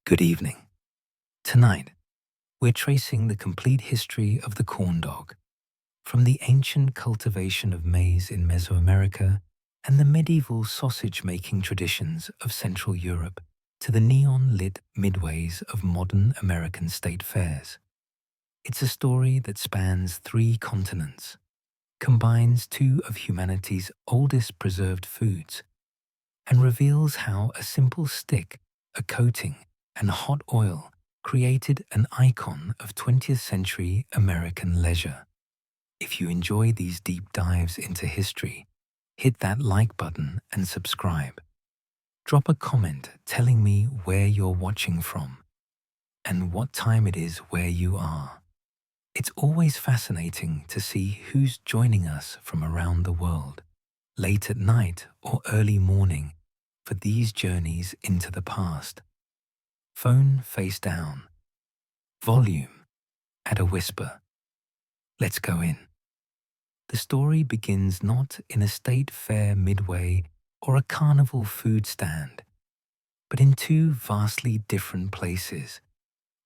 Good evening. Tonight, we're tracing the complete history of the corn dog, from the ancient cultivation of maize in Mesoamerica and the medieval sausage-making traditions of Central Europe to the neon-lit midways of modern American state fairs. It's a story that spans 3 continents, combines 2 of humanity's oldest preserved foods, and reveals how a simple stick, a coating, and hot oil created an icon of 20th century American leisure. If you enjoy these deep dives into history, hit that like button and subscribe. Drop a comment telling me where you're watching from and what time it is where you are. It's always fascinating to see who's joining us from around the world, late at night or early morning, for these journeys into the past. Phone face down. Volume at a whisper. Let's go in. The story begins not in a state fair midway or a carnival food stand, but in 2 vastly different places,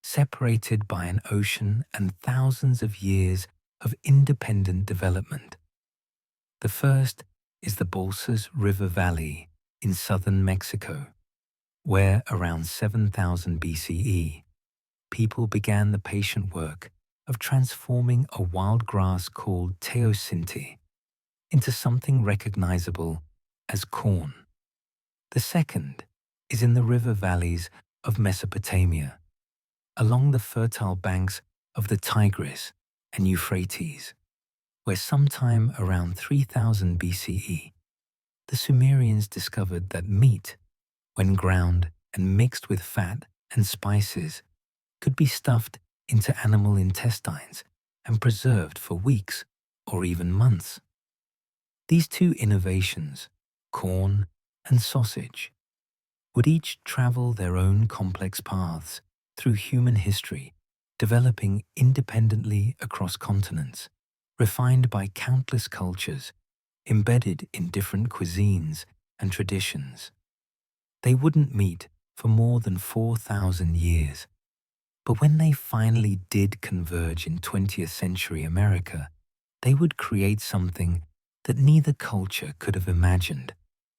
separated by an ocean and thousands of years of independent development. The first is the Balsas River Valley in southern Mexico, where around 7000 BCE, people began the patient work of transforming a wild grass called teosinte into something recognizable as corn. The second is in the river valleys of Mesopotamia, along the fertile banks of the Tigris and Euphrates, where sometime around 3000 BCE, the Sumerians discovered that meat, when ground and mixed with fat and spices, could be stuffed into animal intestines and preserved for weeks or even months. These 2 innovations, corn and sausage, would each travel their own complex paths through human history, developing independently across continents, refined by countless cultures, embedded in different cuisines and traditions. They wouldn't meet for more than 4,000 years. But when they finally did converge in 20th century America, they would create something that neither culture could have imagined,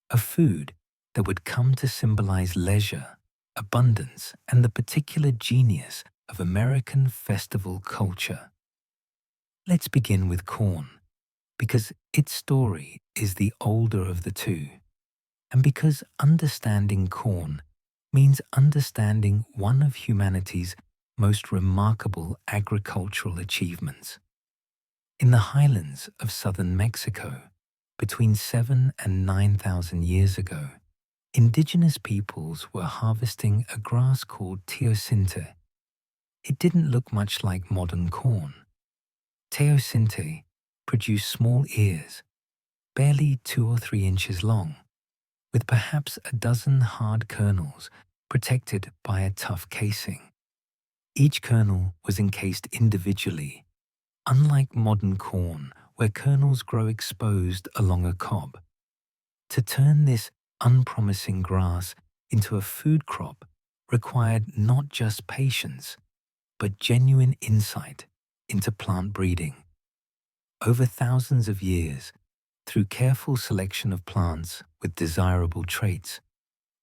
a food that would come to symbolize leisure, abundance, and the particular genius of American festival culture. Let's begin with corn, because its story is the older of the 2, and because understanding corn means understanding one of humanity's most remarkable agricultural achievements. In the highlands of southern Mexico, between 7 and 9,000 years ago, indigenous peoples were harvesting a grass called teosinte. It didn't look much like modern corn. Teosinte produced small ears, barely 2 or 3 inches long, with perhaps a dozen hard kernels protected by a tough casing. Each kernel was encased individually, unlike modern corn where kernels grow exposed along a cob. To turn this unpromising grass into a food crop required not just patience, but genuine insight into plant breeding. Over thousands of years, through careful selection of plants with desirable traits,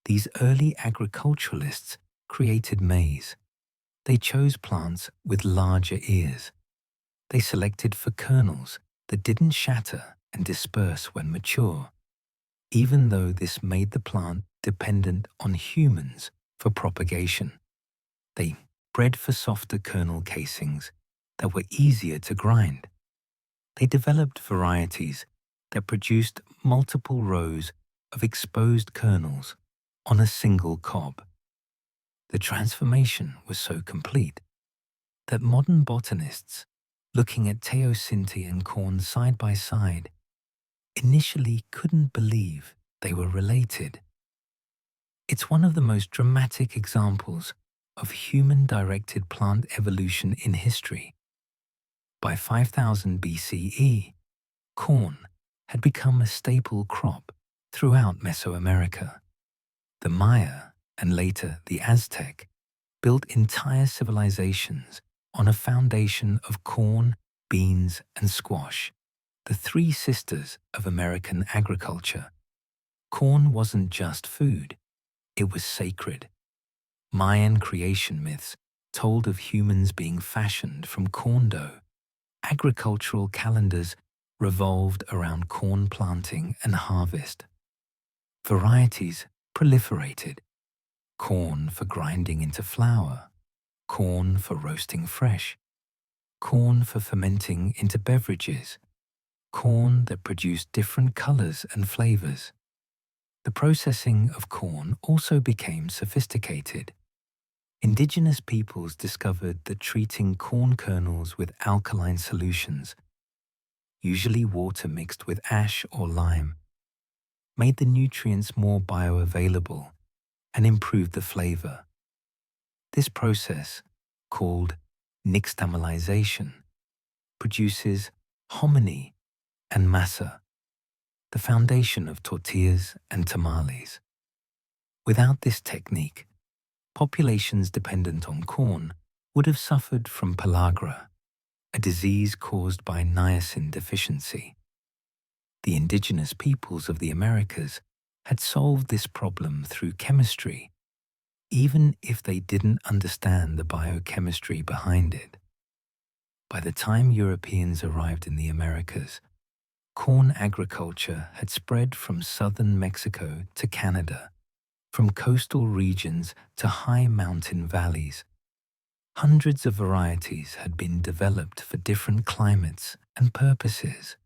these early agriculturalists created maize. They chose plants with larger ears. They selected for kernels that didn't shatter and disperse when mature, even though this made the plant dependent on humans for propagation. They bred for softer kernel casings that were easier to grind. They developed varieties that produced multiple rows of exposed kernels on a single cob. The transformation was so complete that modern botanists, looking at teosinte and corn side by side, initially couldn't believe they were related. It's one of the most dramatic examples of human-directed plant evolution in history. By 5000 BCE, corn had become a staple crop throughout Mesoamerica. The Maya, and later the Aztec, built entire civilizations on a foundation of corn, beans, and squash, the three sisters of American agriculture. Corn wasn't just food, it was sacred. Mayan creation myths told of humans being fashioned from corn dough. Agricultural calendars revolved around corn planting and harvest. Varieties proliferated. Corn for grinding into flour, corn for roasting fresh, corn for fermenting into beverages, corn that produced different colors and flavors. The processing of corn also became sophisticated. Indigenous peoples discovered that treating corn kernels with alkaline solutions, usually water mixed with ash or lime, made the nutrients more bioavailable and improved the flavor. This process, called nixtamalization, produces hominy and masa, the foundation of tortillas and tamales. Without this technique, populations dependent on corn would have suffered from pellagra, a disease caused by niacin deficiency. The indigenous peoples of the Americas had solved this problem through chemistry, even if they didn't understand the biochemistry behind it. By the time Europeans arrived in the Americas, corn agriculture had spread from southern Mexico to Canada, from coastal regions to high mountain valleys. Hundreds of varieties had been developed for different climates and purposes.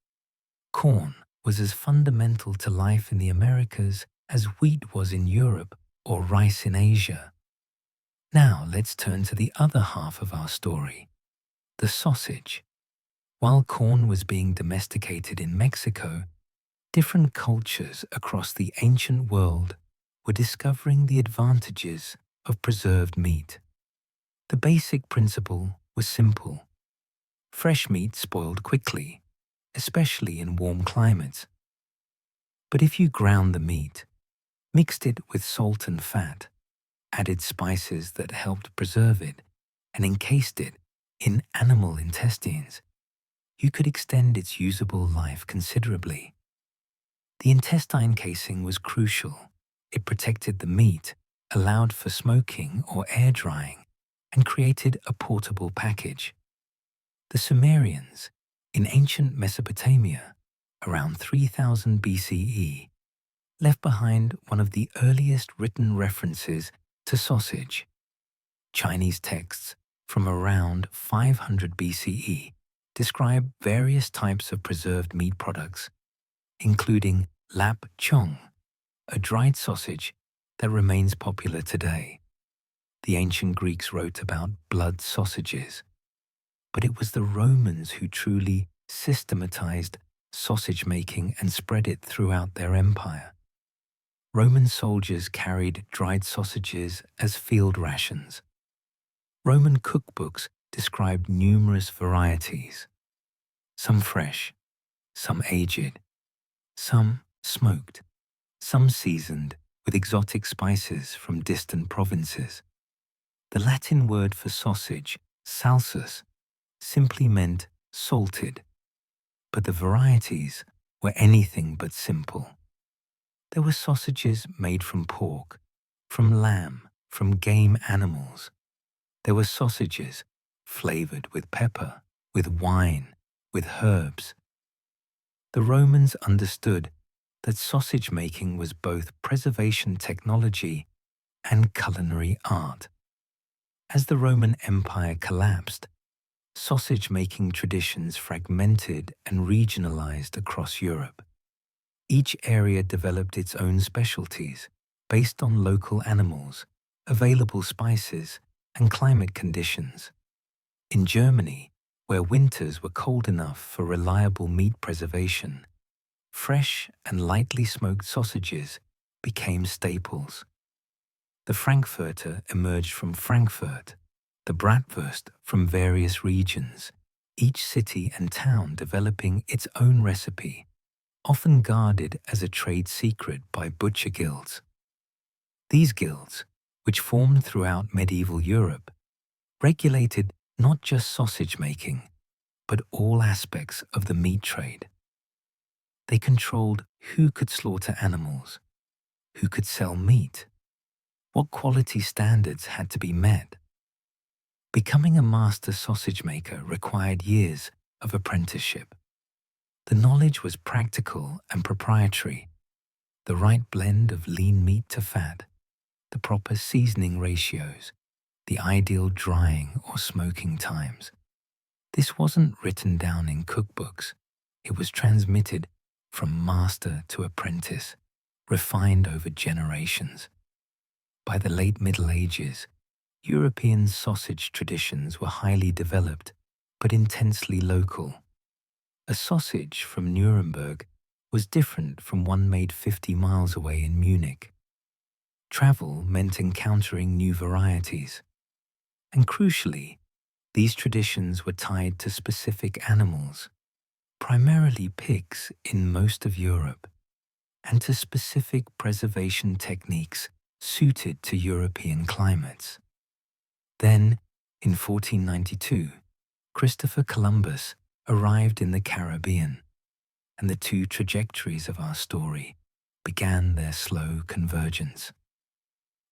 Corn was as fundamental to life in the Americas as wheat was in Europe or rice in Asia. Now let's turn to the other half of our story, the sausage. While corn was being domesticated in Mexico, different cultures across the ancient world were discovering the advantages of preserved meat. The basic principle was simple. Fresh meat spoiled quickly, especially in warm climates. But if you ground the meat, mixed it with salt and fat, added spices that helped preserve it, and encased it in animal intestines, you could extend its usable life considerably. The intestine casing was crucial. It protected the meat, allowed for smoking or air drying, and created a portable package. The Sumerians, in ancient Mesopotamia, around 3000 BCE, left behind one of the earliest written references to sausage. Chinese texts from around 500 BCE describe various types of preserved meat products, including lap chong, a dried sausage that remains popular today. The ancient Greeks wrote about blood sausages, but it was the Romans who truly systematized sausage making and spread it throughout their empire. Roman soldiers carried dried sausages as field rations. Roman cookbooks described numerous varieties, some fresh, some aged, some smoked, some seasoned with exotic spices from distant provinces. The Latin word for sausage, salsus, simply meant salted, but the varieties were anything but simple. There were sausages made from pork, from lamb, from game animals. There were sausages flavored with pepper, with wine, with herbs. The Romans understood that sausage making was both preservation technology and culinary art. As the Roman Empire collapsed, sausage-making traditions fragmented and regionalized across Europe. Each area developed its own specialties based on local animals, available spices, and climate conditions. In Germany, where winters were cold enough for reliable meat preservation, fresh and lightly smoked sausages became staples. The Frankfurter emerged from Frankfurt, the Bratwurst from various regions, each city and town developing its own recipe, often guarded as a trade secret by butcher guilds. These guilds, which formed throughout medieval Europe, regulated not just sausage making, but all aspects of the meat trade. They controlled who could slaughter animals, who could sell meat, what quality standards had to be met. Becoming a master sausage maker required years of apprenticeship. The knowledge was practical and proprietary. The right blend of lean meat to fat, the proper seasoning ratios, the ideal drying or smoking times. This wasn't written down in cookbooks. It was transmitted from master to apprentice, refined over generations. By the late Middle Ages, European sausage traditions were highly developed, but intensely local. A sausage from Nuremberg was different from one made 50 miles away in Munich. Travel meant encountering new varieties. And crucially, these traditions were tied to specific animals, primarily pigs in most of Europe, and to specific preservation techniques suited to European climates. Then, in 1492, Christopher Columbus arrived in the Caribbean, and the two trajectories of our story began their slow convergence.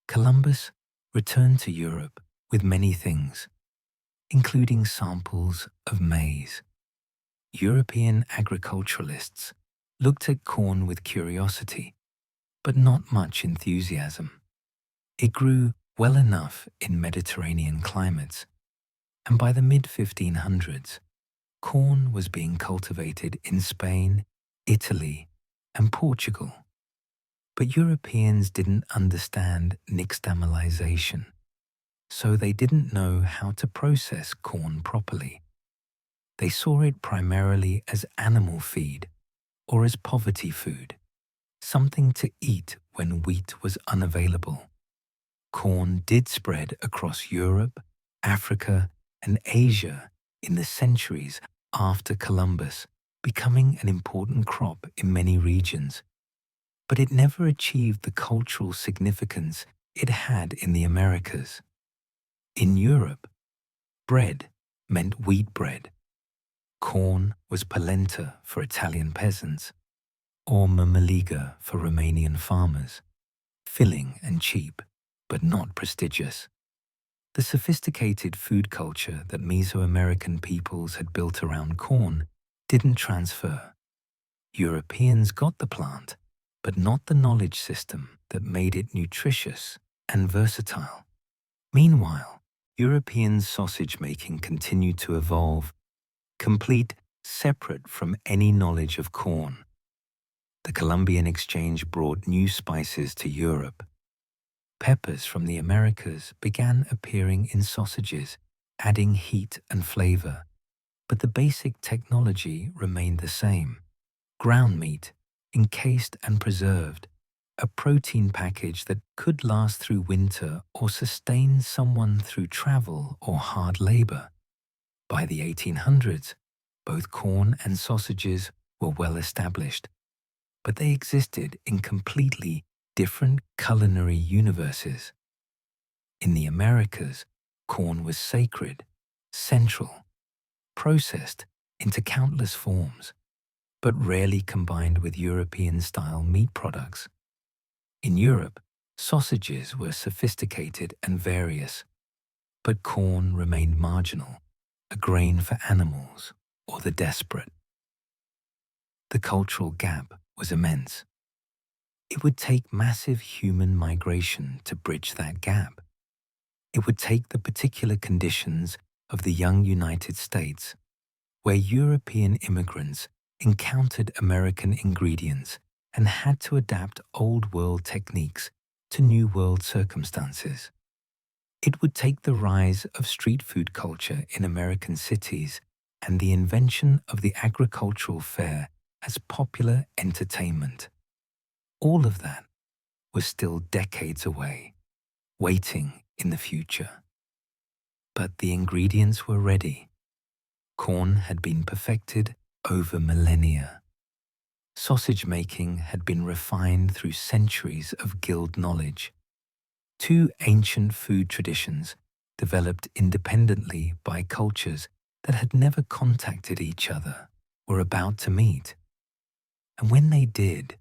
Columbus returned to Europe with many things, including samples of maize. European agriculturalists looked at corn with curiosity, but not much enthusiasm. It grew well enough in Mediterranean climates, and by the mid-1500s, corn was being cultivated in Spain, Italy, and Portugal. But Europeans didn't understand nixtamalization, so they didn't know how to process corn properly. They saw it primarily as animal feed or as poverty food, something to eat when wheat was unavailable. Corn did spread across Europe, Africa, and Asia in the centuries after Columbus, becoming an important crop in many regions. But it never achieved the cultural significance it had in the Americas. In Europe, bread meant wheat bread. Corn was polenta for Italian peasants, or mamaliga for Romanian farmers, filling and cheap, but not prestigious. The sophisticated food culture that Mesoamerican peoples had built around corn didn't transfer. Europeans got the plant, but not the knowledge system that made it nutritious and versatile. Meanwhile, European sausage making continued to evolve, complete separate from any knowledge of corn. The Columbian Exchange brought new spices to Europe. Peppers from the Americas began appearing in sausages, adding heat and flavor. But the basic technology remained the same. Ground meat, encased and preserved, a protein package that could last through winter or sustain someone through travel or hard labor. By the 1800s, both corn and sausages were well established, but they existed in completely different culinary universes. In the Americas, corn was sacred, central, processed into countless forms, but rarely combined with European-style meat products. In Europe, sausages were sophisticated and various, but corn remained marginal, a grain for animals or the desperate. The cultural gap was immense. It would take massive human migration to bridge that gap. It would take the particular conditions of the young United States, where European immigrants encountered American ingredients and had to adapt old world techniques to new world circumstances. It would take the rise of street food culture in American cities and the invention of the agricultural fair as popular entertainment. All of that was still decades away, waiting in the future. But the ingredients were ready. Corn had been perfected over millennia. Sausage making had been refined through centuries of guild knowledge. Two ancient food traditions developed independently by cultures that had never contacted each other were about to meet. And when they did,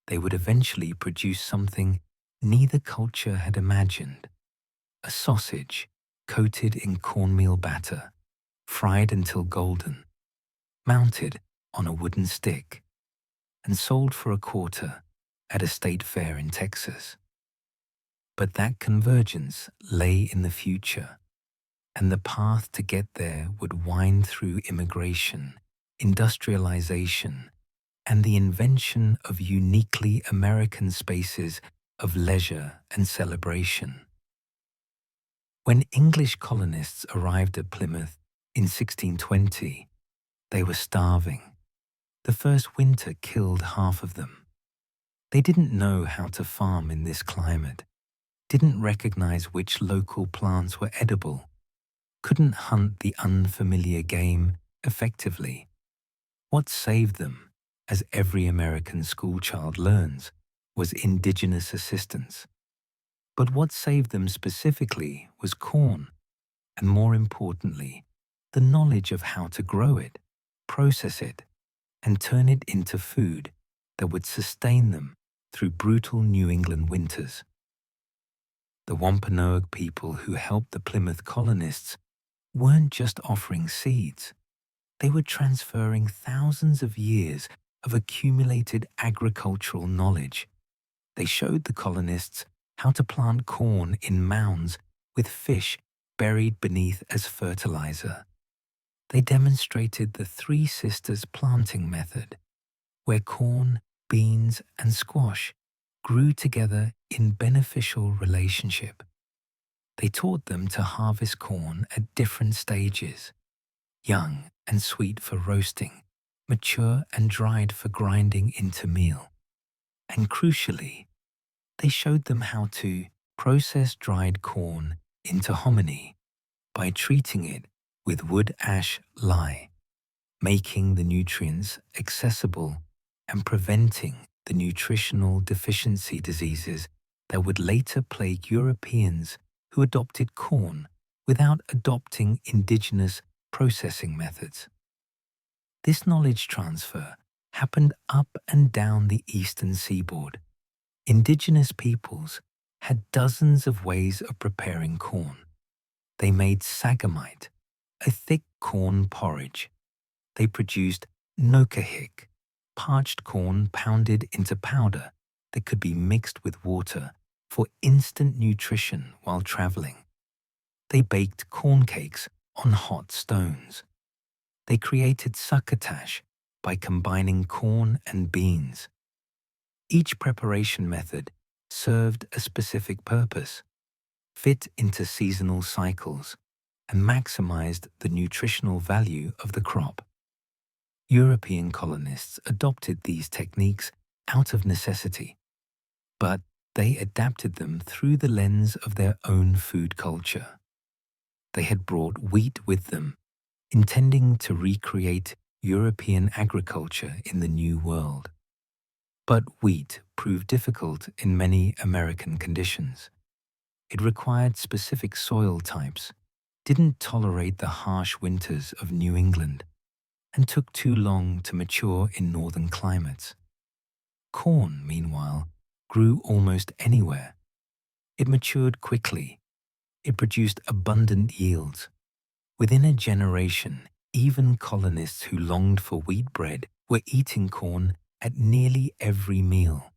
they would eventually produce something neither culture had imagined: a sausage coated in cornmeal batter, fried until golden, mounted on a wooden stick, and sold for a quarter at a state fair in Texas. But that convergence lay in the future, and the path to get there would wind through immigration, industrialization, and the invention of uniquely American spaces of leisure and celebration. When English colonists arrived at Plymouth in 1620, they were starving. The first winter killed half of them. They didn't know how to farm in this climate, didn't recognize which local plants were edible, couldn't hunt the unfamiliar game effectively. What saved them, as every American schoolchild learns, was indigenous assistance. But what saved them specifically was corn, and more importantly, the knowledge of how to grow it, process it, and turn it into food that would sustain them through brutal New England winters. The Wampanoag people who helped the Plymouth colonists weren't just offering seeds. They were transferring thousands of years of accumulated agricultural knowledge. They showed the colonists how to plant corn in mounds with fish buried beneath as fertilizer. They demonstrated the Three Sisters planting method, where corn, beans, and squash grew together in beneficial relationship. They taught them to harvest corn at different stages: young and sweet for roasting, mature and dried for grinding into meal. And crucially, they showed them how to process dried corn into hominy by treating it with wood ash lye, making the nutrients accessible and preventing the nutritional deficiency diseases that would later plague Europeans who adopted corn without adopting indigenous processing methods. This knowledge transfer happened up and down the eastern seaboard. Indigenous peoples had dozens of ways of preparing corn. They made sagamite, a thick corn porridge. They produced nokahik, parched corn pounded into powder that could be mixed with water for instant nutrition while traveling. They baked corn cakes on hot stones. They created succotash by combining corn and beans. Each preparation method served a specific purpose, fit into seasonal cycles, and maximized the nutritional value of the crop. European colonists adopted these techniques out of necessity, but they adapted them through the lens of their own food culture. They had brought wheat with them, intending to recreate European agriculture in the New World. But wheat proved difficult in many American conditions. It required specific soil types, didn't tolerate the harsh winters of New England, and took too long to mature in northern climates. Corn, meanwhile, grew almost anywhere. It matured quickly. It produced abundant yields. Within a generation, even colonists who longed for wheat bread were eating corn at nearly every meal.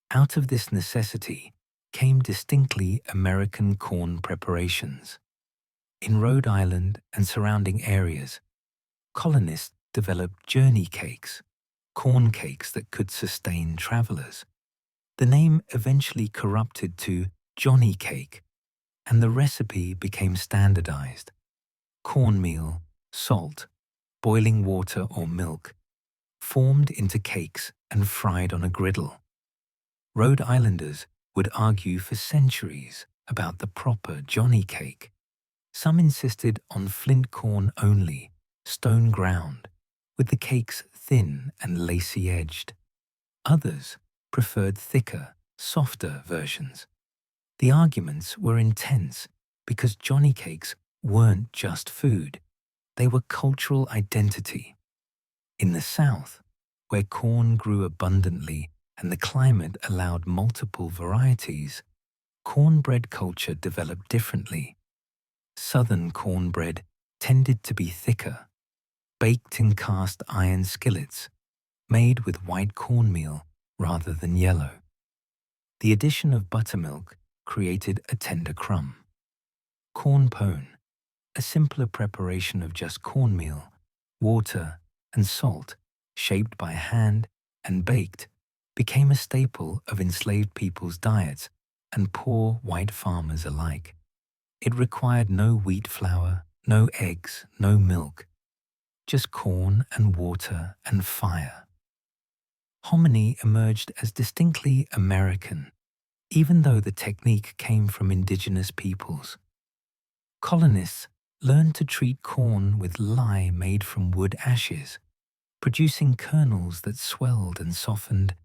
Out of this necessity came distinctly American corn preparations. In Rhode Island and surrounding areas, colonists developed journey cakes, corn cakes that could sustain travelers. The name eventually corrupted to Johnny cake, and the recipe became standardized. Cornmeal, salt, boiling water or milk, formed into cakes and fried on a griddle. Rhode Islanders would argue for centuries about the proper Johnny cake. Some insisted on flint corn only, stone ground, with the cakes thin and lacy-edged. Others preferred thicker, softer versions. The arguments were intense because Johnny cakes weren't just food, they were cultural identity. In the South, where corn grew abundantly and the climate allowed multiple varieties, cornbread culture developed differently. Southern cornbread tended to be thicker, baked in cast iron skillets, made with white cornmeal rather than yellow. The addition of buttermilk created a tender crumb. Corn pone, a simpler preparation of just cornmeal, water, and salt, shaped by hand and baked, became a staple of enslaved people's diets and poor white farmers alike. It required no wheat flour, no eggs, no milk, just corn and water and fire. Hominy emerged as distinctly American, even though the technique came from indigenous peoples. Colonists learned to treat corn with lye made from wood ashes, producing kernels that swelled and softened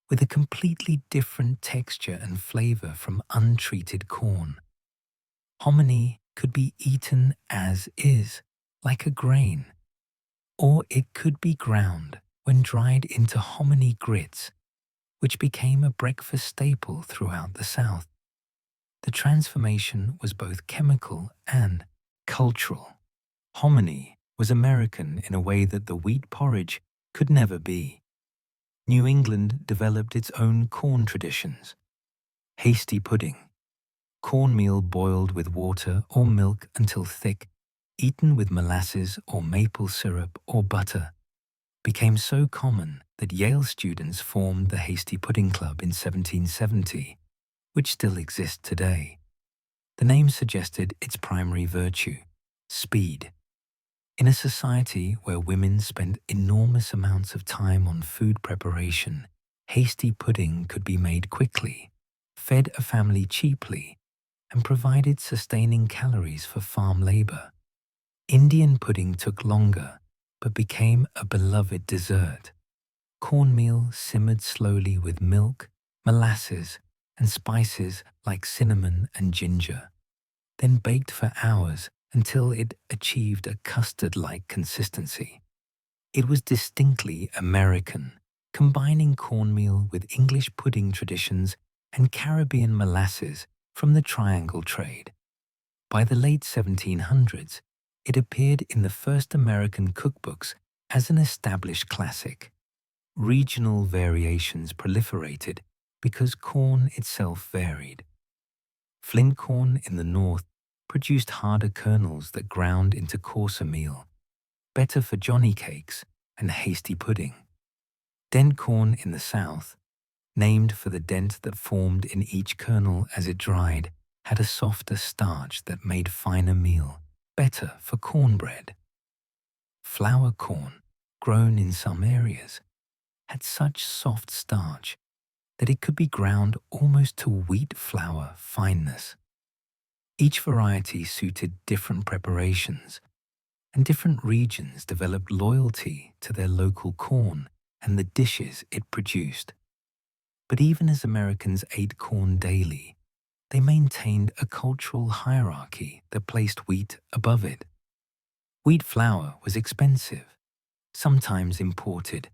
with a completely different texture and flavor from untreated corn. Hominy could be eaten as is, like a grain, or it could be ground when dried into hominy grits, which became a breakfast staple throughout the South. The transformation was both chemical and cultural. Hominy was American in a way that the wheat porridge could never be. New England developed its own corn traditions. Hasty pudding, cornmeal boiled with water or milk until thick, eaten with molasses or maple syrup or butter, became so common that Yale students formed the Hasty Pudding Club in 1770, which still exists today. The name suggested its primary virtue, speed. In a society where women spent enormous amounts of time on food preparation, hasty pudding could be made quickly, fed a family cheaply, and provided sustaining calories for farm labor. Indian pudding took longer, but became a beloved dessert. Cornmeal simmered slowly with milk, molasses, and spices like cinnamon and ginger, then baked for hours until it achieved a custard-like consistency. It was distinctly American, combining cornmeal with English pudding traditions and Caribbean molasses from the Triangle trade. By the late 1700s, it appeared in the first American cookbooks as an established classic. Regional variations proliferated because corn itself varied. Flint corn in the north produced harder kernels that ground into coarser meal, better for Johnny cakes and hasty pudding. Dent corn in the south, named for the dent that formed in each kernel as it dried, had a softer starch that made finer meal, better for cornbread. Flour corn, grown in some areas, had such soft starch that it could be ground almost to wheat flour fineness. Each variety suited different preparations, and different regions developed loyalty to their local corn and the dishes it produced. But even as Americans ate corn daily, they maintained a cultural hierarchy that placed wheat above it. Wheat flour was expensive, sometimes imported,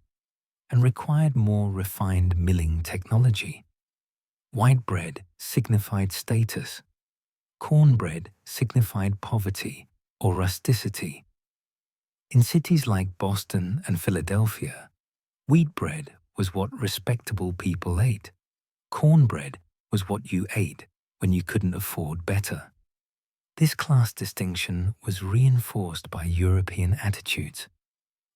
and required more refined milling technology. White bread signified status. Cornbread signified poverty or rusticity. In cities like Boston and Philadelphia, wheat bread was what respectable people ate. Cornbread was what you ate when you couldn't afford better. This class distinction was reinforced by European attitudes.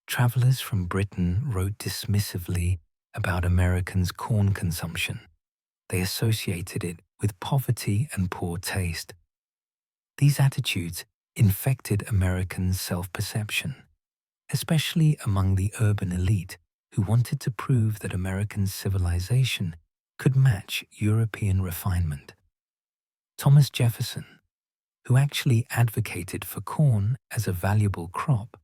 Travelers from Britain wrote dismissively about Americans' corn consumption. They associated it with poverty and poor taste. These attitudes infected Americans' self-perception, especially among the urban elite who wanted to prove that American civilization could match European refinement. Thomas Jefferson, who actually advocated for corn as a valuable crop,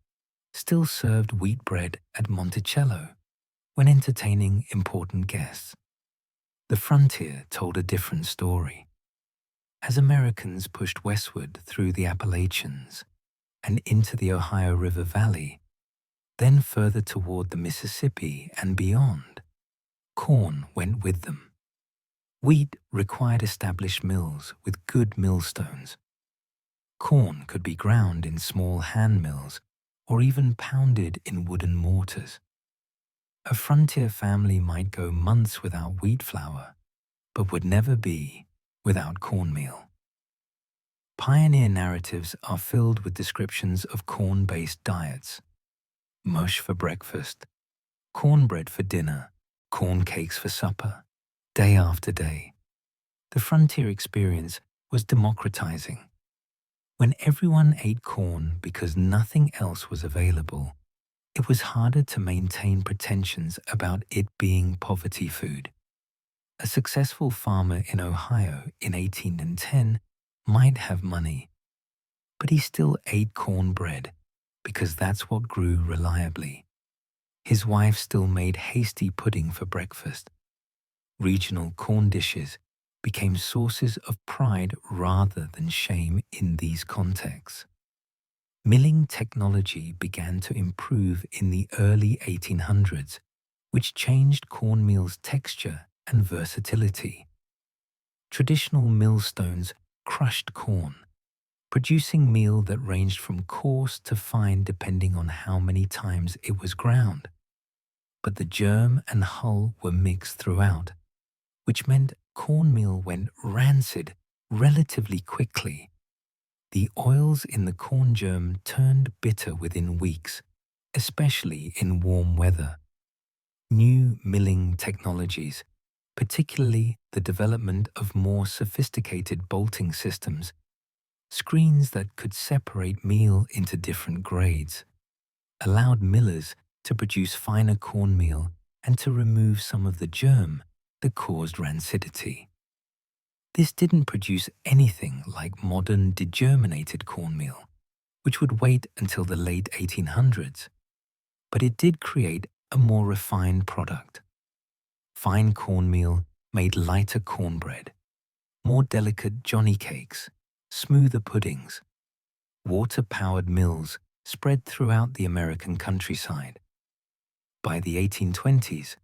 still served wheat bread at Monticello when entertaining important guests. The frontier told a different story. As Americans pushed westward through the Appalachians and into the Ohio River Valley, then further toward the Mississippi and beyond, corn went with them. Wheat required established mills with good millstones. Corn could be ground in small hand mills or even pounded in wooden mortars. A frontier family might go months without wheat flour, but would never be without cornmeal. Pioneer narratives are filled with descriptions of corn-based diets: mush for breakfast, cornbread for dinner, corn cakes for supper, day after day. The frontier experience was democratizing. When everyone ate corn because nothing else was available, it was harder to maintain pretensions about it being poverty food. A successful farmer in Ohio in 1810 might have money, but he still ate cornbread because that's what grew reliably. His wife still made hasty pudding for breakfast. Regional corn dishes became sources of pride rather than shame in these contexts. Milling technology began to improve in the early 1800s, which changed cornmeal's texture and versatility. Traditional millstones crushed corn, producing meal that ranged from coarse to fine depending on how many times it was ground. But the germ and hull were mixed throughout, which meant cornmeal went rancid relatively quickly. The oils in the corn germ turned bitter within weeks, especially in warm weather. New milling technologies, particularly the development of more sophisticated bolting systems, screens that could separate meal into different grades, allowed millers to produce finer cornmeal and to remove some of the germ that caused rancidity. This didn't produce anything like modern degerminated cornmeal, which would wait until the late 1800s, but it did create a more refined product. Fine cornmeal made lighter cornbread, more delicate johnny cakes, smoother puddings. Water-powered mills spread throughout the American countryside. By the 1820s,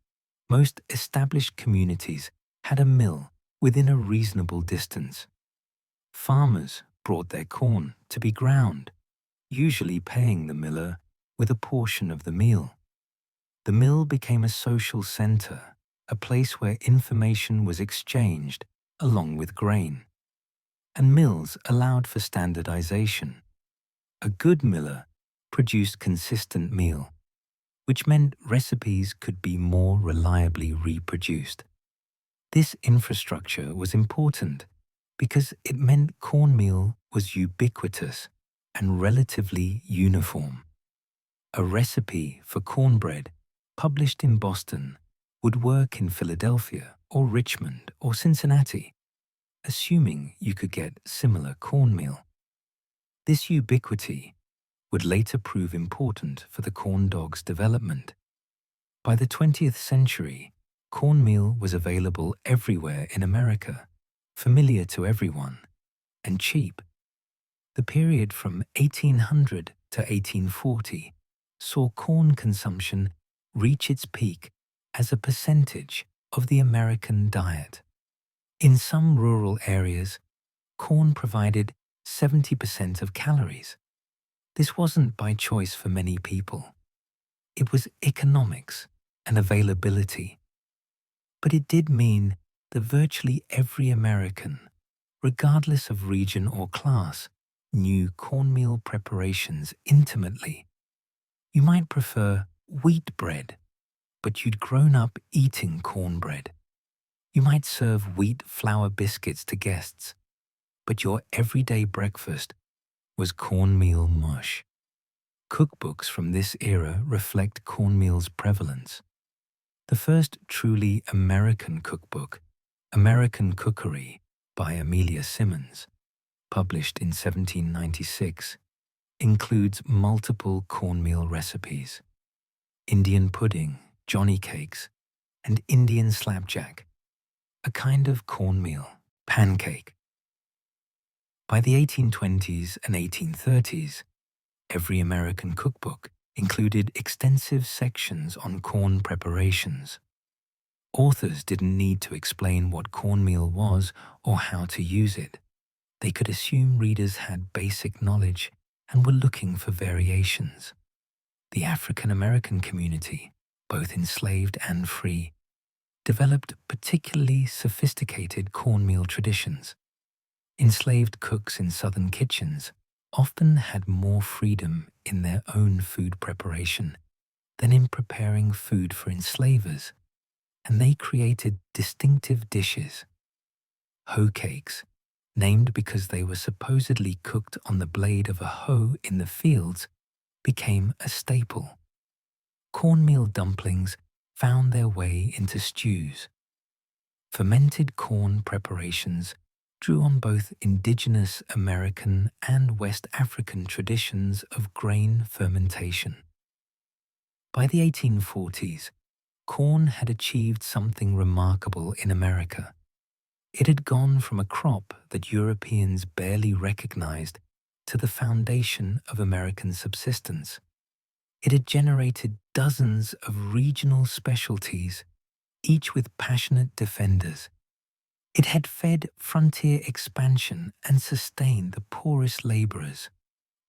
most established communities had a mill within a reasonable distance. Farmers brought their corn to be ground, usually paying the miller with a portion of the meal. The mill became a social center, a place where information was exchanged along with grain. And mills allowed for standardization. A good miller produced consistent meal, which meant recipes could be more reliably reproduced. This infrastructure was important because it meant cornmeal was ubiquitous and relatively uniform. A recipe for cornbread published in Boston would work in Philadelphia or Richmond or Cincinnati, assuming you could get similar cornmeal. This ubiquity would later prove important for the corn dog's development. By the 20th century, cornmeal was available everywhere in America, familiar to everyone, and cheap. The period from 1800 to 1840 saw corn consumption reach its peak as a percentage of the American diet. In some rural areas, corn provided 70% of calories. This wasn't by choice for many people. It was economics and availability. But it did mean that virtually every American, regardless of region or class, knew cornmeal preparations intimately. You might prefer wheat bread, but you'd grown up eating cornbread. You might serve wheat flour biscuits to guests, but your everyday breakfast was cornmeal mush. Cookbooks from this era reflect cornmeal's prevalence. The first truly American cookbook, American Cookery by Amelia Simmons, published in 1796, includes multiple cornmeal recipes: Indian pudding, johnny cakes, and Indian slapjack, a kind of cornmeal pancake. By the 1820s and 1830s, every American cookbook included extensive sections on corn preparations. Authors didn't need to explain what cornmeal was or how to use it. They could assume readers had basic knowledge and were looking for variations. The African American community, both enslaved and free, developed particularly sophisticated cornmeal traditions. Enslaved cooks in southern kitchens often had more freedom in their own food preparation than in preparing food for enslavers, and they created distinctive dishes. Hoe cakes, named because they were supposedly cooked on the blade of a hoe in the fields, became a staple. Cornmeal dumplings found their way into stews. Fermented corn preparations drew on both indigenous American and West African traditions of grain fermentation. By the 1840s, corn had achieved something remarkable in America. It had gone from a crop that Europeans barely recognized to the foundation of American subsistence. It had generated dozens of regional specialties, each with passionate defenders. It had fed frontier expansion and sustained the poorest laborers,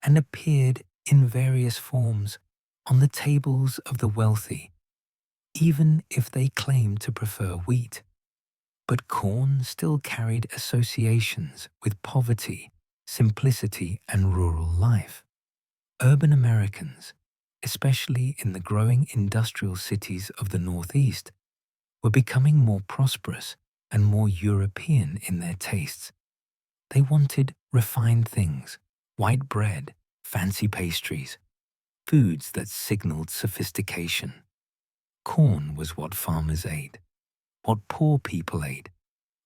and appeared in various forms on the tables of the wealthy, even if they claimed to prefer wheat. But corn still carried associations with poverty, simplicity, and rural life. Urban Americans, especially in the growing industrial cities of the Northeast, were becoming more prosperous and more European in their tastes. They wanted refined things, white bread, fancy pastries, foods that signaled sophistication. Corn was what farmers ate, what poor people ate,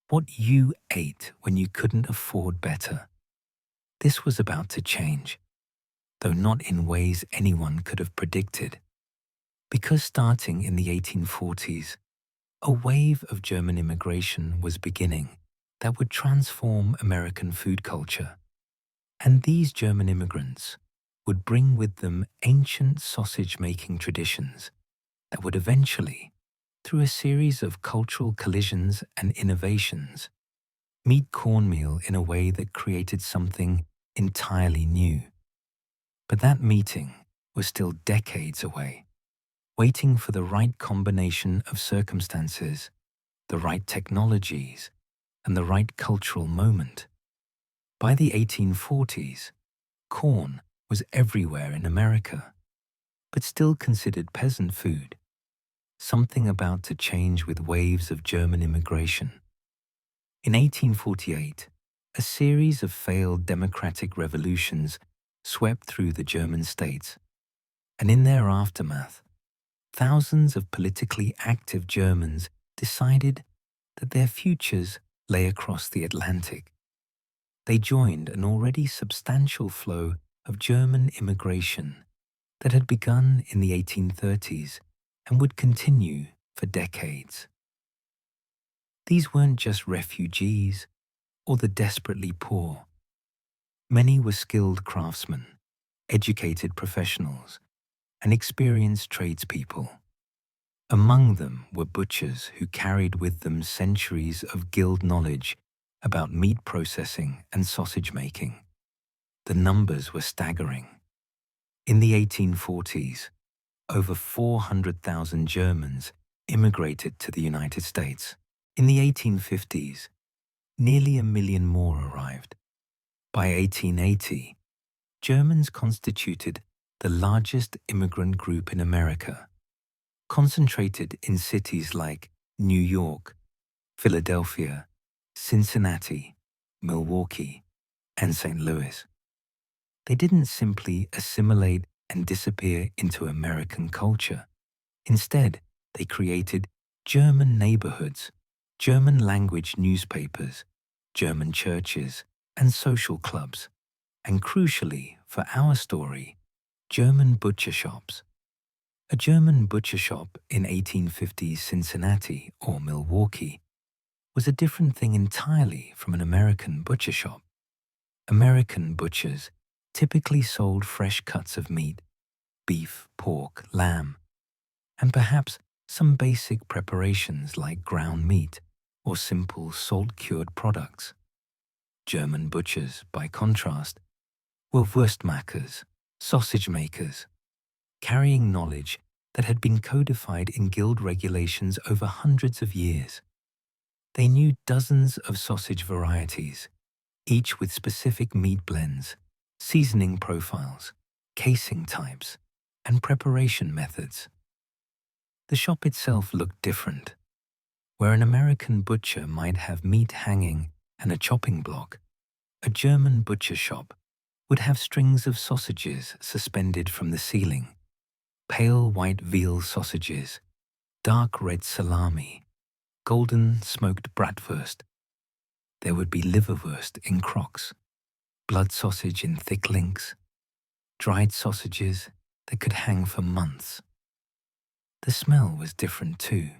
what you ate when you couldn't afford better. This was about to change, though not in ways anyone could have predicted. Because starting in the 1840s, a wave of German immigration was beginning that would transform American food culture. And these German immigrants would bring with them ancient sausage-making traditions that would eventually, through a series of cultural collisions and innovations, meet cornmeal in a way that created something entirely new. But that meeting was still decades away, waiting for the right combination of circumstances, the right technologies, and the right cultural moment. By the 1840s, corn was everywhere in America, but still considered peasant food, something about to change with waves of German immigration. In 1848, a series of failed democratic revolutions swept through the German states, and in their aftermath, thousands of politically active Germans decided that their futures lay across the Atlantic. They joined an already substantial flow of German immigration that had begun in the 1830s and would continue for decades. These weren't just refugees or the desperately poor. Many were skilled craftsmen, educated professionals, and experienced tradespeople. Among them were butchers who carried with them centuries of guild knowledge about meat processing and sausage making. The numbers were staggering. In the 1840s, over 400,000 Germans immigrated to the United States. In the 1850s, nearly 1 million more arrived. By 1880, Germans constituted the largest immigrant group in America, concentrated in cities like New York, Philadelphia, Cincinnati, Milwaukee, and St. Louis. They didn't simply assimilate and disappear into American culture. Instead, they created German neighborhoods, German language newspapers, German churches, and social clubs, and crucially for our story, German butcher shops. A German butcher shop in 1850s Cincinnati or Milwaukee was a different thing entirely from an American butcher shop. American butchers typically sold fresh cuts of meat, beef, pork, lamb, and perhaps some basic preparations like ground meat or simple salt-cured products. German butchers, by contrast, were Wurstmachers, sausage makers, carrying knowledge that had been codified in guild regulations over hundreds of years. They knew dozens of sausage varieties, each with specific meat blends, seasoning profiles, casing types, and preparation methods. The shop itself looked different. Where an American butcher might have meat hanging and a chopping block, a German butcher shop would have strings of sausages suspended from the ceiling, pale white veal sausages, dark red salami, golden smoked bratwurst. There would be liverwurst in crocks, blood sausage in thick links, dried sausages that could hang for months. The smell was different too.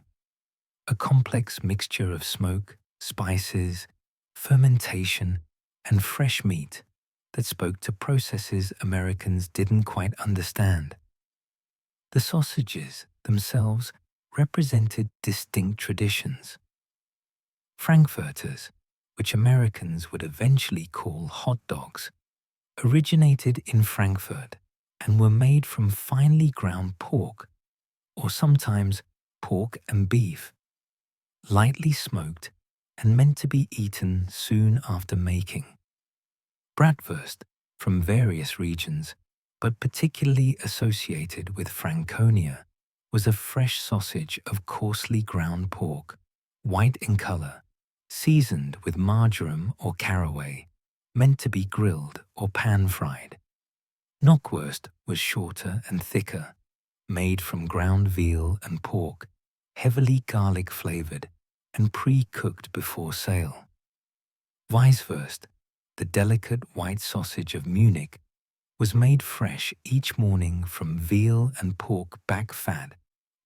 A complex mixture of smoke, spices, fermentation, and fresh meat that spoke to processes Americans didn't quite understand. The sausages themselves represented distinct traditions. Frankfurters, which Americans would eventually call hot dogs, originated in Frankfurt and were made from finely ground pork, or sometimes pork and beef, lightly smoked and meant to be eaten soon after making. Bratwurst, from various regions, but particularly associated with Franconia, was a fresh sausage of coarsely ground pork, white in color, seasoned with marjoram or caraway, meant to be grilled or pan-fried. Knockwurst was shorter and thicker, made from ground veal and pork, heavily garlic-flavored and pre-cooked before sale. Weisswurst, the delicate white sausage of Munich, was made fresh each morning from veal and pork back fat,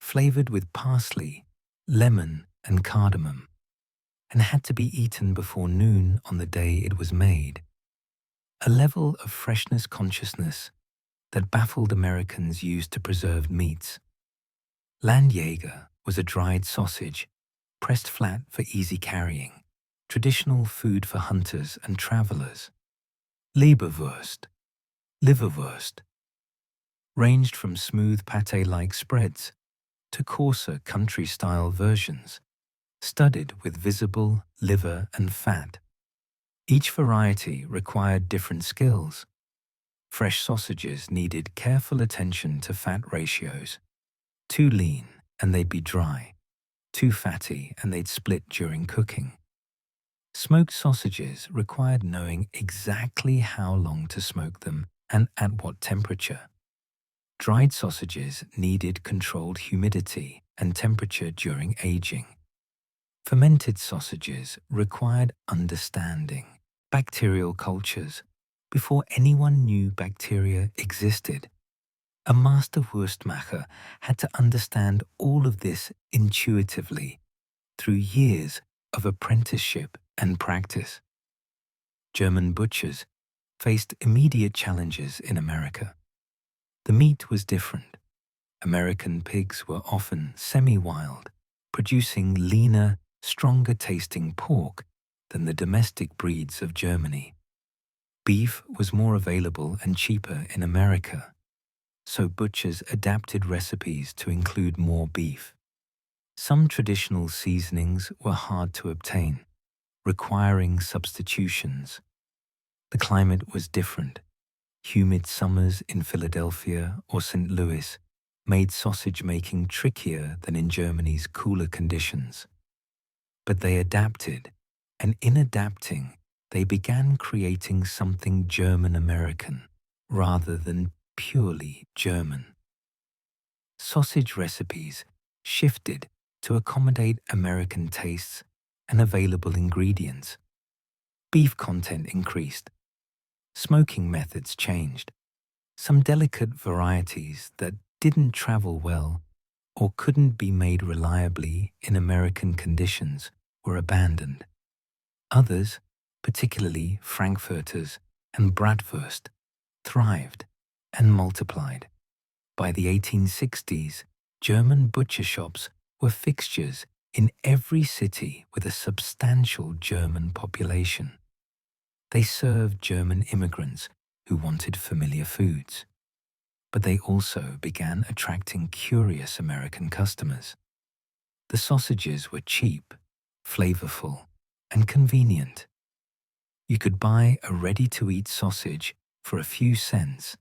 flavored with parsley, lemon, and cardamom, and had to be eaten before noon on the day it was made. A level of freshness consciousness that baffled Americans used to preserved meats. Landjäger was a dried sausage, pressed flat for easy carrying, traditional food for hunters and travelers. Leberwurst, liverwurst, ranged from smooth pâté-like spreads to coarser country-style versions, studded with visible liver and fat. Each variety required different skills. Fresh sausages needed careful attention to fat ratios. Too lean and they'd be dry, too fatty and they'd split during cooking. Smoked sausages required knowing exactly how long to smoke them and at what temperature. Dried sausages needed controlled humidity and temperature during aging. Fermented sausages required understanding bacterial cultures before anyone knew bacteria existed. A master Wurstmacher had to understand all of this intuitively through years of apprenticeship and practice. German butchers faced immediate challenges in America. The meat was different. American pigs were often semi-wild, producing leaner, stronger-tasting pork than the domestic breeds of Germany. Beef was more available and cheaper in America, so butchers adapted recipes to include more beef. Some traditional seasonings were hard to obtain, requiring substitutions. The climate was different. Humid summers in Philadelphia or St. Louis made sausage making trickier than in Germany's cooler conditions. But they adapted, and in adapting, they began creating something German-American rather than purely German. Sausage recipes shifted to accommodate American tastes and available ingredients. Beef content increased. Smoking methods changed. Some delicate varieties that didn't travel well or couldn't be made reliably in American conditions were abandoned. Others, particularly Frankfurters, and bratwurst thrived and multiplied. By the 1860s, German butcher shops were fixtures in every city with a substantial German population. They served German immigrants who wanted familiar foods, but they also began attracting curious American customers. The sausages were cheap, flavorful, and convenient. You could buy a ready-to-eat sausage for a few cents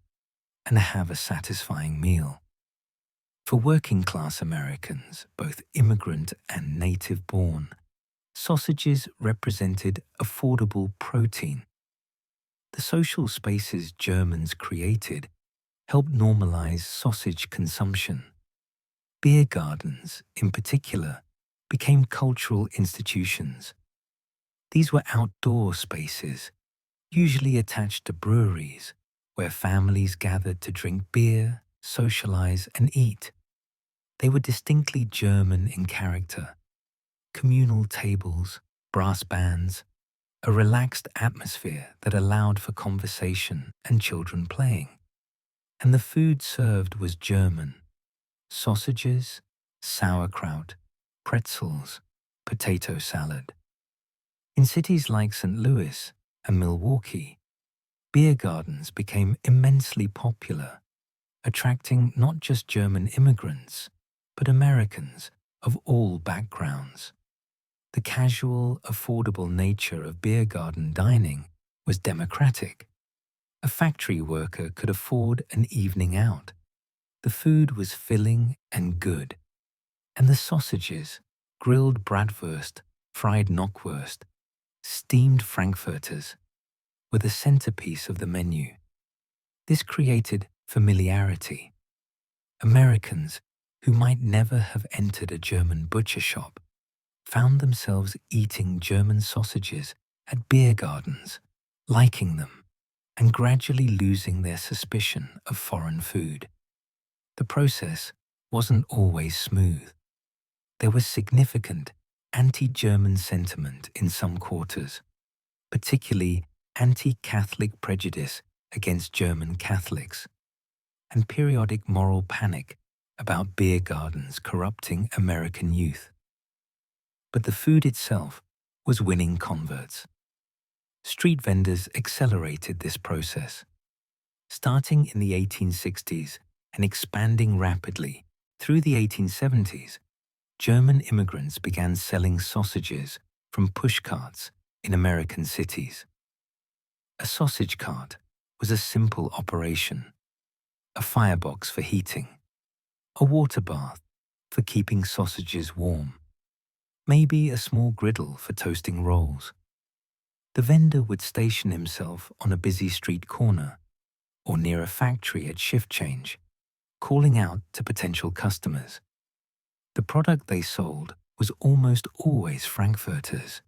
and have a satisfying meal. For working-class Americans, both immigrant and native-born, sausages represented affordable protein. The social spaces Germans created helped normalize sausage consumption. Beer gardens, in particular, became cultural institutions. These were outdoor spaces, usually attached to breweries, where families gathered to drink beer, socialize, and eat. They were distinctly German in character. Communal tables, brass bands, a relaxed atmosphere that allowed for conversation and children playing. And the food served was German: sausages, sauerkraut, pretzels, potato salad. In cities like St. Louis and Milwaukee, beer gardens became immensely popular, attracting not just German immigrants, but Americans of all backgrounds. The casual, affordable nature of beer garden dining was democratic. A factory worker could afford an evening out. The food was filling and good, and the sausages, grilled bratwurst, fried knockwurst, steamed frankfurters, were the centerpiece of the menu. This created familiarity. Americans, who might never have entered a German butcher shop, found themselves eating German sausages at beer gardens, liking them, and gradually losing their suspicion of foreign food. The process wasn't always smooth. There was significant anti-German sentiment in some quarters, particularly anti-Catholic prejudice against German Catholics, and periodic moral panic about beer gardens corrupting American youth. But the food itself was winning converts. Street vendors accelerated this process. Starting in the 1860s and expanding rapidly through the 1870s, German immigrants began selling sausages from pushcarts in American cities. A sausage cart was a simple operation: a firebox for heating, a water bath for keeping sausages warm, maybe a small griddle for toasting rolls. The vendor would station himself on a busy street corner or near a factory at shift change, calling out to potential customers. The product they sold was almost always frankfurters,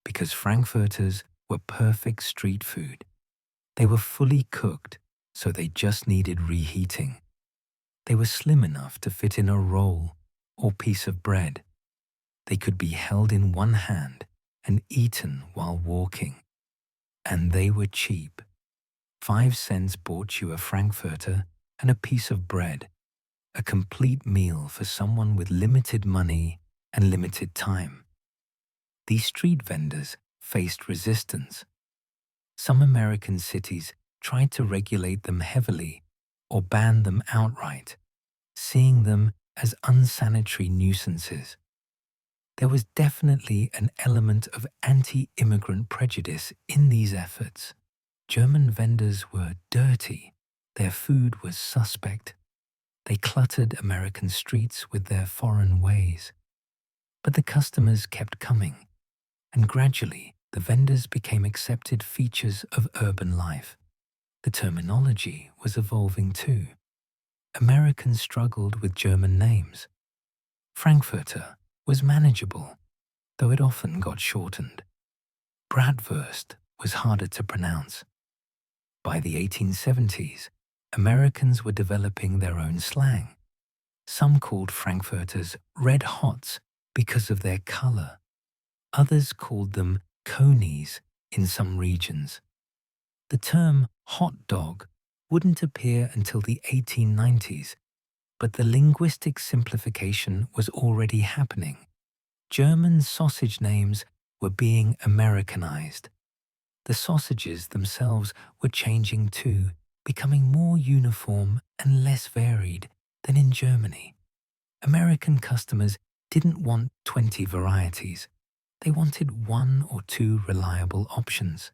because frankfurters were perfect street food. They were fully cooked, so they just needed reheating. They were slim enough to fit in a roll or piece of bread. They could be held in one hand and eaten while walking. And they were cheap. 5 cents bought you a frankfurter and a piece of bread, a complete meal for someone with limited money and limited time. These street vendors faced resistance. Some American cities tried to regulate them heavily or ban them outright, seeing them as unsanitary nuisances. There was definitely an element of anti-immigrant prejudice in these efforts. German vendors were dirty. Their food was suspect. They cluttered American streets with their foreign ways. But the customers kept coming, and gradually the vendors became accepted features of urban life. The terminology was evolving too. Americans struggled with German names. Frankfurter was manageable, though it often got shortened. Bratwurst was harder to pronounce. By the 1870s, Americans were developing their own slang. Some called frankfurters red hots because of their color. Others called them conies in some regions. The term hot dog wouldn't appear until the 1890s, but the linguistic simplification was already happening. German sausage names were being Americanized. The sausages themselves were changing too, becoming more uniform and less varied than in Germany. American customers didn't want 20 varieties. They wanted one or two reliable options.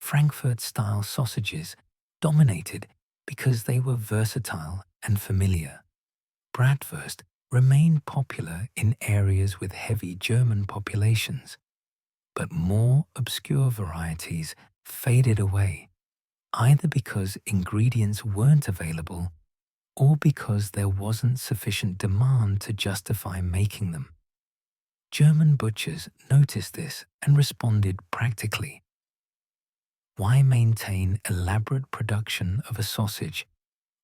Frankfurt-style sausages dominated because they were versatile and familiar. Bratwurst remained popular in areas with heavy German populations, but more obscure varieties faded away, either because ingredients weren't available or because there wasn't sufficient demand to justify making them. German butchers noticed this and responded practically. Why maintain elaborate production of a sausage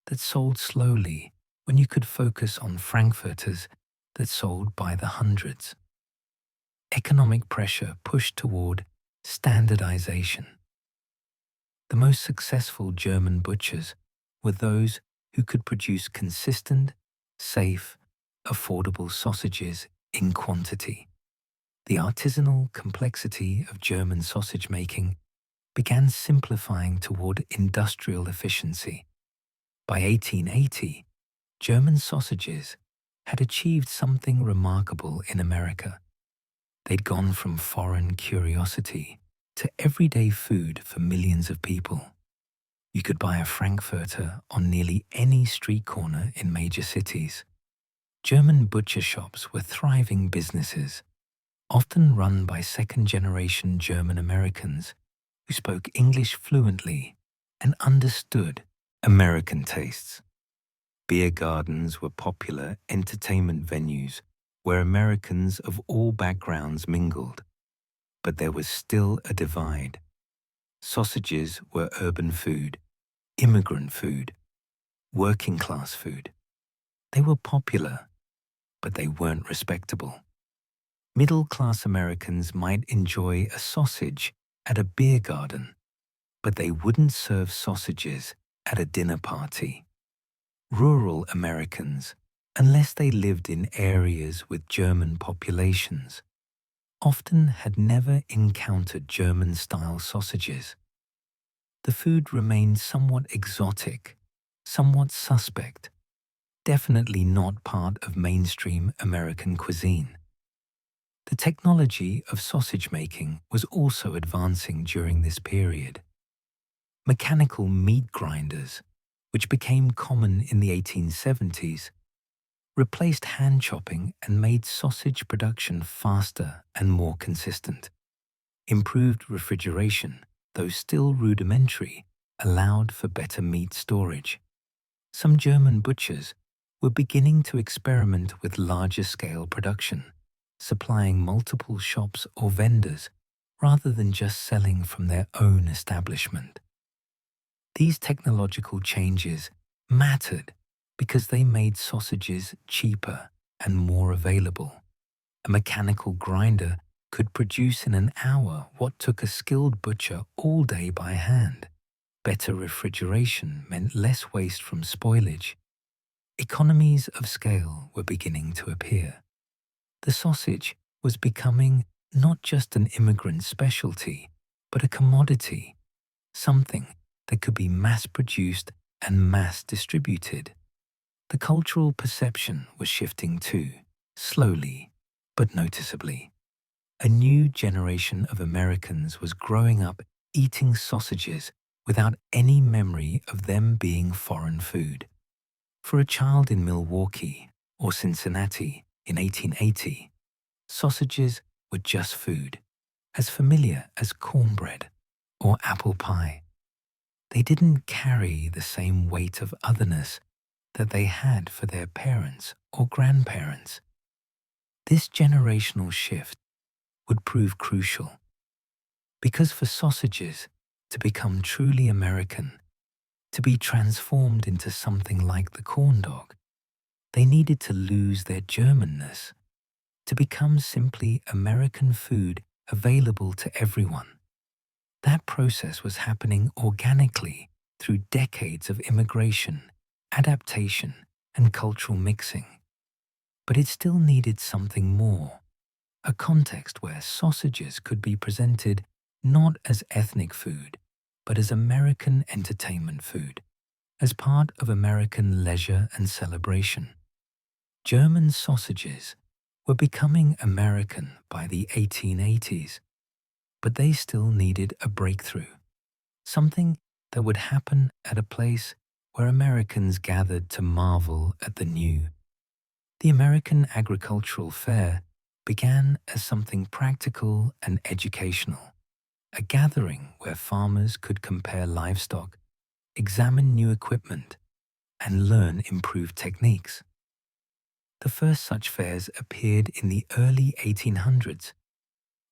that sold slowly when you could focus on frankfurters that sold by the hundreds? Economic pressure pushed toward standardization. The most successful German butchers were those who could produce consistent, safe, affordable sausages in quantity. The artisanal complexity of German sausage making began simplifying toward industrial efficiency. By 1880, German sausages had achieved something remarkable in America. They'd gone from foreign curiosity to everyday food for millions of people. You could buy a frankfurter on nearly any street corner in major cities. German butcher shops were thriving businesses, often run by second-generation German Americans who spoke English fluently and understood American tastes. Beer gardens were popular entertainment venues where Americans of all backgrounds mingled. But there was still a divide. Sausages were urban food, immigrant food, working-class food. They were popular, but they weren't respectable. Middle-class Americans might enjoy a sausage at a beer garden, but they wouldn't serve sausages at a dinner party. Rural Americans, unless they lived in areas with German populations, often had never encountered German-style sausages. The food remained somewhat exotic, somewhat suspect, definitely not part of mainstream American cuisine. The technology of sausage making was also advancing during this period. Mechanical meat grinders, which became common in the 1870s, replaced hand chopping and made sausage production faster and more consistent. Improved refrigeration, though still rudimentary, allowed for better meat storage. Some German butchers were beginning to experiment with larger-scale production, supplying multiple shops or vendors rather than just selling from their own establishment. These technological changes mattered because they made sausages cheaper and more available. A mechanical grinder could produce in an hour what took a skilled butcher all day by hand. Better refrigeration meant less waste from spoilage. Economies of scale were beginning to appear. The sausage was becoming not just an immigrant specialty, but a commodity, something that could be mass-produced and mass-distributed. The cultural perception was shifting too, slowly but noticeably. A new generation of Americans was growing up eating sausages without any memory of them being foreign food. For a child in Milwaukee or Cincinnati in 1880, sausages were just food, as familiar as cornbread or apple pie. They didn't carry the same weight of otherness that they had for their parents or grandparents. This generational shift would prove crucial, because for sausages to become truly American, to be transformed into something like the corn dog, they needed to lose their Germanness, to become simply American food available to everyone. That process was happening organically through decades of immigration, adaptation, and cultural mixing. But it still needed something more, a context where sausages could be presented not as ethnic food, but as American entertainment food, as part of American leisure and celebration. German sausages were becoming American by the 1880s, but they still needed a breakthrough, something that would happen at a place where Americans gathered to marvel at the new. The American Agricultural Fair began as something practical and educational, a gathering where farmers could compare livestock, examine new equipment, and learn improved techniques. The first such fairs appeared in the early 1800s,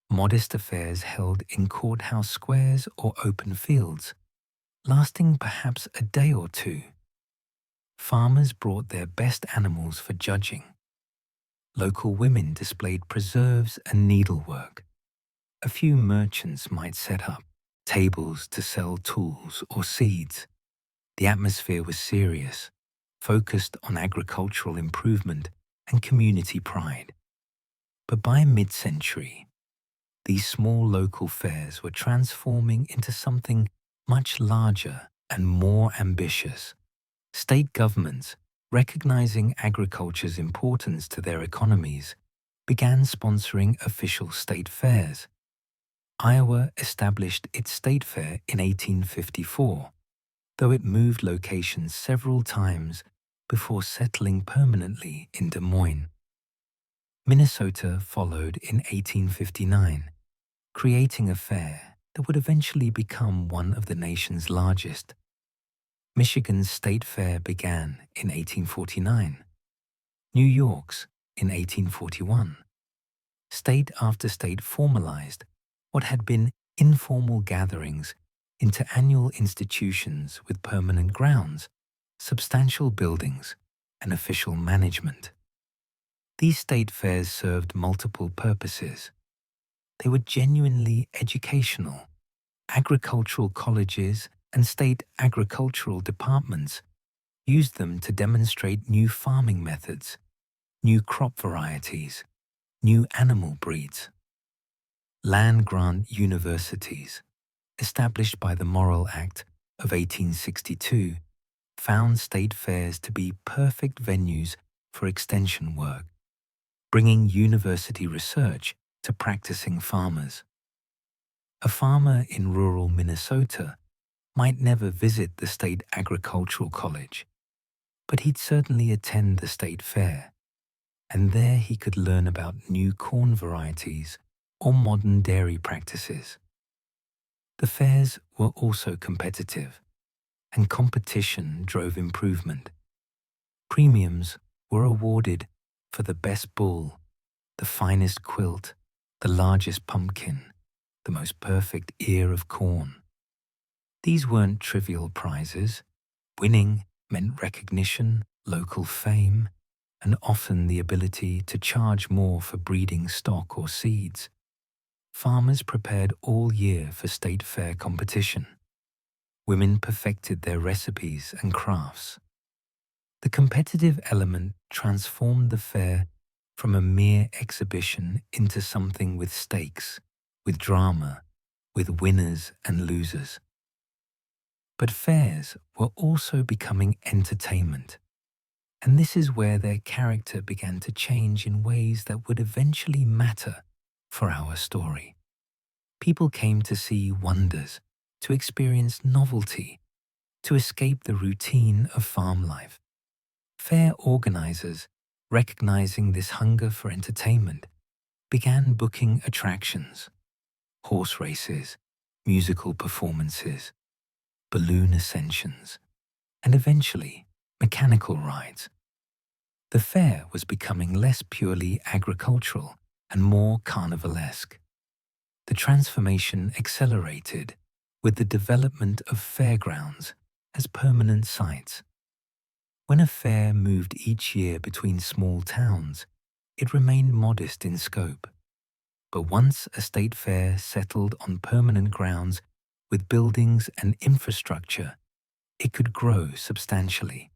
modest affairs held in courthouse squares or open fields, lasting perhaps a day or two. Farmers brought their best animals for judging. Local women displayed preserves and needlework. A few merchants might set up tables to sell tools or seeds. The atmosphere was serious, focused on agricultural improvement and community pride. But by mid-century, these small local fairs were transforming into something much larger and more ambitious. State governments, recognizing agriculture's importance to their economies, began sponsoring official state fairs. Iowa established its state fair in 1854, though it moved locations several times before settling permanently in Des Moines. Minnesota followed in 1859, creating a fair that would eventually become one of the nation's largest. Michigan's State Fair began in 1849, New York's in 1841. State after state formalized what had been informal gatherings into annual institutions with permanent grounds, substantial buildings, and official management. These state fairs served multiple purposes. They were genuinely educational. Agricultural colleges and state agricultural departments used them to demonstrate new farming methods, new crop varieties, new animal breeds. Land-grant universities, established by the Morrill Act of 1862, found state fairs to be perfect venues for extension work, bringing university research to practicing farmers. A farmer in rural Minnesota might never visit the state agricultural college, but he'd certainly attend the state fair, and there he could learn about new corn varieties or modern dairy practices. The fairs were also competitive, and competition drove improvement. Premiums were awarded for the best bull, the finest quilt, the largest pumpkin, the most perfect ear of corn. These weren't trivial prizes. Winning meant recognition, local fame, and often the ability to charge more for breeding stock or seeds. Farmers prepared all year for state fair competition. Women perfected their recipes and crafts. The competitive element transformed the fair from a mere exhibition into something with stakes, with drama, with winners and losers. But fairs were also becoming entertainment, and this is where their character began to change in ways that would eventually matter for our story. People came to see wonders, to experience novelty, to escape the routine of farm life. Fair organizers, recognizing this hunger for entertainment, began booking attractions, horse races, musical performances, balloon ascensions, and eventually mechanical rides. The fair was becoming less purely agricultural and more carnivalesque. The transformation accelerated with the development of fairgrounds as permanent sites. When a fair moved each year between small towns, it remained modest in scope. But once a state fair settled on permanent grounds with buildings and infrastructure, it could grow substantially.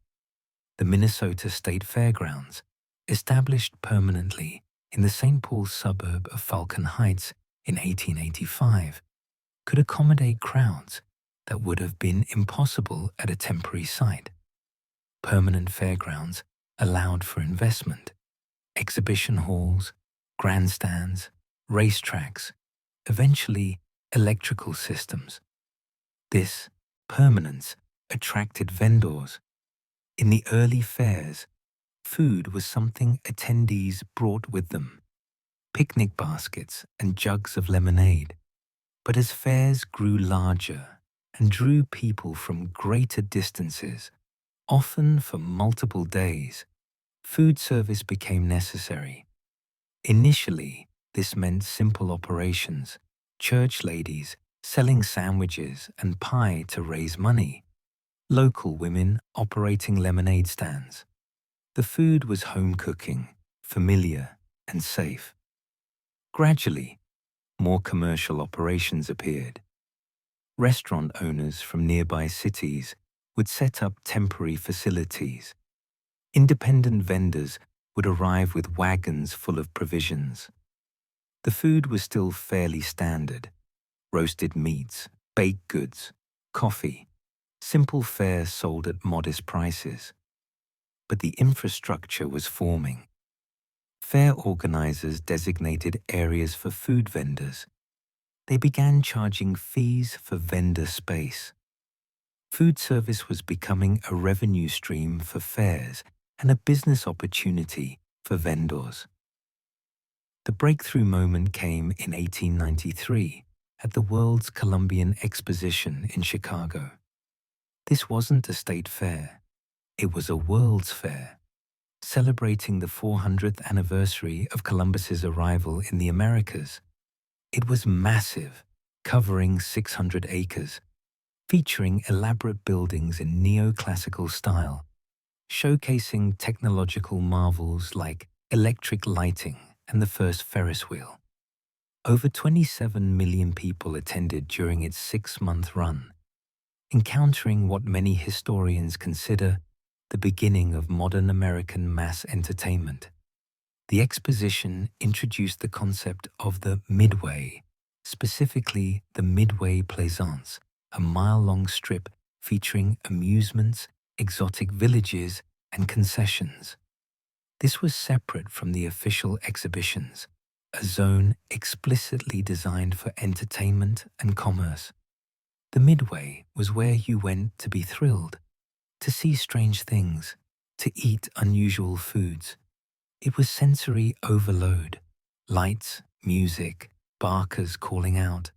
The Minnesota State Fairgrounds, established permanently in the St. Paul suburb of Falcon Heights in 1885, could accommodate crowds that would have been impossible at a temporary site. Permanent fairgrounds allowed for investment, exhibition halls, grandstands, racetracks, eventually electrical systems. This permanence attracted vendors. In the early fairs, food was something attendees brought with them, picnic baskets and jugs of lemonade. But as fairs grew larger and drew people from greater distances, often for multiple days, food service became necessary. Initially, this meant simple operations, church ladies selling sandwiches and pie to raise money, local women operating lemonade stands. The food was home cooking, familiar and safe. Gradually, more commercial operations appeared. Restaurant owners from nearby cities would set up temporary facilities. Independent vendors would arrive with wagons full of provisions. The food was still fairly standard: roasted meats, baked goods, coffee, simple fare sold at modest prices. But the infrastructure was forming. Fair organizers designated areas for food vendors. They began charging fees for vendor space. Food service was becoming a revenue stream for fairs and a business opportunity for vendors. The breakthrough moment came in 1893 at the World's Columbian Exposition in Chicago. This wasn't a state fair, it was a World's Fair, celebrating the 400th anniversary of Columbus's arrival in the Americas. It was massive, covering 600 acres, featuring elaborate buildings in neoclassical style, showcasing technological marvels like electric lighting and the first Ferris wheel. Over 27 million people attended during its 6-month run, encountering what many historians consider the beginning of modern American mass entertainment. The exposition introduced the concept of the Midway, specifically the Midway Plaisance, a mile-long strip featuring amusements, exotic villages, and concessions. This was separate from the official exhibitions, a zone explicitly designed for entertainment and commerce. The Midway was where you went to be thrilled, to see strange things, to eat unusual foods. It was sensory overload: lights, music, barkers calling out,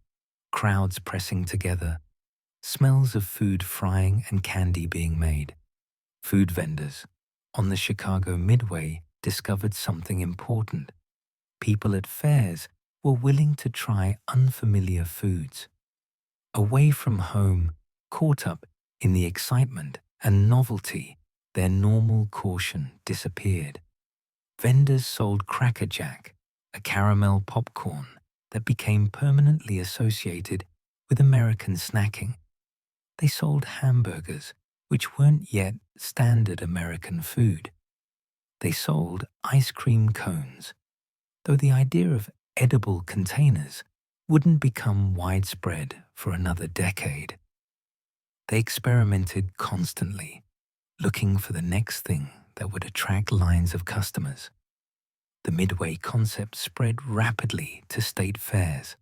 crowds pressing together, smells of food frying and candy being made. Food vendors on the Chicago Midway discovered something important. People at fairs were willing to try unfamiliar foods. Away from home, caught up in the excitement and novelty, their normal caution disappeared. Vendors sold Cracker Jack, a caramel popcorn that became permanently associated with American snacking. They sold hamburgers, which weren't yet standard American food. They sold ice cream cones, though the idea of edible containers wouldn't become widespread for another decade. They experimented constantly, looking for the next thing that would attract lines of customers. The Midway concept spread rapidly to state fairs.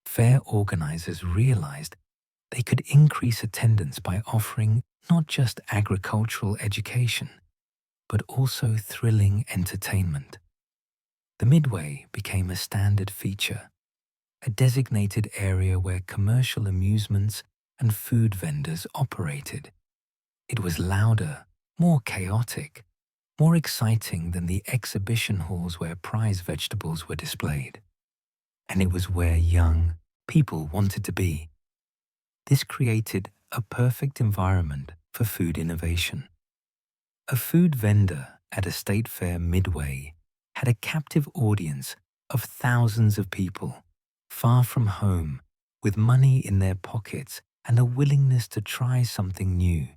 Fair organizers realized they could increase attendance by offering not just agricultural education, but also thrilling entertainment. The Midway became a standard feature, a designated area where commercial amusements and food vendors operated. It was louder, more chaotic, more exciting than the exhibition halls where prize vegetables were displayed. And it was where young people wanted to be. This created a perfect environment for food innovation. A food vendor at a state fair Midway had a captive audience of thousands of people, far from home with money in their pockets and a willingness to try something new.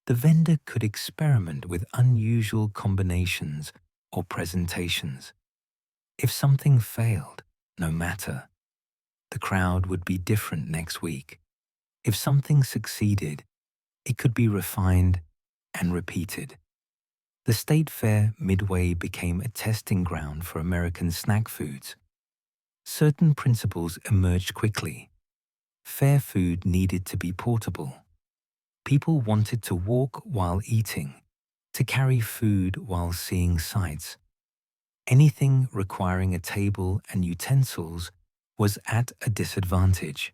The vendor could experiment with unusual combinations or presentations. If something failed, no matter, the crowd would be different next week. If something succeeded, it could be refined and repeated. The State Fair midway became a testing ground for American snack foods. Certain principles emerged quickly. Fair food needed to be portable. People wanted to walk while eating, to carry food while seeing sights. Anything requiring a table and utensils was at a disadvantage.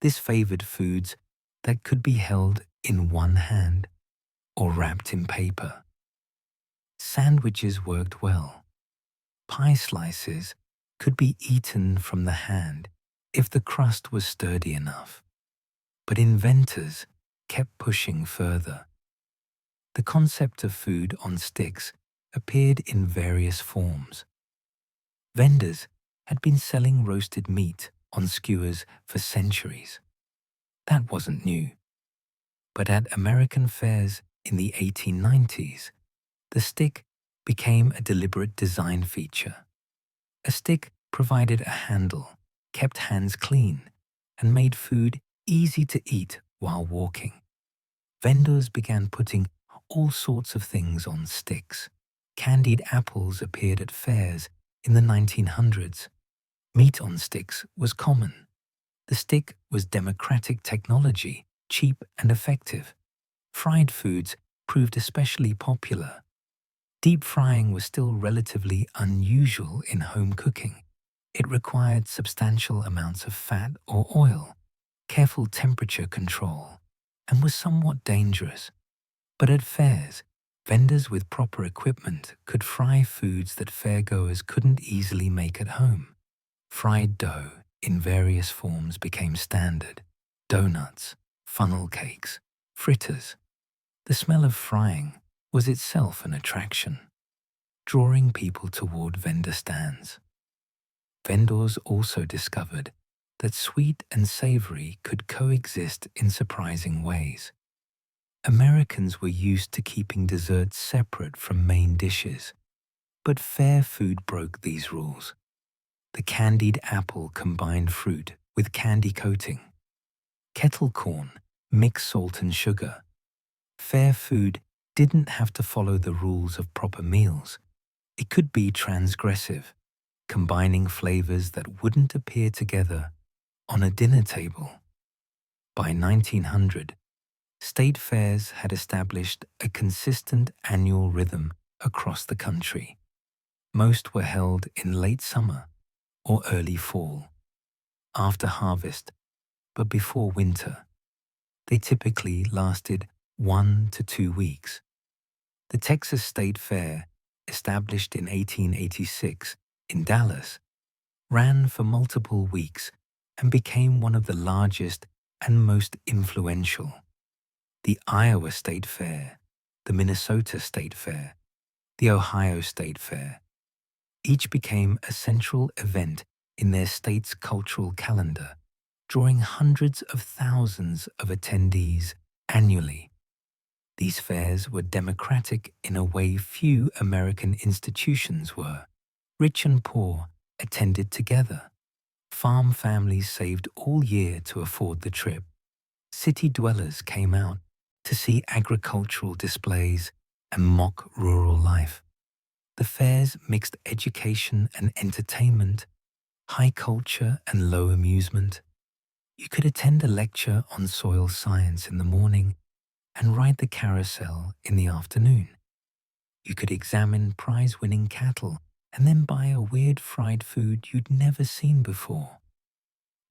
This favored foods that could be held in one hand or wrapped in paper. Sandwiches worked well. Pie slices could be eaten from the hand if the crust was sturdy enough. But inventors kept pushing further. The concept of food on sticks appeared in various forms. Vendors had been selling roasted meat on skewers for centuries. That wasn't new. But at American fairs in the 1890s, the stick became a deliberate design feature. A stick provided a handle, kept hands clean, and made food easy to eat while walking. Vendors began putting all sorts of things on sticks. Candied apples appeared at fairs in the 1900s. Meat on sticks was common. The stick was democratic technology, cheap and effective. Fried foods proved especially popular. Deep frying was still relatively unusual in home cooking. It required substantial amounts of fat or oil, careful temperature control, and was somewhat dangerous. But at fairs, vendors with proper equipment could fry foods that fairgoers couldn't easily make at home. Fried dough in various forms became standard. Donuts, funnel cakes, fritters. The smell of frying was itself an attraction, drawing people toward vendor stands. Vendors also discovered that sweet and savory could coexist in surprising ways. Americans were used to keeping desserts separate from main dishes, but fair food broke these rules. The candied apple combined fruit with candy coating. Kettle corn mixed salt and sugar. Fair food didn't have to follow the rules of proper meals. It could be transgressive, combining flavors that wouldn't appear together on a dinner table. By 1900, state fairs had established a consistent annual rhythm across the country. Most were held in late summer or early fall, after harvest, but before winter. They typically lasted 1 to 2 weeks. The Texas State Fair, established in 1886 in Dallas, ran for multiple weeks and became one of the largest and most influential. The Iowa State Fair, the Minnesota State Fair, the Ohio State Fair, each became a central event in their state's cultural calendar, drawing hundreds of thousands of attendees annually. These fairs were democratic in a way few American institutions were. Rich and poor attended together. Farm families saved all year to afford the trip. City dwellers came out to see agricultural displays and mock rural life. The fairs mixed education and entertainment, high culture and low amusement. You could attend a lecture on soil science in the morning and ride the carousel in the afternoon. You could examine prize-winning cattle and then buy a weird fried food you'd never seen before.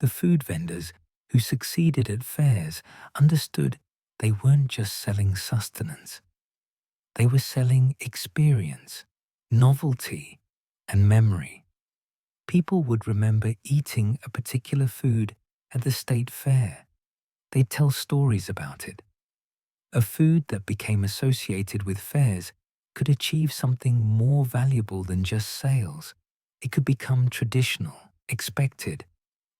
The food vendors who succeeded at fairs understood they weren't just selling sustenance. They were selling experience, novelty, and memory. People would remember eating a particular food at the state fair. They'd tell stories about it. A food that became associated with fairs could achieve something more valuable than just sales. It could become traditional, expected,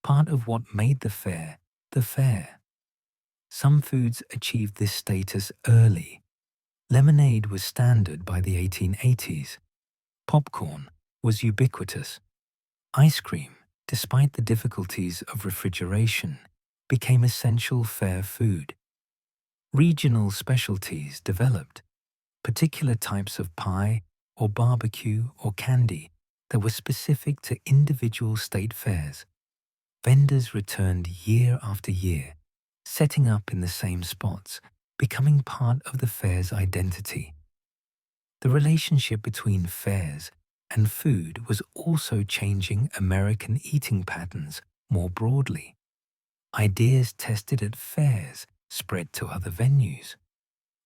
part of what made the fair the fair. Some foods achieved this status early. Lemonade was standard by the 1880s. Popcorn was ubiquitous. Ice cream, despite the difficulties of refrigeration, became essential fair food. Regional specialties developed, particular types of pie or barbecue or candy that were specific to individual state fairs. Vendors returned year after year, setting up in the same spots, becoming part of the fair's identity. The relationship between fairs and food was also changing American eating patterns more broadly. Ideas tested at fairs spread to other venues.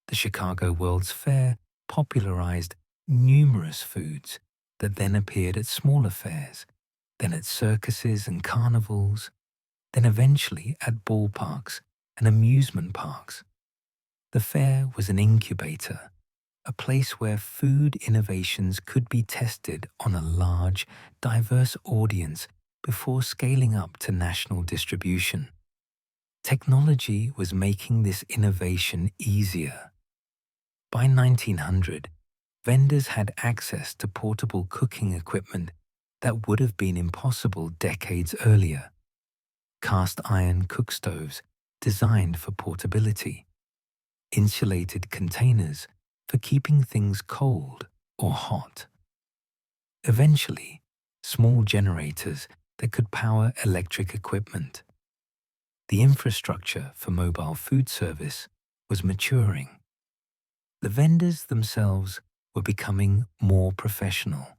The Chicago World's Fair popularized numerous foods that then appeared at smaller fairs, then at circuses and carnivals, then eventually at ballparks and amusement parks. The fair was an incubator, a place where food innovations could be tested on a large, diverse audience before scaling up to national distribution. Technology was making this innovation easier. By 1900, vendors had access to portable cooking equipment that would have been impossible decades earlier. Cast iron cook stoves designed for portability, insulated containers for keeping things cold or hot. Eventually, small generators that could power electric equipment. The infrastructure for mobile food service was maturing. The vendors themselves were becoming more professional.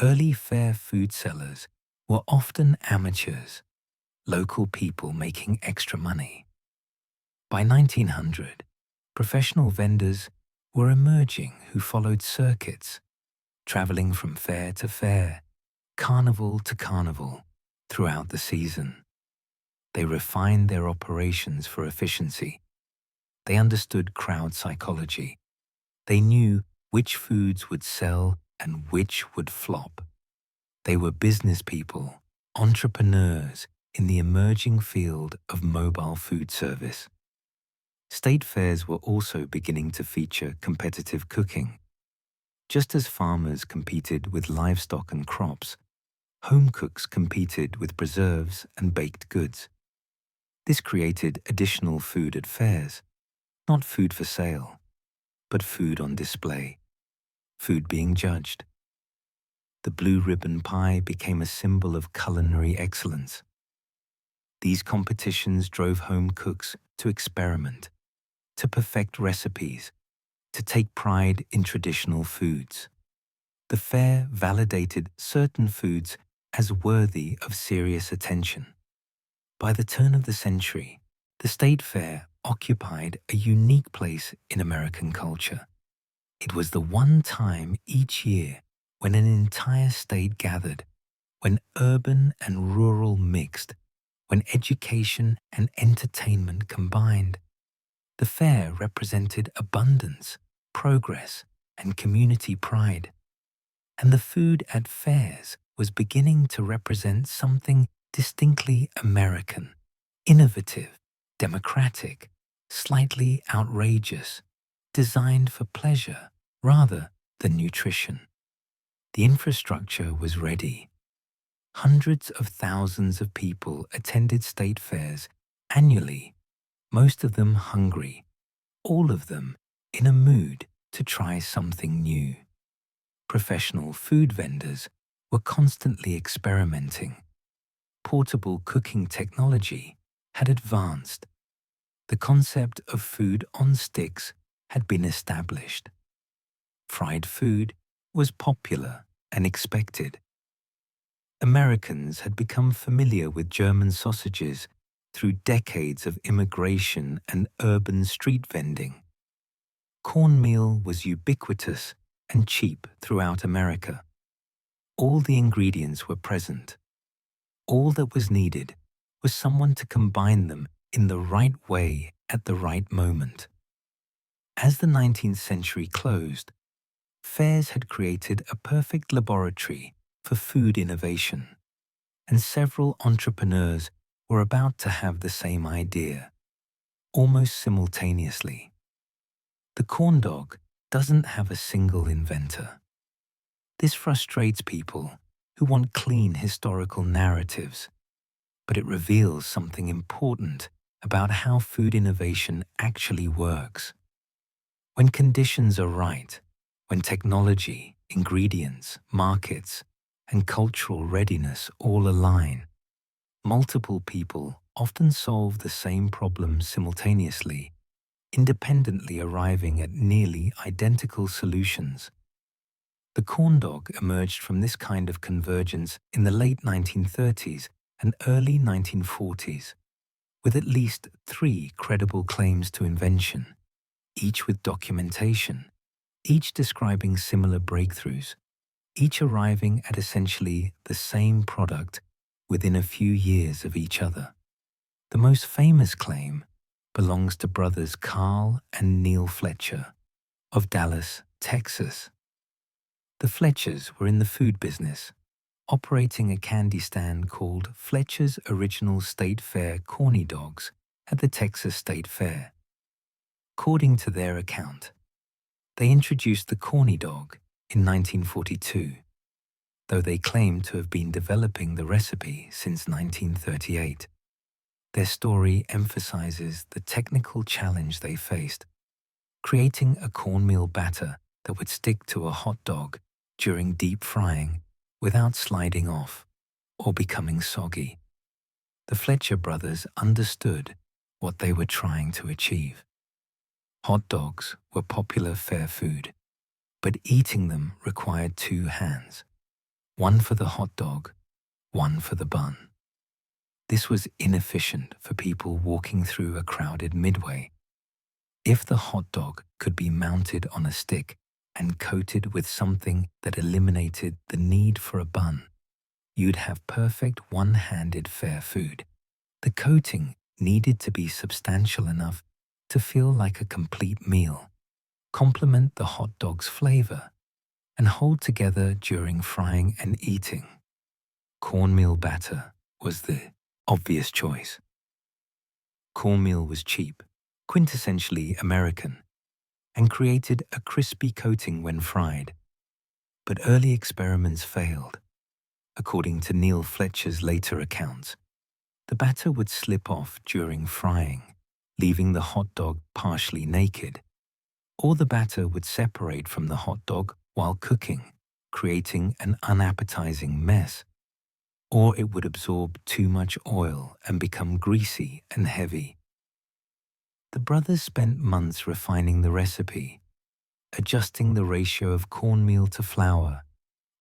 Early fair food sellers were often amateurs, local people making extra money. By 1900, professional vendors were emerging who followed circuits, traveling from fair to fair, carnival to carnival, throughout the season. They refined their operations for efficiency. They understood crowd psychology. They knew which foods would sell and which would flop. They were business people, entrepreneurs in the emerging field of mobile food service. State fairs were also beginning to feature competitive cooking. Just as farmers competed with livestock and crops, home cooks competed with preserves and baked goods. This created additional food at fairs, not food for sale, but food on display, food being judged. The blue ribbon pie became a symbol of culinary excellence. These competitions drove home cooks to experiment, to perfect recipes, to take pride in traditional foods. The fair validated certain foods as worthy of serious attention. By the turn of the century, the state fair occupied a unique place in American culture. It was the one time each year when an entire state gathered, when urban and rural mixed, when education and entertainment combined. The fair represented abundance, progress, and community pride. And the food at fairs was beginning to represent something distinctly American, innovative, democratic, slightly outrageous, designed for pleasure rather than nutrition. The infrastructure was ready. Hundreds of thousands of people attended state fairs annually, most of them hungry, all of them in a mood to try something new. Professional food vendors were constantly experimenting. Portable cooking technology had advanced. The concept of food on sticks had been established. Fried food was popular and expected. Americans had become familiar with German sausages through decades of immigration and urban street vending. Cornmeal was ubiquitous and cheap throughout America. All the ingredients were present. All that was needed was someone to combine them in the right way at the right moment. As the 19th century closed, fairs had created a perfect laboratory for food innovation. and several entrepreneurs were about to have the same idea, almost simultaneously. The corn dog doesn't have a single inventor. This frustrates people who want clean historical narratives, but it reveals something important about how food innovation actually works. When conditions are right, when technology, ingredients, markets, and cultural readiness all align, multiple people often solve the same problem simultaneously, independently arriving at nearly identical solutions. The corn dog emerged from this kind of convergence in the late 1930s and early 1940s, with at least 3 credible claims to invention, each with documentation, each describing similar breakthroughs, each arriving at essentially the same product within a few years of each other. The most famous claim belongs to brothers Carl and Neil Fletcher of Dallas, Texas. The Fletchers were in the food business, operating a candy stand called Fletcher's Original State Fair Corny Dogs at the Texas State Fair. According to their account, they introduced the corny dog in 1942, though they claim to have been developing the recipe since 1938. Their story emphasizes the technical challenge they faced, creating a cornmeal batter that would stick to a hot dog during deep frying without sliding off or becoming soggy. The Fletcher brothers understood what they were trying to achieve. Hot dogs were popular fair food, but eating them required 2 hands, one for the hot dog, one for the bun. This was inefficient for people walking through a crowded midway. If the hot dog could be mounted on a stick and coated with something that eliminated the need for a bun, you'd have perfect one-handed fair food. The coating needed to be substantial enough to feel like a complete meal, complement the hot dog's flavor, and hold together during frying and eating. Cornmeal batter was the obvious choice. Cornmeal was cheap, quintessentially American, and created a crispy coating when fried. But early experiments failed. According to Neil Fletcher's later accounts, the batter would slip off during frying, leaving the hot dog partially naked, or the batter would separate from the hot dog while cooking, creating an unappetizing mess, or it would absorb too much oil and become greasy and heavy. The brothers spent months refining the recipe, adjusting the ratio of cornmeal to flour,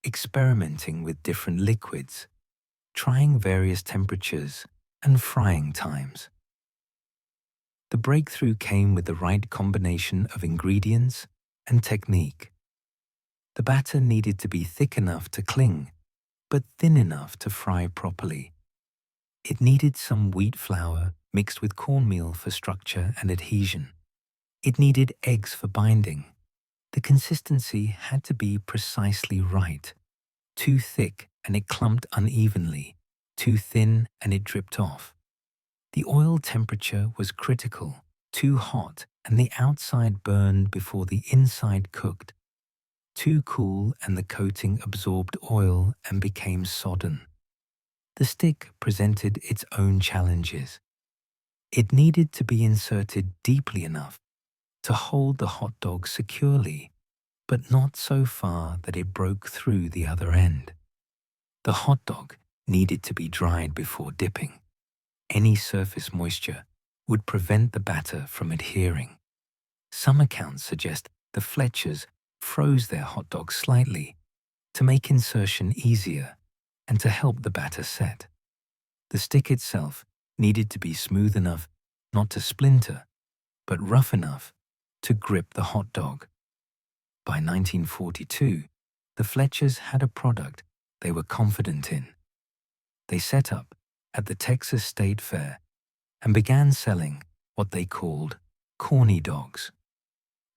experimenting with different liquids, trying various temperatures and frying times. The breakthrough came with the right combination of ingredients and technique. The batter needed to be thick enough to cling, but thin enough to fry properly. It needed some wheat flour mixed with cornmeal for structure and adhesion. It needed eggs for binding. The consistency had to be precisely right. Too thick and it clumped unevenly, too thin and it dripped off. The oil temperature was critical, too hot and the outside burned before the inside cooked. Too cool and the coating absorbed oil and became sodden. The stick presented its own challenges. It needed to be inserted deeply enough to hold the hot dog securely, but not so far that it broke through the other end. The hot dog needed to be dried before dipping. Any surface moisture would prevent the batter from adhering. Some accounts suggest the Fletchers froze their hot dog slightly to make insertion easier and to help the batter set. The stick itself needed to be smooth enough not to splinter, but rough enough to grip the hot dog. By 1942, the Fletchers had a product they were confident in. They set up at the Texas State Fair and began selling what they called corny dogs.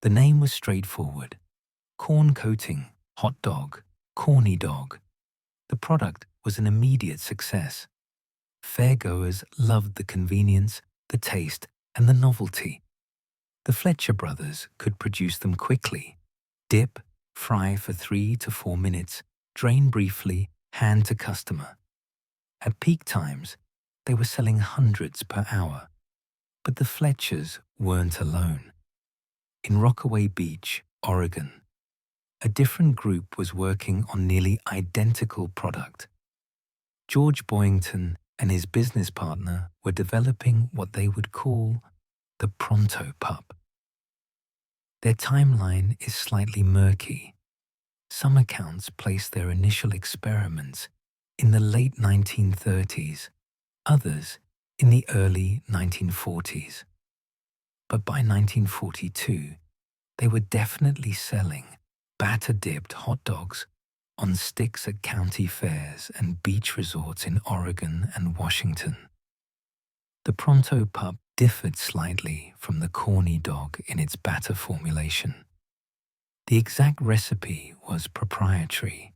The name was straightforward: corn coating, hot dog, corny dog. The product was an immediate success. Fairgoers loved the convenience, the taste, and the novelty. The Fletcher brothers could produce them quickly. Dip, fry for 3 to 4 minutes, drain briefly, hand to customer. At peak times, they were selling hundreds per hour. But the Fletchers weren't alone. In Rockaway Beach, Oregon, a different group was working on nearly identical product. George Boyington and his business partner were developing what they would call the Pronto Pup. Their timeline is slightly murky. Some accounts place their initial experiments in the late 1930s, others in the early 1940s. But by 1942, they were definitely selling batter-dipped hot dogs on sticks at county fairs and beach resorts in Oregon and Washington. The Pronto Pup differed slightly from the Corny Dog in its batter formulation. The exact recipe was proprietary,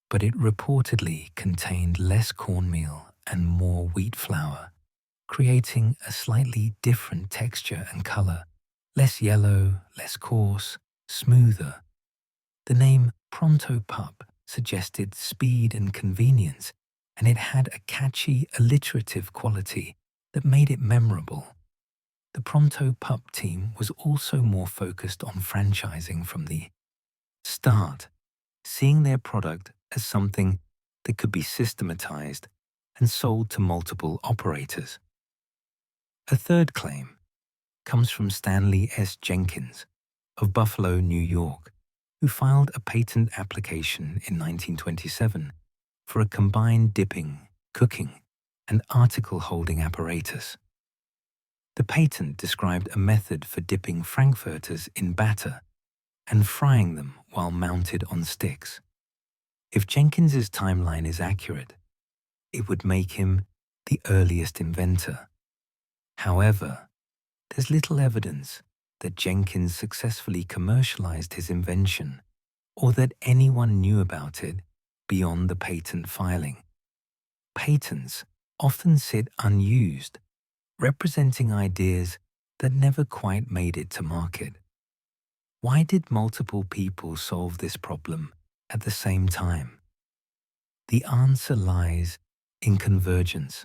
but it reportedly contained less cornmeal and more wheat flour, creating a slightly different texture and color, less yellow, less coarse, smoother. The name Pronto Pup suggested speed and convenience, and it had a catchy, alliterative quality that made it memorable. The Pronto Pup team was also more focused on franchising from the start, seeing their product as something that could be systematized and sold to multiple operators. A third claim comes from Stanley S. Jenkins of Buffalo, New York, who filed a patent application in 1927 for a combined dipping, cooking, and article holding apparatus. The patent described a method for dipping frankfurters in batter and frying them while mounted on sticks. If Jenkins's timeline is accurate, it would make him the earliest inventor. However, there's little evidence that Jenkins successfully commercialized his invention or that anyone knew about it beyond the patent filing. Patents often sit unused, representing ideas that never quite made it to market. Why did multiple people solve this problem at the same time? The answer lies in convergence.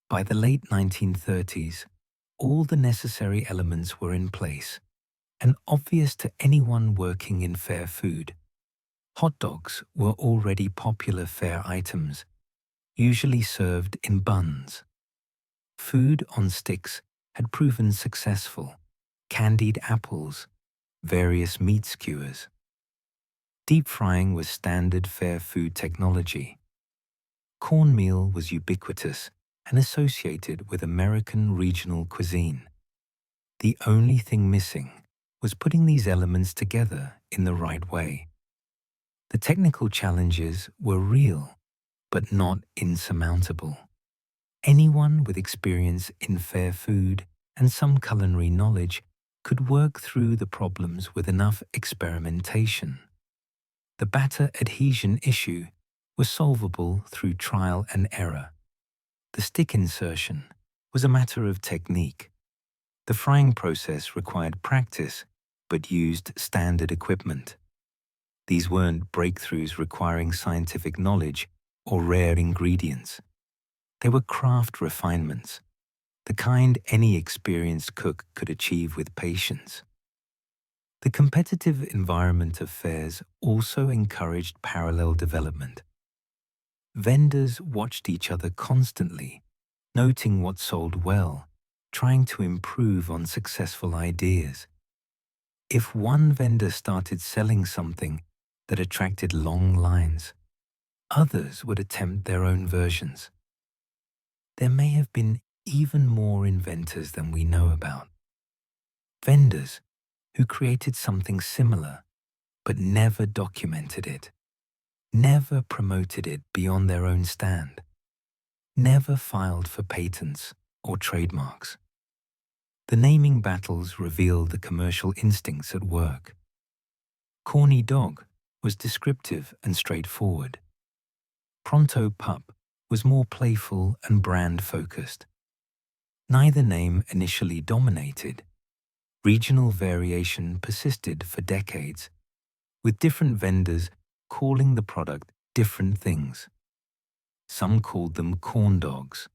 By the late 1930s, all the necessary elements were in place and obvious to anyone working in fair food. Hot dogs were already popular fare items, usually served in buns. Food on sticks had proven successful: candied apples, various meat skewers. Deep frying was standard fare food technology. Cornmeal was ubiquitous and associated with American regional cuisine. The only thing missing was putting these elements together in the right way. The technical challenges were real, but not insurmountable. Anyone with experience in fair food and some culinary knowledge could work through the problems with enough experimentation. The batter adhesion issue was solvable through trial and error. The stick insertion was a matter of technique. The frying process required practice, but used standard equipment. These weren't breakthroughs requiring scientific knowledge or rare ingredients. They were craft refinements, the kind any experienced cook could achieve with patience. The competitive environment of fairs also encouraged parallel development. Vendors watched each other constantly, noting what sold well, trying to improve on successful ideas. If one vendor started selling something that attracted long lines, others would attempt their own versions. There may have been even more inventors than we know about. Vendors who created something similar but never documented it, never promoted it beyond their own stand, never filed for patents or trademarks. The naming battles revealed the commercial instincts at work. Corny Dog was descriptive and straightforward. Pronto Pup was more playful and brand-focused. Neither name initially dominated. Regional variation persisted for decades, with different vendors calling the product different things. Some called them corn dogs.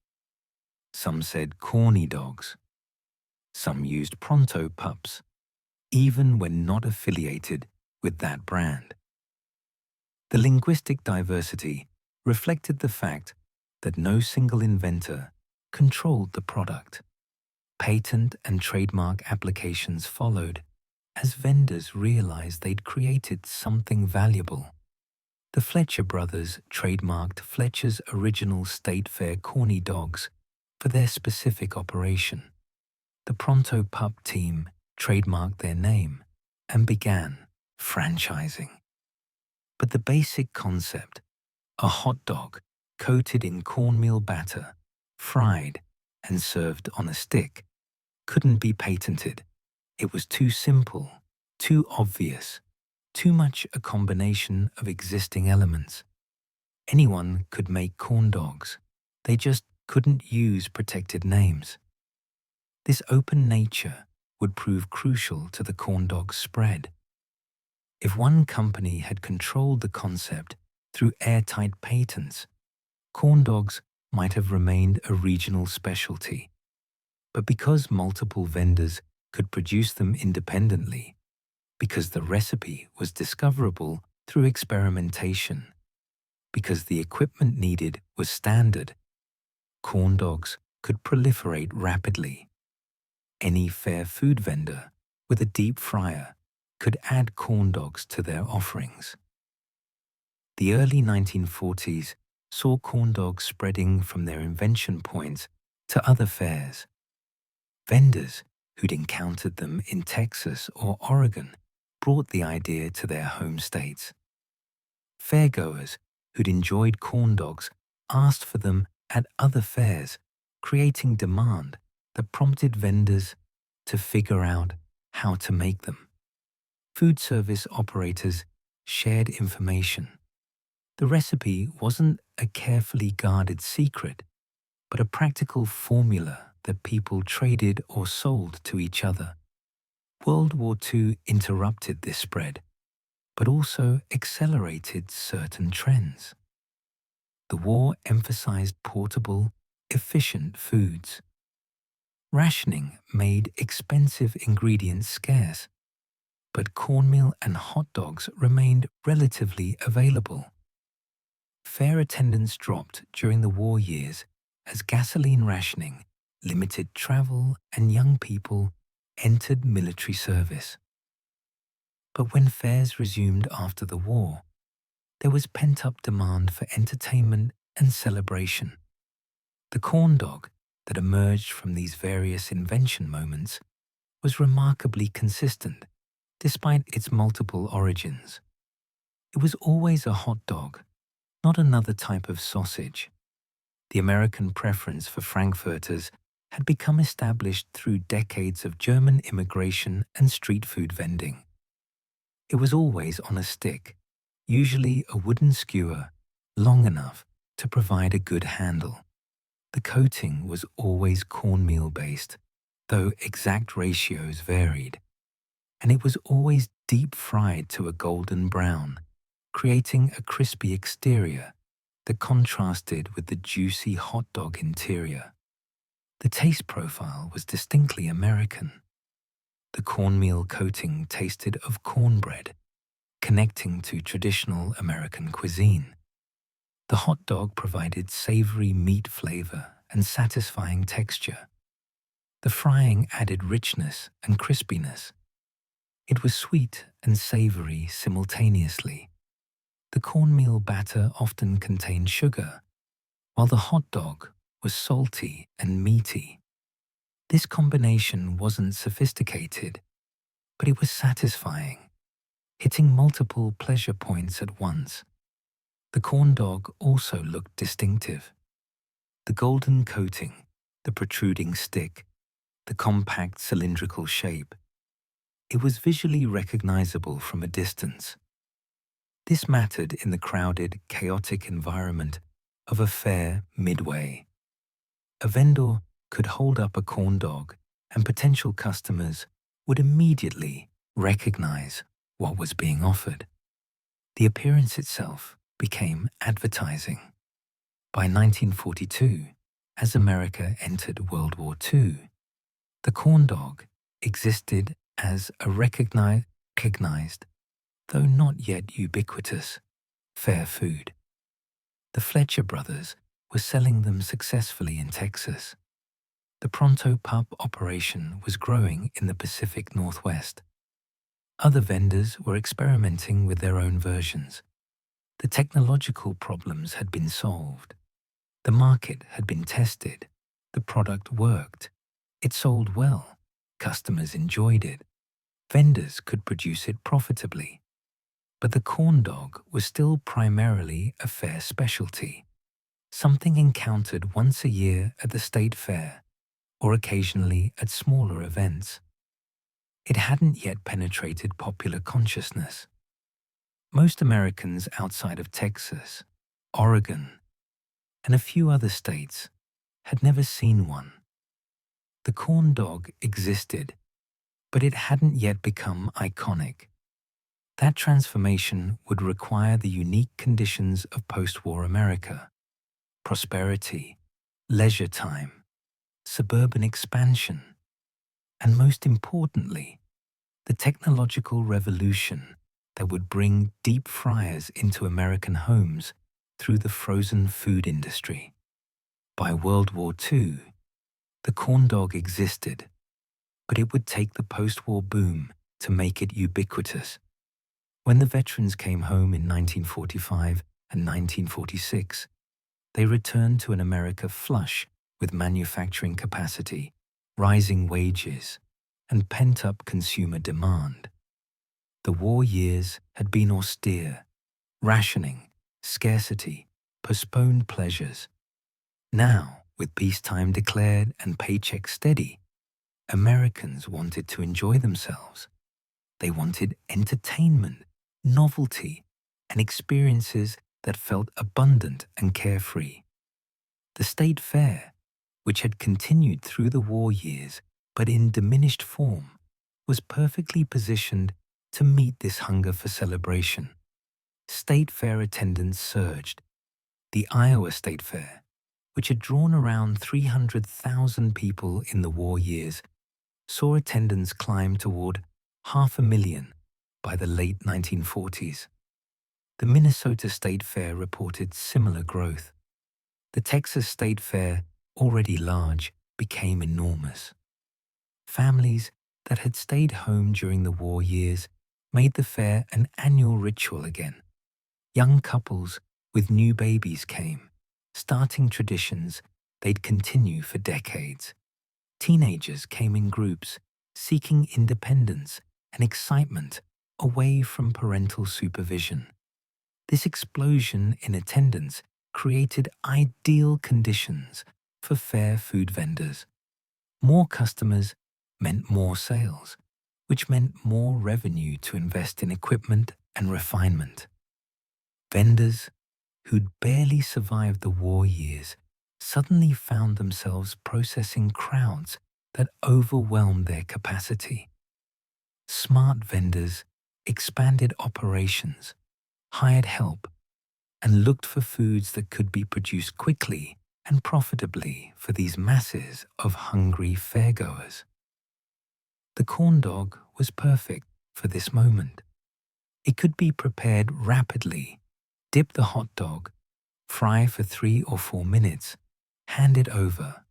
Some said corny dogs. Some used Pronto Pups, even when not affiliated with that brand. The linguistic diversity reflected the fact that no single inventor controlled the product. Patent and trademark applications followed as vendors realized they'd created something valuable. The Fletcher brothers trademarked Fletcher's original State Fair corny dogs for their specific operation. The Pronto Pup team trademarked their name and began franchising. But the basic concept, a hot dog coated in cornmeal batter, fried, and served on a stick, couldn't be patented. It was too simple, too obvious, too much a combination of existing elements. Anyone could make corn dogs. They just couldn't use protected names. This open nature would prove crucial to the corn dog's spread. If one company had controlled the concept through airtight patents, corn dogs might have remained a regional specialty. But because multiple vendors could produce them independently, because the recipe was discoverable through experimentation, because the equipment needed was standard, corn dogs could proliferate rapidly. Any fair food vendor with a deep fryer could add corn dogs to their offerings. The early 1940s saw corn dogs spreading from their invention points to other fairs. Vendors who'd encountered them in Texas or Oregon brought the idea to their home states. Fairgoers who'd enjoyed corn dogs asked for them at other fairs, creating demand that prompted vendors to figure out how to make them. Food service operators shared information. The recipe wasn't a carefully guarded secret, but a practical formula that people traded or sold to each other. World War II interrupted this spread, but also accelerated certain trends. The war emphasized portable, efficient foods. Rationing made expensive ingredients scarce, but cornmeal and hot dogs remained relatively available. Fair attendance dropped during the war years as gasoline rationing limited travel and young people entered military service. But when fairs resumed after the war, there was pent-up demand for entertainment and celebration. The corn dog that emerged from these various invention moments was remarkably consistent despite its multiple origins. It was always a hot dog, not another type of sausage. The American preference for frankfurters had become established through decades of German immigration and street food vending. It was always on a stick, usually a wooden skewer, long enough to provide a good handle. The coating was always cornmeal-based, though exact ratios varied. And it was always deep-fried to a golden brown, creating a crispy exterior that contrasted with the juicy hot dog interior. The taste profile was distinctly American. The cornmeal coating tasted of cornbread, connecting to traditional American cuisine. The hot dog provided savory meat flavor and satisfying texture. The frying added richness and crispiness. It was sweet and savory simultaneously. The cornmeal batter often contained sugar, while the hot dog was salty and meaty. This combination wasn't sophisticated, but it was satisfying, hitting multiple pleasure points at once. The corn dog also looked distinctive. The golden coating, the protruding stick, the compact cylindrical shape. It was visually recognizable from a distance. This mattered in the crowded, chaotic environment of a fair midway. A vendor could hold up a corn dog and potential customers would immediately recognize what was being offered. The appearance itself became advertising. By 1942, as America entered World War II, the corn dog existed as a recognized, though not yet ubiquitous, fair food. The Fletcher brothers were selling them successfully in Texas. The Pronto Pup operation was growing in the Pacific Northwest. Other vendors were experimenting with their own versions. The technological problems had been solved. The market had been tested. The product worked. It sold well. Customers enjoyed it. Vendors could produce it profitably. But the corn dog was still primarily a fair specialty, something encountered once a year at the state fair or occasionally at smaller events. It hadn't yet penetrated popular consciousness. Most Americans outside of Texas, Oregon, and a few other states had never seen one. The corn dog existed, but it hadn't yet become iconic. That transformation would require the unique conditions of post-war America: prosperity, leisure time, suburban expansion, and most importantly, the technological revolution that would bring deep fryers into American homes through the frozen food industry. By World War II, the corn dog existed, but it would take the post-war boom to make it ubiquitous. When the veterans came home in 1945 and 1946, they returned to an America flush with manufacturing capacity, rising wages, and pent-up consumer demand. The war years had been austere: rationing, scarcity, postponed pleasures. Now, with peacetime declared and paychecks steady, Americans wanted to enjoy themselves. They wanted entertainment, novelty, and experiences that felt abundant and carefree. The state fair, which had continued through the war years but in diminished form, was perfectly positioned to meet this hunger for celebration. State fair attendance surged. The Iowa State Fair, which had drawn around 300,000 people in the war years, saw attendance climb toward 500,000 by the late 1940s. The Minnesota State Fair reported similar growth. The Texas State Fair, already large, became enormous. Families that had stayed home during the war years made the fair an annual ritual again. Young couples with new babies came, starting traditions they'd continue for decades. Teenagers came in groups, seeking independence and excitement away from parental supervision. This explosion in attendance created ideal conditions for fair food vendors. More customers meant more sales, which meant more revenue to invest in equipment and refinement. Vendors who'd barely survived the war years suddenly found themselves processing crowds that overwhelmed their capacity. Smart vendors expanded operations, hired help, and looked for foods that could be produced quickly and profitably for these masses of hungry fairgoers. The corn dog was perfect for this moment. It could be prepared rapidly: dip the hot dog, fry for 3 or 4 minutes, hand it over.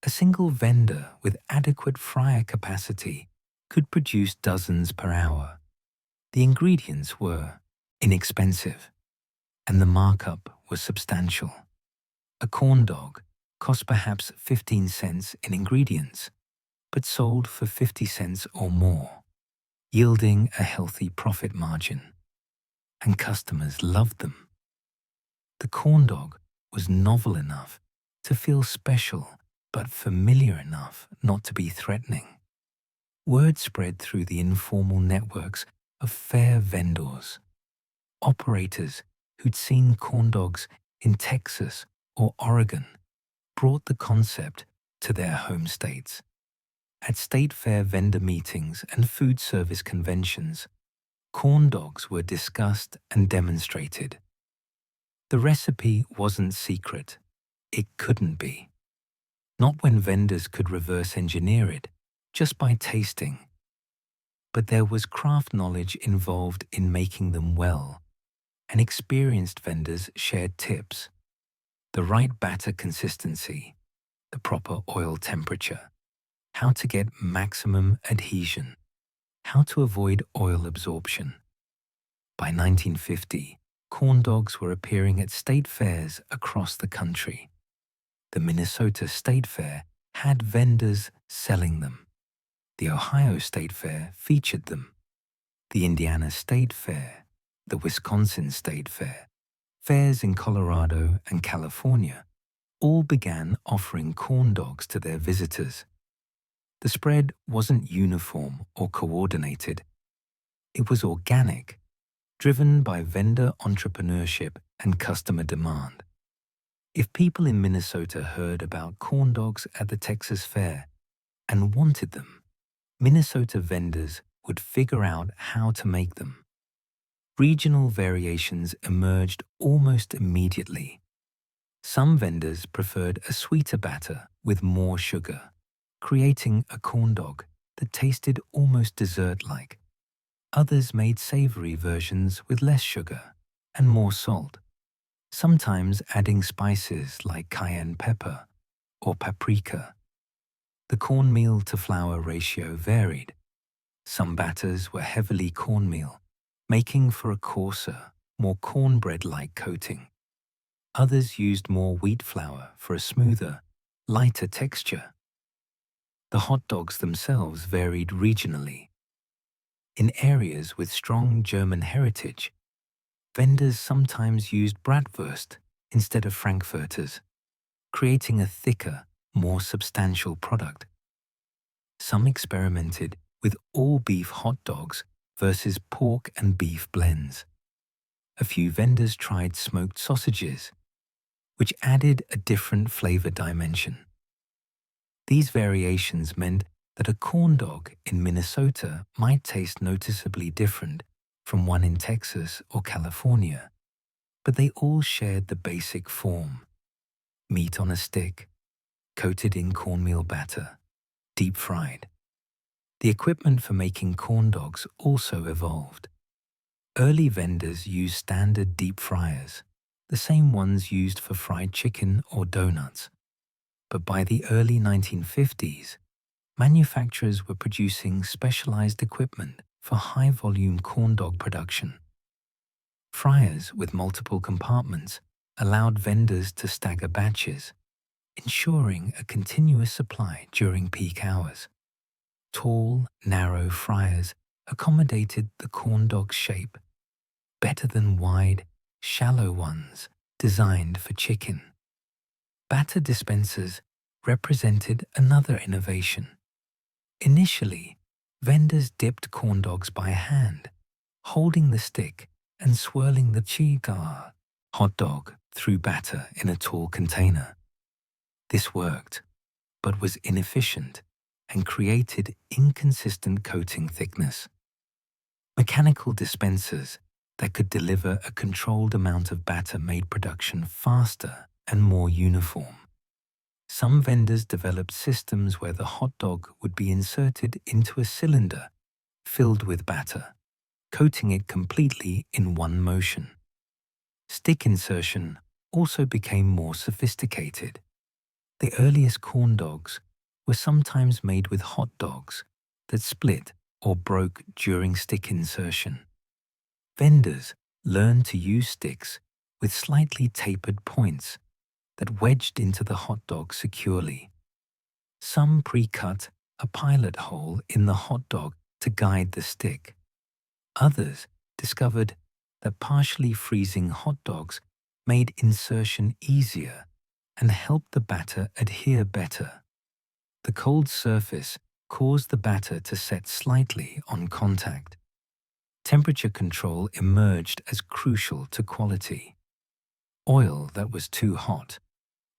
A single vendor with adequate fryer capacity could produce dozens per hour. The ingredients were inexpensive, and the markup was substantial. A corn dog cost perhaps 15 cents in ingredients, but sold for 50 cents or more, yielding a healthy profit margin. And customers loved them. The corn dog was novel enough to feel special, but familiar enough not to be threatening. Word spread through the informal networks of fair vendors. Operators who'd seen corn dogs in Texas or Oregon brought the concept to their home states. At state fair vendor meetings and food service conventions, corn dogs were discussed and demonstrated. The recipe wasn't secret. It couldn't be. Not when vendors could reverse engineer it just by tasting. But there was craft knowledge involved in making them well, and experienced vendors shared tips. The right batter consistency, the proper oil temperature, how to get maximum adhesion, how to avoid oil absorption. By 1950, corn dogs were appearing at state fairs across the country. The Minnesota State Fair had vendors selling them. The Ohio State Fair featured them. The Indiana State Fair, the Wisconsin State Fair, fairs in Colorado and California all began offering corn dogs to their visitors. The spread wasn't uniform or coordinated. It was organic, driven by vendor entrepreneurship and customer demand. If people in Minnesota heard about corn dogs at the Texas Fair and wanted them, Minnesota vendors would figure out how to make them. Regional variations emerged almost immediately. Some vendors preferred a sweeter batter with more sugar, creating a corn dog that tasted almost dessert-like. Others made savory versions with less sugar and more salt, sometimes adding spices like cayenne pepper or paprika. The cornmeal to flour ratio varied. Some batters were heavily cornmeal, making for a coarser, more cornbread-like coating. Others used more wheat flour for a smoother, lighter texture. The hot dogs themselves varied regionally. In areas with strong German heritage, vendors sometimes used bratwurst instead of frankfurters, creating a thicker, more substantial product. Some experimented with all-beef hot dogs versus pork and beef blends. A few vendors tried smoked sausages, which added a different flavor dimension. These variations meant that a corn dog in Minnesota might taste noticeably different from one in Texas or California, but they all shared the basic form: meat on a stick, coated in cornmeal batter, deep fried. The equipment for making corn dogs also evolved. Early vendors used standard deep fryers, the same ones used for fried chicken or donuts. But by the early 1950s, manufacturers were producing specialized equipment for high-volume corn dog production. Fryers with multiple compartments allowed vendors to stagger batches, ensuring a continuous supply during peak hours. Tall, narrow fryers accommodated the corn dog's shape, better than wide, shallow ones designed for chicken. Batter dispensers represented another innovation. Initially, vendors dipped corn dogs by hand, holding the stick and swirling the chigar hot dog through batter in a tall container. This worked, but was inefficient and created inconsistent coating thickness. Mechanical dispensers that could deliver a controlled amount of batter made production faster and more uniform. Some vendors developed systems where the hot dog would be inserted into a cylinder filled with batter, coating it completely in one motion. Stick insertion also became more sophisticated. The earliest corn dogs were sometimes made with hot dogs that split or broke during stick insertion. Vendors learned to use sticks with slightly tapered points that wedged into the hot dog securely. Some pre-cut a pilot hole in the hot dog to guide the stick. Others discovered that partially freezing hot dogs made insertion easier and helped the batter adhere better. The cold surface caused the batter to set slightly on contact. temperature control emerged as crucial to quality. Oil that was too hot,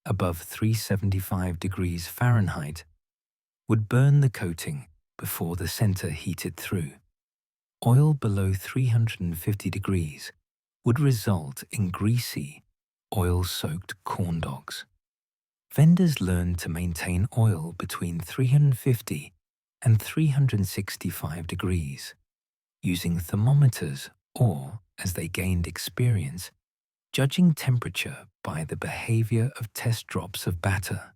above 375 degrees Fahrenheit, would burn the coating before the center heated through. Oil below 350 degrees would result in greasy, oil-soaked corn dogs. Vendors learned to maintain oil between 350 and 365 degrees, using thermometers or, as they gained experience, judging temperature by the behavior of test drops of batter.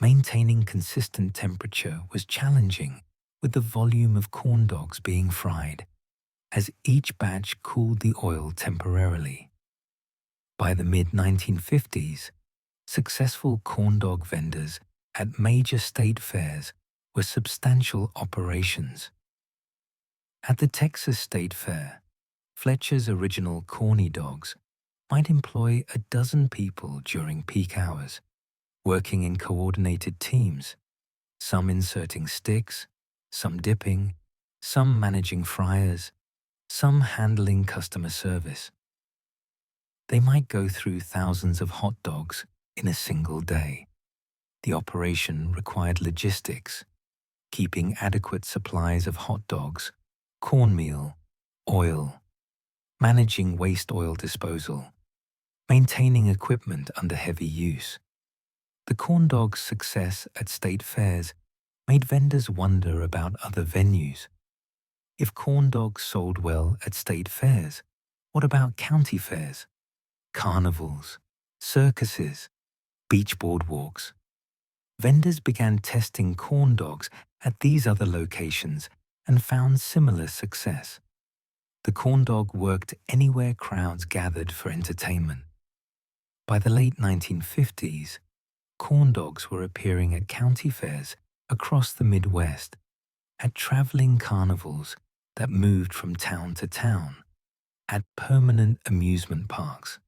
Maintaining consistent temperature was challenging with the volume of corn dogs being fried, as each batch cooled the oil temporarily. By the mid-1950s, successful corn dog vendors at major state fairs were substantial operations. At the Texas State Fair, Fletcher's original corny dogs might employ a dozen people during peak hours, working in coordinated teams, some inserting sticks, some dipping, some managing fryers, some handling customer service. They might go through thousands of hot dogs in a single day. The operation required logistics, keeping adequate supplies of hot dogs, cornmeal, oil, managing waste oil disposal, maintaining equipment under heavy use. The corn dog's success at state fairs made vendors wonder about other venues. If corn dogs sold well at state fairs, what about county fairs, carnivals, circuses, beach boardwalks? Vendors began testing corn dogs at these other locations and found similar success. The corn dog worked anywhere crowds gathered for entertainment. By the late 1950s, corn dogs were appearing at county fairs across the Midwest, at traveling carnivals that moved from town to town, at permanent amusement parks.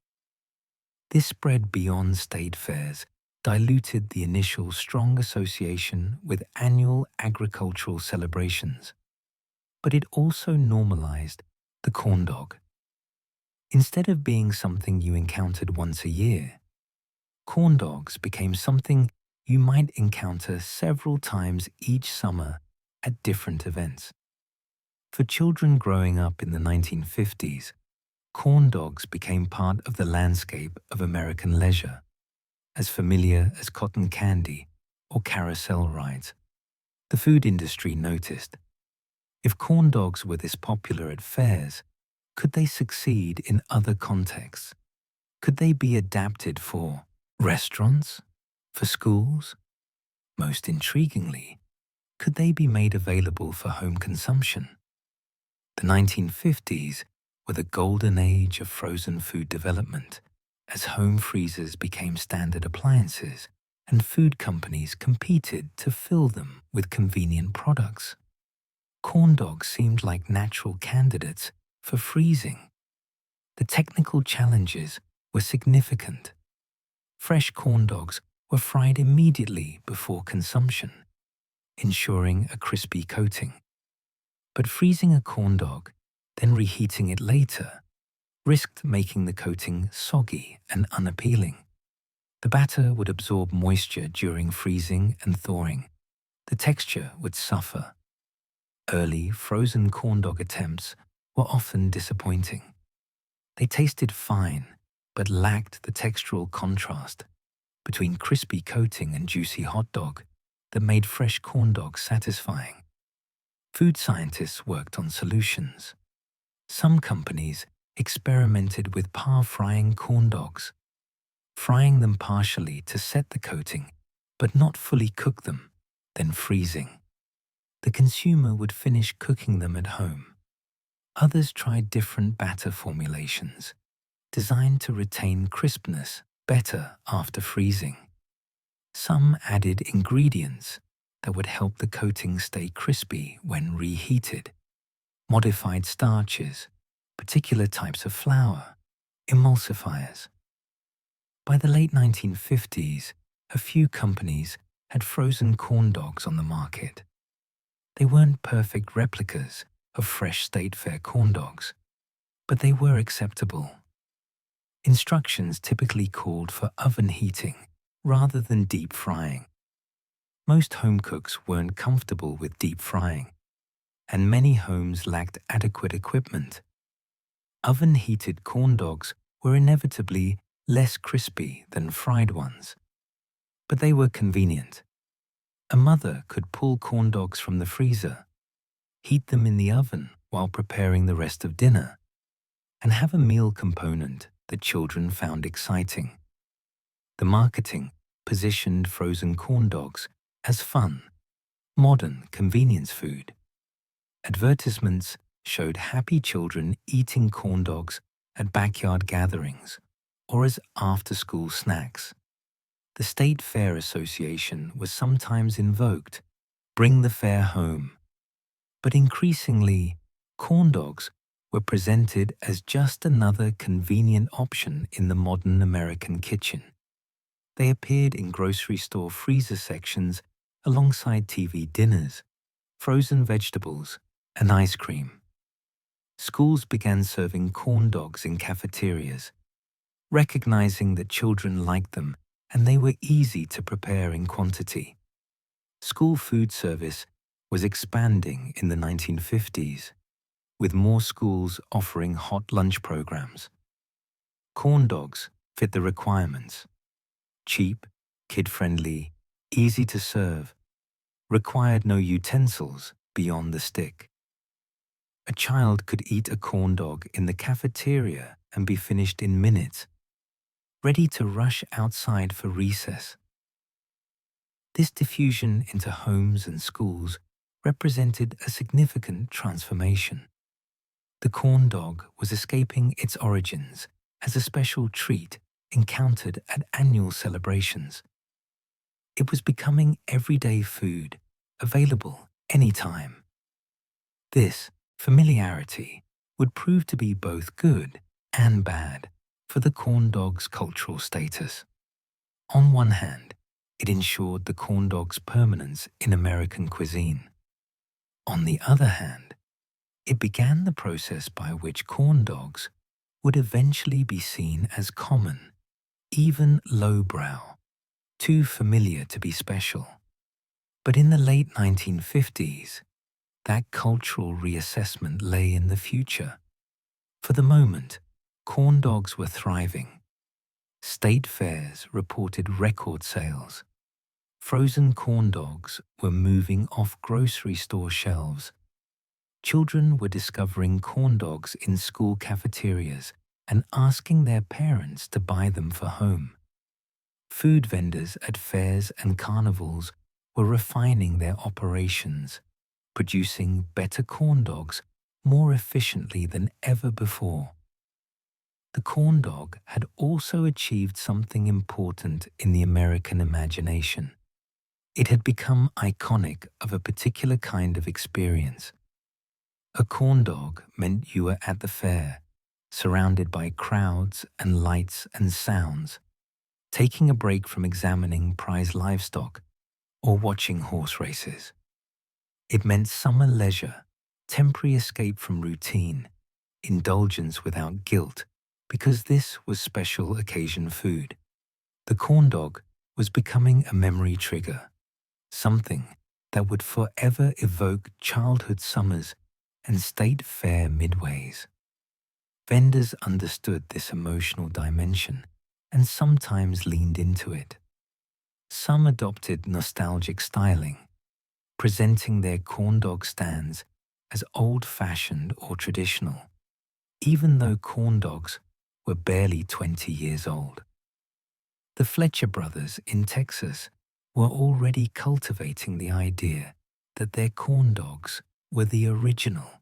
This spread beyond state fairs, diluted the initial strong association with annual agricultural celebrations, but it also normalized the corn dog. Instead of being something you encountered once a year, corn dogs became something you might encounter several times each summer at different events. For children growing up in the 1950s, corn dogs became part of the landscape of American leisure, as familiar as cotton candy or carousel rides. The food industry noticed, if corn dogs were this popular at fairs, could they succeed in other contexts? Could they be adapted for restaurants? For schools? Most intriguingly, could they be made available for home consumption? The 1950s were the golden age of frozen food development, as home freezers became standard appliances and food companies competed to fill them with convenient products. Corn dogs seemed like natural candidates for freezing. The technical challenges were significant. Fresh corn dogs were fried immediately before consumption, ensuring a crispy coating. But freezing a corn dog, then reheating it later, risked making the coating soggy and unappealing. The batter would absorb moisture during freezing and thawing. The texture would suffer. Early frozen corn dog attempts were often disappointing. They tasted fine, but lacked the textural contrast between crispy coating and juicy hot dog that made fresh corn dogs satisfying. Food scientists worked on solutions. Some companies experimented with par-frying corn dogs, frying them partially to set the coating, but not fully cook them, then freezing. The consumer would finish cooking them at home. Others tried different batter formulations, designed to retain crispness better after freezing. Some added ingredients that would help the coating stay crispy when reheated, modified starches, particular types of flour, emulsifiers. By the late 1950s, a few companies had frozen corn dogs on the market. They weren't perfect replicas, of fresh State Fair corn dogs, but they were acceptable. Instructions typically called for oven heating rather than deep frying. Most home cooks weren't comfortable with deep frying, and many homes lacked adequate equipment. Oven-heated corn dogs were inevitably less crispy than fried ones, but they were convenient. A mother could pull corn dogs from the freezer, heat them in the oven while preparing the rest of dinner, and have a meal component that children found exciting. The marketing positioned frozen corn dogs as fun, modern convenience food. Advertisements showed happy children eating corn dogs at backyard gatherings or as after-school snacks. The State Fair Association was sometimes invoked, bring the fair home. But increasingly, corn dogs were presented as just another convenient option in the modern American kitchen. They appeared in grocery store freezer sections alongside TV dinners, frozen vegetables, and ice cream. Schools began serving corn dogs in cafeterias, recognizing that children liked them and they were easy to prepare in quantity. School food service was expanding in the 1950s, with more schools offering hot lunch programs. Corn dogs fit the requirements: cheap, kid-friendly, easy to serve, required no utensils beyond the stick. A child could eat a corn dog in the cafeteria and be finished in minutes, ready to rush outside for recess. This diffusion into homes and schools represented a significant transformation. The corn dog was escaping its origins as a special treat encountered at annual celebrations. It was becoming everyday food, available anytime. This familiarity would prove to be both good and bad for the corn dog's cultural status. On one hand, it ensured the corn dog's permanence in American cuisine. On the other hand, it began the process by which corn dogs would eventually be seen as common, even lowbrow, too familiar to be special. But in the late 1950s, that cultural reassessment lay in the future. For the moment, corn dogs were thriving. State fairs reported record sales. Frozen corn dogs were moving off grocery store shelves. Children were discovering corn dogs in school cafeterias and asking their parents to buy them for home. Food vendors at fairs and carnivals were refining their operations, producing better corn dogs more efficiently than ever before. The corn dog had also achieved something important in the American imagination. It had become iconic of a particular kind of experience. A corn dog meant you were at the fair, surrounded by crowds and lights and sounds, taking a break from examining prize livestock or watching horse races. It meant summer leisure, temporary escape from routine, indulgence without guilt, because this was special occasion food. The corn dog was becoming a memory trigger, something that would forever evoke childhood summers and state fair midways. Vendors understood this emotional dimension and sometimes leaned into it. Some adopted nostalgic styling, presenting their corn dog stands as old-fashioned or traditional, even though corn dogs were barely 20 years old. The Fletcher brothers in Texas were already cultivating the idea that their corn dogs were the original,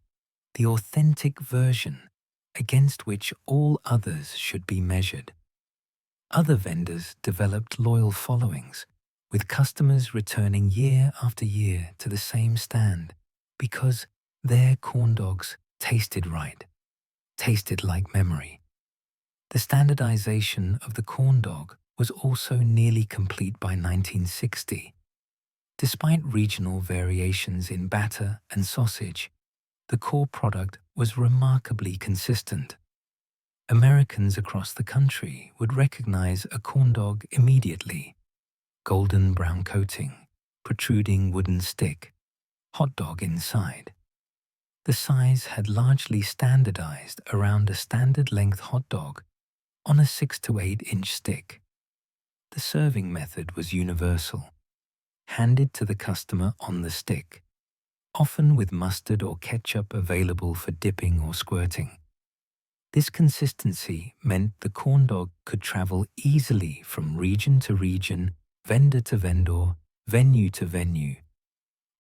the authentic version against which all others should be measured. Other vendors developed loyal followings, with customers returning year after year to the same stand because their corn dogs tasted right, tasted like memory. The standardization of the corn dog was also nearly complete by 1960. Despite regional variations in batter and sausage, the core product was remarkably consistent. Americans across the country would recognize a corn dog immediately: golden brown coating, protruding wooden stick, hot dog inside. The size had largely standardized around a standard length hot dog on a 6 to 8 inch stick. The serving method was universal, handed to the customer on the stick, often with mustard or ketchup available for dipping or squirting. This consistency meant the corn dog could travel easily from region to region, vendor to vendor, venue to venue.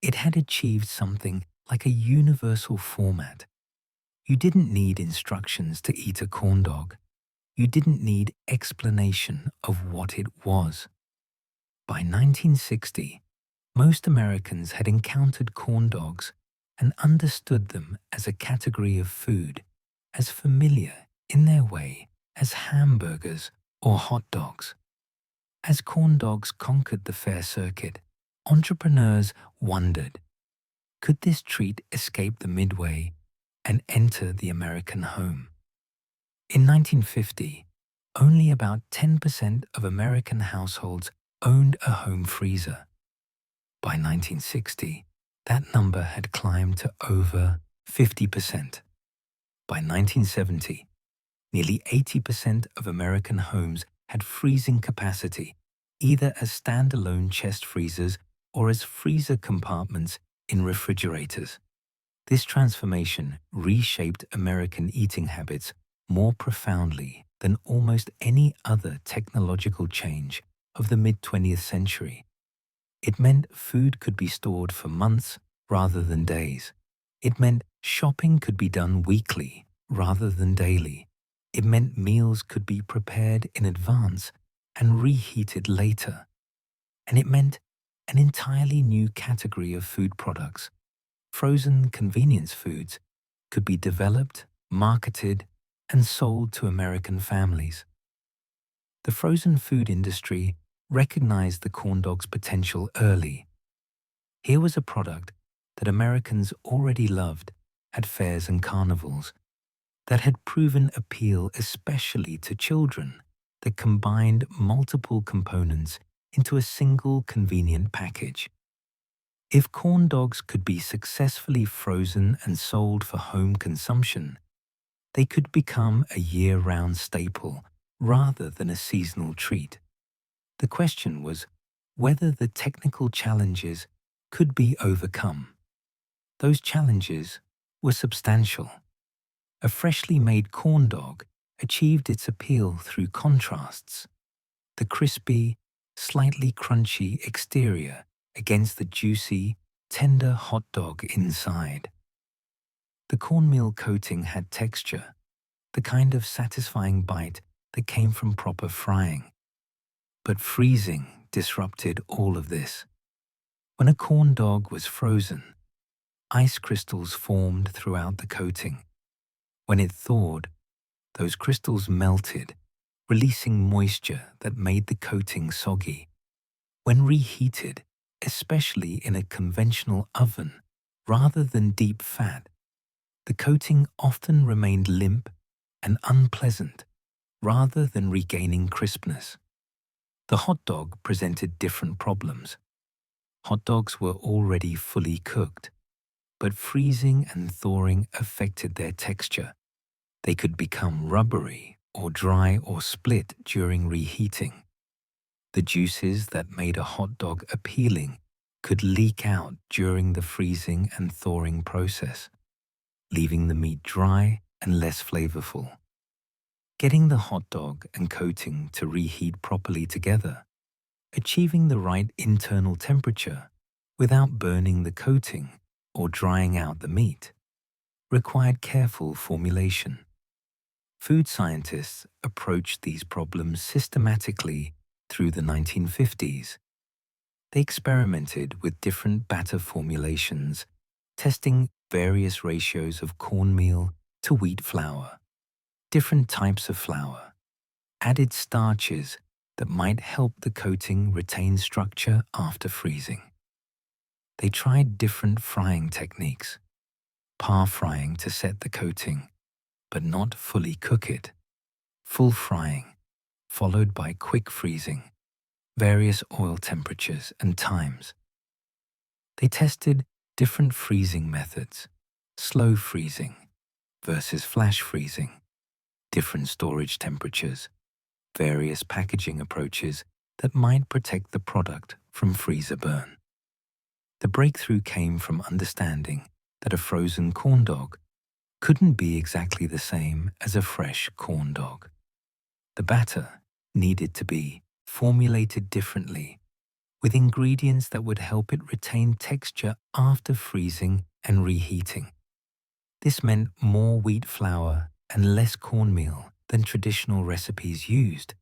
It had achieved something like a universal format. You didn't need instructions to eat a corn dog. You didn't need explanation of what it was. By 1960, most Americans had encountered corn dogs and understood them as a category of food, as familiar in their way as hamburgers or hot dogs. As corn dogs conquered the fair circuit, entrepreneurs wondered, could this treat escape the Midway and enter the American home? In 1950, only about 10% of American households owned a home freezer. By 1960, that number had climbed to over 50%. By 1970, nearly 80% of American homes had freezing capacity, either as standalone chest freezers or as freezer compartments in refrigerators. This transformation reshaped American eating habits more profoundly than almost any other technological change of the mid-20th century. It meant food could be stored for months rather than days. It meant shopping could be done weekly rather than daily. It meant meals could be prepared in advance and reheated later. And it meant an entirely new category of food products. Frozen convenience foods could be developed, marketed, and sold to American families. The frozen food industry recognized the corn dog's potential early. Here was a product that Americans already loved at fairs and carnivals, that had proven appeal especially to children, that combined multiple components into a single convenient package. If corn dogs could be successfully frozen and sold for home consumption, they could become a year-round staple rather than a seasonal treat. The question was whether the technical challenges could be overcome. Those challenges were substantial. A freshly made corn dog achieved its appeal through contrasts: the crispy, slightly crunchy exterior against the juicy, tender hot dog inside. The cornmeal coating had texture, the kind of satisfying bite that came from proper frying. But freezing disrupted all of this. When a corn dog was frozen, ice crystals formed throughout the coating. When it thawed, those crystals melted, releasing moisture that made the coating soggy. When reheated, especially in a conventional oven rather than deep fat, the coating often remained limp and unpleasant rather than regaining crispness. The hot dog presented different problems. Hot dogs were already fully cooked, but freezing and thawing affected their texture. They could become rubbery or dry or split during reheating. The juices that made a hot dog appealing could leak out during the freezing and thawing process, leaving the meat dry and less flavorful. Getting the hot dog and coating to reheat properly together, achieving the right internal temperature without burning the coating or drying out the meat, required careful formulation. Food scientists approached these problems systematically through the 1950s. They experimented with different batter formulations, testing various ratios of cornmeal to wheat flour, different types of flour, added starches that might help the coating retain structure after freezing. They tried different frying techniques, par frying to set the coating, but not fully cook it, full frying, followed by quick freezing, various oil temperatures and times. They tested different freezing methods, slow freezing versus flash freezing, different storage temperatures, various packaging approaches that might protect the product from freezer burn. The breakthrough came from understanding that a frozen corn dog couldn't be exactly the same as a fresh corn dog. The batter needed to be formulated differently, with ingredients that would help it retain texture after freezing and reheating. This meant more wheat flour and less cornmeal than traditional recipes used,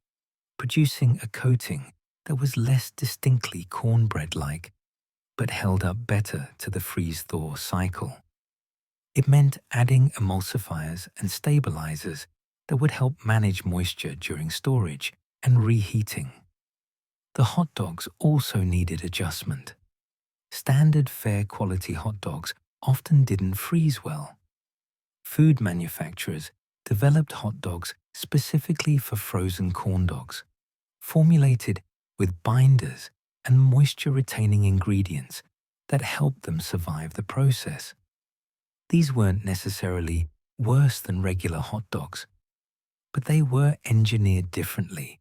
producing a coating that was less distinctly cornbread-like, but held up better to the freeze-thaw cycle. It meant adding emulsifiers and stabilizers that would help manage moisture during storage and reheating. The hot dogs also needed adjustment. Standard fair quality hot dogs often didn't freeze well. Food manufacturers developed hot dogs specifically for frozen corn dogs, formulated with binders and moisture-retaining ingredients that helped them survive the process. These weren't necessarily worse than regular hot dogs, but they were engineered differently,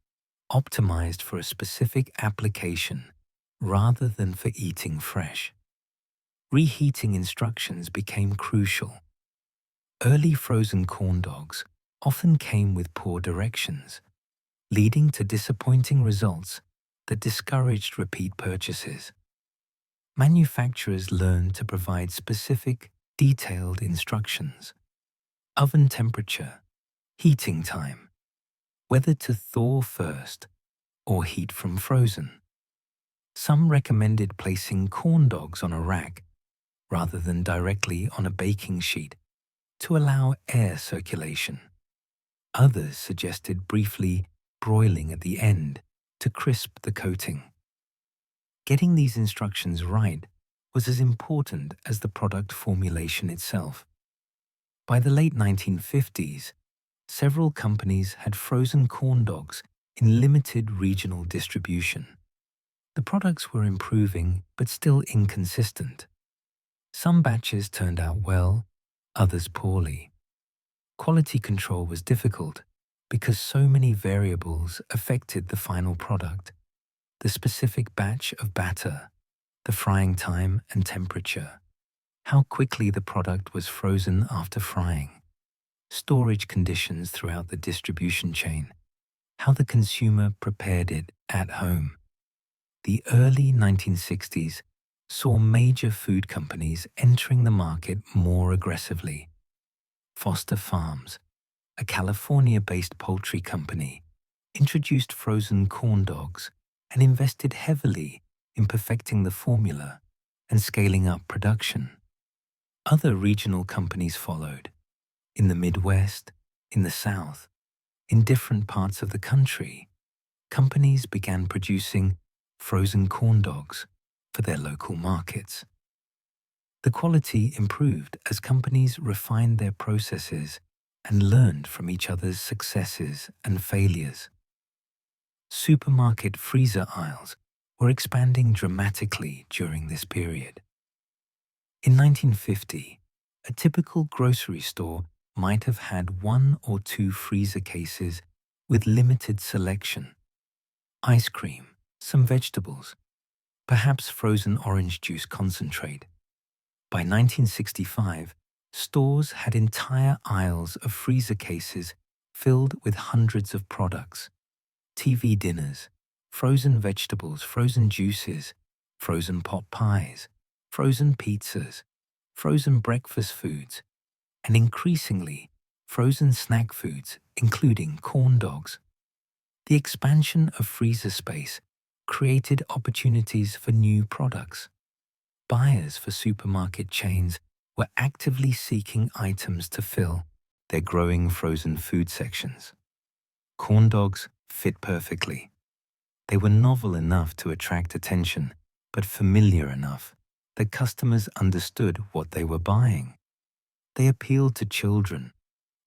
optimized for a specific application rather than for eating fresh. Reheating instructions became crucial. Early frozen corn dogs often came with poor directions, leading to disappointing results that discouraged repeat purchases. Manufacturers learned to provide specific, detailed instructions: oven temperature, heating time, whether to thaw first or heat from frozen. Some recommended placing corn dogs on a rack rather than directly on a baking sheet to allow air circulation. Others suggested briefly broiling at the end to crisp the coating. Getting these instructions right was as important as the product formulation itself. By the late 1950s, several companies had frozen corn dogs in limited regional distribution. The products were improving but still inconsistent. Some batches turned out well, others poorly. Quality control was difficult because so many variables affected the final product: the specific batch of batter, the frying time and temperature, how quickly the product was frozen after frying, storage conditions throughout the distribution chain, how the consumer prepared it at home. The early 1960s saw major food companies entering the market more aggressively. Foster Farms, a California-based poultry company, introduced frozen corn dogs and invested heavily in perfecting the formula and scaling up production. Other regional companies followed. In the Midwest, in the South, in different parts of the country, companies began producing frozen corn dogs for their local markets. The quality improved as companies refined their processes and learned from each other's successes and failures. Supermarket freezer aisles were expanding dramatically during this period. In 1950, a typical grocery store might have had 1 or 2 freezer cases with limited selection: ice cream, some vegetables, perhaps frozen orange juice concentrate. By 1965, stores had entire aisles of freezer cases filled with hundreds of products: TV dinners, frozen vegetables, frozen juices, frozen pot pies, frozen pizzas, frozen breakfast foods, and increasingly frozen snack foods, including corn dogs. The expansion of freezer space created opportunities for new products. Buyers for supermarket chains were actively seeking items to fill their growing frozen food sections. Corn dogs fit perfectly. They were novel enough to attract attention, but familiar enough that customers understood what they were buying. They appealed to children,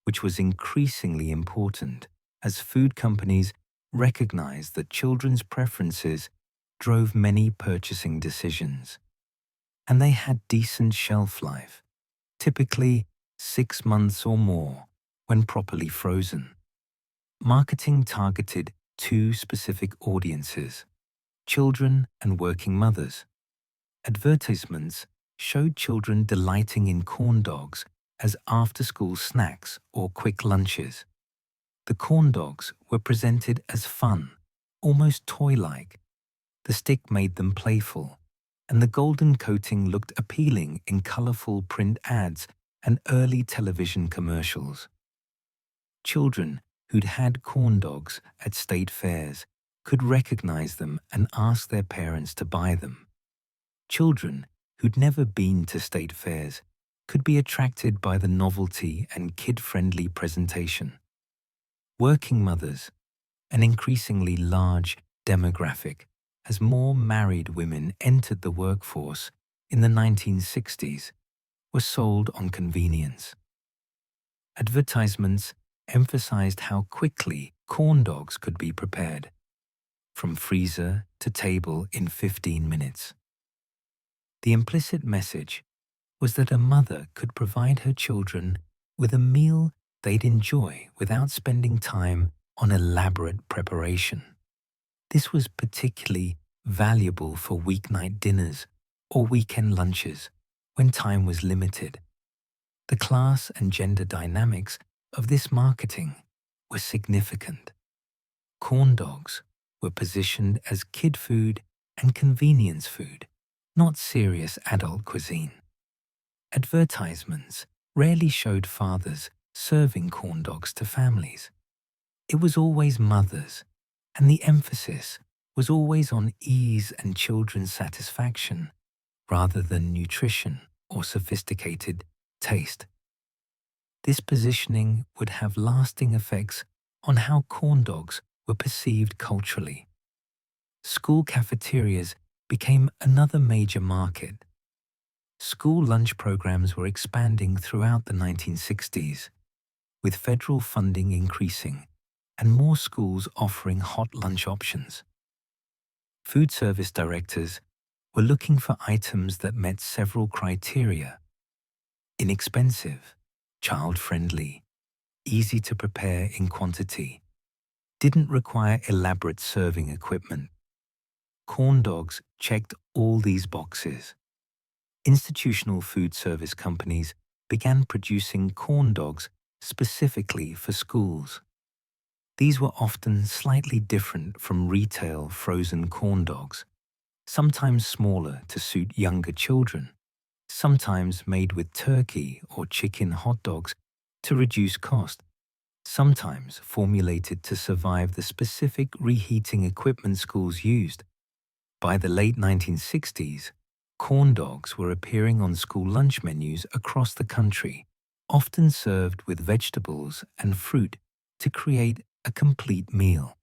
which was increasingly important as food companies recognized that children's preferences drove many purchasing decisions. And they had decent shelf life, typically 6 months or more when properly frozen. Marketing targeted two specific audiences: children and working mothers. Advertisements showed children delighting in corn dogs as after-school snacks or quick lunches. The corn dogs were presented as fun, almost toy-like. The stick made them playful, and the golden coating looked appealing in colorful print ads and early television commercials. Children who'd had corn dogs at state fairs could recognize them and ask their parents to buy them. Children who'd never been to state fairs could be attracted by the novelty and kid-friendly presentation. Working mothers, an increasingly large demographic as more married women entered the workforce in the 1960s, were sold on convenience. Advertisements emphasized how quickly corn dogs could be prepared, from freezer to table in 15 minutes. The implicit message was that a mother could provide her children with a meal they'd enjoy without spending time on elaborate preparation. This was particularly valuable for weeknight dinners or weekend lunches when time was limited. The class and gender dynamics of this marketing were significant. Corn dogs were positioned as kid food and convenience food, not serious adult cuisine. Advertisements rarely showed fathers serving corn dogs to families. It was always mothers, and the emphasis was always on ease and children's satisfaction rather than nutrition or sophisticated taste. This positioning would have lasting effects on how corn dogs were perceived culturally. School cafeterias became another major market. School lunch programs were expanding throughout the 1960s, with federal funding increasing and more schools offering hot lunch options. Food service directors were looking for items that met several criteria: inexpensive, child-friendly, easy to prepare in quantity, didn't require elaborate serving equipment. Corn dogs checked all these boxes. Institutional food service companies began producing corn dogs specifically for schools. These were often slightly different from retail frozen corn dogs, sometimes smaller to suit younger children, sometimes made with turkey or chicken hot dogs to reduce cost, sometimes formulated to survive the specific reheating equipment schools used. By the late 1960s, corn dogs were appearing on school lunch menus across the country, often served with vegetables and fruit to create a complete meal.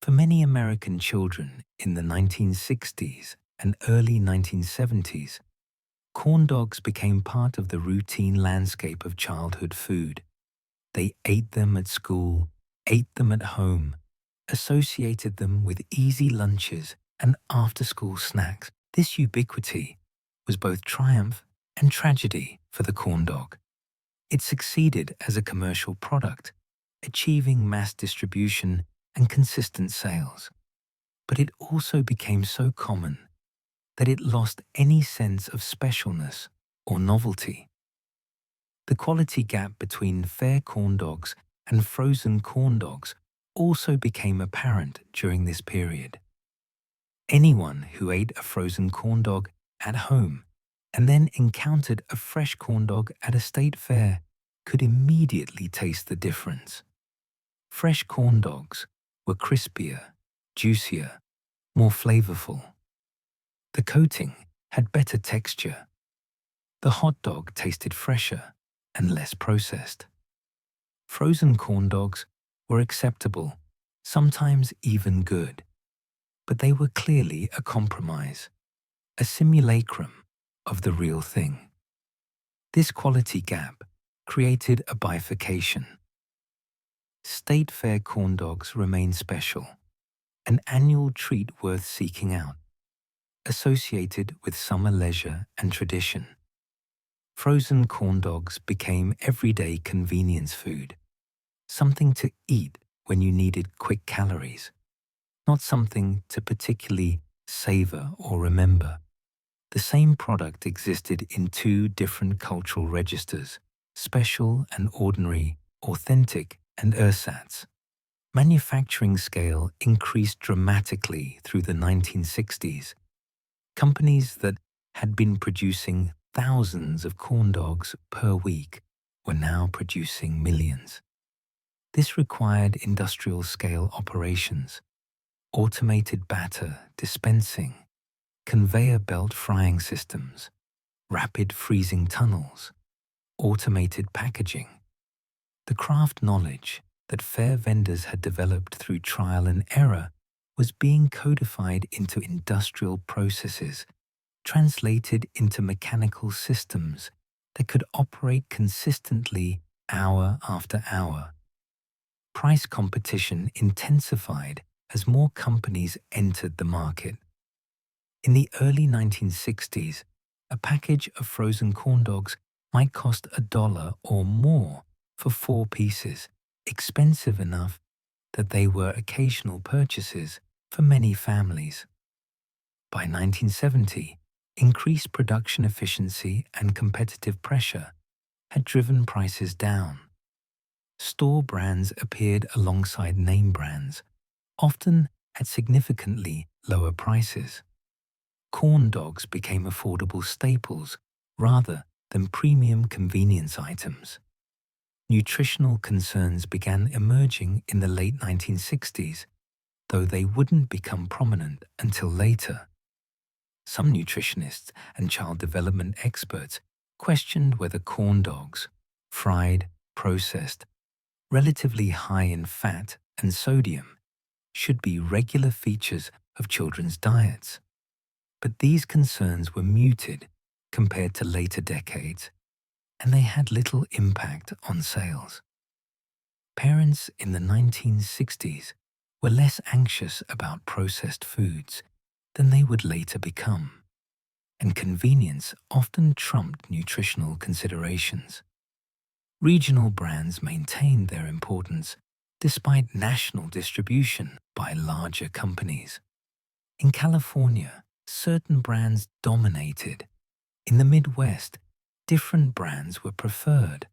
For many American children in the 1960s and early 1970s, corn dogs became part of the routine landscape of childhood food. They ate them at school, ate them at home, associated them with easy lunches and after-school snacks. This ubiquity was both triumph and tragedy for the corn dog. It succeeded as a commercial product, achieving mass distribution and consistent sales. But it also became so common that it lost any sense of specialness or novelty. The quality gap between fair corn dogs and frozen corn dogs also became apparent during this period. Anyone who ate a frozen corn dog at home and then encountered a fresh corn dog at a state fair could immediately taste the difference. Fresh corn dogs were crispier, juicier, more flavorful. The coating had better texture. The hot dog tasted fresher and less processed. Frozen corn dogs were acceptable, sometimes even good, but they were clearly a compromise, a simulacrum of the real thing. This quality gap created a bifurcation. State Fair corn dogs remain special, an annual treat worth seeking out, associated with summer leisure and tradition. Frozen corn dogs became everyday convenience food, something to eat when you needed quick calories, not something to particularly savor or remember. The same product existed in two different cultural registers: special and ordinary, authentic and ersatz. Manufacturing scale increased dramatically through the 1960s. Companies that had been producing thousands of corn dogs per week were now producing millions. This required industrial-scale operations, automated batter dispensing, conveyor belt frying systems, rapid freezing tunnels, automated packaging. The craft knowledge that fair vendors had developed through trial and error was being codified into industrial processes, translated into mechanical systems that could operate consistently hour after hour. Price competition intensified as more companies entered the market. In the early 1960s, a package of frozen corn dogs might cost $1 or more for 4 pieces, expensive enough that they were occasional purchases for many families. By 1970, increased production efficiency and competitive pressure had driven prices down. Store brands appeared alongside name brands, often at significantly lower prices. Corn dogs became affordable staples rather than premium convenience items. Nutritional concerns began emerging in the late 1960s, though they wouldn't become prominent until later. Some nutritionists and child development experts questioned whether corn dogs, fried, processed, relatively high in fat and sodium, should be regular features of children's diets. But these concerns were muted compared to later decades, and they had little impact on sales. Parents in the 1960s were less anxious about processed foods than they would later become, and convenience often trumped nutritional considerations. Regional brands maintained their importance despite national distribution by larger companies. In California, certain brands dominated. In the Midwest, different brands were preferred.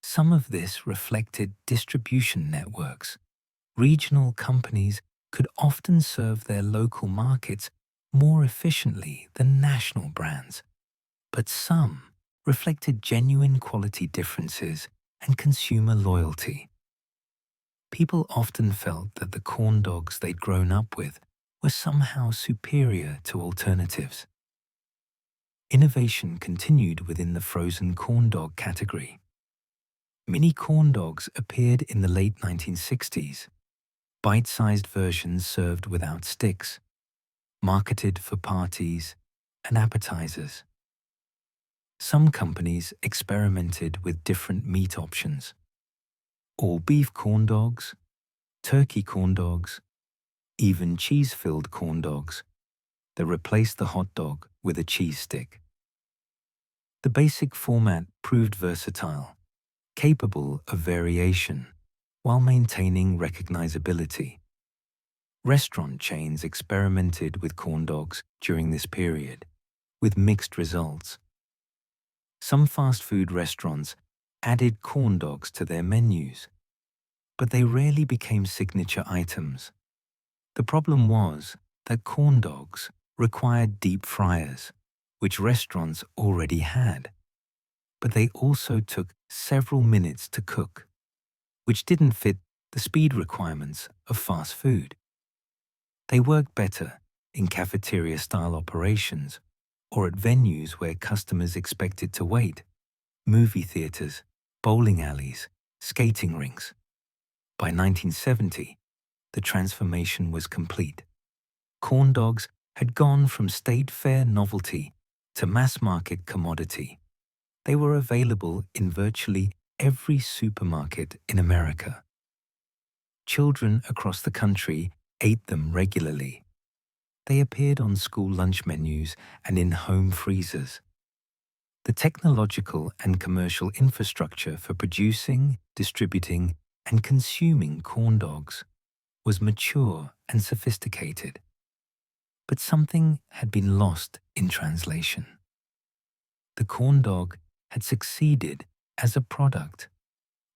Some of this reflected distribution networks. Regional companies could often serve their local markets more efficiently than national brands, but some reflected genuine quality differences and consumer loyalty. People often felt that the corn dogs they'd grown up with were somehow superior to alternatives. Innovation continued within the frozen corn dog category. Mini corn dogs appeared in the late 1960s, bite-sized versions served without sticks, marketed for parties and appetizers. Some companies experimented with different meat options: all-beef corn dogs, turkey corn dogs, even cheese-filled corn dogs that replaced the hot dog with a cheese stick. The basic format proved versatile, capable of variation, while maintaining recognizability. Restaurant chains experimented with corn dogs during this period, with mixed results. Some fast food restaurants added corn dogs to their menus, but they rarely became signature items. The problem was that corn dogs required deep fryers, which restaurants already had, but they also took several minutes to cook, which didn't fit the speed requirements of fast food. They worked better in cafeteria-style operations or at venues where customers expected to wait: movie theaters, bowling alleys, skating rinks. By 1970, the transformation was complete. Corn dogs had gone from state fair novelty to mass-market commodity. They were available in virtually every supermarket in America. Children across the country ate them regularly. They appeared on school lunch menus and in home freezers. The technological and commercial infrastructure for producing, distributing, and consuming corn dogs was mature and sophisticated. But something had been lost in translation. The corn dog had succeeded as a product,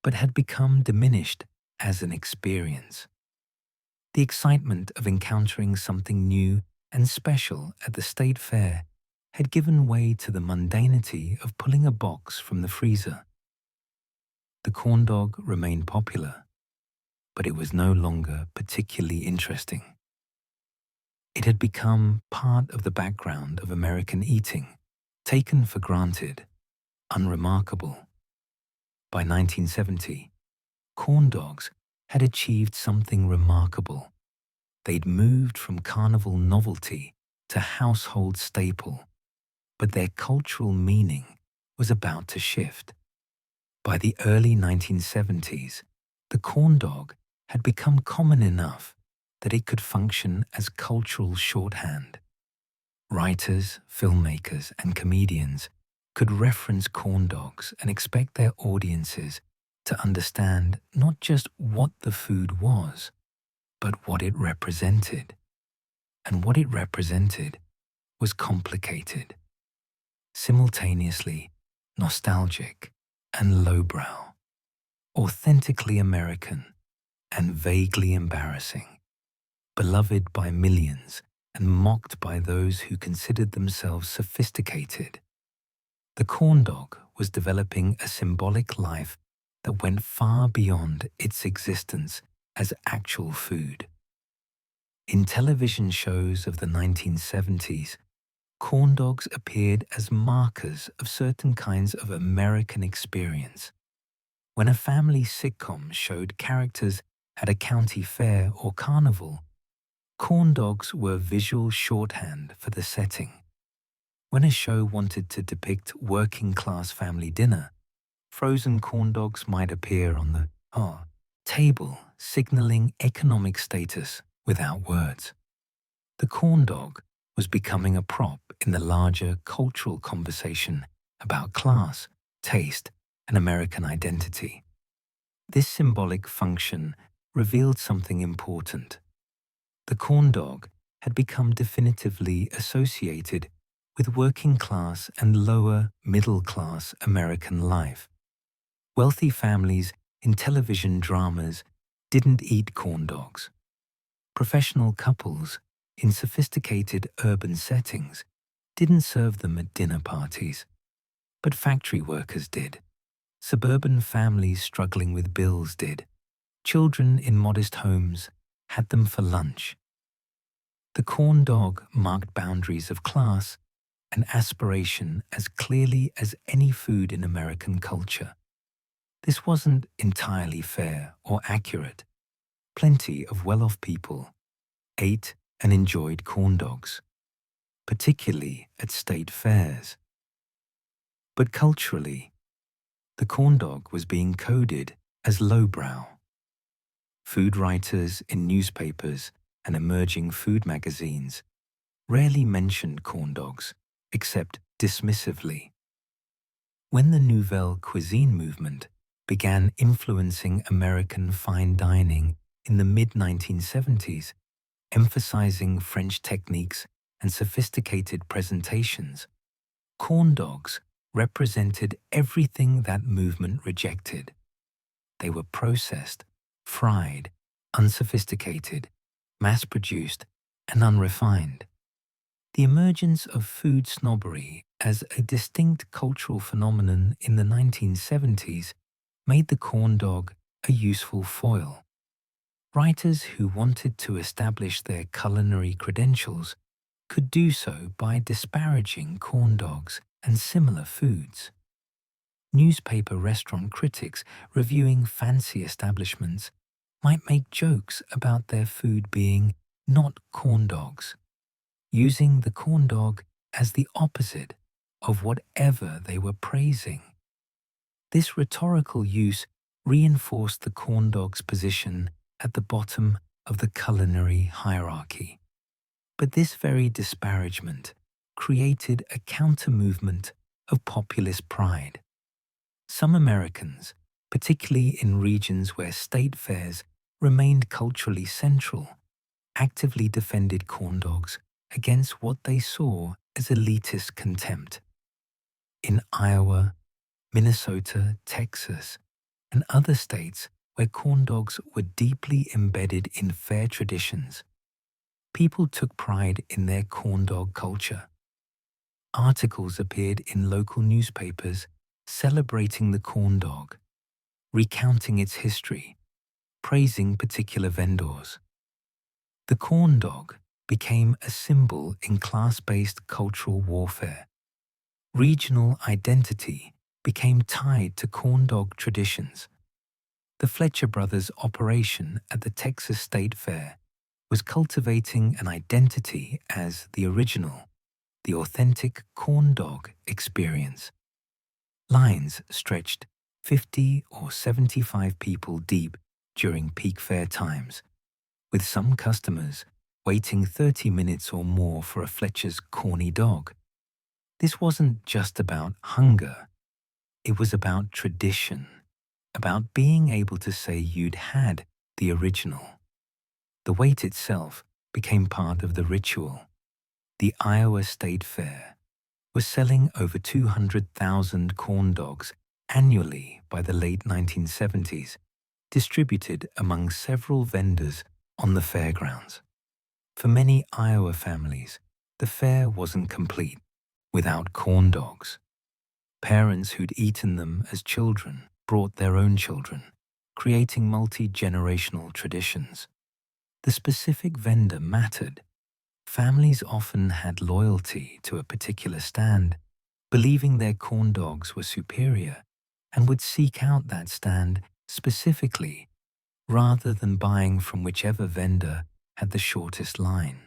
but had become diminished as an experience. The excitement of encountering something new and special at the state fair had given way to the mundanity of pulling a box from the freezer. The corn dog remained popular, but it was no longer particularly interesting. It had become part of the background of American eating, taken for granted, unremarkable. By 1970, corn dogs had achieved something remarkable. They'd moved from carnival novelty to household staple, but their cultural meaning was about to shift. By the early 1970s, the corn dog had become common enough that it could function as cultural shorthand. Writers, filmmakers, and comedians could reference corn dogs and expect their audiences to understand not just what the food was, but what it represented. And what it represented was complicated, simultaneously nostalgic and lowbrow, authentically American and vaguely embarrassing, beloved by millions and mocked by those who considered themselves sophisticated. The corn dog was developing a symbolic life that went far beyond its existence as actual food. In television shows of the 1970s, corn dogs appeared as markers of certain kinds of American experience. When a family sitcom showed characters at a county fair or carnival, corn dogs were visual shorthand for the setting. When a show wanted to depict working-class family dinner, frozen corn dogs might appear on the table, signaling economic status without words. The corn dog was becoming a prop in the larger cultural conversation about class, taste, and American identity. This symbolic function revealed something important. The corn dog had become definitively associated with working-class and lower middle-class American life. Wealthy families in television dramas didn't eat corn dogs. Professional couples in sophisticated urban settings didn't serve them at dinner parties, but factory workers did. Suburban families struggling with bills did. Children in modest homes had them for lunch. The corn dog marked boundaries of class and aspiration as clearly as any food in American culture. This wasn't entirely fair or accurate. Plenty of well-off people ate and enjoyed corn dogs, particularly at state fairs. But culturally, the corn dog was being coded as lowbrow. Food writers in newspapers and emerging food magazines rarely mentioned corn dogs, except dismissively. When the Nouvelle Cuisine movement began influencing American fine dining in the mid-1970s, emphasizing French techniques and sophisticated presentations, corn dogs represented everything that movement rejected. They were processed, fried, unsophisticated, mass-produced, and unrefined. The emergence of food snobbery as a distinct cultural phenomenon in the 1970s made the corn dog a useful foil. Writers who wanted to establish their culinary credentials could do so by disparaging corn dogs and similar foods. Newspaper restaurant critics reviewing fancy establishments might make jokes about their food being not corn dogs, using the corn dog as the opposite of whatever they were praising. This rhetorical use reinforced the corn dog's position at the bottom of the culinary hierarchy. But this very disparagement created a counter-movement of populist pride. Some Americans, particularly in regions where state fairs remained culturally central, actively defended corn dogs against what they saw as elitist contempt. In Iowa, Minnesota, Texas, and other states where corn dogs were deeply embedded in fair traditions, people took pride in their corn dog culture. Articles appeared in local newspapers celebrating the corn dog, recounting its history, praising particular vendors. The corn dog became a symbol in class-based cultural warfare. Regional identity became tied to corn dog traditions. The Fletcher brothers' operation at the Texas State Fair was cultivating an identity as the original, the authentic corn dog experience. Lines stretched 50 or 75 people deep during peak fair times, with some customers waiting 30 minutes or more for a Fletcher's corny dog. This wasn't just about hunger. It was about tradition, about being able to say you'd had the original. The wait itself became part of the ritual. The Iowa State Fair was selling over 200,000 corn dogs annually by the late 1970s, distributed among several vendors on the fairgrounds. For many Iowa families, the fair wasn't complete without corn dogs. Parents who'd eaten them as children brought their own children, creating multi-generational traditions. The specific vendor mattered. Families often had loyalty to a particular stand, believing their corn dogs were superior, and would seek out that stand specifically rather than buying from whichever vendor had the shortest line.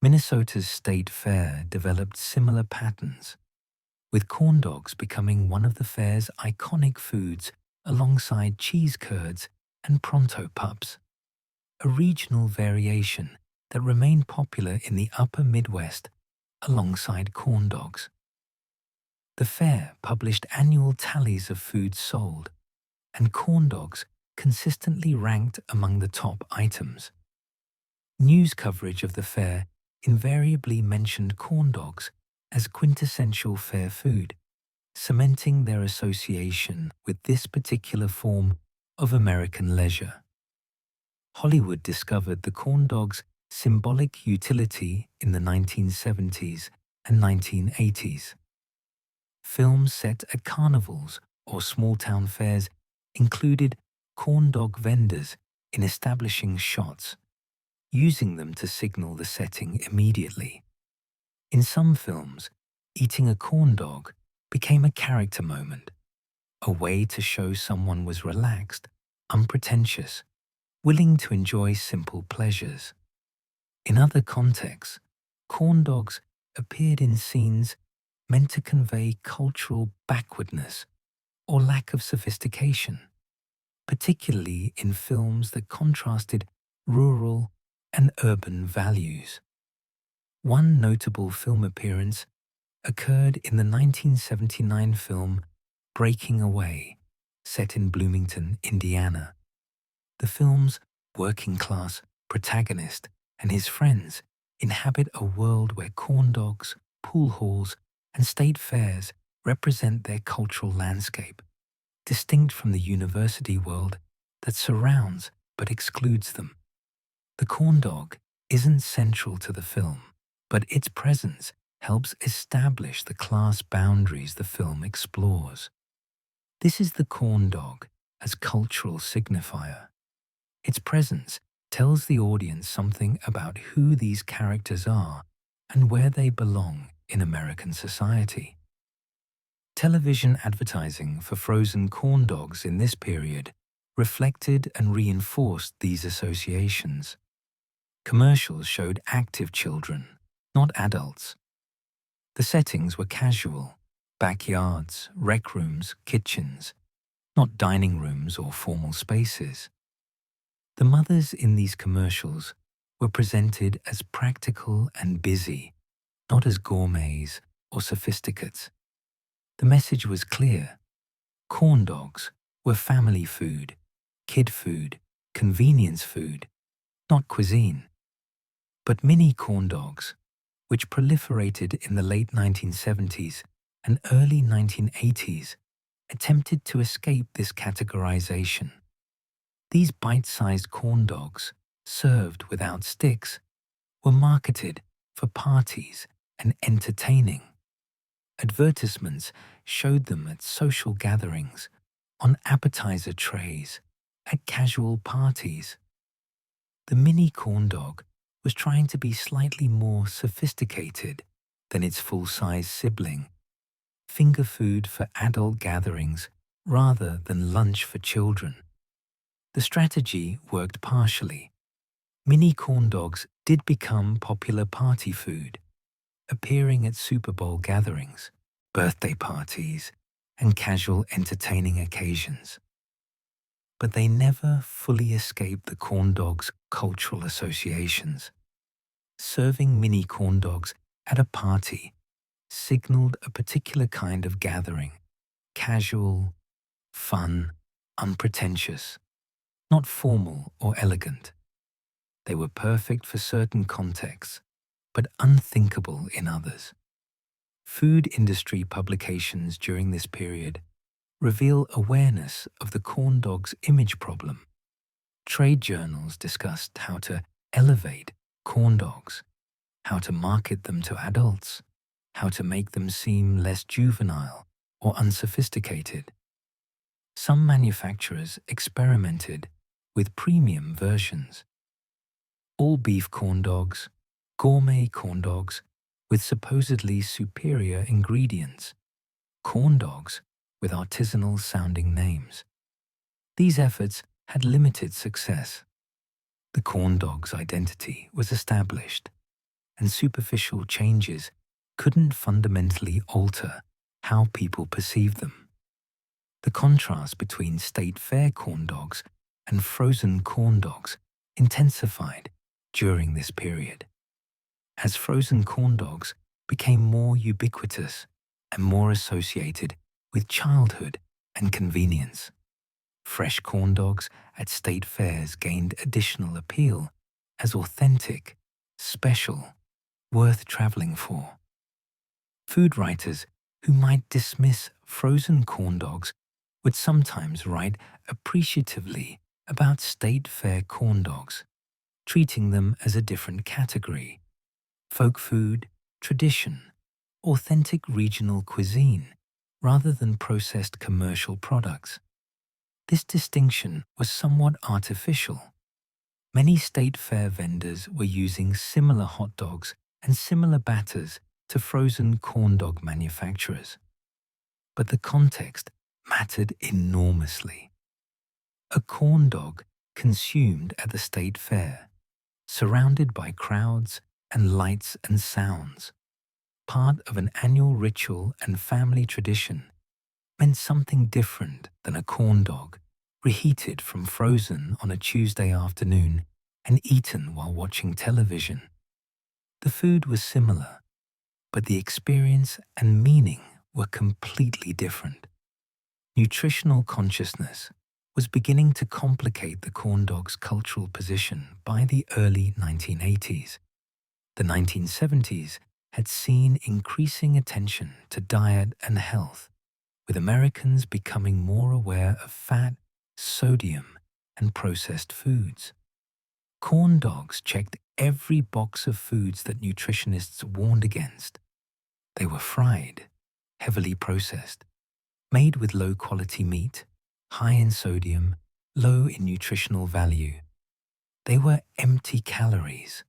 Minnesota's State Fair developed similar patterns, with corn dogs becoming one of the fair's iconic foods alongside cheese curds and pronto pups, a regional variation that remained popular in the upper Midwest alongside corn dogs. The fair published annual tallies of foods sold, and corn dogs consistently ranked among the top items. News coverage of the fair invariably mentioned corn dogs as quintessential fair food, cementing their association with this particular form of American leisure. Hollywood discovered the corn dog's symbolic utility in the 1970s and 1980s. Films set at carnivals or small-town fairs included corn dog vendors in establishing shots, using them to signal the setting immediately. In some films, eating a corn dog became a character moment, a way to show someone was relaxed, unpretentious, willing to enjoy simple pleasures. In other contexts, corn dogs appeared in scenes meant to convey cultural backwardness or lack of sophistication, particularly in films that contrasted rural and urban values. One notable film appearance occurred in the 1979 film Breaking Away, set in Bloomington, Indiana. The film's working-class protagonist and his friends inhabit a world where corn dogs, pool halls, and state fairs represent their cultural landscape, distinct from the university world that surrounds but excludes them. The corn dog isn't central to the film, but its presence helps establish the class boundaries the film explores. This is the corn dog as cultural signifier. Its presence tells the audience something about who these characters are and where they belong in American society. Television advertising for frozen corn dogs in this period reflected and reinforced these associations. Commercials showed active children, not adults. The settings were casual: backyards, rec rooms, kitchens, not dining rooms or formal spaces. The mothers in these commercials were presented as practical and busy, not as gourmets or sophisticates. The message was clear: corn dogs were family food, kid food, convenience food, not cuisine. But mini corn dogs, which proliferated in the late 1970s and early 1980s, attempted to escape this categorization. These bite-sized corn dogs, served without sticks, were marketed for parties and entertaining. Advertisements showed them at social gatherings, on appetizer trays, at casual parties. The mini corn dog was trying to be slightly more sophisticated than its full-size sibling, finger food for adult gatherings rather than lunch for children. The strategy worked partially. Mini corn dogs did become popular party food, appearing at Super Bowl gatherings, birthday parties, and casual entertaining occasions. But they never fully escaped the corn dog's cultural associations. Serving mini corn dogs at a party signaled a particular kind of gathering: casual, fun, unpretentious, not formal or elegant. They were perfect for certain contexts, but unthinkable in others. Food industry publications during this period reveal awareness of the corn dog's image problem. Trade journals discussed how to elevate corn dogs, how to market them to adults, how to make them seem less juvenile or unsophisticated. Some manufacturers experimented with premium versions: all-beef corn dogs, gourmet corn dogs with supposedly superior ingredients, corn dogs with artisanal-sounding names. These efforts had limited success. The corn dog's identity was established, and superficial changes couldn't fundamentally alter how people perceived them. The contrast between state fair corn dogs and frozen corn dogs intensified during this period. As frozen corn dogs became more ubiquitous and more associated with childhood and convenience, fresh corn dogs at state fairs gained additional appeal as authentic, special, worth traveling for. Food writers who might dismiss frozen corn dogs would sometimes write appreciatively about state fair corn dogs, treating them as a different category: folk food, tradition, authentic regional cuisine, rather than processed commercial products. This distinction was somewhat artificial. Many state fair vendors were using similar hot dogs and similar batters to frozen corn dog manufacturers. But the context mattered enormously. A corn dog consumed at the state fair, surrounded by crowds and lights and sounds, part of an annual ritual and family tradition, meant something different than a corn dog reheated from frozen on a Tuesday afternoon and eaten while watching television. The food was similar, but the experience and meaning were completely different. Nutritional consciousness was beginning to complicate the corn dog's cultural position by the early 1980s. The 1970s had seen increasing attention to diet and health, with Americans becoming more aware of fat, sodium, and processed foods. Corn dogs checked every box of foods that nutritionists warned against. They were fried, heavily processed, made with low-quality meat, high in sodium, low in nutritional value. They were empty calories,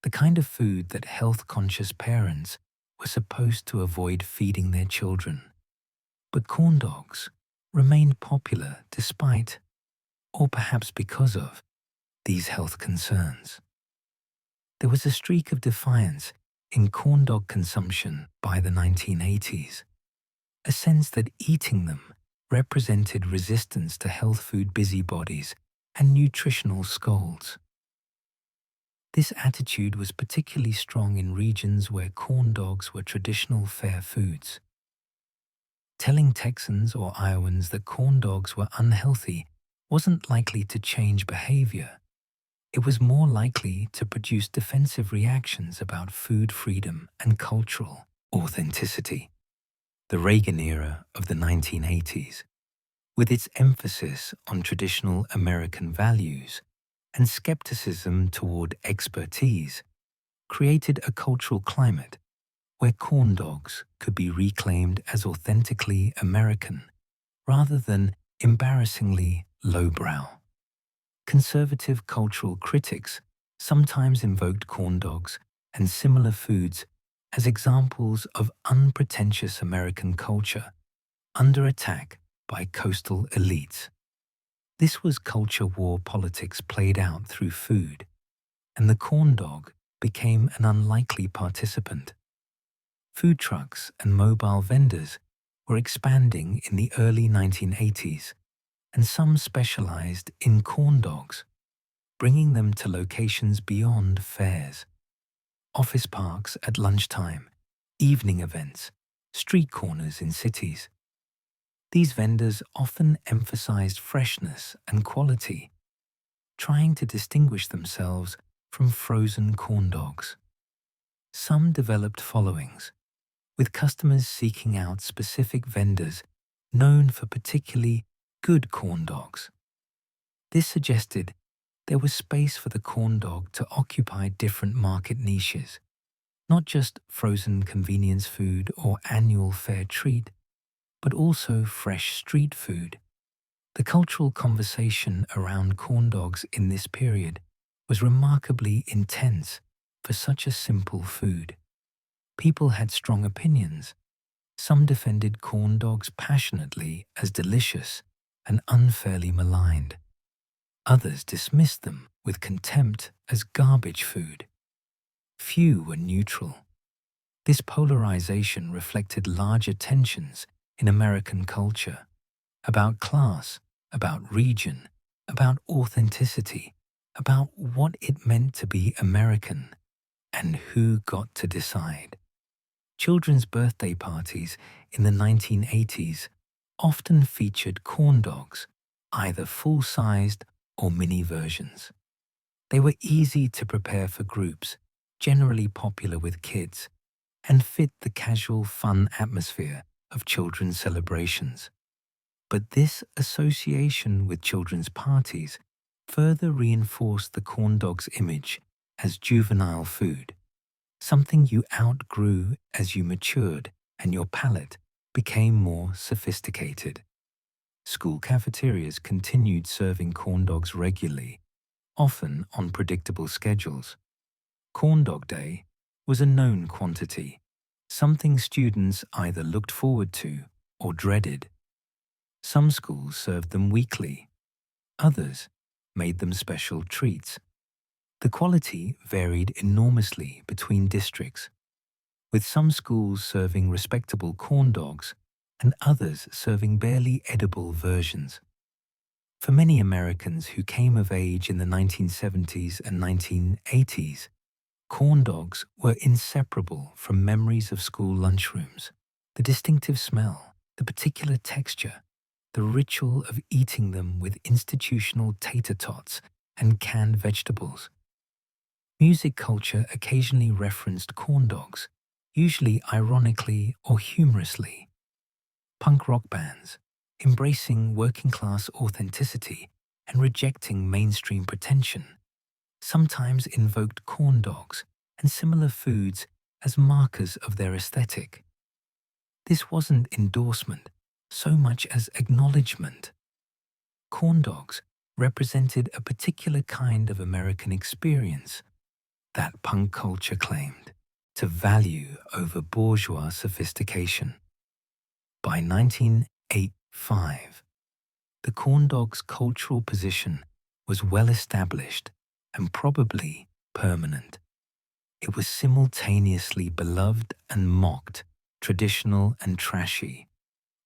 the kind of food that health-conscious parents were supposed to avoid feeding their children. But corn dogs remained popular despite, or perhaps because of, these health concerns. There was a streak of defiance in corn dog consumption by the 1980s, a sense that eating them represented resistance to health food busybodies and nutritional scolds. This attitude was particularly strong in regions where corn dogs were traditional fare foods. Telling Texans or Iowans that corn dogs were unhealthy wasn't likely to change behavior. It was more likely to produce defensive reactions about food freedom and cultural authenticity. The Reagan era of the 1980s, with its emphasis on traditional American values and skepticism toward expertise, created a cultural climate where corn dogs could be reclaimed as authentically American rather than embarrassingly lowbrow. Conservative cultural critics sometimes invoked corn dogs and similar foods as examples of unpretentious American culture under attack by coastal elites. This was culture war politics played out through food, and the corn dog became an unlikely participant. Food trucks and mobile vendors were expanding in the early 1980s, and some specialized in corn dogs, bringing them to locations beyond fairs. Office parks at lunchtime, evening events, street corners in cities. These vendors often emphasized freshness and quality, trying to distinguish themselves from frozen corn dogs. Some developed followings, with customers seeking out specific vendors known for particularly good corn dogs. This suggested there was space for the corn dog to occupy different market niches, not just frozen convenience food or annual fair treat, but also fresh street food. The cultural conversation around corn dogs in this period was remarkably intense for such a simple food. People had strong opinions. Some defended corn dogs passionately as delicious and unfairly maligned. Others dismissed them with contempt as garbage food. Few were neutral. This polarization reflected larger tensions in American culture, about class, about region, about authenticity, about what it meant to be American, and who got to decide. Children's birthday parties in the 1980s often featured corn dogs, either full-sized or mini versions. They were easy to prepare for groups, generally popular with kids, and fit the casual fun atmosphere of children's celebrations. But this association with children's parties further reinforced the corn dog's image as juvenile food, something you outgrew as you matured and your palate became more sophisticated. School cafeterias continued serving corn dogs regularly, often on predictable schedules. Corn Dog Day was a known quantity, something students either looked forward to or dreaded. Some schools served them weekly. Others made them special treats. The quality varied enormously between districts, with some schools serving respectable corn dogs and others serving barely edible versions. For many Americans who came of age in the 1970s and 1980s, corn dogs were inseparable from memories of school lunchrooms. The distinctive smell, the particular texture, the ritual of eating them with institutional tater tots and canned vegetables. Music culture occasionally referenced corn dogs, usually ironically or humorously. Punk rock bands, embracing working-class authenticity and rejecting mainstream pretension, sometimes invoked corn dogs and similar foods as markers of their aesthetic. This wasn't endorsement so much as acknowledgement. Corn dogs represented a particular kind of American experience that punk culture claimed to value over bourgeois sophistication. By 1985, the corn dog's cultural position was well established and probably permanent. It was simultaneously beloved and mocked, traditional and trashy,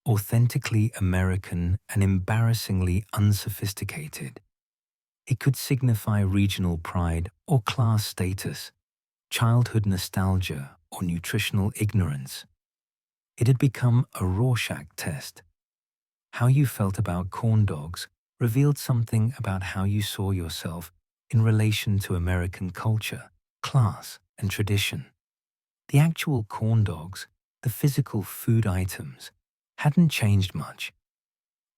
authentically American and embarrassingly unsophisticated. It could signify regional pride or class status, childhood nostalgia or nutritional ignorance. It had become a Rorschach test. How you felt about corn dogs revealed something about how you saw yourself in relation to American culture, class, and tradition. The actual corn dogs, the physical food items, hadn't changed much.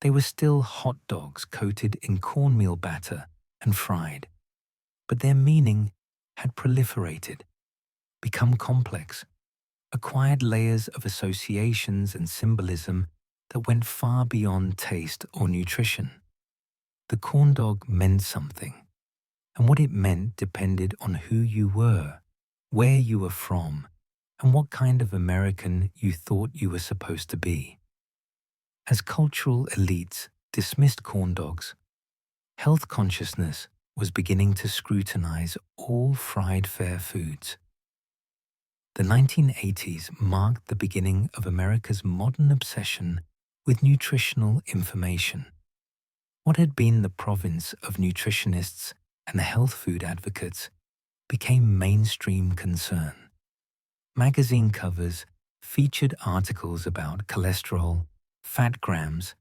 They were still hot dogs coated in cornmeal batter and fried. But their meaning had proliferated, become complex, acquired layers of associations and symbolism that went far beyond taste or nutrition. The corn dog meant something, and what it meant depended on who you were, where you were from, and what kind of American you thought you were supposed to be. As cultural elites dismissed corn dogs, health consciousness was beginning to scrutinize all fried fare foods. The 1980s marked the beginning of America's modern obsession with nutritional information. What had been the province of nutritionists and health food advocates became mainstream concern. Magazine covers featured articles about cholesterol, fat grams,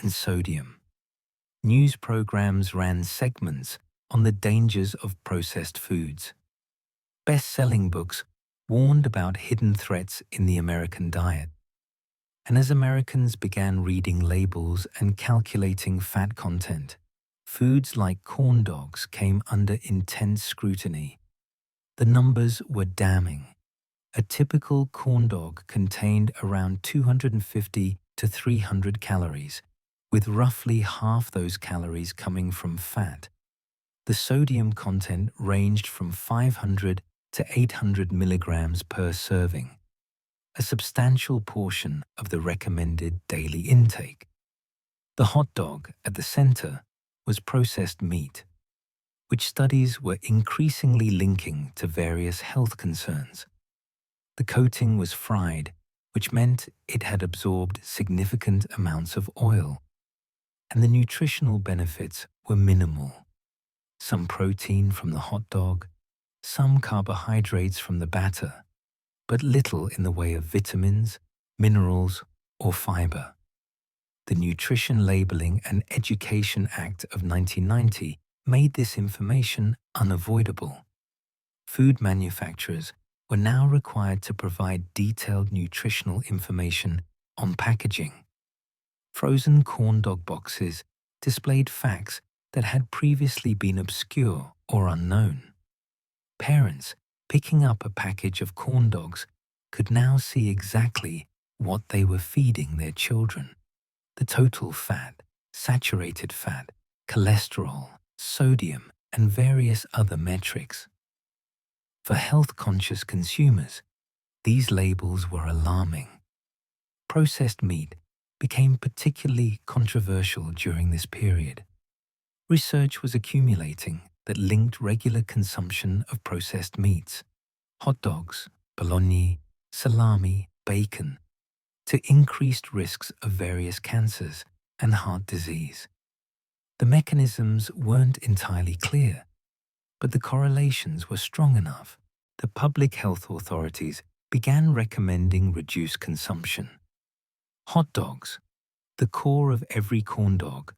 and sodium. News programs ran segments on the dangers of processed foods. Best-selling books warned about hidden threats in the American diet. And as Americans began reading labels and calculating fat content, foods like corn dogs came under intense scrutiny. The numbers were damning. A typical corn dog contained around 250 to 300 calories, with roughly half those calories coming from fat. The sodium content ranged from 500 to 800 milligrams per serving, a substantial portion of the recommended daily intake. The hot dog at the center was processed meat, which studies were increasingly linking to various health concerns. The coating was fried, which meant it had absorbed significant amounts of oil, and the nutritional benefits were minimal. Some protein from the hot dog, some carbohydrates from the batter, but little in the way of vitamins, minerals, or fiber. The Nutrition Labeling and Education Act of 1990 made this information unavoidable. Food manufacturers were now required to provide detailed nutritional information on packaging. Frozen corn dog boxes displayed facts that had previously been obscure or unknown. Parents picking up a package of corn dogs could now see exactly what they were feeding their children. The total fat, saturated fat, cholesterol, sodium, and various other metrics. For health-conscious consumers, these labels were alarming. Processed meat became particularly controversial during this period. Research was accumulating that linked regular consumption of processed meats, hot dogs, bologna, salami, bacon, to increased risks of various cancers and heart disease. The mechanisms weren't entirely clear, but the correlations were strong enough that public health authorities began recommending reduced consumption. Hot dogs, the core of every corn dog,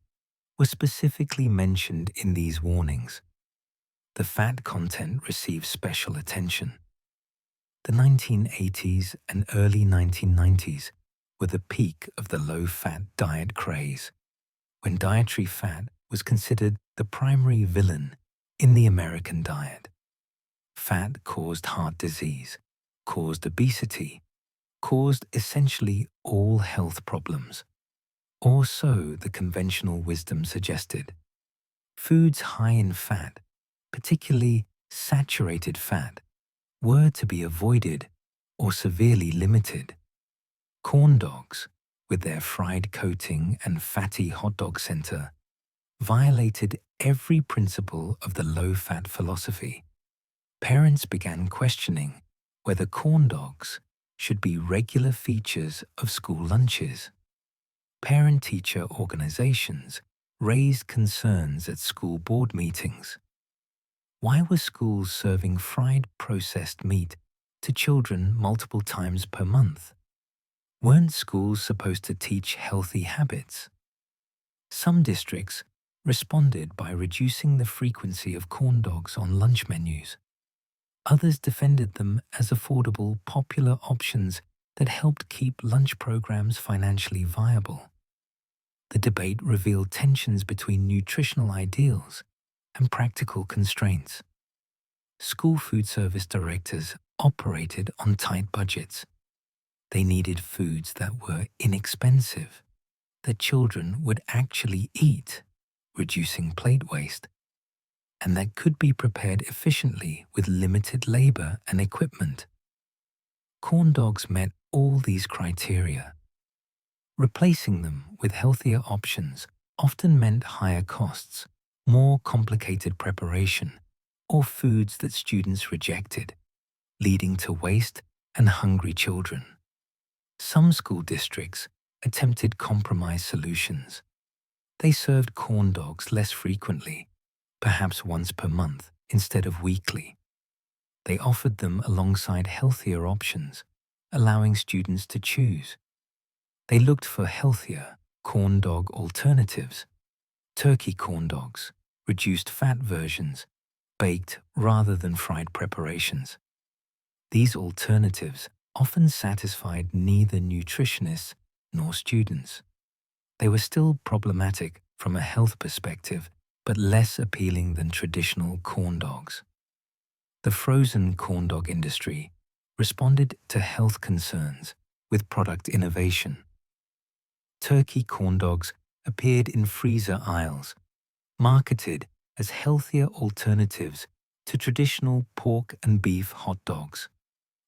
were specifically mentioned in these warnings. The fat content received special attention. The 1980s and early 1990s were the peak of the low-fat diet craze, when dietary fat was considered the primary villain in the American diet. Fat caused heart disease, caused obesity, caused essentially all health problems. Or so the conventional wisdom suggested. Foods high in fat, particularly saturated fat, were to be avoided or severely limited. Corn dogs, with their fried coating and fatty hot dog center, violated every principle of the low-fat philosophy. parents began questioning whether corn dogs should be regular features of school lunches. Parent-teacher organizations raised concerns at school board meetings. Why were schools serving fried processed meat to children multiple times per month? Weren't schools supposed to teach healthy habits? Some districts responded by reducing the frequency of corn dogs on lunch menus. Others defended them as affordable, popular options that helped keep lunch programs financially viable. The debate revealed tensions between nutritional ideals and practical constraints. School food service directors operated on tight budgets. They needed foods that were inexpensive, that children would actually eat, reducing plate waste, and that could be prepared efficiently with limited labor and equipment. Corn dogs met all these criteria. Replacing them with healthier options often meant higher costs, more complicated preparation, or foods that students rejected, leading to waste and hungry children. Some school districts attempted compromise solutions. They served corn dogs less frequently, perhaps once per month instead of weekly. They offered them alongside healthier options, allowing students to choose. They looked for healthier corn dog alternatives, turkey corn dogs, reduced fat versions, baked rather than fried preparations. These alternatives often satisfied neither nutritionists nor students. They were still problematic from a health perspective, but less appealing than traditional corn dogs. The frozen corn dog industry responded to health concerns with product innovation. Turkey corn dogs appeared in freezer aisles, marketed as healthier alternatives to traditional pork and beef hot dogs.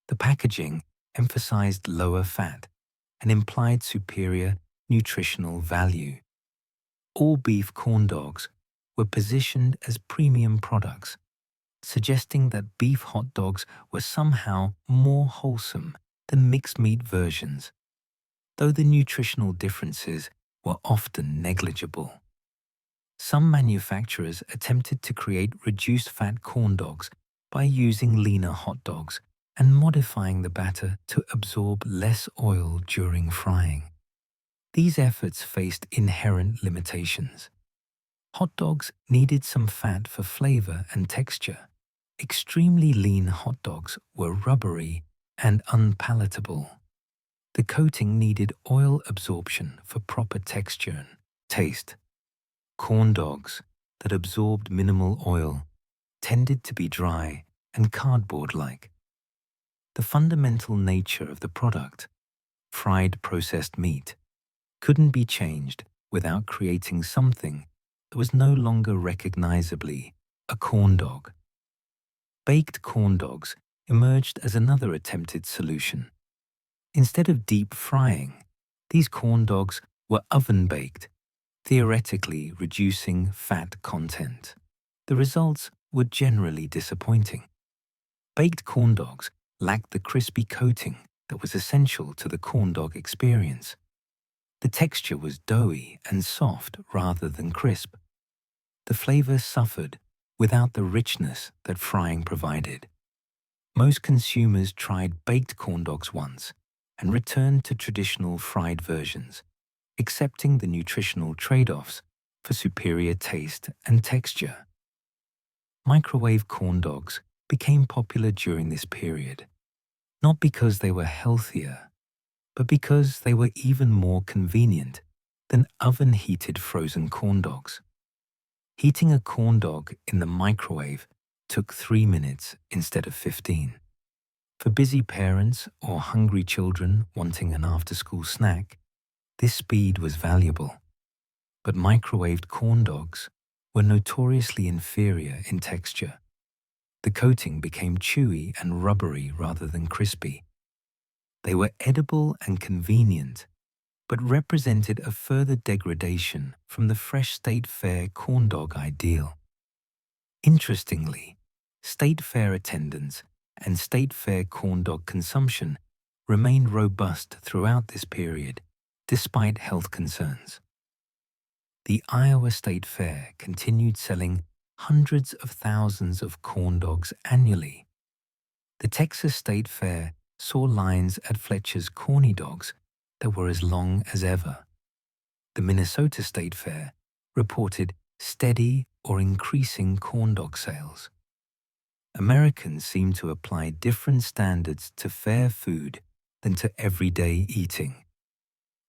The packaging emphasized lower fat and implied superior nutritional value. All beef corn dogs were positioned as premium products, suggesting that beef hot dogs were somehow more wholesome than mixed meat versions, though the nutritional differences were often negligible. Some manufacturers attempted to create reduced-fat corn dogs by using leaner hot dogs and modifying the batter to absorb less oil during frying. These efforts faced inherent limitations. Hot dogs needed some fat for flavor and texture. Extremely lean hot dogs were rubbery and unpalatable. The coating needed oil absorption for proper texture and taste. Corn dogs that absorbed minimal oil tended to be dry and cardboard-like. The fundamental nature of the product, fried processed meat, couldn't be changed without creating something that was no longer recognizably a corn dog. Baked corn dogs emerged as another attempted solution. Instead of deep frying, these corn dogs were oven-baked, theoretically reducing fat content. The results were generally disappointing. Baked corn dogs lacked the crispy coating that was essential to the corn dog experience. The texture was doughy and soft rather than crisp. The flavor suffered without the richness that frying provided. Most consumers tried baked corn dogs once and returned to traditional fried versions, accepting the nutritional trade-offs for superior taste and texture. Microwave corn dogs became popular during this period, not because they were healthier, but because they were even more convenient than oven-heated frozen corn dogs. Heating a corn dog in the microwave took 3 minutes instead of 15. For busy parents or hungry children wanting an after-school snack, this speed was valuable. But microwaved corn dogs were notoriously inferior in texture. The coating became chewy and rubbery rather than crispy. They were edible and convenient, but represented a further degradation from the Fresh State Fair corn dog ideal. Interestingly, state fair attendance and state fair corn dog consumption remained robust throughout this period, despite health concerns. The Iowa State Fair continued selling hundreds of thousands of corn dogs annually. The Texas State Fair saw lines at Fletcher's Corny Dogs that were as long as ever. The Minnesota State Fair reported steady or increasing corn dog sales. Americans seem to apply different standards to fair food than to everyday eating.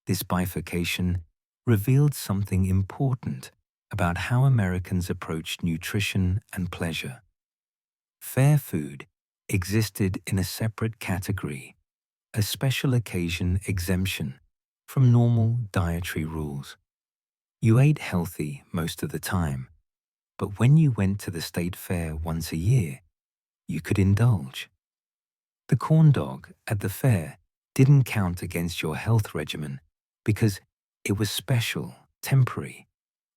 This bifurcation revealed something important about how Americans approached nutrition and pleasure. Fair food existed in a separate category, a special occasion exemption from normal dietary rules. You ate healthy most of the time, but when you went to the state fair once a year, you could indulge. The corn dog at the fair didn't count against your health regimen because it was special, temporary,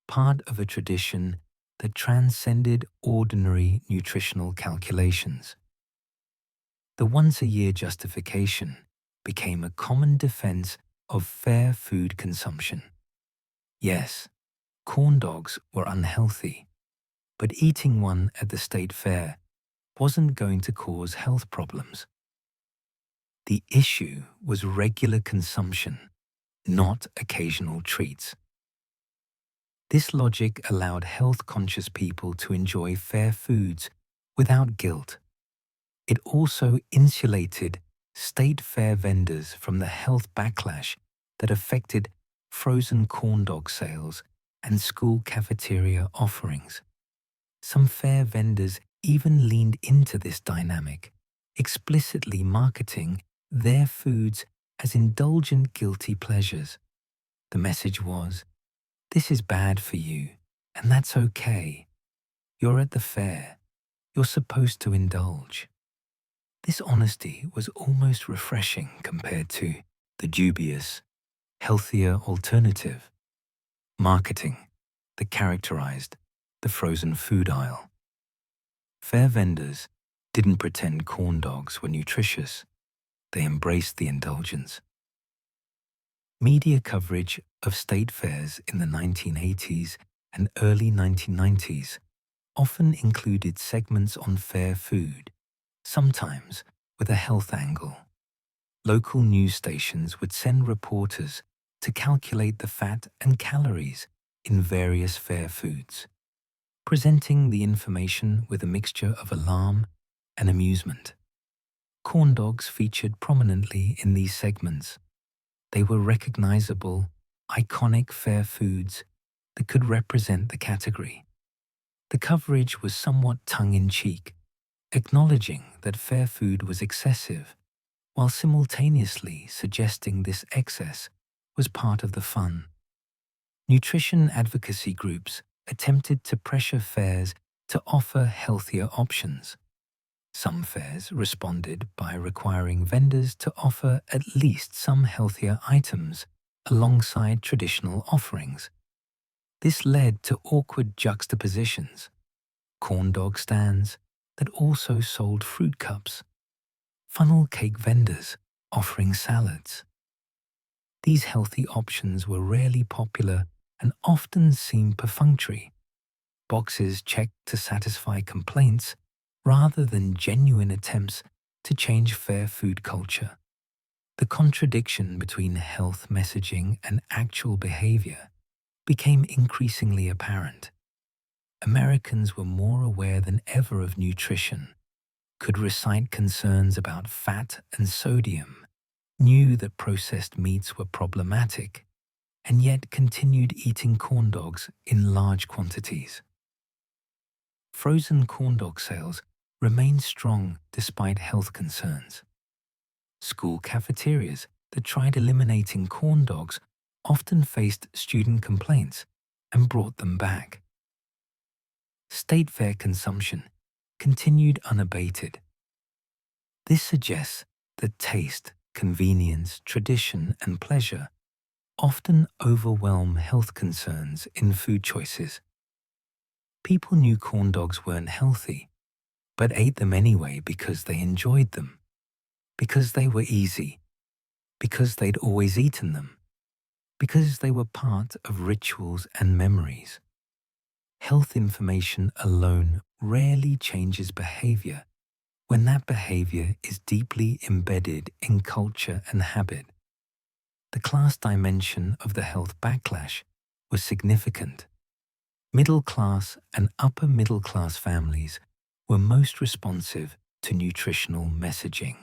part of a tradition that transcended ordinary nutritional calculations. The once-a-year justification became a common defense of fair food consumption. Yes, corn dogs were unhealthy, but eating one at the state fair wasn't going to cause health problems. The issue was regular consumption, not occasional treats. This logic allowed health-conscious people to enjoy fair foods without guilt. It also insulated state fair vendors from the health backlash that affected frozen corn dog sales and school cafeteria offerings. Some fair vendors even leaned into this dynamic, explicitly marketing their foods as indulgent guilty pleasures. The message was, "This is bad for you, and that's okay. You're at the fair. You're supposed to indulge." This honesty was almost refreshing compared to the dubious, healthier alternative marketing that characterized the frozen food aisle. Fair vendors didn't pretend corn dogs were nutritious. They embraced the indulgence. Media coverage of state fairs in the 1980s and early 1990s often included segments on fair food, sometimes with a health angle. Local news stations would send reporters to calculate the fat and calories in various fair foods, presenting the information with a mixture of alarm and amusement. Corn dogs featured prominently in these segments. They were recognizable, iconic fair foods that could represent the category. The coverage was somewhat tongue-in-cheek, acknowledging that fair food was excessive, while simultaneously suggesting this excess was part of the fun. Nutrition advocacy groups attempted to pressure fairs to offer healthier options. Some fairs responded by requiring vendors to offer at least some healthier items alongside traditional offerings. This led to awkward juxtapositions: corn dog stands that also sold fruit cups, funnel cake vendors offering salads. These healthy options were rarely popular and often seemed perfunctory, boxes checked to satisfy complaints rather than genuine attempts to change fair food culture. The contradiction between health messaging and actual behavior became increasingly apparent. Americans were more aware than ever of nutrition, could recite concerns about fat and sodium, knew that processed meats were problematic, and yet continued eating corn dogs in large quantities. Frozen corn dog sales remained strong despite health concerns. School cafeterias that tried eliminating corn dogs often faced student complaints and brought them back. State fair consumption continued unabated. This suggests that taste, convenience, tradition, and pleasure often overwhelm health concerns in food choices. People knew corn dogs weren't healthy, but ate them anyway because they enjoyed them, because they were easy, because they'd always eaten them, because they were part of rituals and memories. Health information alone rarely changes behavior when that behavior is deeply embedded in culture and habit. The class dimension of the health backlash was significant. Middle-class and upper-middle-class families were most responsive to nutritional messaging.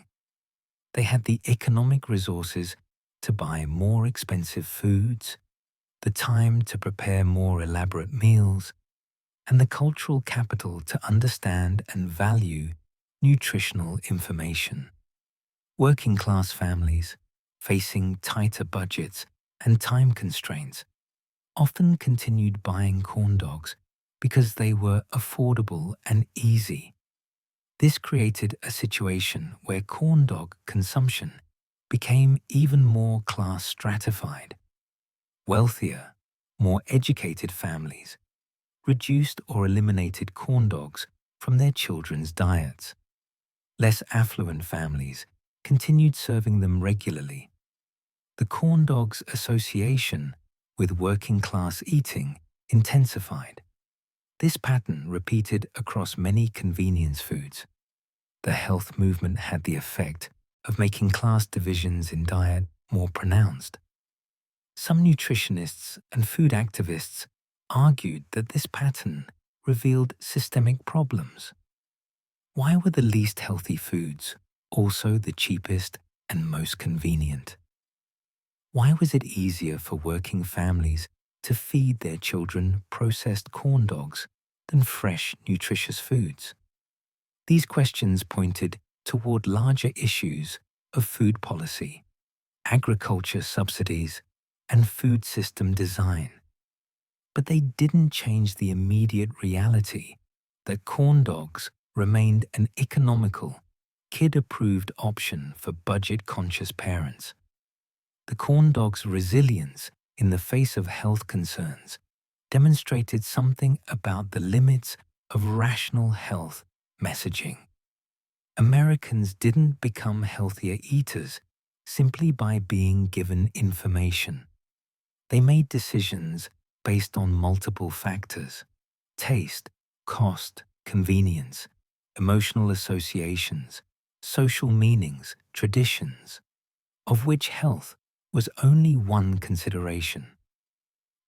They had the economic resources to buy more expensive foods, the time to prepare more elaborate meals, and the cultural capital to understand and value nutritional information. Working-class families, facing tighter budgets and time constraints, often continued buying corn dogs because they were affordable and easy. This created a situation where corn dog consumption became even more class stratified. Wealthier, more educated families reduced or eliminated corn dogs from their children's diets. Less affluent families continued serving them regularly. The corn dog's association with working-class eating intensified. This pattern repeated across many convenience foods. The health movement had the effect of making class divisions in diet more pronounced. Some nutritionists and food activists argued that this pattern revealed systemic problems. Why were the least healthy foods also the cheapest and most convenient? Why was it easier for working families to feed their children processed corn dogs than fresh, nutritious foods? These questions pointed toward larger issues of food policy, agriculture subsidies, and food system design. But they didn't change the immediate reality that corn dogs remained an economical, kid-approved option for budget-conscious parents. The corn dog's resilience in the face of health concerns demonstrated something about the limits of rational health messaging. Americans didn't become healthier eaters simply by being given information. They made decisions based on multiple factors: taste, cost, convenience, emotional associations, social meanings, traditions, of which health was only one consideration.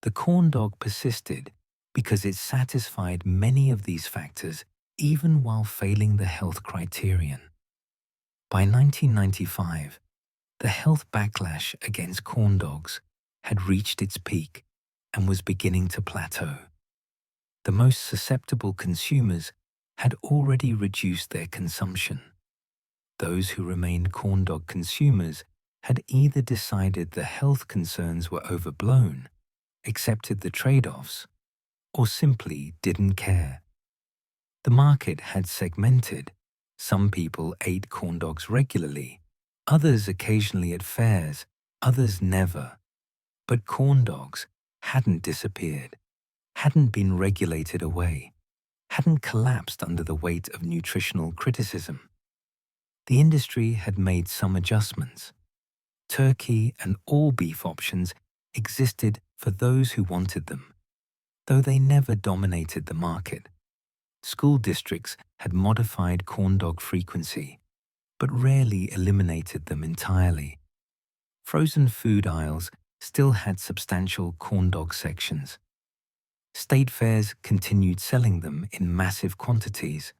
The corn dog persisted because it satisfied many of these factors even while failing the health criterion. By 1995, the health backlash against corn dogs had reached its peak and was beginning to plateau. The most susceptible consumers had already reduced their consumption. Those who remained corn dog consumers had either decided the health concerns were overblown, accepted the trade-offs, or simply didn't care. The market had segmented. Some people ate corn dogs regularly, others occasionally at fairs, others never. But corn dogs hadn't disappeared, hadn't been regulated away, hadn't collapsed under the weight of nutritional criticism. The industry had made some adjustments. Turkey and all beef options existed for those who wanted them, though they never dominated the market. School districts had modified corn dog frequency, but rarely eliminated them entirely. Frozen food aisles still had substantial corn dog sections. State fairs continued selling them in massive quantities.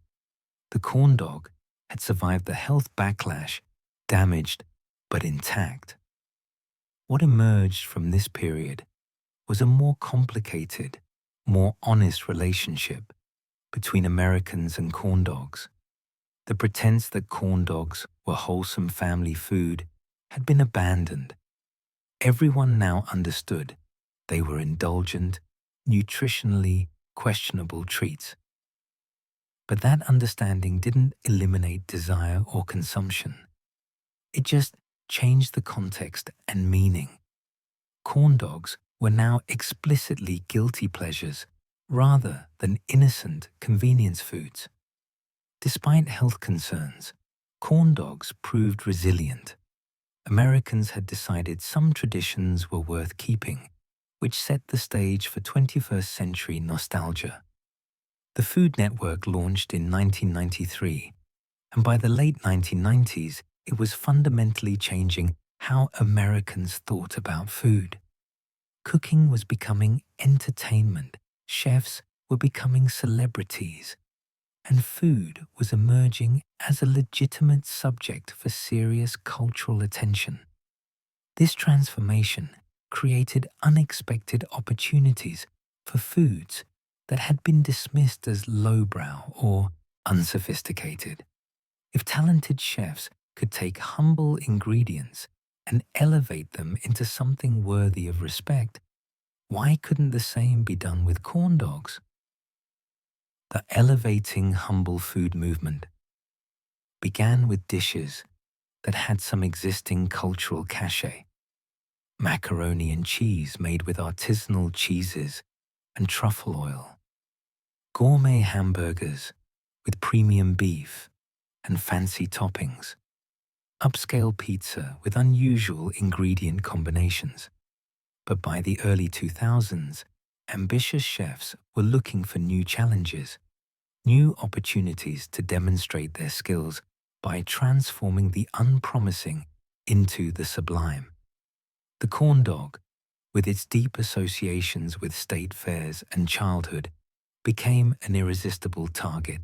The corn dog had survived the health backlash, damaged but intact. What emerged from this period was a more complicated, more honest relationship between Americans and corn dogs. The pretense that corn dogs were wholesome family food had been abandoned. Everyone now understood they were indulgent, nutritionally questionable treats. But that understanding didn't eliminate desire or consumption. It just changed the context and meaning. Corn dogs were now explicitly guilty pleasures rather than innocent convenience foods. Despite health concerns, corn dogs proved resilient. Americans had decided some traditions were worth keeping, which set the stage for 21st century nostalgia. The Food Network launched in 1993, and by the late 1990s, it was fundamentally changing how Americans thought about food. Cooking was becoming entertainment, chefs were becoming celebrities, and food was emerging as a legitimate subject for serious cultural attention. This transformation created unexpected opportunities for foods that had been dismissed as lowbrow or unsophisticated. If talented chefs could take humble ingredients and elevate them into something worthy of respect, why couldn't the same be done with corn dogs? The elevating humble food movement began with dishes that had some existing cultural cachet. Macaroni and cheese made with artisanal cheeses and truffle oil. Gourmet hamburgers with premium beef and fancy toppings. Upscale pizza with unusual ingredient combinations. But by the early 2000s, ambitious chefs were looking for new challenges, new opportunities to demonstrate their skills by transforming the unpromising into the sublime. The corn dog, with its deep associations with state fairs and childhood, became an irresistible target.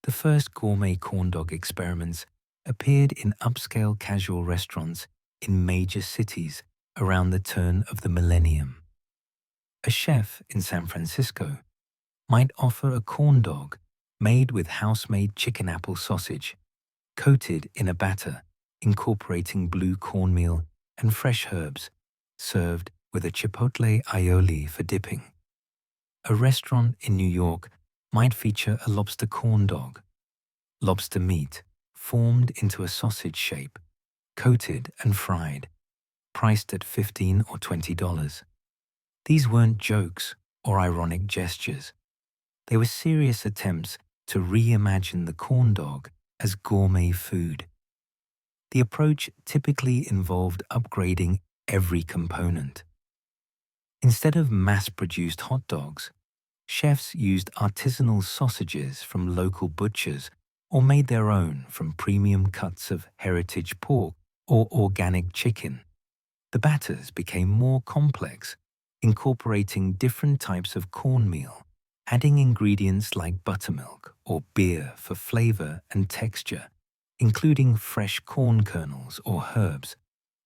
The first gourmet corn dog experiments appeared in upscale casual restaurants in major cities around the turn of the millennium. A chef in San Francisco might offer a corn dog made with house-made chicken apple sausage, coated in a batter incorporating blue cornmeal and fresh herbs, served with a chipotle aioli for dipping. A restaurant in New York might feature a lobster corn dog, lobster meat formed into a sausage shape, coated and fried, priced at $15 or $20. These weren't jokes or ironic gestures. They were serious attempts to reimagine the corn dog as gourmet food. The approach typically involved upgrading every component. Instead of mass-produced hot dogs, chefs used artisanal sausages from local butchers or made their own from premium cuts of heritage pork or organic chicken. The batters became more complex, incorporating different types of cornmeal, adding ingredients like buttermilk or beer for flavor and texture, including fresh corn kernels or herbs.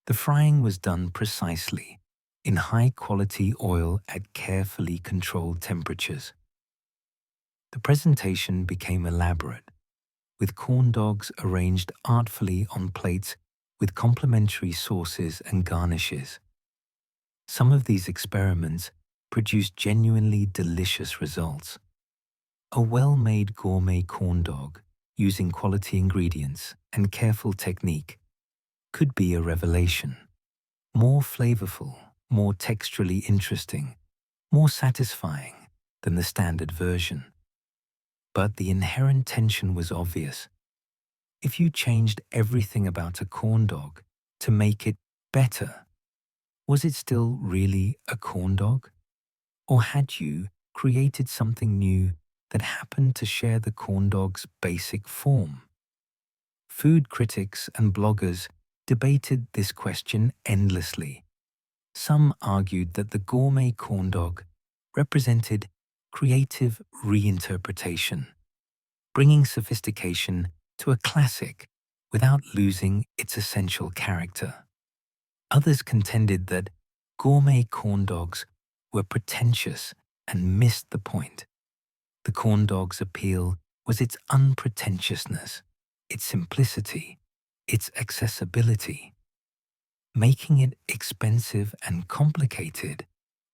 The frying was done precisely, in high-quality oil at carefully controlled temperatures. The presentation became elaborate, with corn dogs arranged artfully on plates with complementary sauces and garnishes. Some of these experiments produced genuinely delicious results. A well-made gourmet corn dog, using quality ingredients and careful technique, could be a revelation. More flavorful, more texturally interesting, more satisfying than the standard version. But the inherent tension was obvious. If you changed everything about a corn dog to make it better, was it still really a corn dog? Or had you created something new that happened to share the corn dog's basic form? Food critics and bloggers debated this question endlessly. Some argued that the gourmet corn dog represented creative reinterpretation, bringing sophistication to a classic without losing its essential character. Others contended that gourmet corn dogs were pretentious and missed the point. The corn dog's appeal was its unpretentiousness, its simplicity, its accessibility. Making it expensive and complicated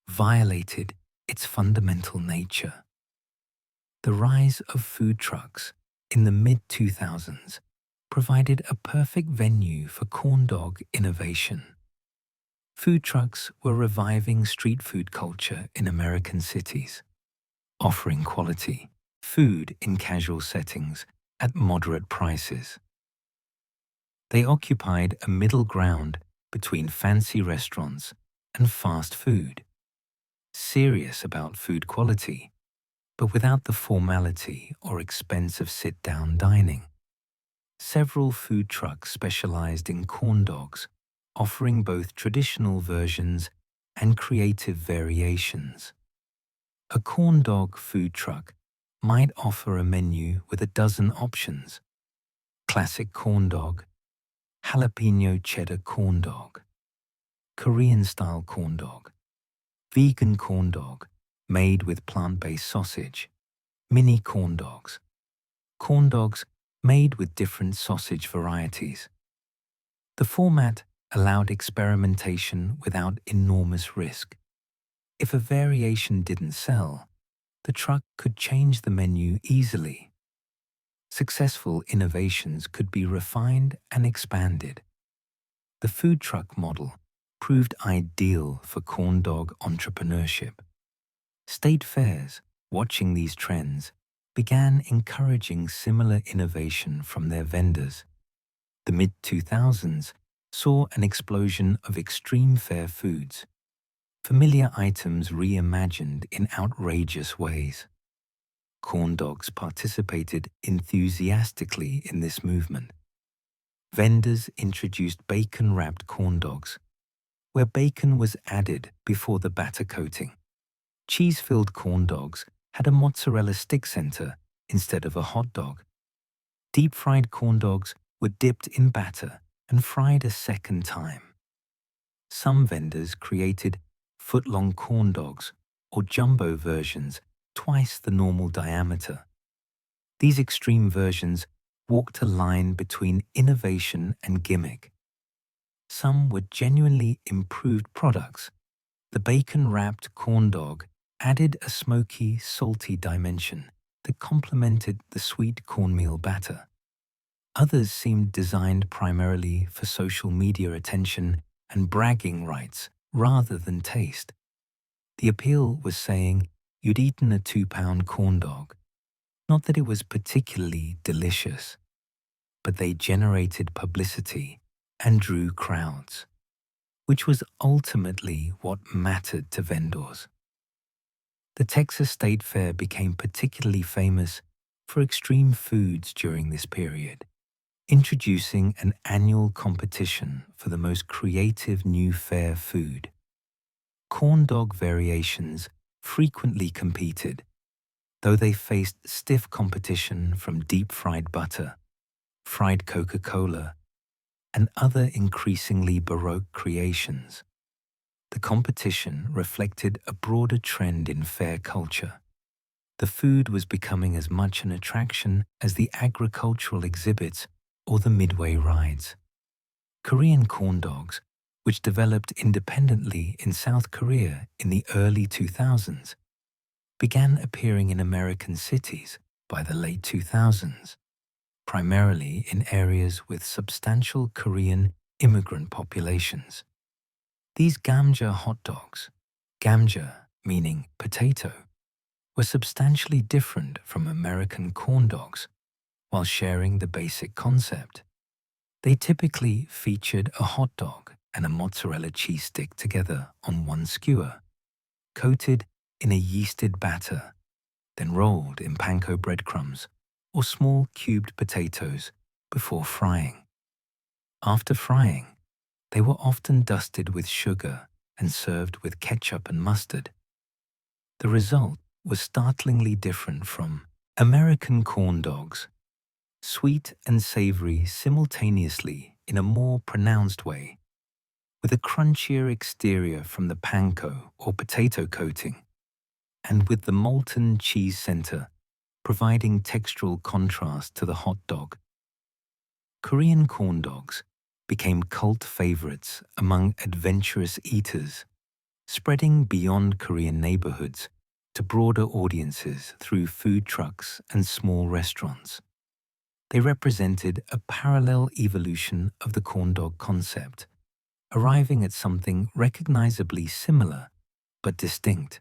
violated its fundamental nature. The rise of food trucks in the mid-2000s provided a perfect venue for corn dog innovation. Food trucks were reviving street food culture in American cities, offering quality food in casual settings at moderate prices. They occupied a middle ground between fancy restaurants and fast food, serious about food quality, but without the formality or expense of sit-down dining. Several food trucks specialized in corn dogs, offering both traditional versions and creative variations. A corn dog food truck might offer a menu with a dozen options: classic corn dog, jalapeno cheddar corn dog, Korean-style corn dog, vegan corn dog made with plant-based sausage, mini corn dogs made with different sausage varieties. The format allowed experimentation without enormous risk. If a variation didn't sell, the truck could change the menu easily. Successful innovations could be refined and expanded. The food truck model proved ideal for corn dog entrepreneurship. State fairs, watching these trends, began encouraging similar innovation from their vendors. The mid-2000s saw an explosion of extreme fare foods, familiar items reimagined in outrageous ways. Corn dogs participated enthusiastically in this movement. Vendors introduced bacon-wrapped corn dogs, where bacon was added before the batter coating. Cheese-filled corn dogs had a mozzarella stick center instead of a hot dog. Deep-fried corn dogs were dipped in batter and fried a second time. Some vendors created foot-long corn dogs or jumbo versions twice the normal diameter. These extreme versions walked a line between innovation and gimmick. Some were genuinely improved products. The bacon-wrapped corn dog added a smoky, salty dimension that complemented the sweet cornmeal batter. Others seemed designed primarily for social media attention and bragging rights rather than taste. The appeal was saying you'd eaten a 2-pound corn dog. Not that it was particularly delicious, but they generated publicity and drew crowds, which was ultimately what mattered to vendors. The Texas State Fair became particularly famous for extreme foods during this period, introducing an annual competition for the most creative new fair food. Corn dog variations frequently competed, though they faced stiff competition from deep-fried butter, fried Coca-Cola, and other increasingly baroque creations. The competition reflected a broader trend in fair culture. The food was becoming as much an attraction as the agricultural exhibits or the midway rides. Korean corn dogs, which developed independently in South Korea in the early 2000s, began appearing in American cities by the late 2000s, primarily in areas with substantial Korean immigrant populations. These Gamja hot dogs, Gamja meaning potato, were substantially different from American corn dogs while sharing the basic concept. They typically featured a hot dog and a mozzarella cheese stick together on one skewer, coated in a yeasted batter, then rolled in panko breadcrumbs or small cubed potatoes before frying. After frying, they were often dusted with sugar and served with ketchup and mustard. The result was startlingly different from American corn dogs, sweet and savory simultaneously in a more pronounced way, with a crunchier exterior from the panko or potato coating, and with the molten cheese center providing textural contrast to the hot dog. Korean corn dogs became cult favorites among adventurous eaters, spreading beyond Korean neighborhoods to broader audiences through food trucks and small restaurants. They represented a parallel evolution of the corn dog concept, arriving at something recognizably similar but distinct.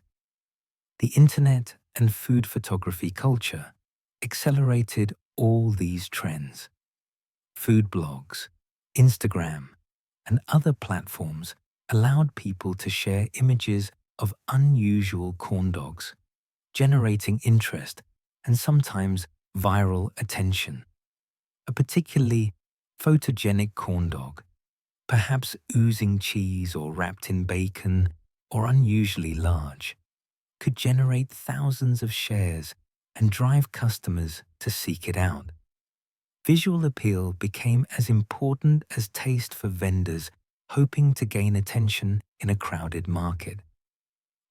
The internet and food photography culture accelerated all these trends. Food blogs, Instagram, and other platforms allowed people to share images of unusual corn dogs, generating interest and sometimes viral attention. A particularly photogenic corn dog, perhaps oozing cheese or wrapped in bacon or unusually large, could generate thousands of shares and drive customers to seek it out. Visual appeal became as important as taste for vendors hoping to gain attention in a crowded market.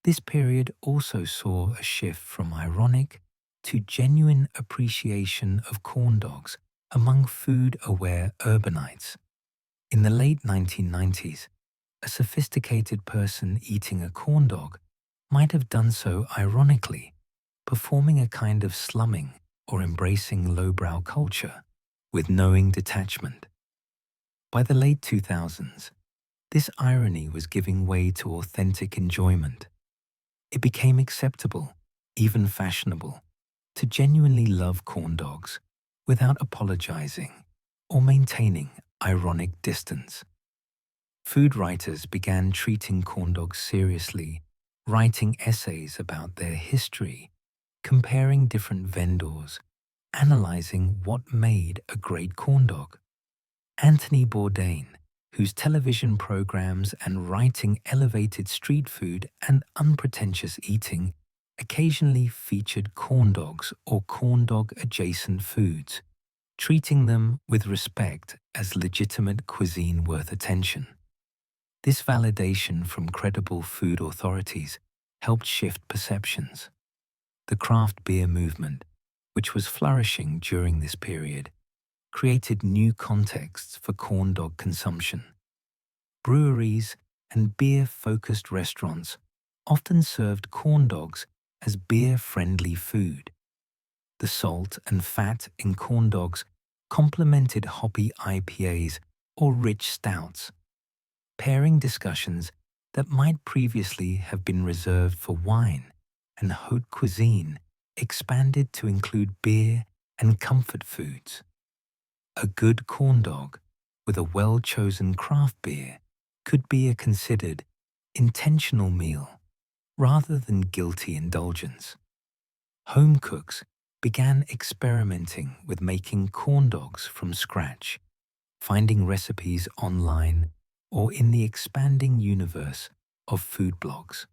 This period also saw a shift from ironic to genuine appreciation of corn dogs among food-aware urbanites. In the late 1990s, a sophisticated person eating a corn dog might have done so ironically, performing a kind of slumming or embracing lowbrow culture with knowing detachment. By the late 2000s, this irony was giving way to authentic enjoyment. It became acceptable, even fashionable, to genuinely love corn dogs without apologizing or maintaining ironic distance. Food writers began treating corn dogs seriously, writing essays about their history, comparing different vendors, analyzing what made a great corn dog. Anthony Bourdain, whose television programs and writing elevated street food and unpretentious eating, occasionally featured corn dogs or corn dog-adjacent foods, treating them with respect as legitimate cuisine worth attention. This validation from credible food authorities helped shift perceptions. The craft beer movement, which was flourishing during this period, created new contexts for corn dog consumption. Breweries and beer-focused restaurants often served corn dogs as beer-friendly food. The salt and fat in corn dogs complemented hoppy IPAs or rich stouts, pairing discussions that might previously have been reserved for wine and haute cuisine expanded to include beer and comfort foods. A good corn dog with a well-chosen craft beer could be a considered intentional meal rather than guilty indulgence. Home cooks began experimenting with making corn dogs from scratch, finding recipes online or in the expanding universe of food blogs.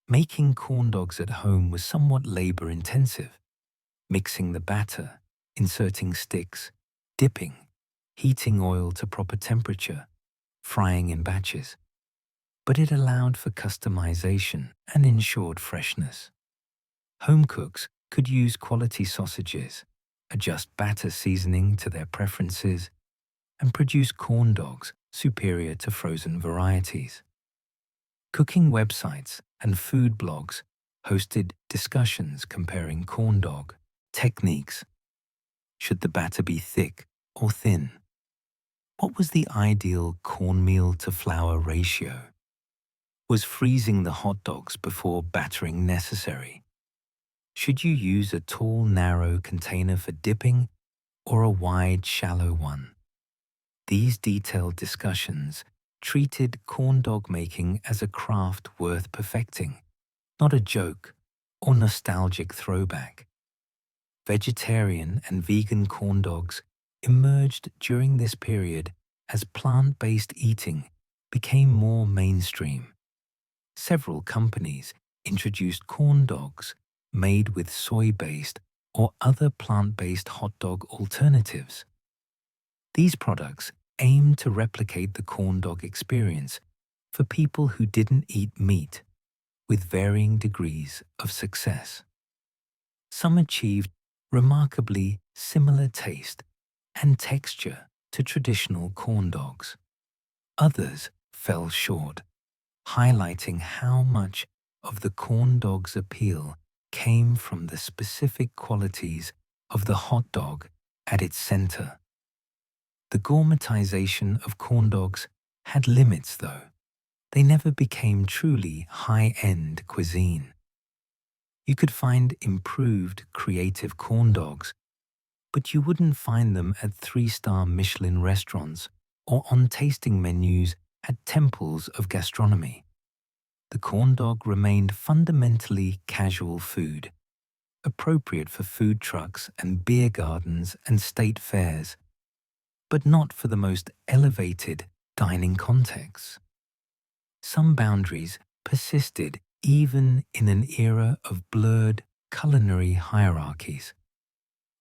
Making corn dogs at home was somewhat labor-intensive, mixing the batter, inserting sticks, dipping, heating oil to proper temperature, frying in batches. But it allowed for customization and ensured freshness. Home cooks could use quality sausages, adjust batter seasoning to their preferences, and produce corn dogs superior to frozen varieties. Cooking websites and food blogs hosted discussions comparing corn dog techniques. Should the batter be thick or thin? What was the ideal cornmeal to flour ratio? Was freezing the hot dogs before battering necessary? Should you use a tall, narrow container for dipping or a wide, shallow one? These detailed discussions treated corn dog making as a craft worth perfecting, not a joke or nostalgic throwback. Vegetarian and vegan corn dogs emerged during this period as plant-based eating became more mainstream. Several companies introduced corn dogs made with soy-based or other plant-based hot dog alternatives. These products aimed to replicate the corn dog experience for people who didn't eat meat, with varying degrees of success. Some achieved remarkably similar taste and texture to traditional corn dogs. Others fell short, highlighting how much of the corn dog's appeal came from the specific qualities of the hot dog at its center. The gourmetization of corn dogs had limits, though. They never became truly high-end cuisine. You could find improved creative corn dogs but you wouldn't find them at three-star Michelin restaurants or on tasting menus at temples of gastronomy. The corn dog remained fundamentally casual food, appropriate for food trucks and beer gardens and state fairs, but not for the most elevated dining contexts. Some boundaries persisted even in an era of blurred culinary hierarchies.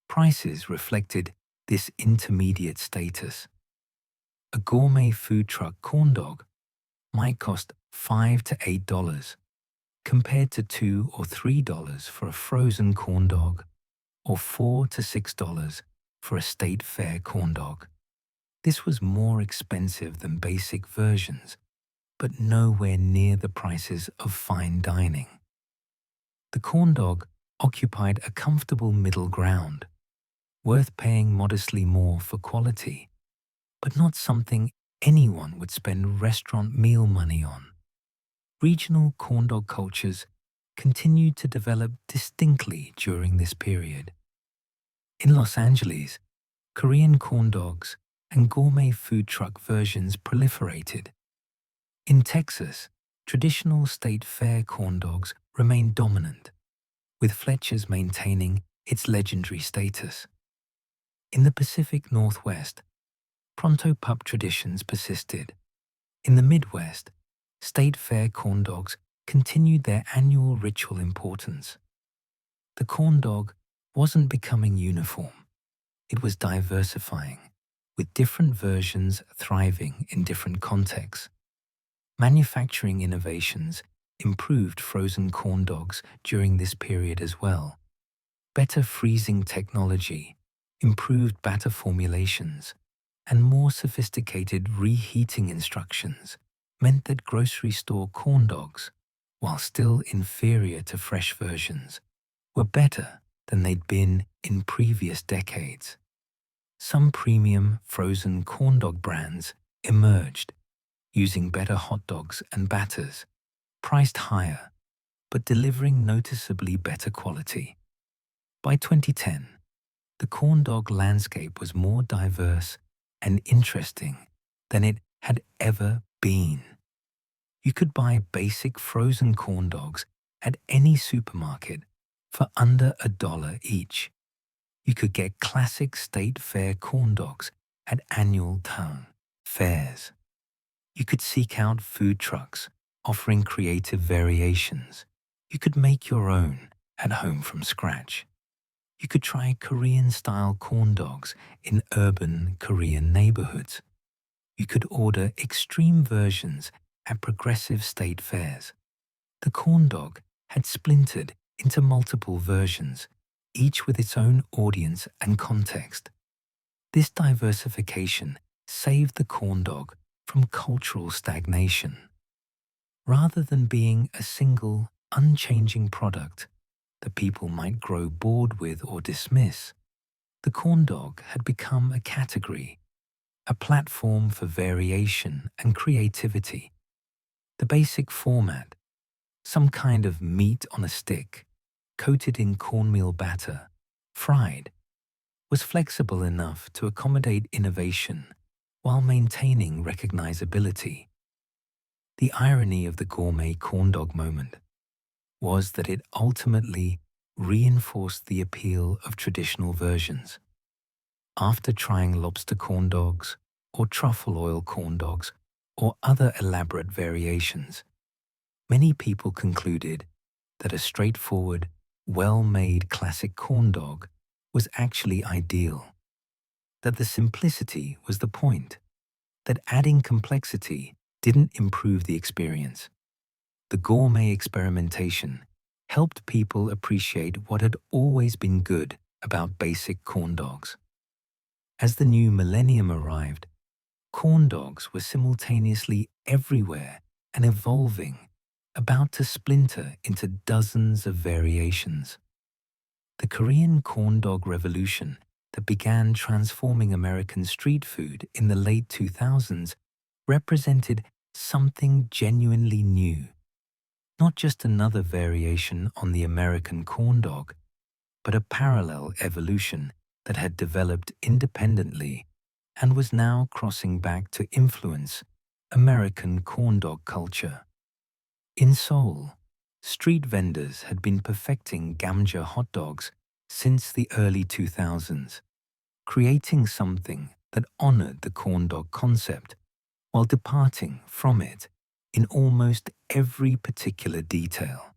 Prices reflected this intermediate status. A gourmet food truck corn dog might cost $5 to $8, compared to $2 or $3 for a frozen corn dog, or $4 to $6 for a state fair corn dog. This was more expensive than basic versions, but nowhere near the prices of fine dining. The corn dog occupied a comfortable middle ground, worth paying modestly more for quality, but not something anyone would spend restaurant meal money on. Regional corn dog cultures continued to develop distinctly during this period. In Los Angeles, Korean corn dogs and gourmet food truck versions proliferated. In Texas, traditional state fair corn dogs remained dominant, with Fletcher's maintaining its legendary status. In the Pacific Northwest, pronto pup traditions persisted. In the Midwest, state fair corn dogs continued their annual ritual importance. The corn dog wasn't becoming uniform. It was diversifying, with different versions thriving in different contexts. Manufacturing innovations improved frozen corn dogs during this period as well. Better freezing technology, improved batter formulations, and more sophisticated reheating instructions meant that grocery store corn dogs, while still inferior to fresh versions, were better than they'd been in previous decades. Some premium frozen corn dog brands emerged, using better hot dogs and batters, priced higher, but delivering noticeably better quality. By 2010, the corn dog landscape was more diverse and interesting than it had ever been. You could buy basic frozen corn dogs at any supermarket for under $1 each. You could get classic state fair corn dogs at annual town fairs. You could seek out food trucks offering creative variations. You could make your own at home from scratch. You could try Korean-style corn dogs in urban Korean neighborhoods. You could order extreme versions at progressive state fairs. The corn dog had splintered into multiple versions, each with its own audience and context. This diversification saved the corn dog from cultural stagnation. Rather than being a single, unchanging product that people might grow bored with or dismiss, the corn dog had become a category, a platform for variation and creativity. The basic format, some kind of meat on a stick, coated in cornmeal batter, fried, was flexible enough to accommodate innovation while maintaining recognizability. The irony of the gourmet corn dog moment was that it ultimately reinforced the appeal of traditional versions. After trying lobster corn dogs or truffle oil corn dogs or other elaborate variations, many people concluded that a straightforward, well-made classic corn dog was actually ideal, that the simplicity was the point, that adding complexity didn't improve the experience. The gourmet experimentation helped people appreciate what had always been good about basic corn dogs. As the new millennium arrived, corn dogs were simultaneously everywhere and evolving, about to splinter into dozens of variations. The Korean corn dog revolution that began transforming American street food in the late 2000s represented something genuinely new. Not just another variation on the American corn dog, but a parallel evolution that had developed independently and was now crossing back to influence American corn dog culture. In Seoul, street vendors had been perfecting Gamja hot dogs since the early 2000s, creating something that honored the corn dog concept while departing from it in almost every particular detail.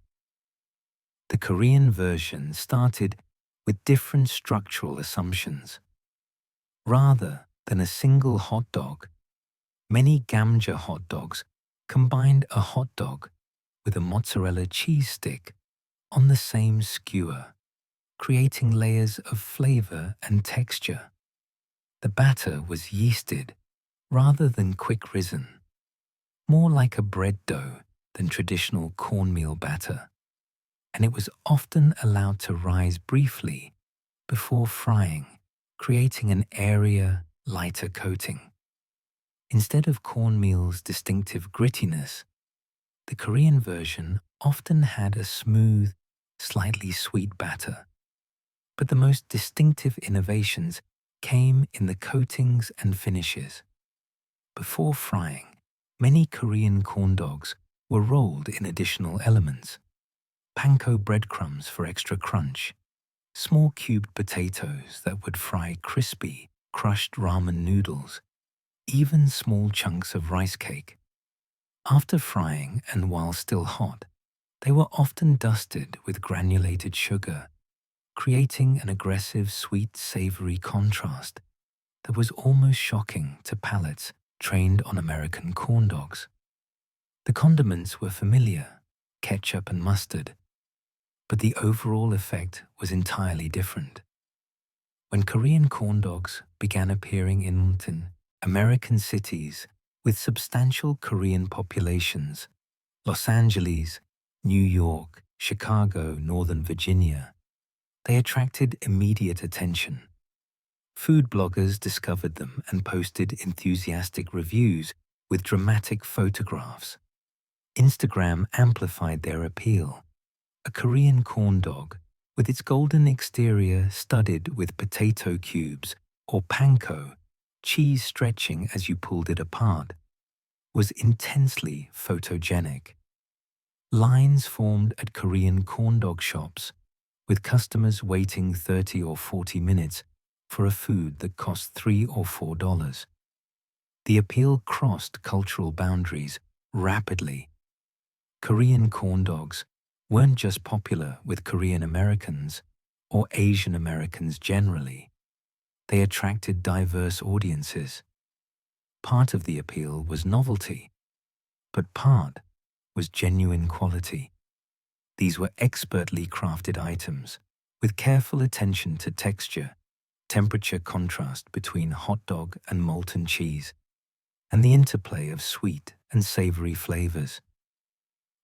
The Korean version started with different structural assumptions. Rather than a single hot dog, many Gamja hot dogs combined a hot dog with a mozzarella cheese stick on the same skewer, creating layers of flavor and texture. The batter was yeasted rather than quick risen, more like a bread dough than traditional cornmeal batter, and it was often allowed to rise briefly before frying, creating an airier, lighter coating. Instead of cornmeal's distinctive grittiness, the Korean version often had a smooth, slightly sweet batter. But the most distinctive innovations came in the coatings and finishes. Before frying, many Korean corn dogs were rolled in additional elements: panko breadcrumbs for extra crunch, small cubed potatoes that would fry crispy, crushed ramen noodles, even small chunks of rice cake. After frying and while still hot, they were often dusted with granulated sugar, creating an aggressive sweet-savory contrast that was almost shocking to palates trained on American corn dogs. The condiments were familiar, ketchup and mustard, but the overall effect was entirely different. When Korean corn dogs began appearing in American cities with substantial Korean populations, Los Angeles, New York, Chicago, Northern Virginia, they attracted immediate attention. Food bloggers discovered them and posted enthusiastic reviews with dramatic photographs. Instagram amplified their appeal. A Korean corn dog, with its golden exterior studded with potato cubes or panko, cheese stretching as you pulled it apart, was intensely photogenic. Lines formed at Korean corn dog shops, with customers waiting 30 or 40 minutes for a food that cost $3 or $4. The appeal crossed cultural boundaries rapidly. Korean corn dogs weren't just popular with Korean Americans or Asian Americans generally. They attracted diverse audiences. Part of the appeal was novelty, but part was genuine quality. These were expertly crafted items with careful attention to texture, temperature contrast between hot dog and molten cheese, and the interplay of sweet and savory flavors.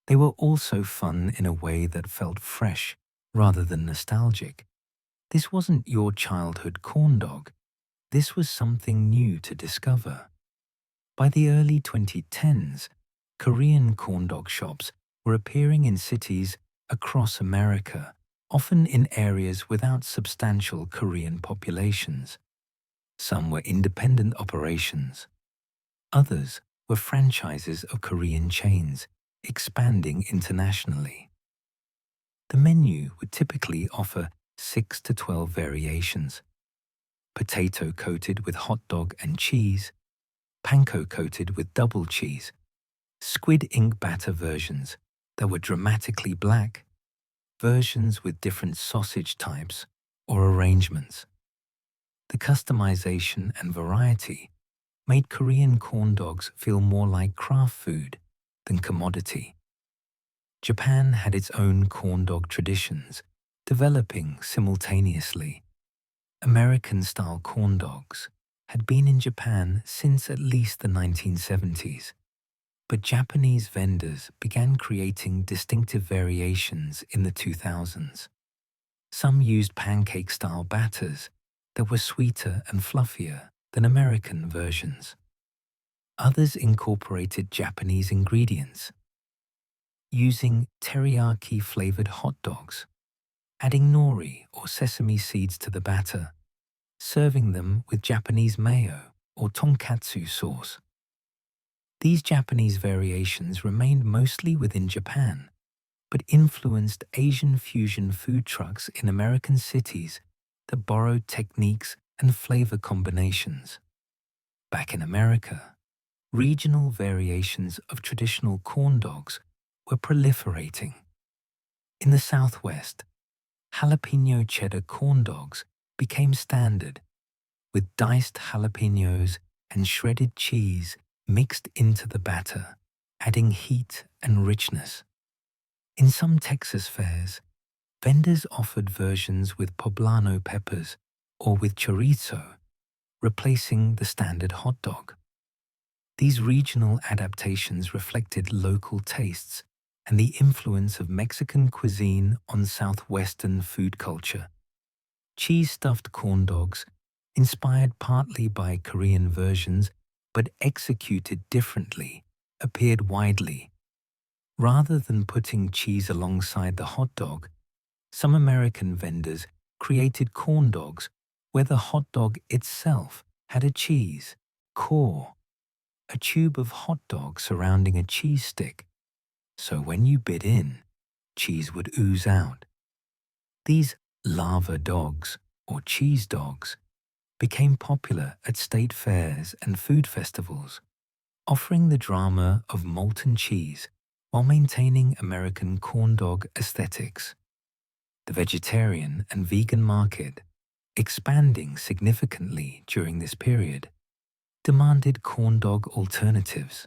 They were also fun in a way that felt fresh rather than nostalgic. This wasn't your childhood corn dog. This was something new to discover. By the early 2010s, Korean corn dog shops were appearing in cities across America, often in areas without substantial Korean populations. Some were independent operations. Others were franchises of Korean chains, expanding internationally. The menu would typically offer 6 to 12 variations: potato coated with hot dog and cheese, panko coated with double cheese, squid ink batter versions that were dramatically black, versions with different sausage types or arrangements. The customization and variety made Korean corn dogs feel more like craft food than commodity. Japan had its own corn dog traditions, developing simultaneously. American-style corn dogs had been in Japan since at least the 1970s, but Japanese vendors began creating distinctive variations in the 2000s. Some used pancake-style batters that were sweeter and fluffier than American versions. Others incorporated Japanese ingredients, using teriyaki-flavored hot dogs, adding nori or sesame seeds to the batter, serving them with Japanese mayo or tonkatsu sauce. These Japanese variations remained mostly within Japan, but influenced Asian fusion food trucks in American cities that borrowed techniques and flavor combinations. Back in America, regional variations of traditional corn dogs were proliferating. In the Southwest, jalapeno cheddar corn dogs became standard, with diced jalapenos and shredded cheese mixed into the batter, adding heat and richness. In some Texas fairs, vendors offered versions with poblano peppers or with chorizo, replacing the standard hot dog. These regional adaptations reflected local tastes and the influence of Mexican cuisine on Southwestern food culture. Cheese-stuffed corn dogs, inspired partly by Korean versions but executed differently, appeared widely. Rather than putting cheese alongside the hot dog, some American vendors created corn dogs where the hot dog itself had a cheese core, a tube of hot dog surrounding a cheese stick. So when you bit in, cheese would ooze out. These lava dogs, or cheese dogs, became popular at state fairs and food festivals, offering the drama of molten cheese while maintaining American corn dog aesthetics. The vegetarian and vegan market, expanding significantly during this period, demanded corn dog alternatives.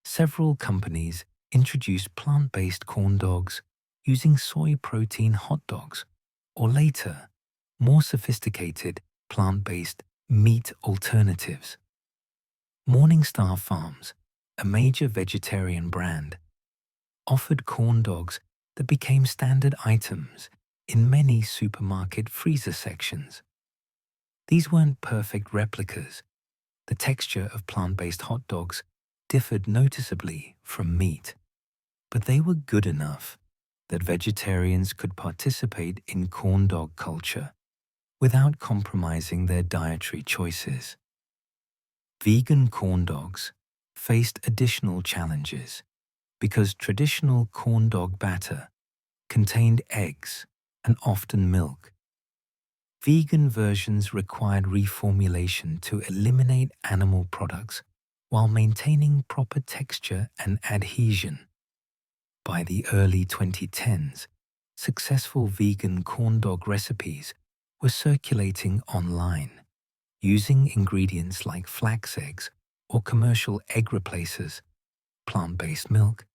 Several companies introduced plant-based corn dogs using soy protein hot dogs, or later, more sophisticated plant-based meat alternatives. Morningstar Farms, a major vegetarian brand, offered corn dogs that became standard items in many supermarket freezer sections. These weren't perfect replicas. The texture of plant-based hot dogs differed noticeably from meat, but they were good enough that vegetarians could participate in corn dog culture without compromising their dietary choices. Vegan corn dogs faced additional challenges because traditional corn dog batter contained eggs and often milk. Vegan versions required reformulation to eliminate animal products while maintaining proper texture and adhesion. By the early 2010s, successful vegan corn dog recipes were circulating online, using ingredients like flax eggs or commercial egg replacers, plant-based milk,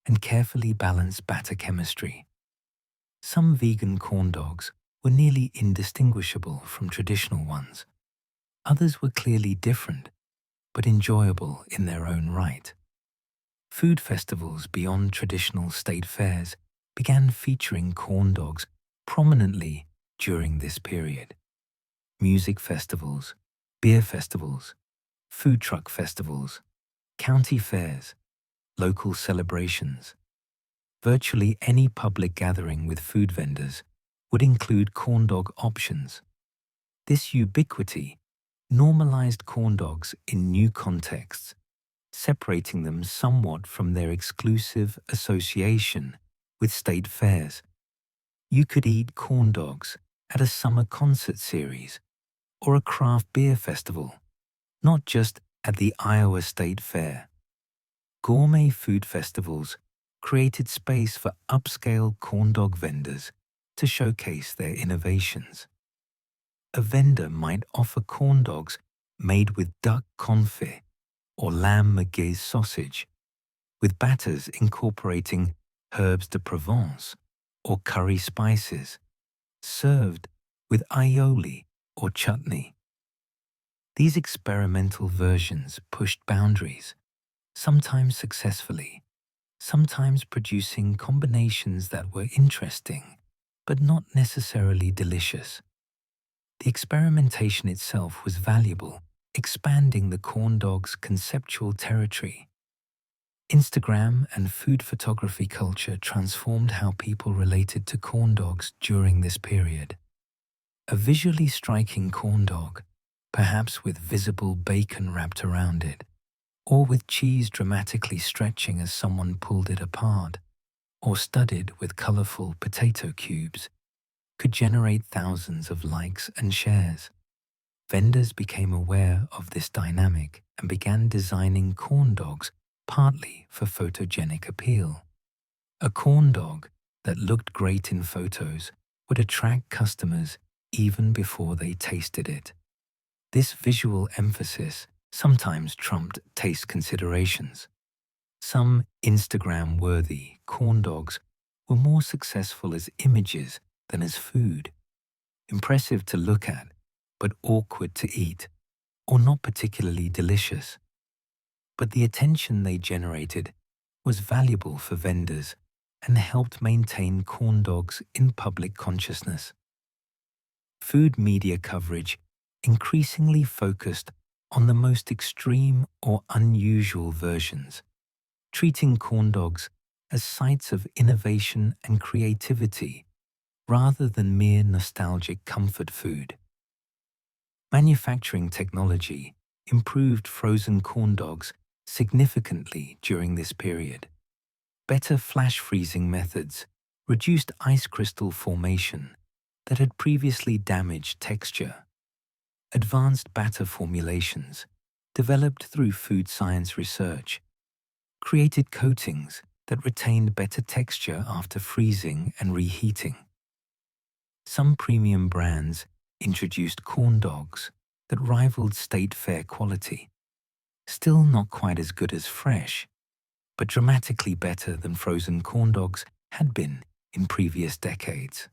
and carefully balanced batter chemistry. Some vegan corn dogs were nearly indistinguishable from traditional ones. Others were clearly different, but enjoyable in their own right. Food festivals beyond traditional state fairs began featuring corn dogs prominently during this period. Music festivals, beer festivals, food truck festivals, county fairs, local celebrations. Virtually any public gathering with food vendors would include corn dog options. This ubiquity normalized corn dogs in new contexts, separating them somewhat from their exclusive association with state fairs. You could eat corn dogs at a summer concert series or a craft beer festival, not just at the Iowa State Fair. Gourmet food festivals created space for upscale corn dog vendors to showcase their innovations. A vendor might offer corn dogs made with duck confit or lamb merguez sausage, with batters incorporating herbes de Provence or curry spices, served with aioli or chutney. These experimental versions pushed boundaries, sometimes successfully, sometimes producing combinations that were interesting, but not necessarily delicious. The experimentation itself was valuable, expanding the corn dog's conceptual territory. Instagram and food photography culture transformed how people related to corn dogs during this period. A visually striking corn dog, perhaps with visible bacon wrapped around it, or with cheese dramatically stretching as someone pulled it apart, or studded with colorful potato cubes, could generate thousands of likes and shares. Vendors became aware of this dynamic and began designing corn dogs partly for photogenic appeal. A corn dog that looked great in photos would attract customers even before they tasted it. This visual emphasis sometimes trumped taste considerations. Some Instagram-worthy corn dogs were more successful as images than as food, impressive to look at, but awkward to eat, or not particularly delicious. But the attention they generated was valuable for vendors and helped maintain corn dogs in public consciousness. Food media coverage increasingly focused on the most extreme or unusual versions, treating corn dogs as sites of innovation and creativity rather than mere nostalgic comfort food. Manufacturing technology improved frozen corn dogs significantly during this period. Better flash freezing methods reduced ice crystal formation that had previously damaged texture. Advanced batter formulations, developed through food science research, created coatings that retained better texture after freezing and reheating. Some premium brands introduced corn dogs that rivaled State Fair quality, still not quite as good as fresh, but dramatically better than frozen corn dogs had been in previous decades.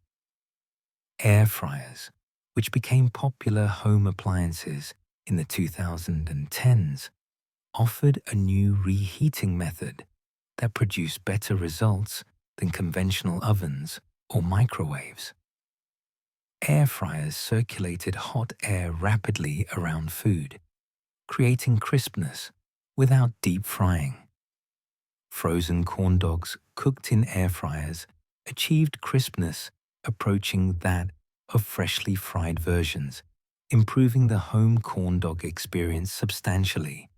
Air fryers, which became popular home appliances in the 2010s, offered a new reheating method that produced better results than conventional ovens or microwaves. Air fryers circulated hot air rapidly around food, creating crispness without deep frying. Frozen corn dogs cooked in air fryers achieved crispness approaching that of freshly fried versions, improving the home corn dog experience substantially.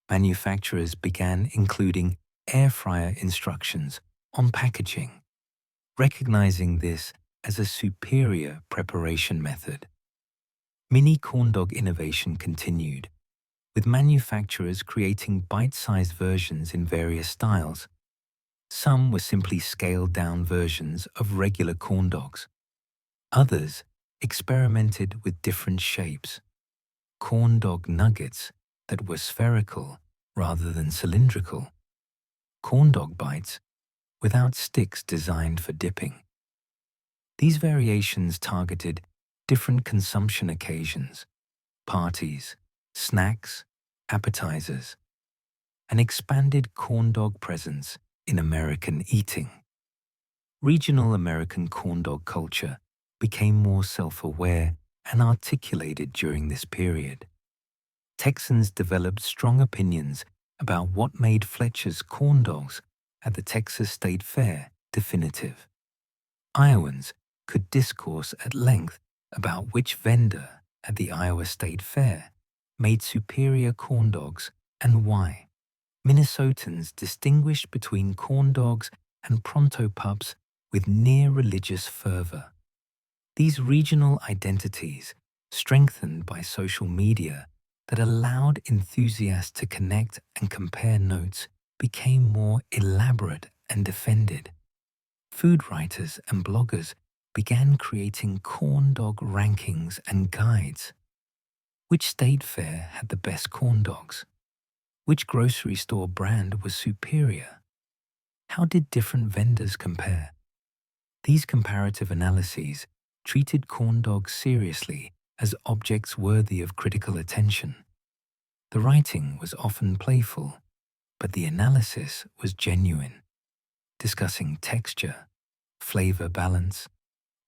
Manufacturers began including air fryer instructions on packaging, recognizing this as a superior preparation method. Mini corn dog innovation continued, with manufacturers creating bite-sized versions in various styles. Some were simply scaled-down versions of regular corn dogs. Others experimented with different shapes. Corn dog nuggets that were spherical rather than cylindrical. Corn dog bites without sticks designed for dipping. These variations targeted different consumption occasions, parties, snacks, appetizers, and expanded corn dog presence in American eating. Regional American corn dog culture became more self-aware and articulated during this period. Texans developed strong opinions about what made Fletcher's corn dogs at the Texas State Fair definitive. Iowans could discourse at length about which vendor at the Iowa State Fair made superior corn dogs and why. Minnesotans distinguished between corn dogs and pronto pups with near-religious fervor. These regional identities, strengthened by social media that allowed enthusiasts to connect and compare notes, became more elaborate and defended. Food writers and bloggers began creating corn dog rankings and guides. Which state fair had the best corn dogs? Which grocery store brand was superior? How did different vendors compare? These comparative analyses treated corn dogs seriously as objects worthy of critical attention. The writing was often playful, but the analysis was genuine, discussing texture, flavor balance,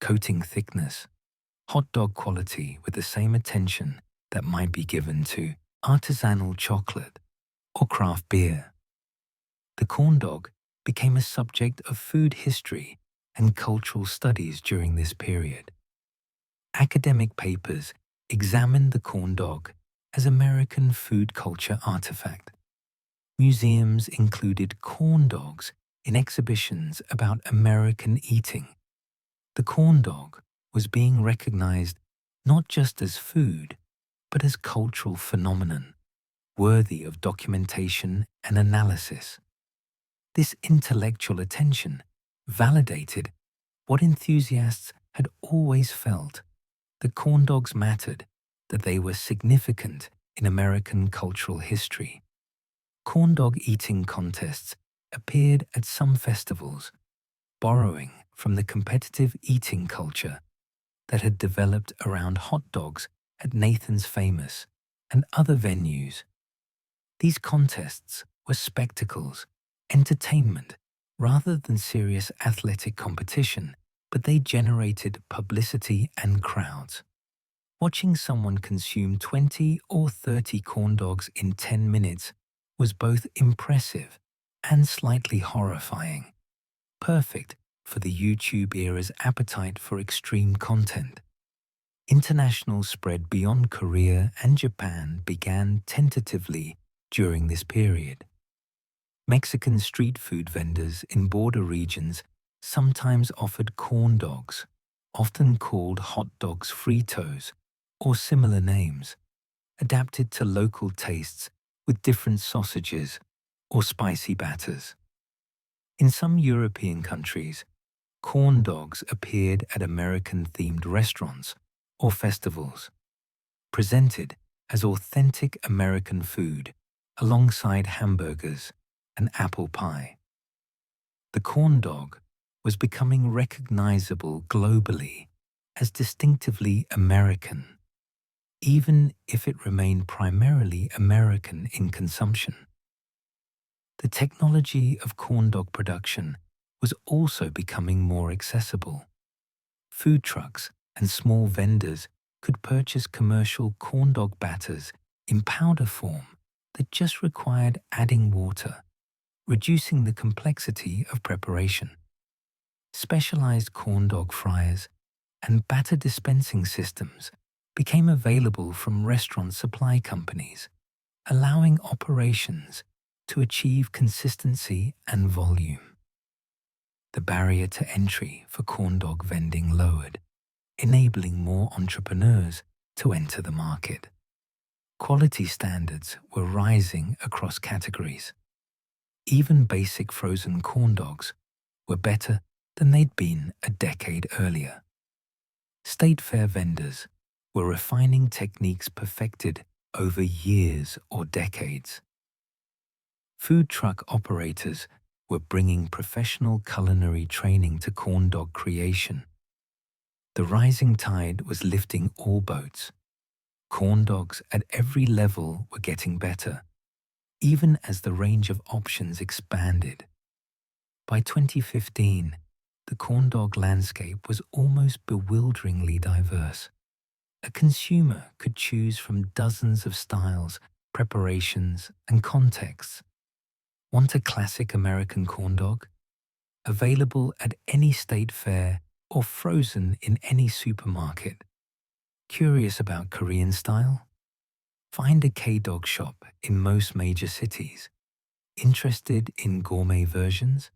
coating thickness, hot dog quality with the same attention that might be given to artisanal chocolate or craft beer. The corn dog became a subject of food history and cultural studies during this period. academic papers examined the corn dog as American food culture artifact. Museums included corn dogs in exhibitions about American eating. The corn dog was being recognized not just as food, but as cultural phenomenon, worthy of documentation and analysis. This intellectual attention validated what enthusiasts had always felt, that corn dogs mattered, that they were significant in American cultural history. Corn dog eating contests appeared at some festivals, borrowing from the competitive eating culture that had developed around hot dogs at Nathan's Famous and other venues. These contests were spectacles, entertainment, rather than serious athletic competition, but they generated publicity and crowds. Watching someone consume 20 or 30 corn dogs in 10 minutes was both impressive and slightly horrifying, perfect for the YouTube era's appetite for extreme content. International spread beyond Korea and Japan began tentatively during this period. Mexican street food vendors in border regions sometimes offered corn dogs, often called hot dogs fritos, or similar names, adapted to local tastes with different sausages or spicy batters. In some European countries, corn dogs appeared at American-themed restaurants or festivals, presented as authentic American food alongside hamburgers and apple pie. The corn dog was becoming recognizable globally as distinctively American, even if it remained primarily American in consumption. The technology of corn dog production was also becoming more accessible. Food trucks and small vendors could purchase commercial corn dog batters in powder form that just required adding water, reducing the complexity of preparation. Specialized corn dog fryers and batter dispensing systems became available from restaurant supply companies, allowing operations to achieve consistency and volume. The barrier to entry for corn dog vending lowered, enabling more entrepreneurs to enter the market. Quality standards were rising across categories. Even basic frozen corn dogs were better than they'd been a decade earlier. State fair vendors were refining techniques perfected over years or decades. Food truck operators were bringing professional culinary training to corn dog creation. The rising tide was lifting all boats. Corn dogs at every level were getting better, even as the range of options expanded. By 2015, the corn dog landscape was almost bewilderingly diverse. A consumer could choose from dozens of styles, preparations, and contexts. Want a classic American corn dog? Available at any state fair or frozen in any supermarket. Curious about Korean style? Find a K-Dog shop in most major cities. Interested in gourmet versions?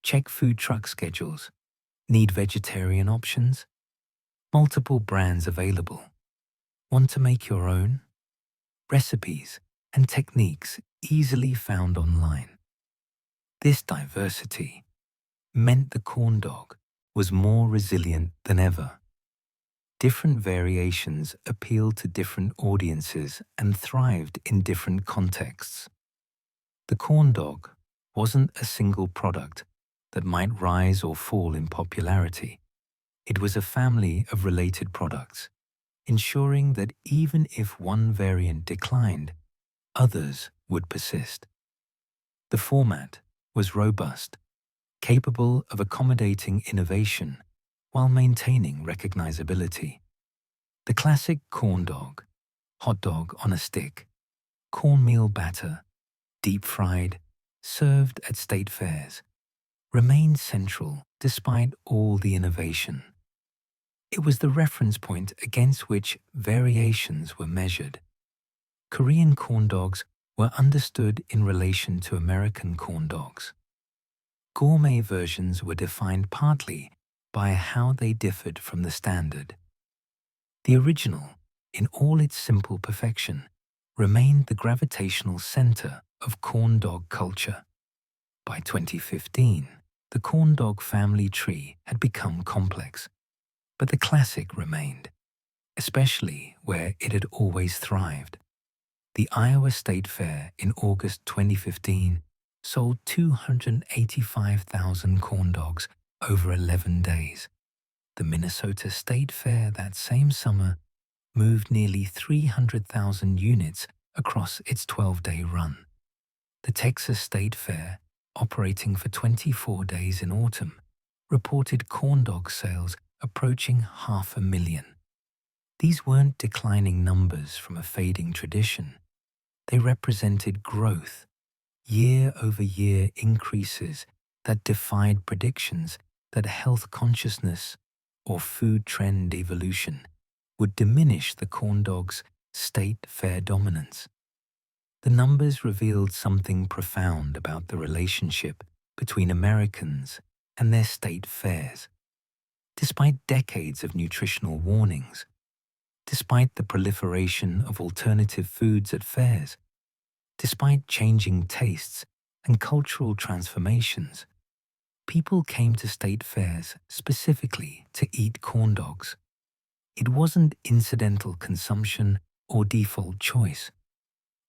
Check food truck schedules. Need vegetarian options? Multiple brands available. Want to make your own? Recipes and techniques easily found online. This diversity meant the corn dog was more resilient than ever. Different variations appealed to different audiences and thrived in different contexts. The corn dog wasn't a single product that might rise or fall in popularity. It was a family of related products, ensuring that even if one variant declined, others would persist. The format was robust, capable of accommodating innovation while maintaining recognizability. The classic corn dog, hot dog on a stick, cornmeal batter, deep fried, served at state fairs, remained central despite all the innovation. It was the reference point against which variations were measured. Korean corn dogs were understood in relation to American corn dogs. Gourmet versions were defined partly by how they differed from the standard. The original, in all its simple perfection, remained the gravitational center of corn dog culture. By 2015, the corn dog family tree had become complex, but the classic remained, especially where it had always thrived. The Iowa State Fair in August 2015 sold 285,000 corn dogs over 11 days. The Minnesota State Fair that same summer moved nearly 300,000 units across its 12-day run. The Texas State Fair, operating for 24 days in autumn, reported corn dog sales approaching 500,000. These weren't declining numbers from a fading tradition. They represented growth, year-over-year increases that defied predictions that health consciousness or food trend evolution would diminish the corn dog's state fair dominance. The numbers revealed something profound about the relationship between Americans and their state fairs. Despite decades of nutritional warnings, despite the proliferation of alternative foods at fairs, despite changing tastes and cultural transformations, people came to state fairs specifically to eat corn dogs. It wasn't incidental consumption or default choice.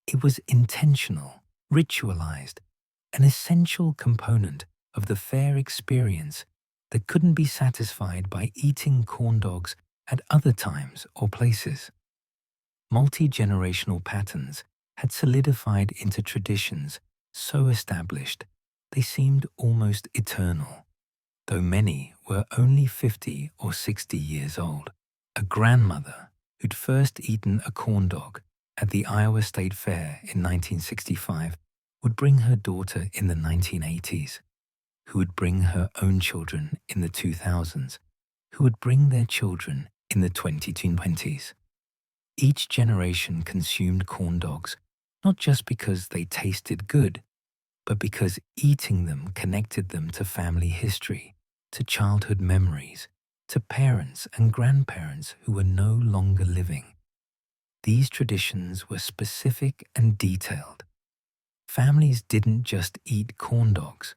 It was intentional, ritualized, an essential component of the fair experience that couldn't be satisfied by eating corn dogs at other times or places. Multi-generational patterns had solidified into traditions so established they seemed almost eternal, though many were only 50 or 60 years old. A grandmother who'd first eaten a corn dog at the Iowa State Fair in 1965 would bring her daughter in the 1980s, who would bring her own children in the 2000s, who would bring their children in the 2020s. Each generation consumed corn dogs not just because they tasted good, but because eating them connected them to family history, to childhood memories, to parents and grandparents who were no longer living. These traditions were specific and detailed. Families didn't just eat corn dogs.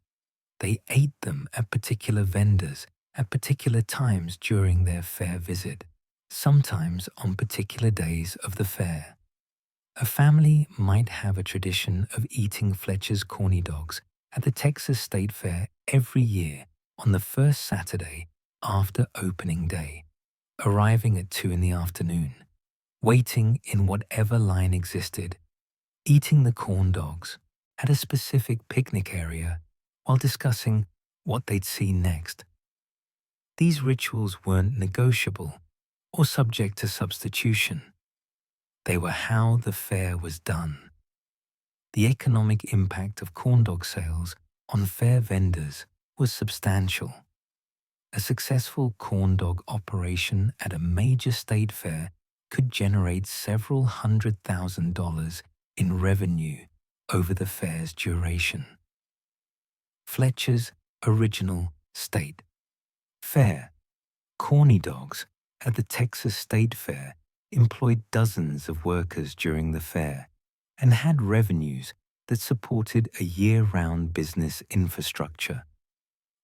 They ate them at particular vendors at particular times during their fair visit, sometimes on particular days of the fair. A family might have a tradition of eating Fletcher's corny dogs at the Texas State Fair every year on the first Saturday after opening day, arriving at 2 in the afternoon, waiting in whatever line existed, eating the corn dogs at a specific picnic area while discussing what they'd see next. These rituals weren't negotiable or subject to substitution. They were how the fair was done. The economic impact of corn dog sales on fair vendors was substantial. A successful corn dog operation at a major state fair could generate several $100,000 in revenue over the fair's duration. Fletcher's original state fair, corny dogs at the Texas State Fair, employed dozens of workers during the fair and had revenues that supported a year-round business infrastructure.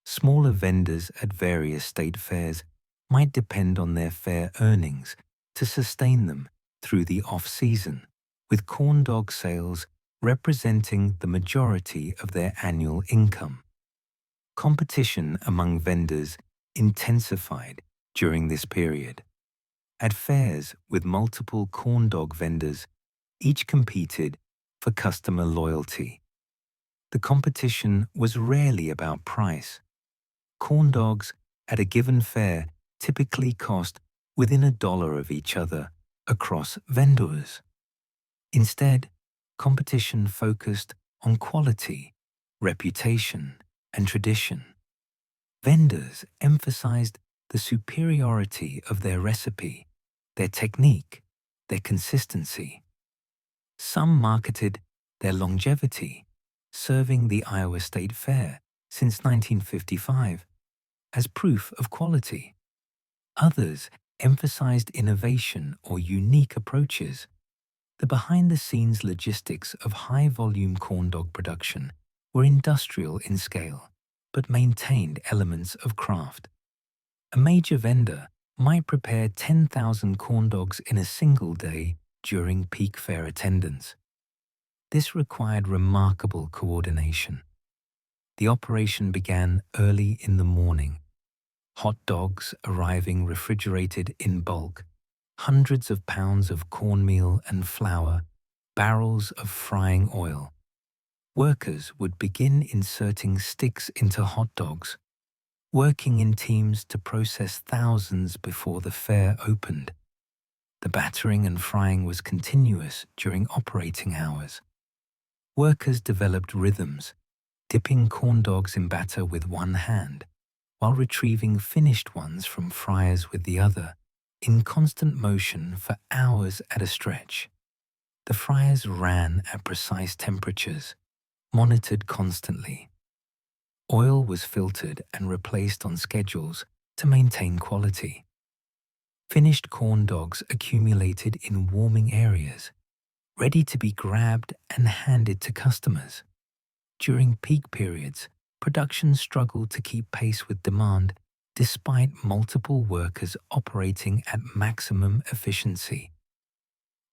Smaller vendors at various state fairs might depend on their fair earnings to sustain them through the off-season, with corn dog sales representing the majority of their annual income. Competition among vendors intensified during this period. At fairs with multiple corn dog vendors, each competed for customer loyalty. The competition was rarely about price. Corn dogs at a given fair typically cost within $1 of each other across vendors. Instead, competition focused on quality, reputation, and tradition. Vendors emphasized the superiority of their recipe, their technique, their consistency. Some marketed their longevity, serving the Iowa State Fair since 1955 as proof of quality. Others emphasized innovation or unique approaches. The behind-the-scenes logistics of high-volume corn dog production were industrial in scale, but maintained elements of craft. A major vendor might prepare 10,000 corn dogs in a single day during peak fair attendance. This required remarkable coordination. The operation began early in the morning, hot dogs arriving refrigerated in bulk, hundreds of pounds of cornmeal and flour, barrels of frying oil. Workers would begin inserting sticks into hot dogs, working in teams to process thousands before the fair opened. The battering and frying was continuous during operating hours. Workers developed rhythms, dipping corn dogs in batter with one hand, while retrieving finished ones from fryers with the other, in constant motion for hours at a stretch. The fryers ran at precise temperatures, monitored constantly. Oil was filtered and replaced on schedules to maintain quality. Finished corn dogs accumulated in warming areas, ready to be grabbed and handed to customers. During peak periods, production struggled to keep pace with demand despite multiple workers operating at maximum efficiency.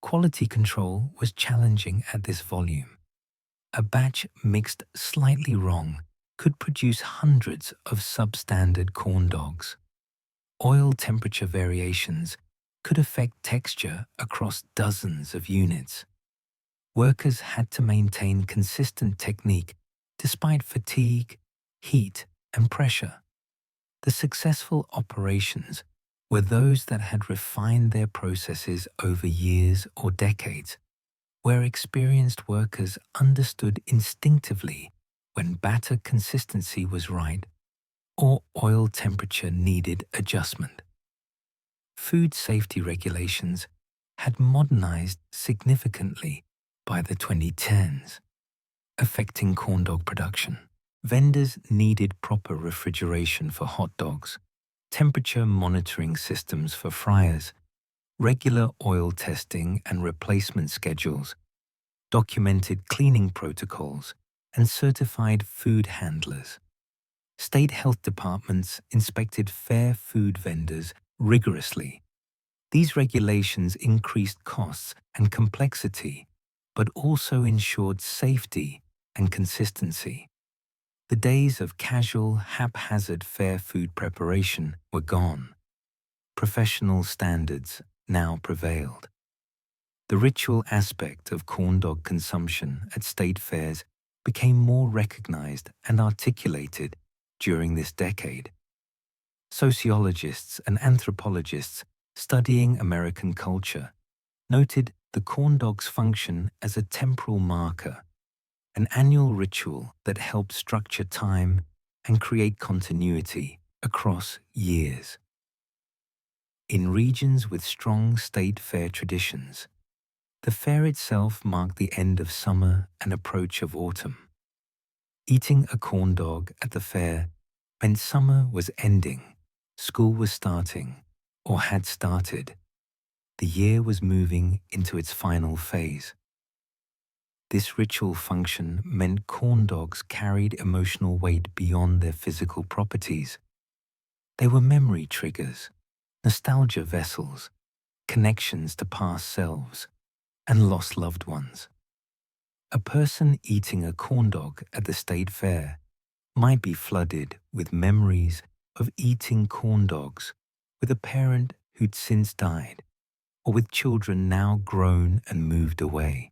Quality control was challenging at this volume. A batch mixed slightly wrong could produce hundreds of substandard corn dogs. Oil temperature variations could affect texture across dozens of units. Workers had to maintain consistent technique despite fatigue, heat, and pressure. The successful operations were those that had refined their processes over years or decades, where experienced workers understood instinctively when batter consistency was right or oil temperature needed adjustment. Food safety regulations had modernized significantly by the 2010s, affecting corn dog production. Vendors needed proper refrigeration for hot dogs, temperature monitoring systems for fryers, regular oil testing and replacement schedules, documented cleaning protocols, and certified food handlers. State health departments inspected fair food vendors rigorously. These regulations increased costs and complexity, but also ensured safety and consistency. The days of casual, haphazard fair food preparation were gone. Professional standards now prevailed. The ritual aspect of corn dog consumption at state fairs became more recognized and articulated during this decade. Sociologists and anthropologists studying American culture noted the corn dog's function as a temporal marker, an annual ritual that helped structure time and create continuity across years. In regions with strong state fair traditions, the fair itself marked the end of summer and approach of autumn. Eating a corn dog at the fair meant summer was ending, school was starting, or had started. The year was moving into its final phase. This ritual function meant corn dogs carried emotional weight beyond their physical properties. They were memory triggers, nostalgia vessels, connections to past selves, and lost loved ones. A person eating a corn dog at the state fair might be flooded with memories of eating corn dogs with a parent who'd since died, or with children now grown and moved away.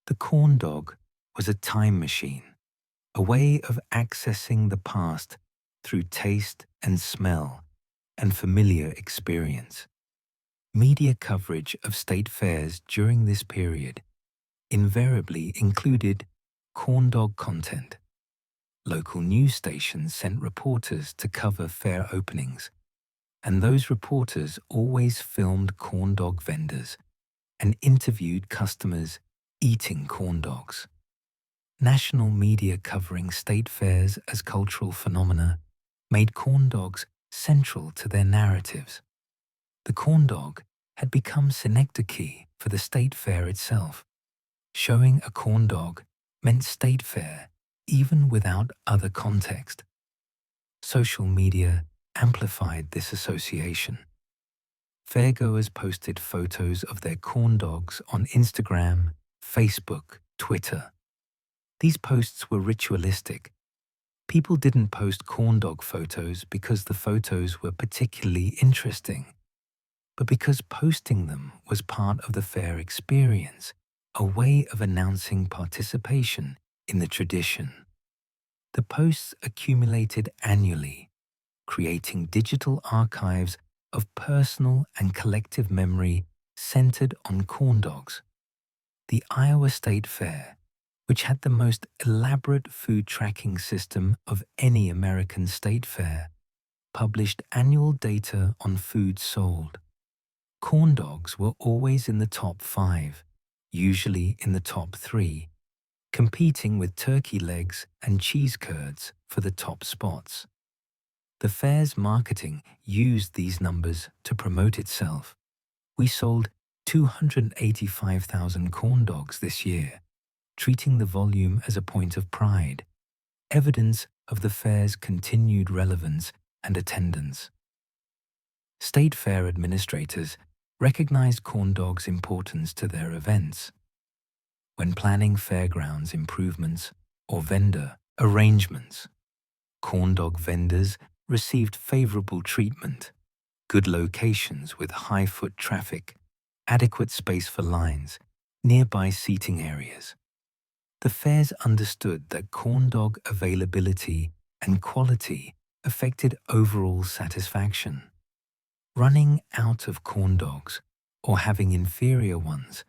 The corn dog was a time machine, a way of accessing the past through taste and smell and familiar experience. Media coverage of state fairs during this period invariably included corn dog content. Local news stations sent reporters to cover fair openings, and those reporters always filmed corn dog vendors and interviewed customers eating corn dogs. National media covering state fairs as cultural phenomena made corn dogs central to their narratives. The corn dog had become synecdoche for the state fair itself. Showing a corn dog meant state fair even without other context. Social media amplified this association. Fairgoers posted photos of their corn dogs on Instagram, Facebook, Twitter. These posts were ritualistic. People didn't post corn dog photos because the photos were particularly interesting, but because posting them was part of the fair experience, a way of announcing participation in the tradition. The posts accumulated annually, creating digital archives of personal and collective memory centered on corn dogs. The Iowa State Fair, which had the most elaborate food tracking system of any American state fair, published annual data on food sold. Corn dogs were always in the top 5, usually in the top 3, competing with turkey legs and cheese curds for the top spots. The fair's marketing used these numbers to promote itself. We sold 285,000 corn dogs this year, treating the volume as a point of pride, evidence of the fair's continued relevance and attendance. State fair administrators recognized corn dogs' importance to their events. When planning fairgrounds improvements or vendor arrangements, corn dog vendors received favorable treatment, good locations with high foot traffic, adequate space for lines, nearby seating areas. The fairs understood that corn dog availability and quality affected overall satisfaction. Running out of corn dogs or having inferior ones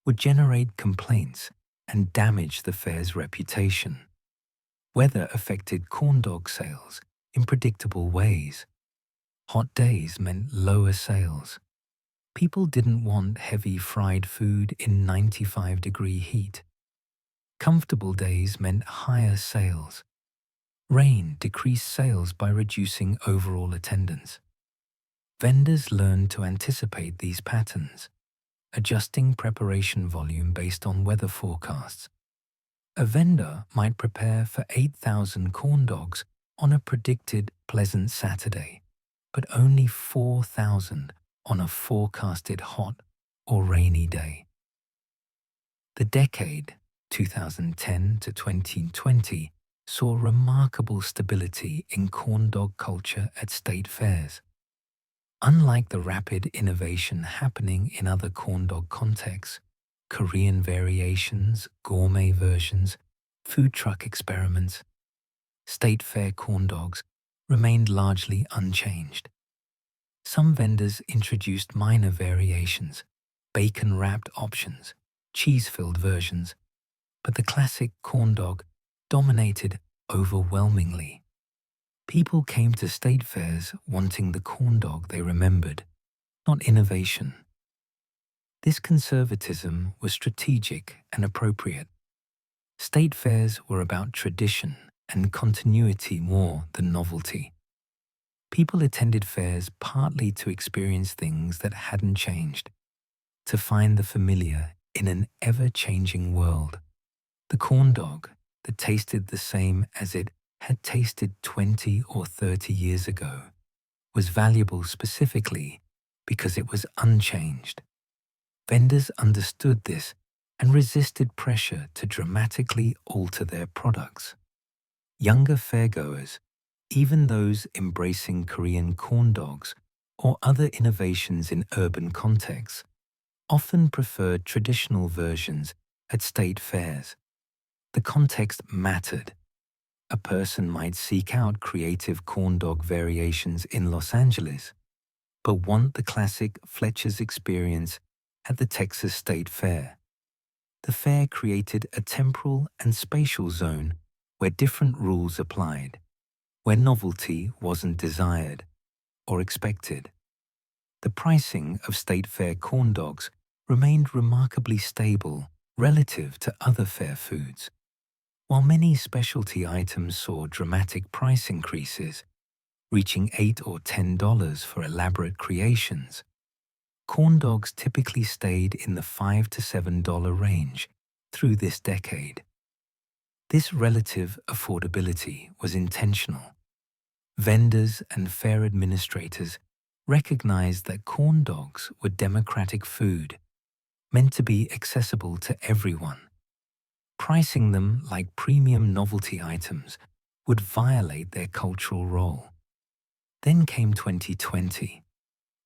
would generate complaints and damage the fair's reputation. Weather affected corn dog sales in predictable ways. Hot days meant lower sales. People didn't want heavy fried food in 95-degree heat. Comfortable days meant higher sales. Rain decreased sales by reducing overall attendance. Vendors learned to anticipate these patterns, adjusting preparation volume based on weather forecasts. A vendor might prepare for 8,000 corn dogs on a predicted pleasant Saturday, but only 4,000 on a forecasted hot or rainy day. The decade 2010 to 2020 saw remarkable stability in corn dog culture at state fairs. Unlike the rapid innovation happening in other corn dog contexts, Korean variations, gourmet versions, food truck experiments, state fair corn dogs remained largely unchanged. Some vendors introduced minor variations, bacon-wrapped options, cheese-filled versions, but the classic corn dog dominated overwhelmingly. People came to state fairs wanting the corn dog they remembered, not innovation. This conservatism was strategic and appropriate. State fairs were about tradition and continuity more than novelty. People attended fairs partly to experience things that hadn't changed, to find the familiar in an ever-changing world. The corn dog that tasted the same as it had tasted 20 or 30 years ago was valuable specifically because it was unchanged. Vendors understood this and resisted pressure to dramatically alter their products. Younger fairgoers, even those embracing Korean corn dogs or other innovations in urban contexts, often preferred traditional versions at state fairs. The context mattered. A person might seek out creative corn dog variations in Los Angeles, but want the classic Fletcher's experience at the Texas State Fair. The fair created a temporal and spatial zone where different rules applied, where novelty wasn't desired, or expected. The pricing of state fair corn dogs remained remarkably stable relative to other fair foods. While many specialty items saw dramatic price increases, reaching $8 or $10 for elaborate creations, corn dogs typically stayed in the $5 to $7 range through this decade. This relative affordability was intentional. Vendors and fair administrators recognized that corn dogs were democratic food, meant to be accessible to everyone. Pricing them like premium novelty items would violate their cultural role. Then came 2020,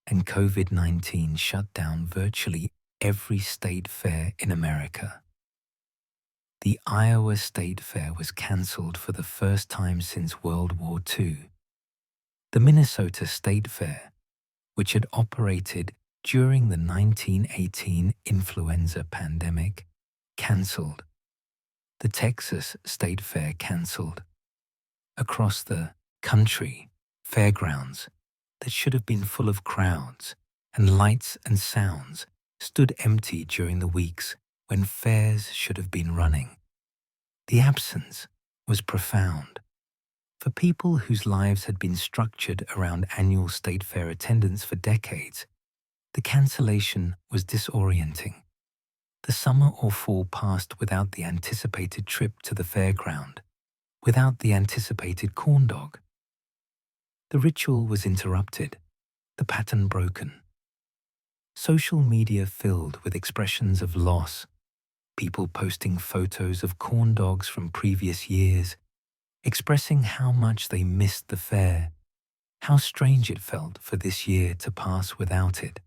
and COVID-19 shut down virtually every state fair in America. The Iowa State Fair was cancelled for the first time since World War II. The Minnesota State Fair, which had operated during the 1918 influenza pandemic, cancelled. The Texas State Fair cancelled. Across the country, fairgrounds that should have been full of crowds and lights and sounds stood empty during the weeks when fairs should have been running. The absence was profound. For people whose lives had been structured around annual state fair attendance for decades, the cancellation was disorienting. The summer or fall passed without the anticipated trip to the fairground, without the anticipated corn dog. The ritual was interrupted, the pattern broken. Social media filled with expressions of loss, people posting photos of corn dogs from previous years, expressing how much they missed the fair, how strange it felt for this year to pass without it.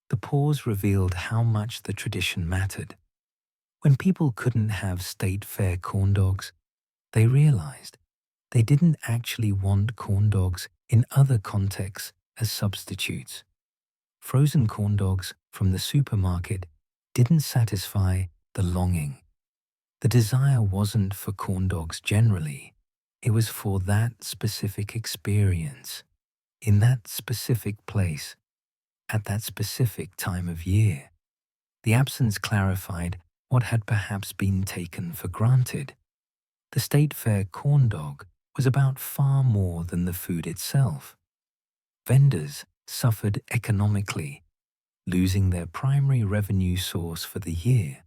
The pause revealed how much the tradition mattered. When people couldn't have state fair corn dogs, they realized they didn't actually want corn dogs in other contexts as substitutes. Frozen corn dogs from the supermarket didn't satisfy the longing. The desire wasn't for corn dogs generally, it was for that specific experience, in that specific place, at that specific time of year. The absence clarified what had perhaps been taken for granted. The state fair corn dog was about far more than the food itself. Vendors suffered economically, losing their primary revenue source for the year.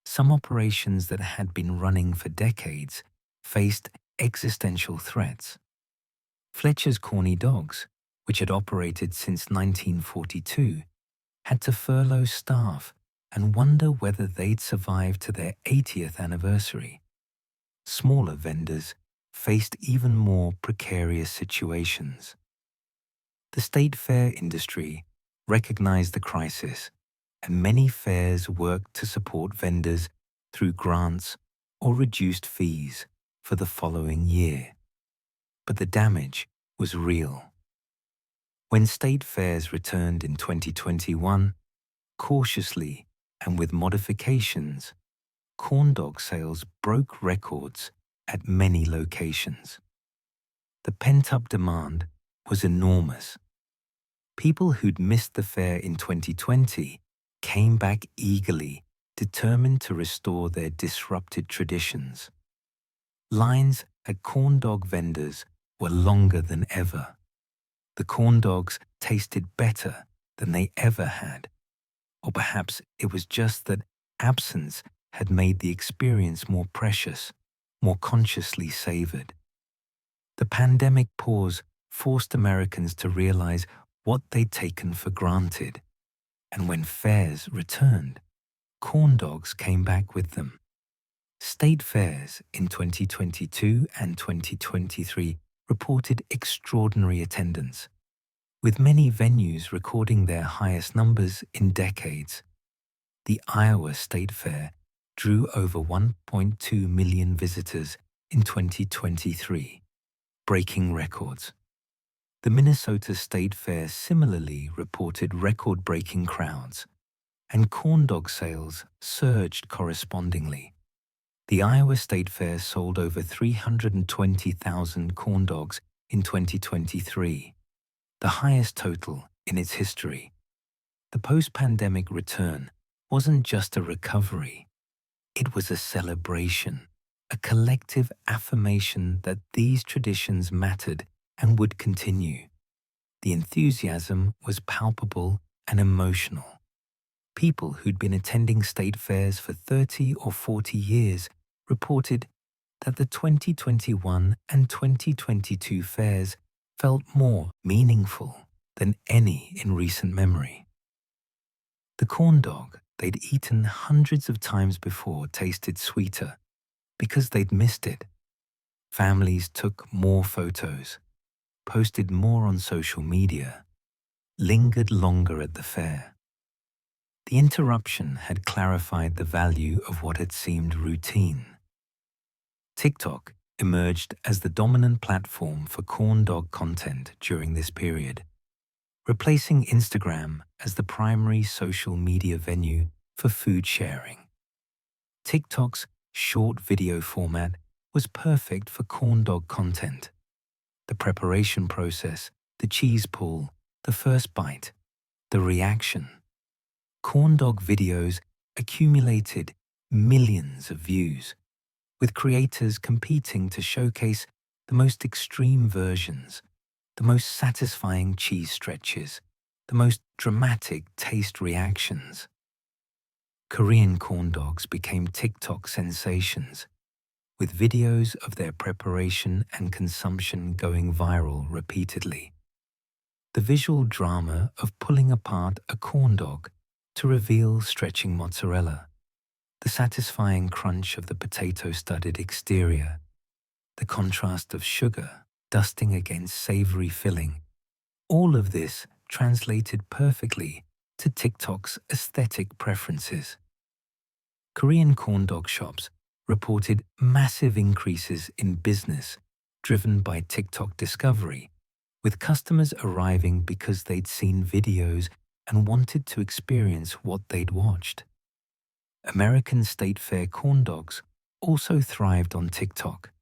Some operations that had been running for decades faced existential threats. Fletcher's Corny Dogs, which had operated since 1942, had to furlough staff and wonder whether they'd survive to their 80th anniversary. Smaller vendors faced even more precarious situations. The state fair industry recognized the crisis, and many fairs worked to support vendors through grants or reduced fees for the following year. But the damage was real. When state fairs returned in 2021, cautiously and with modifications, corn dog sales broke records at many locations. The pent-up demand was enormous. People who'd missed the fair in 2020 came back eagerly, determined to restore their disrupted traditions. Lines at corn dog vendors were longer than ever. The corn dogs tasted better than they ever had. Or perhaps it was just that absence had made the experience more precious, more consciously savored. The pandemic pause forced Americans to realize what they'd taken for granted. And when fairs returned, corn dogs came back with them. State fairs in 2022 and 2023 reported extraordinary attendance, with many venues recording their highest numbers in decades. The Iowa State Fair drew over 1.2 million visitors in 2023, breaking records. The Minnesota State Fair similarly reported record-breaking crowds, and corn dog sales surged correspondingly. The Iowa State Fair sold over 320,000 corn dogs in 2023, the highest total in its history. The post-pandemic return wasn't just a recovery, it was a celebration, a collective affirmation that these traditions mattered and would continue. The enthusiasm was palpable and emotional. People who'd been attending state fairs for 30 or 40 years reported that the 2021 and 2022 fairs felt more meaningful than any in recent memory. The corn dog they'd eaten hundreds of times before tasted sweeter because they'd missed it. Families took more photos, posted more on social media, lingered longer at the fair. The interruption had clarified the value of what had seemed routine. TikTok emerged as the dominant platform for corn dog content during this period, replacing Instagram as the primary social media venue for food sharing. TikTok's short video format was perfect for corn dog content. The preparation process, the cheese pull, the first bite, the reaction. Corn dog videos accumulated millions of views, with creators competing to showcase the most extreme versions, the most satisfying cheese stretches, the most dramatic taste reactions. Korean corn dogs became TikTok sensations, with videos of their preparation and consumption going viral repeatedly. The visual drama of pulling apart a corn dog to reveal stretching mozzarella, the satisfying crunch of the potato-studded exterior, the contrast of sugar dusting against savory filling, all of this translated perfectly to TikTok's aesthetic preferences. Korean corn dog shops reported massive increases in business driven by TikTok discovery, with customers arriving because they'd seen videos and wanted to experience what they'd watched. American State Fair corn dogs also thrived on TikTok.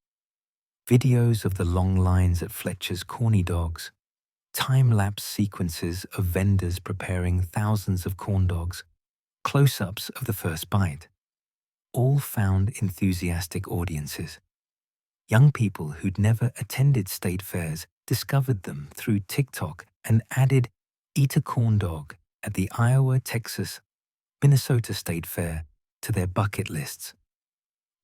Videos of the long lines at Fletcher's Corny Dogs, time-lapse sequences of vendors preparing thousands of corn dogs, close-ups of the first bite, all found enthusiastic audiences. Young people who'd never attended state fairs discovered them through TikTok and added "Eat a corn dog" at the Iowa, Texas, Minnesota State Fair to their bucket lists.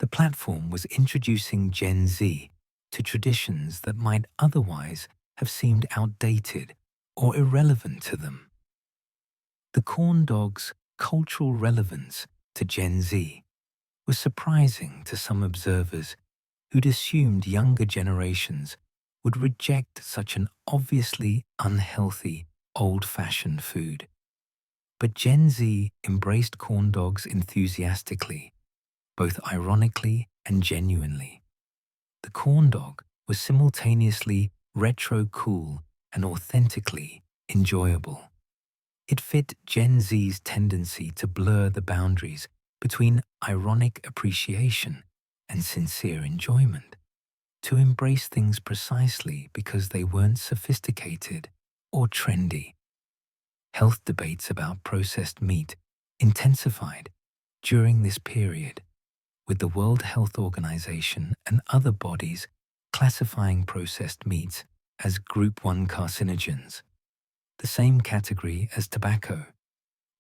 The platform was introducing Gen Z to traditions that might otherwise have seemed outdated or irrelevant to them. The corn dog's cultural relevance to Gen Z was surprising to some observers who'd assumed younger generations would reject such an obviously unhealthy, old-fashioned food. But Gen Z embraced corn dogs enthusiastically, both ironically and genuinely. The corn dog was simultaneously retro-cool and authentically enjoyable. It fit Gen Z's tendency to blur the boundaries between ironic appreciation and sincere enjoyment, to embrace things precisely because they weren't sophisticated or trendy. Health debates about processed meat intensified during this period, with the World Health Organization and other bodies classifying processed meats as Group 1 carcinogens, the same category as tobacco,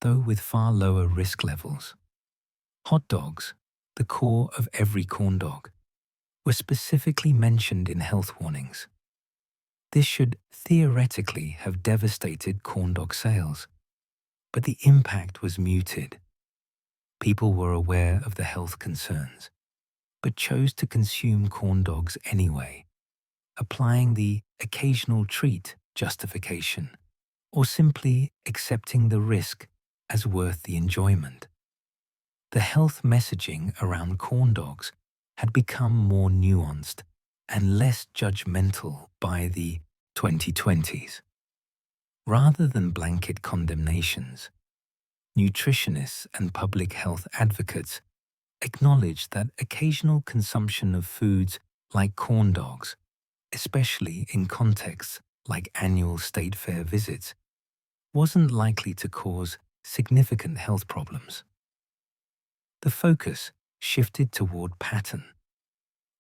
though with far lower risk levels. Hot dogs, the core of every corn dog, were specifically mentioned in health warnings. This should theoretically have devastated corn dog sales, but the impact was muted. People were aware of the health concerns, but chose to consume corn dogs anyway, applying the occasional treat justification, or simply accepting the risk as worth the enjoyment. The health messaging around corn dogs had become more nuanced and less judgmental by the 2020s. Rather than blanket condemnations, nutritionists and public health advocates acknowledged that occasional consumption of foods like corn dogs, especially in contexts like annual state fair visits, wasn't likely to cause significant health problems. The focus shifted toward pattern.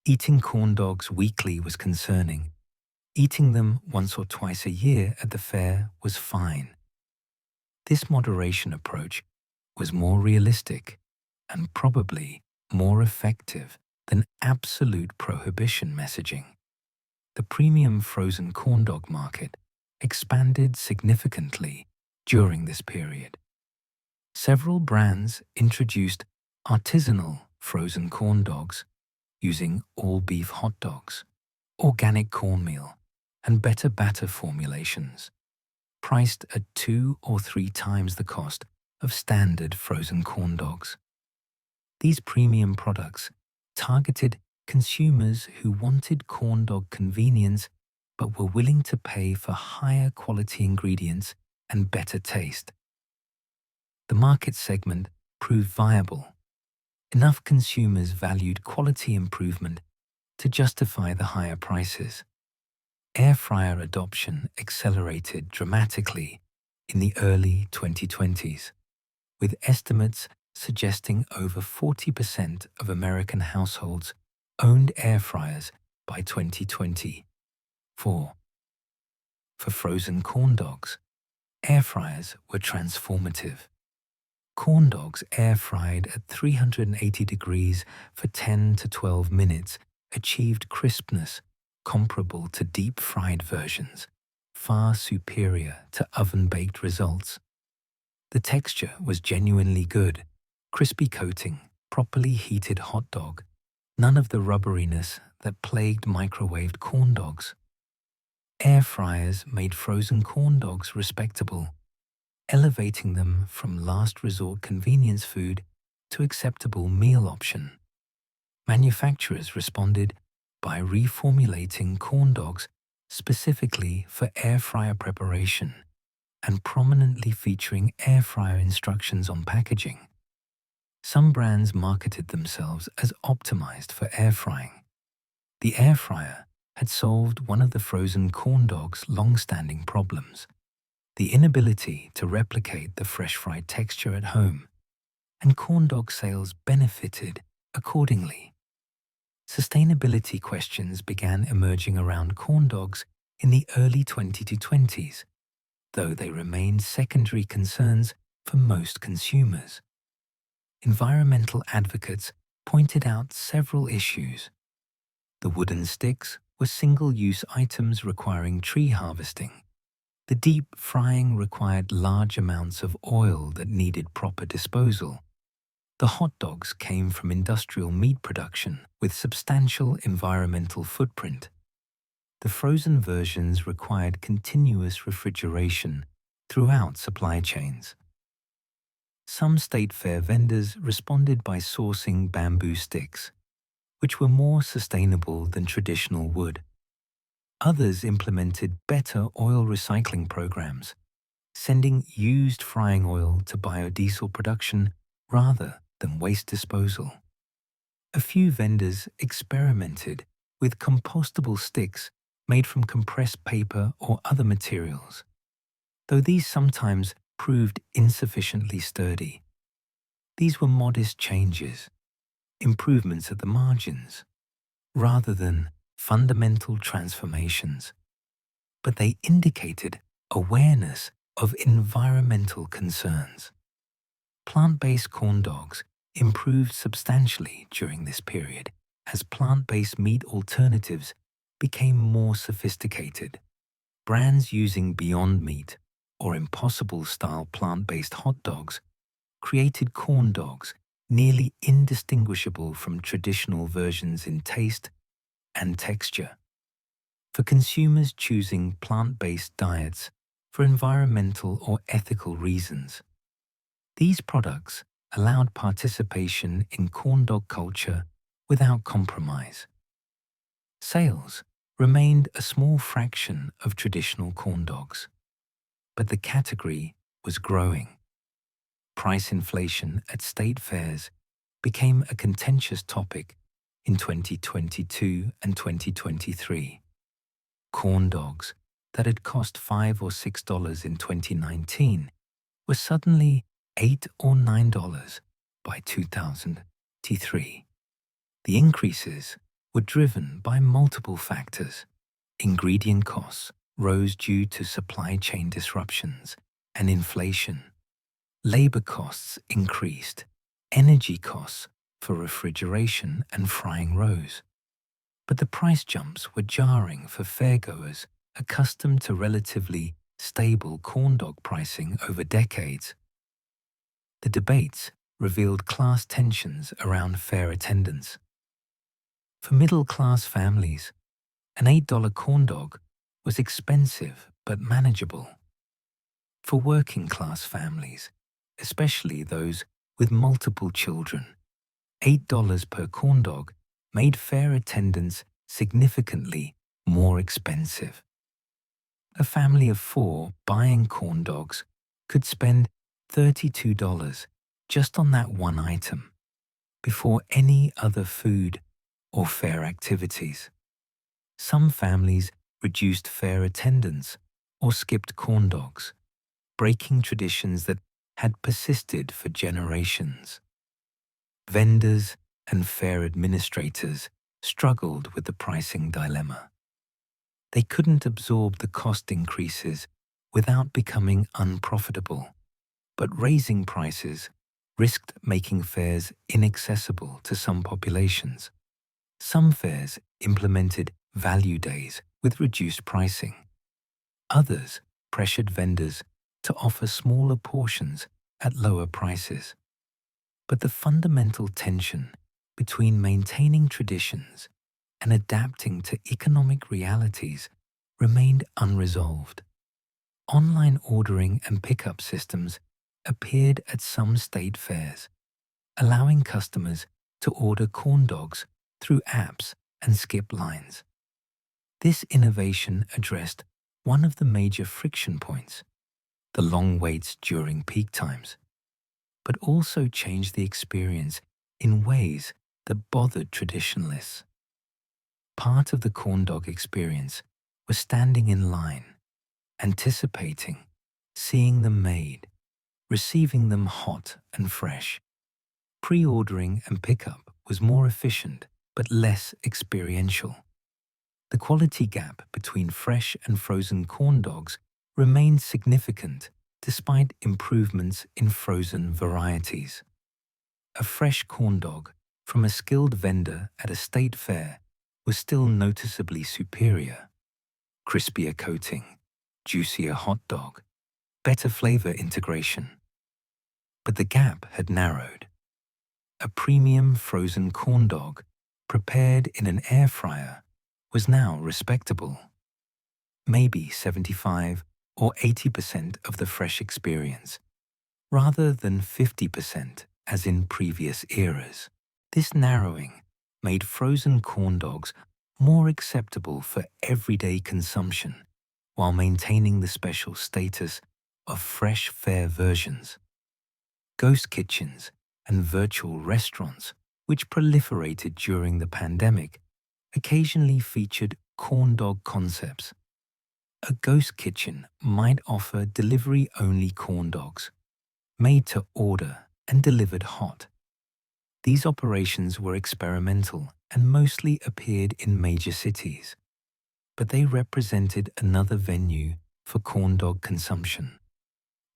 Eating corn dogs weekly was concerning. Eating them once or twice a year at the fair was fine. This moderation approach was more realistic and probably more effective than absolute prohibition messaging. The premium frozen corn dog market expanded significantly during this period. Several brands introduced artisanal frozen corn dogs using all-beef hot dogs, organic cornmeal, and better batter formulations, priced at 2 or 3 times the cost of standard frozen corn dogs. These premium products targeted consumers who wanted corn dog convenience but were willing to pay for higher quality ingredients and better taste. The market segment proved viable. Enough consumers valued quality improvement to justify the higher prices. Air fryer adoption accelerated dramatically in the early 2020s, with estimates suggesting over 40% of American households owned air fryers by 2020. For frozen corn dogs, air fryers were transformative. Corn dogs air-fried at 380 degrees for 10 to 12 minutes achieved crispness comparable to deep-fried versions, far superior to oven-baked results. The texture was genuinely good, crispy coating, properly heated hot dog, none of the rubberiness that plagued microwaved corn dogs. Air fryers made frozen corn dogs respectable, elevating them from last resort convenience food to acceptable meal option. Manufacturers responded by reformulating corn dogs specifically for air fryer preparation and prominently featuring air fryer instructions on packaging. Some brands marketed themselves as optimized for air frying. The air fryer had solved one of the frozen corn dog's long-standing problems: the inability to replicate the fresh fried texture at home, and corn dog sales benefited accordingly. Sustainability questions began emerging around corn dogs in the early 2020s, though they remained secondary concerns for most consumers. Environmental advocates pointed out several issues. The wooden sticks were single-use items requiring tree harvesting. The deep frying required large amounts of oil that needed proper disposal. The hot dogs came from industrial meat production with substantial environmental footprint. The frozen versions required continuous refrigeration throughout supply chains. Some state fair vendors responded by sourcing bamboo sticks, which were more sustainable than traditional wood. Others implemented better oil recycling programs, sending used frying oil to biodiesel production rather than waste disposal. A few vendors experimented with compostable sticks made from compressed paper or other materials, though these sometimes proved insufficiently sturdy. These were modest changes, improvements at the margins, rather than fundamental transformations, but they indicated awareness of environmental concerns. Plant-based corn dogs improved substantially during this period as plant-based meat alternatives became more sophisticated. Brands using Beyond Meat or Impossible-style plant-based hot dogs created corn dogs nearly indistinguishable from traditional versions in taste and texture. For consumers choosing plant-based diets for environmental or ethical reasons, these products allowed participation in corn dog culture without compromise. Sales remained a small fraction of traditional corn dogs, but the category was growing. Price inflation at state fairs became a contentious topic in 2022 and 2023. Corn dogs that had cost $5 or $6 in 2019 were suddenly $8 or $9 by 2023. The increases were driven by multiple factors. Ingredient costs rose due to supply chain disruptions and inflation. Labor costs increased. Energy costs for refrigeration and frying rose. But the price jumps were jarring for fairgoers accustomed to relatively stable corn dog pricing over decades. The debates revealed class tensions around fair attendance. For middle-class families, an $8 corn dog was expensive but manageable. For working-class families, especially those with multiple children, $8 per corn dog made fair attendance significantly more expensive. A family of 4 buying corn dogs could spend $32 just on that one item, before any other food or fair activities. Some families reduced fair attendance or skipped corn dogs, breaking traditions that had persisted for generations. Vendors and fair administrators struggled with the pricing dilemma. They couldn't absorb the cost increases without becoming unprofitable, but raising prices risked making fairs inaccessible to some populations. Some fairs implemented value days with reduced pricing. Others pressured vendors to offer smaller portions at lower prices. But the fundamental tension between maintaining traditions and adapting to economic realities remained unresolved. Online ordering and pickup systems appeared at some state fairs, allowing customers to order corn dogs through apps and skip lines. This innovation addressed one of the major friction points, the long waits during peak times, but also changed the experience in ways that bothered traditionalists. Part of the corn dog experience was standing in line, anticipating, seeing them made, receiving them hot and fresh. Pre-ordering and pickup was more efficient but less experiential. The quality gap between fresh and frozen corn dogs remained significant despite improvements in frozen varieties. A fresh corn dog from a skilled vendor at a state fair was still noticeably superior. Crispier coating, juicier hot dog, better flavor integration. But the gap had narrowed. A premium frozen corn dog prepared in an air fryer was now respectable. Maybe 75 or 80% of the fresh experience, rather than 50% as in previous eras. This narrowing made frozen corn dogs more acceptable for everyday consumption while maintaining the special status of fresh fair versions. Ghost kitchens and virtual restaurants, which proliferated during the pandemic, occasionally featured corn dog concepts. A ghost kitchen might offer delivery-only corn dogs, made to order and delivered hot. These operations were experimental and mostly appeared in major cities, but they represented another venue for corn dog consumption.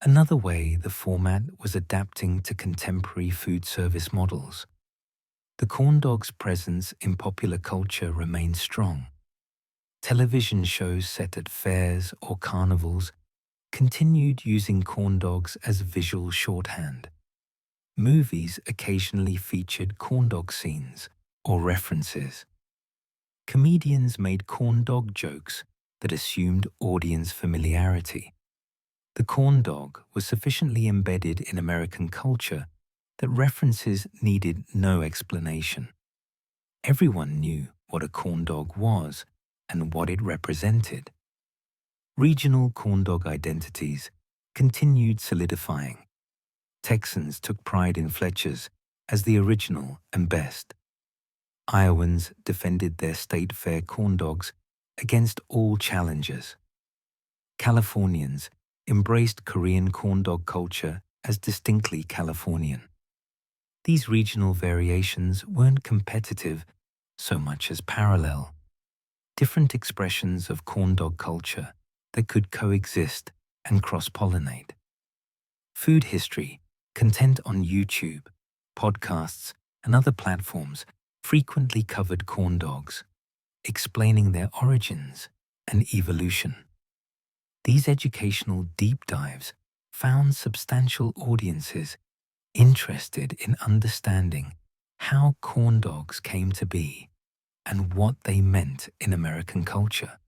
Another way the format was adapting to contemporary food service models. The corn dog's presence in popular culture remained strong. Television shows set at fairs or carnivals continued using corn dogs as visual shorthand. Movies occasionally featured corn dog scenes or references. Comedians made corn dog jokes that assumed audience familiarity. The corn dog was sufficiently embedded in American culture that references needed no explanation. Everyone knew what a corn dog was and what it represented. Regional corn dog identities continued solidifying. Texans took pride in Fletcher's as the original and best. Iowans defended their state fair corn dogs against all challengers. Californians embraced Korean corn dog culture as distinctly Californian. These regional variations weren't competitive so much as parallel, different expressions of corn dog culture that could coexist and cross-pollinate. Food history, content on YouTube, podcasts, and other platforms frequently covered corn dogs, explaining their origins and evolution. These educational deep dives found substantial audiences interested in understanding how corn dogs came to be and what they meant in American culture.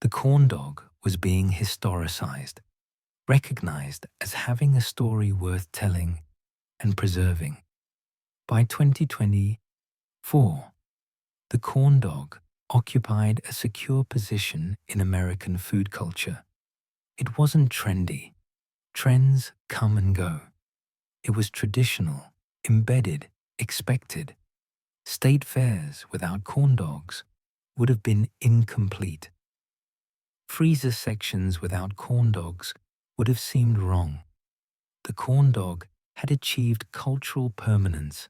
The corn dog was being historicized, recognized as having a story worth telling and preserving. By 2024, the corn dog occupied a secure position in American food culture. It wasn't trendy. Trends come and go. It was traditional, embedded, expected. State fairs without corn dogs would have been incomplete. Freezer sections without corn dogs would have seemed wrong. The corn dog had achieved cultural permanence,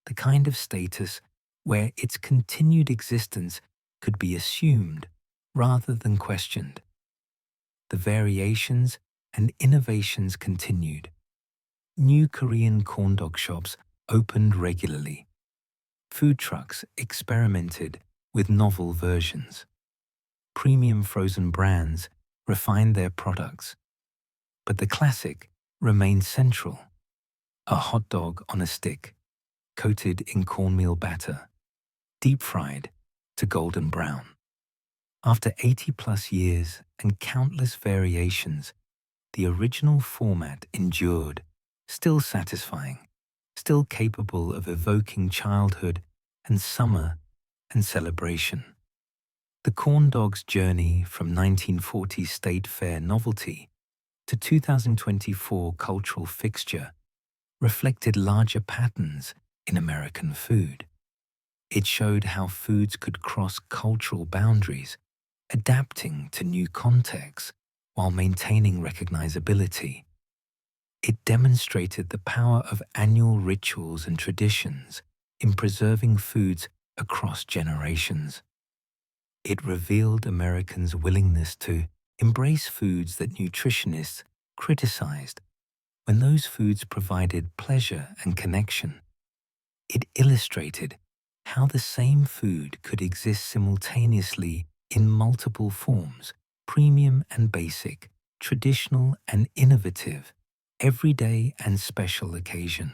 the kind of status where its continued existence could be assumed rather than questioned. The variations and innovations continued. New Korean corn dog shops opened regularly. Food trucks experimented with novel versions. Premium frozen brands refined their products. But the classic remained central: a hot dog on a stick, coated in cornmeal batter, deep-fried to golden brown. After 80-plus years and countless variations, the original format endured, still satisfying, still capable of evoking childhood and summer and celebration. The corn dog's journey from 1940s State Fair novelty to 2024 cultural fixture reflected larger patterns in American food. It showed how foods could cross cultural boundaries, adapting to new contexts while maintaining recognizability. It demonstrated the power of annual rituals and traditions in preserving foods across generations. It revealed Americans' willingness to embrace foods that nutritionists criticized when those foods provided pleasure and connection. It illustrated how the same food could exist simultaneously in multiple forms: premium and basic, traditional and innovative, everyday and special occasion.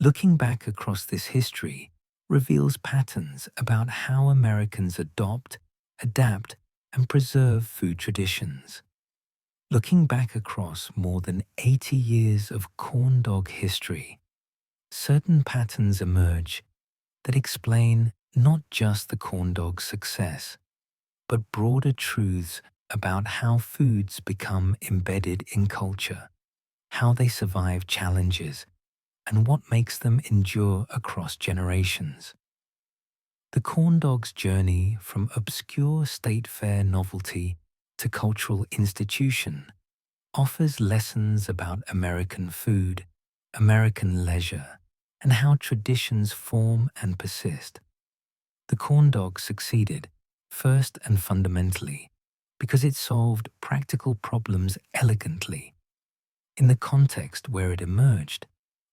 Looking back across this history reveals patterns about how Americans adopt, adapt, and preserve food traditions. Looking back across more than 80 years of corn dog history, certain patterns emerge that explain not just the corn dog's success, but broader truths about how foods become embedded in culture, how they survive challenges, and what makes them endure across generations. The corn dog's journey from obscure state fair novelty to cultural institution offers lessons about American food, American leisure, and how traditions form and persist. The corn dog succeeded, first and fundamentally, because it solved practical problems elegantly. In the context where it emerged,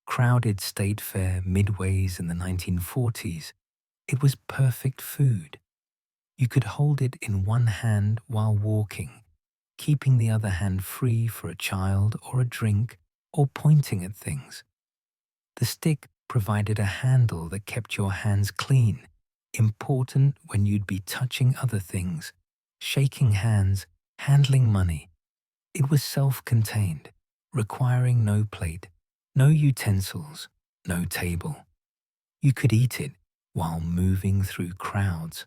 crowded state fair midways in the 1940s, it was perfect food. You could hold it in one hand while walking, keeping the other hand free for a child or a drink or pointing at things. The stick provided a handle that kept your hands clean, important when you'd be touching other things, shaking hands, handling money. It was self-contained, requiring no plate, no utensils, no table. You could eat it while moving through crowds,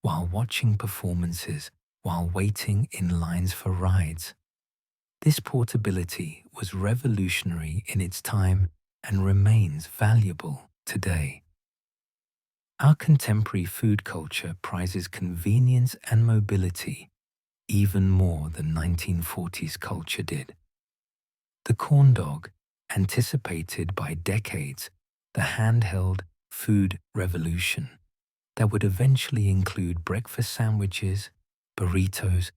while watching performances, while waiting in lines for rides. This portability was revolutionary in its time and remains valuable today. Our contemporary food culture prizes convenience and mobility, even more than 1940s culture did. The corn dog anticipated by decades the handheld food revolution that would eventually include breakfast sandwiches, burritos,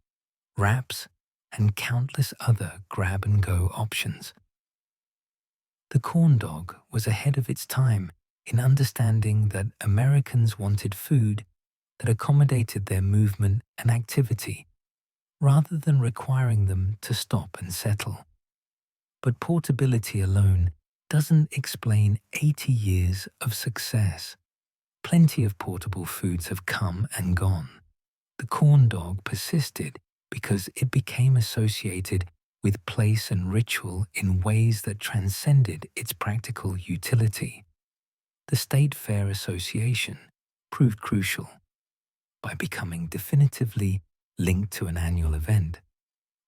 wraps, and countless other grab-and-go options. The corn dog was ahead of its time in understanding that Americans wanted food that accommodated their movement and activity, rather than requiring them to stop and settle. But portability alone doesn't explain 80 years of success. Plenty of portable foods have come and gone. The corn dog persisted because it became associated with place and ritual in ways that transcended its practical utility. The State Fair Association proved crucial. By becoming definitively linked to an annual event,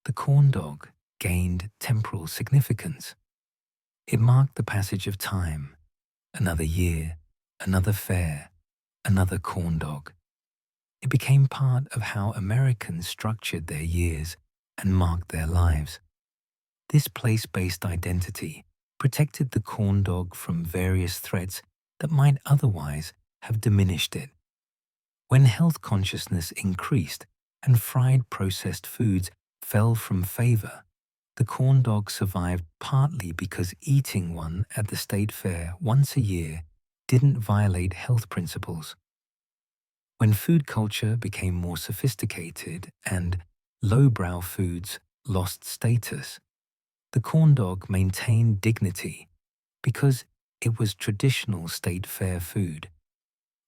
the corn dog gained temporal significance. It marked the passage of time, another year, another fair, another corn dog. It became part of how Americans structured their years and marked their lives. This place-based identity protected the corn dog from various threats that might otherwise have diminished it. When health consciousness increased and fried processed foods fell from favor, the corn dog survived partly because eating one at the state fair once a year didn't violate health principles. When food culture became more sophisticated and lowbrow foods lost status, the corn dog maintained dignity because it was traditional state fair food,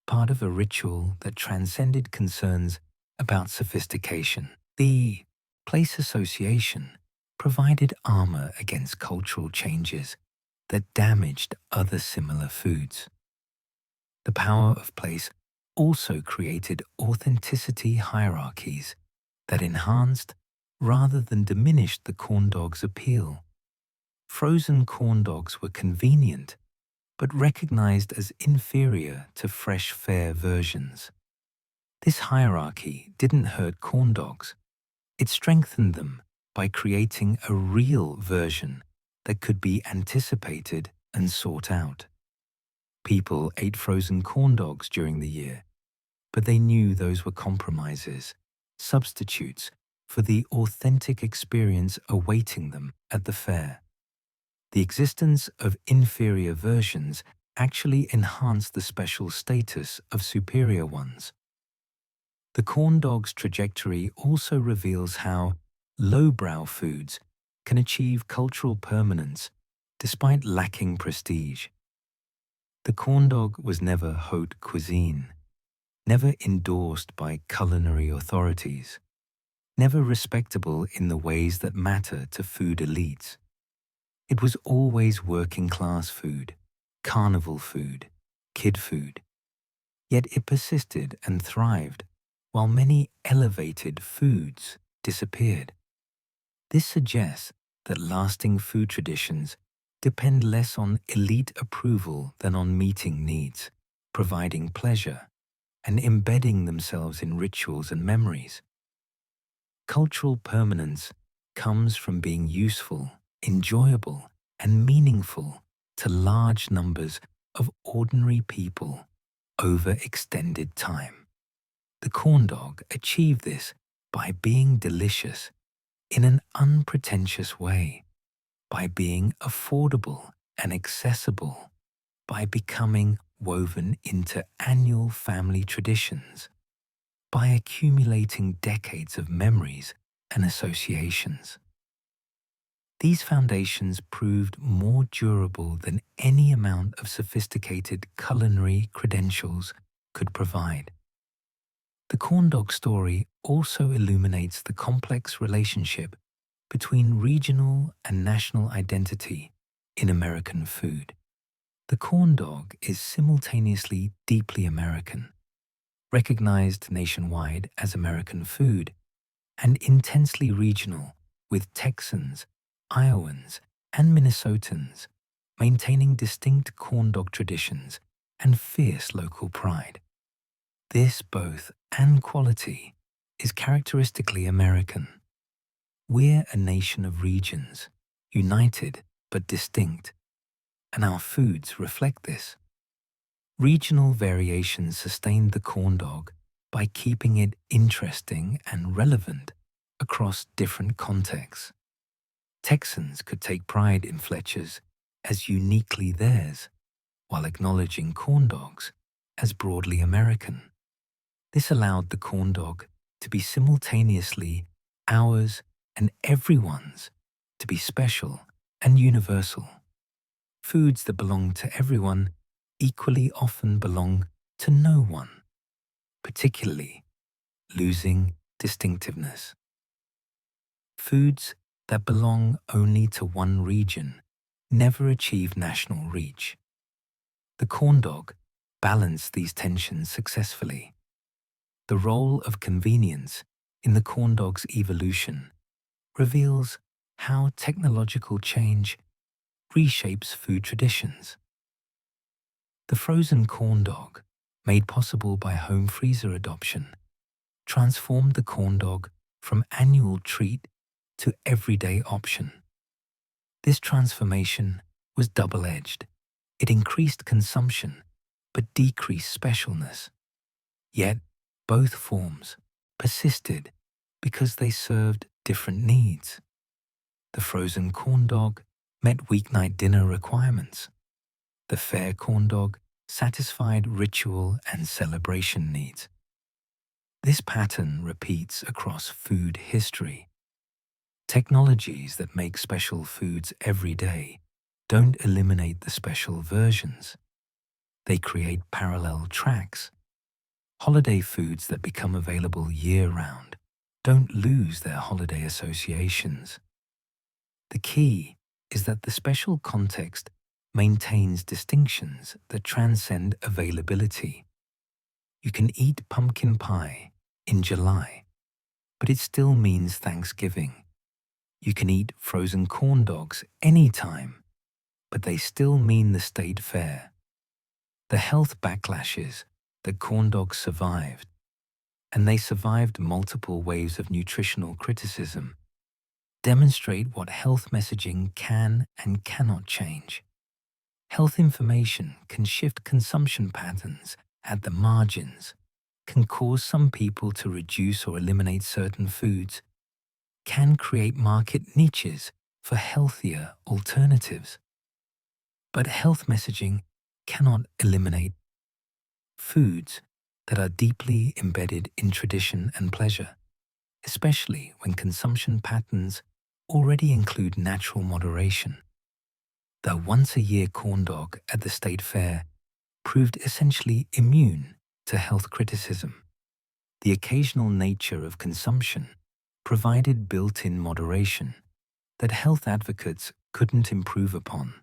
part of a ritual that transcended concerns about sophistication. The place association provided armor against cultural changes that damaged other similar foods. The power of place also created authenticity hierarchies that enhanced rather than diminished the corn dog's appeal. Frozen corn dogs were convenient, but recognized as inferior to fresh fair versions. This hierarchy didn't hurt corn dogs. It strengthened them by creating a real version that could be anticipated and sought out. People ate frozen corn dogs during the year, but they knew those were compromises, substitutes for the authentic experience awaiting them at the fair. The existence of inferior versions actually enhanced the special status of superior ones. The corn dog's trajectory also reveals how lowbrow foods can achieve cultural permanence despite lacking prestige. The corn dog was never haute cuisine, never endorsed by culinary authorities, never respectable in the ways that matter to food elites. It was always working-class food, carnival food, kid food. Yet it persisted and thrived, while many elevated foods disappeared. This suggests that lasting food traditions depend less on elite approval than on meeting needs, providing pleasure, and embedding themselves in rituals and memories. Cultural permanence comes from being useful, enjoyable, and meaningful to large numbers of ordinary people over extended time. The corn dog achieved this by being delicious in an unpretentious way, by being affordable and accessible, by becoming woven into annual family traditions, by accumulating decades of memories and associations. These foundations proved more durable than any amount of sophisticated culinary credentials could provide. The corn dog story also illuminates the complex relationship between regional and national identity in American food. The corn dog is simultaneously deeply American, recognized nationwide as American food, and intensely regional, with Texans, Iowans, and Minnesotans maintaining distinct corn dog traditions and fierce local pride. This both and quality is characteristically American. We're a nation of regions, united but distinct, and our foods reflect this. Regional variations sustained the corn dog by keeping it interesting and relevant across different contexts. Texans could take pride in Fletcher's as uniquely theirs, while acknowledging corn dogs as broadly American. This allowed the corn dog to be simultaneously ours and everyone's, to be special and universal. Foods that belong to everyone equally often belong to no one, particularly losing distinctiveness. Foods that belong only to one region never achieve national reach. The corn dog balanced these tensions successfully. The role of convenience in the corn dog's evolution reveals how technological change reshapes food traditions. The frozen corn dog, made possible by home freezer adoption, transformed the corn dog from annual treat to everyday option. This transformation was double-edged. It increased consumption but decreased specialness. Yet both forms persisted because they served different needs. The frozen corn dog met weeknight dinner requirements. The fair corn dog satisfied ritual and celebration needs. This pattern repeats across food history. Technologies that make special foods every day don't eliminate the special versions. They create parallel tracks. Holiday foods that become available year-round don't lose their holiday associations. The key is that the special context maintains distinctions that transcend availability. You can eat pumpkin pie in July, but it still means Thanksgiving. You can eat frozen corn dogs anytime, but they still mean the state fair. The health backlashes that corn dogs survived, and they survived multiple waves of nutritional criticism, demonstrate what health messaging can and cannot change. Health information can shift consumption patterns at the margins, can cause some people to reduce or eliminate certain foods, can create market niches for healthier alternatives. But health messaging cannot eliminate foods that are deeply embedded in tradition and pleasure, especially when consumption patterns already include natural moderation. The once-a-year corn dog at the state fair proved essentially immune to health criticism. The occasional nature of consumption provided built-in moderation that health advocates couldn't improve upon.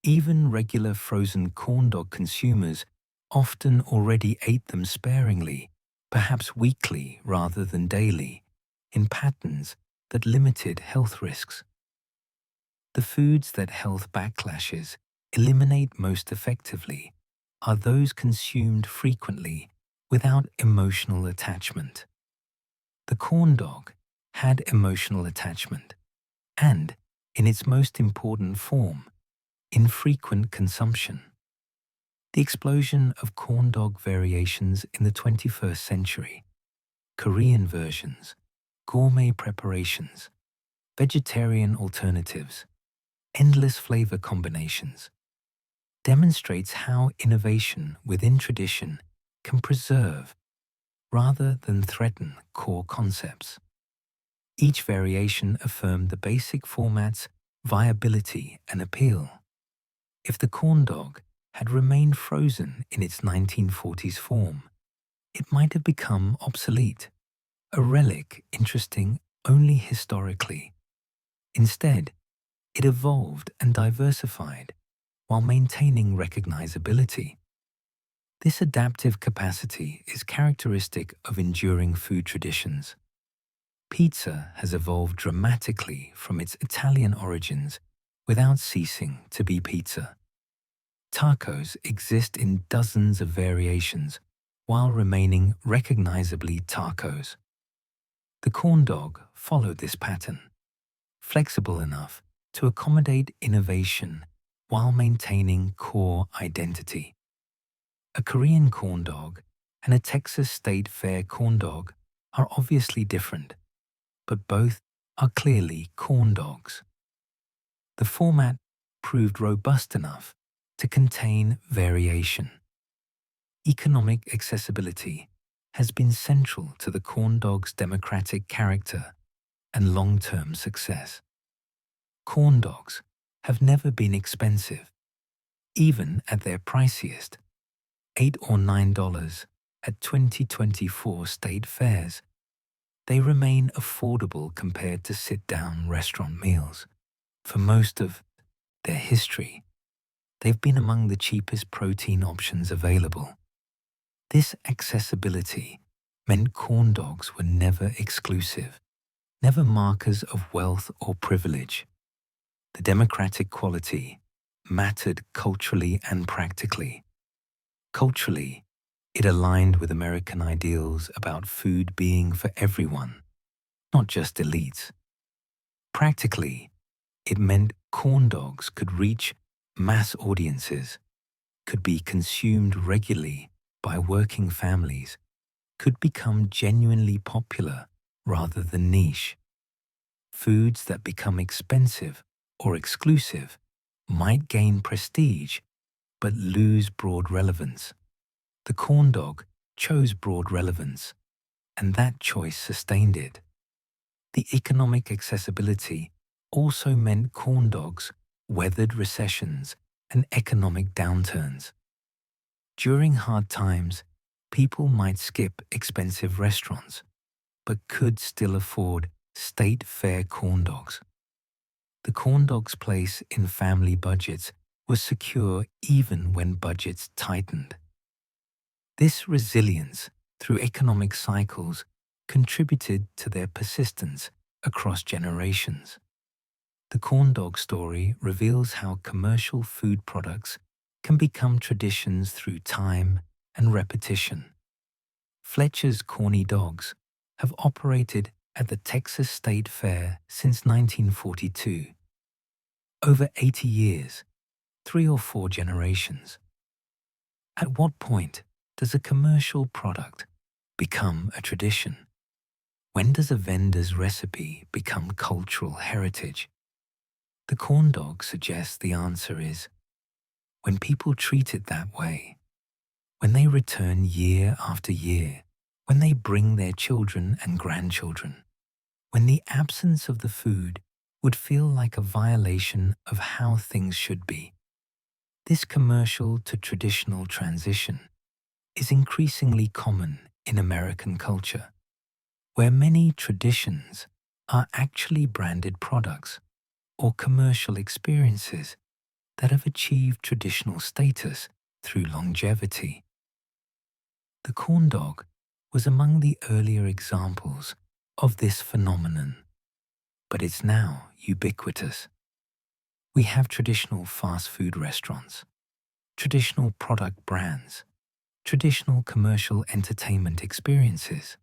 Even regular frozen corn dog consumers often already ate them sparingly, perhaps weekly rather than daily, in patterns that limited health risks. The foods that health backlashes eliminate most effectively are those consumed frequently without emotional attachment. The corn dog had emotional attachment, and, in its most important form, infrequent consumption. The explosion of corn dog variations in the 21st century, Korean versions, gourmet preparations, vegetarian alternatives, endless flavor combinations, demonstrates how innovation within tradition can preserve rather than threaten core concepts. Each variation affirmed the basic format's viability and appeal. If the corn dog had remained frozen in its 1940s form, it might have become obsolete, a relic interesting only historically. Instead, it evolved and diversified while maintaining recognizability. This adaptive capacity is characteristic of enduring food traditions. Pizza has evolved dramatically from its Italian origins without ceasing to be pizza. Tacos exist in dozens of variations while remaining recognizably tacos. The corn dog followed this pattern, flexible enough to accommodate innovation while maintaining core identity. A Korean corn dog and a Texas State Fair corn dog are obviously different, but both are clearly corn dogs. The format proved robust enough to contain variation. Economic accessibility has been central to the corn dog's democratic character and long-term success. Corn dogs have never been expensive, even at their priciest, $8 or $9 at 2024 state fairs. They remain affordable compared to sit-down restaurant meals. For most of their history, they've been among the cheapest protein options available. This accessibility meant corn dogs were never exclusive, never markers of wealth or privilege. The democratic quality mattered culturally and practically. Culturally, it aligned with American ideals about food being for everyone, not just elites. Practically, it meant corn dogs could reach mass audiences, could be consumed regularly by working families, could become genuinely popular rather than niche. Foods that become expensive or exclusive might gain prestige but lose broad relevance. The corn dog chose broad relevance, and that choice sustained it. The economic accessibility also meant corn dogs weathered recessions and economic downturns. During hard times, people might skip expensive restaurants, but could still afford state fair corn dogs. The corn dog's place in family budgets was secure even when budgets tightened. This resilience through economic cycles contributed to their persistence across generations. The corn dog story reveals how commercial food products can become traditions through time and repetition. Fletcher's Corny Dogs have operated at the Texas State Fair since 1942. Over 80 years, 3 or 4 generations. At what point does a commercial product become a tradition? When does a vendor's recipe become cultural heritage? The corn dog suggests the answer is when people treat it that way, when they return year after year, when they bring their children and grandchildren, when the absence of the food would feel like a violation of how things should be. This commercial to traditional transition is increasingly common in American culture, where many traditions are actually branded products or commercial experiences that have achieved traditional status through longevity. The corn dog was among the earlier examples of this phenomenon, but it's now ubiquitous. We have traditional fast food restaurants, traditional product brands, traditional commercial entertainment experiences.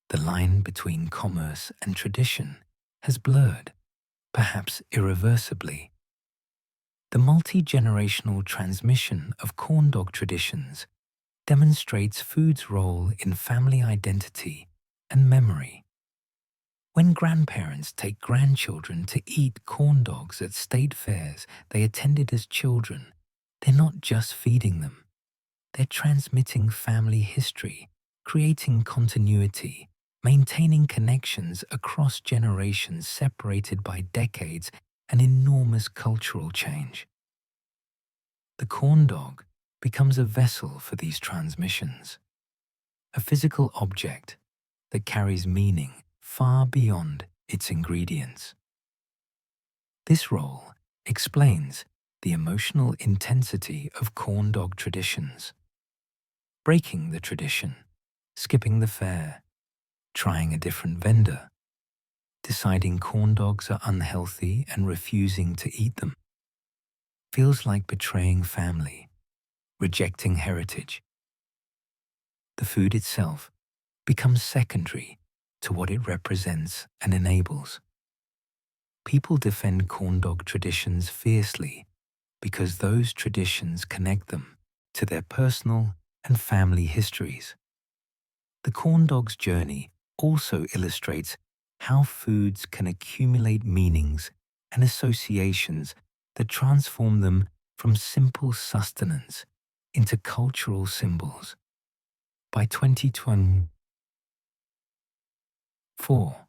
The line between commerce and tradition has blurred, perhaps irreversibly. The multi-generational transmission of corn dog traditions demonstrates food's role in family identity and memory. When grandparents take grandchildren to eat corn dogs at state fairs they attended as children, they're not just feeding them. They're transmitting family history, creating continuity, maintaining connections across generations separated by decades and enormous cultural change. The corn dog becomes a vessel for these transmissions, a physical object that carries meaning far beyond its ingredients. This role explains the emotional intensity of corn dog traditions. Breaking the tradition, skipping the fair, trying a different vendor, deciding corn dogs are unhealthy and refusing to eat them, feels like betraying family, rejecting heritage. The food itself becomes secondary to what it represents and enables. People defend corn dog traditions fiercely because those traditions connect them to their personal and family histories. The corn dog's journey also illustrates how foods can accumulate meanings and associations that transform them from simple sustenance into cultural symbols. By 2024,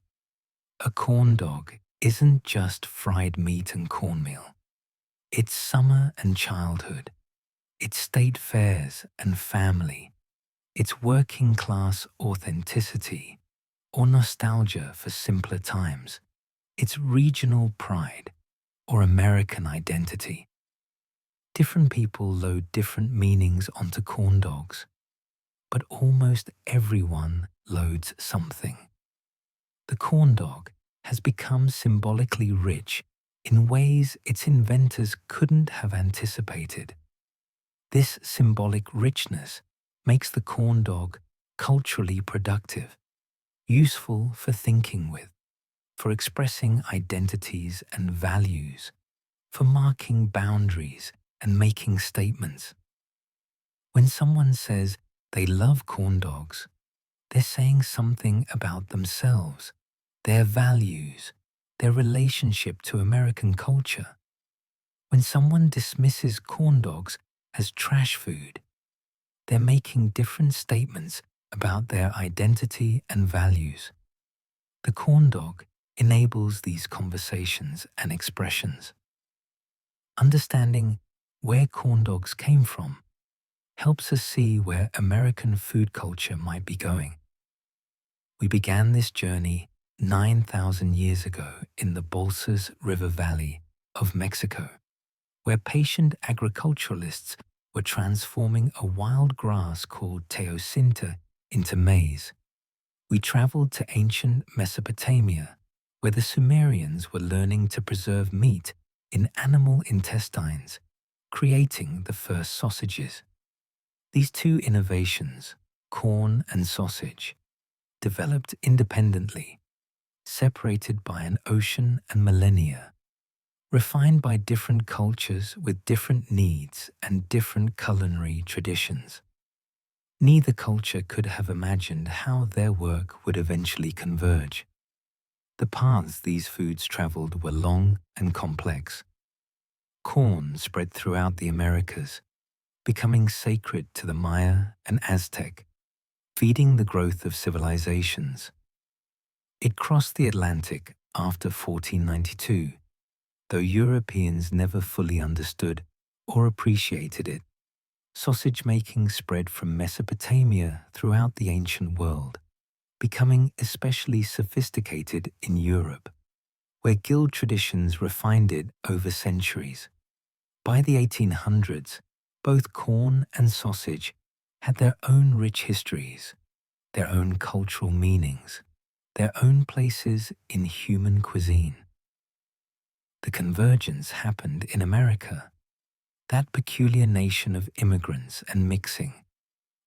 a corn dog isn't just fried meat and cornmeal. It's summer and childhood. It's state fairs and family. It's working class authenticity or nostalgia for simpler times. It's regional pride or American identity. Different people load different meanings onto corn dogs, but almost everyone loads something. The corn dog has become symbolically rich in ways its inventors couldn't have anticipated. This symbolic richness makes the corn dog culturally productive, useful for thinking with, for expressing identities and values, for marking boundaries and making statements. When someone says they love corn dogs, they're saying something about themselves, their values, their relationship to American culture. When someone dismisses corn dogs as trash food, they're making different statements about their identity and values. The corn dog enables these conversations and expressions. Understanding where corn dogs came from helps us see where American food culture might be going. We began this journey 9,000 years ago in the Balsas River Valley of Mexico, where patient agriculturalists were transforming a wild grass called teosinte into maize. We traveled to ancient Mesopotamia, where the Sumerians were learning to preserve meat in animal intestines, creating the first sausages. These two innovations, corn and sausage, developed independently, separated by an ocean and millennia, refined by different cultures with different needs and different culinary traditions. Neither culture could have imagined how their work would eventually converge. The paths these foods traveled were long and complex. Corn spread throughout the Americas, becoming sacred to the Maya and Aztec, feeding the growth of civilizations. It crossed the Atlantic after 1492, though Europeans never fully understood or appreciated it. Sausage making spread from Mesopotamia throughout the ancient world, becoming especially sophisticated in Europe, where guild traditions refined it over centuries. By the 1800s, both corn and sausage had their own rich histories, their own cultural meanings, their own places in human cuisine. The convergence happened in America, that peculiar nation of immigrants and mixing,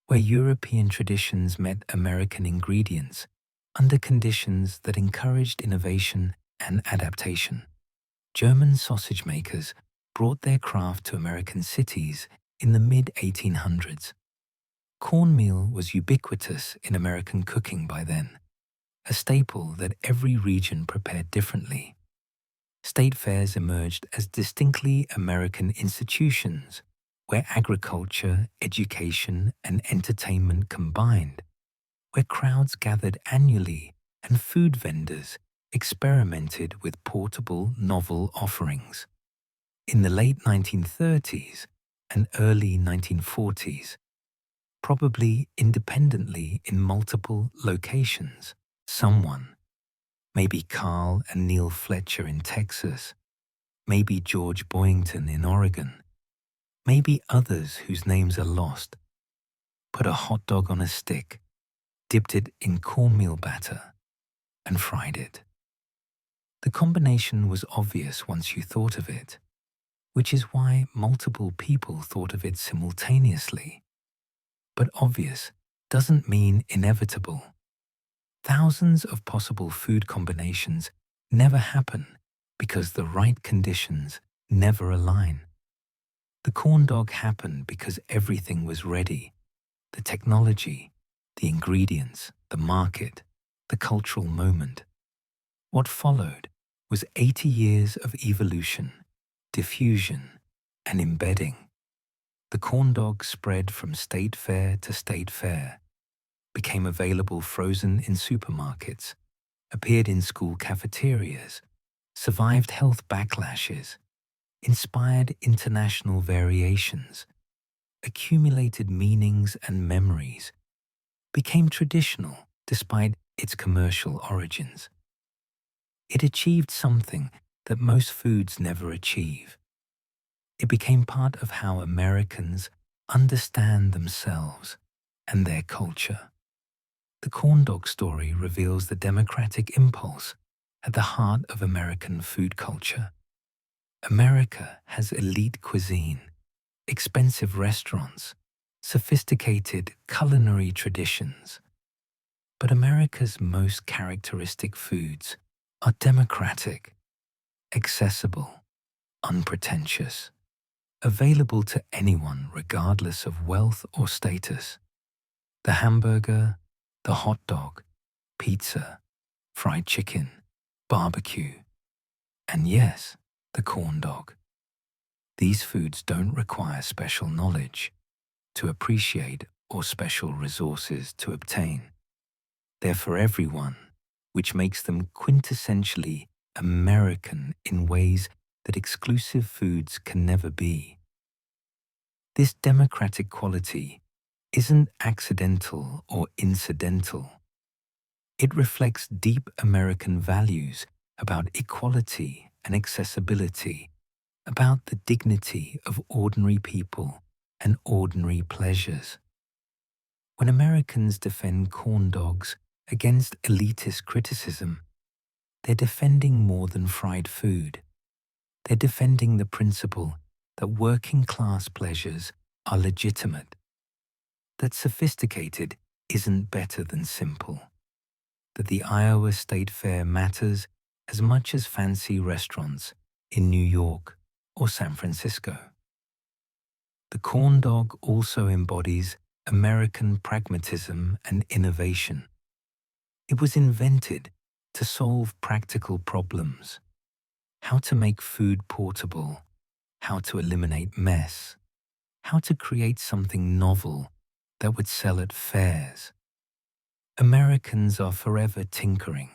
where European traditions met American ingredients under conditions that encouraged innovation and adaptation. German sausage makers brought their craft to American cities in the mid-1800s. Cornmeal was ubiquitous in American cooking by then, a staple that every region prepared differently. State fairs emerged as distinctly American institutions where agriculture, education, and entertainment combined, where crowds gathered annually and food vendors experimented with portable, novel offerings. In the late 1930s and early 1940s, probably independently in multiple locations, someone, maybe Carl and Neil Fletcher in Texas, maybe George Boyington in Oregon, maybe others whose names are lost, put a hot dog on a stick, dipped it in cornmeal batter, and fried it. The combination was obvious once you thought of it, which is why multiple people thought of it simultaneously. But obvious doesn't mean inevitable. Thousands of possible food combinations never happen because the right conditions never align. The corn dog happened because everything was ready: the technology, the ingredients, the market, the cultural moment. What followed was 80 years of evolution, diffusion, and embedding. The corn dog spread from state fair to state fair, became available frozen in supermarkets, appeared in school cafeterias, survived health backlashes, inspired international variations, accumulated meanings and memories, became traditional despite its commercial origins. It achieved something that most foods never achieve. It became part of how Americans understand themselves and their culture. The corn dog story reveals the democratic impulse at the heart of American food culture. America has elite cuisine, expensive restaurants, sophisticated culinary traditions. But America's most characteristic foods are democratic, accessible, unpretentious, available to anyone regardless of wealth or status. The hamburger, the hot dog, pizza, fried chicken, barbecue, and yes, the corn dog. These foods don't require special knowledge to appreciate or special resources to obtain. They're for everyone, which makes them quintessentially American in ways that exclusive foods can never be. This democratic quality isn't accidental or incidental. It reflects deep American values about equality and accessibility, about the dignity of ordinary people and ordinary pleasures. When Americans defend corn dogs against elitist criticism, they're defending more than fried food. They're defending the principle that working-class pleasures are legitimate, that sophisticated isn't better than simple, that the Iowa State Fair matters as much as fancy restaurants in New York or San Francisco. The corn dog also embodies American pragmatism and innovation. It was invented to solve practical problems: how to make food portable, how to eliminate mess, how to create something novel that would sell at fairs. Americans are forever tinkering,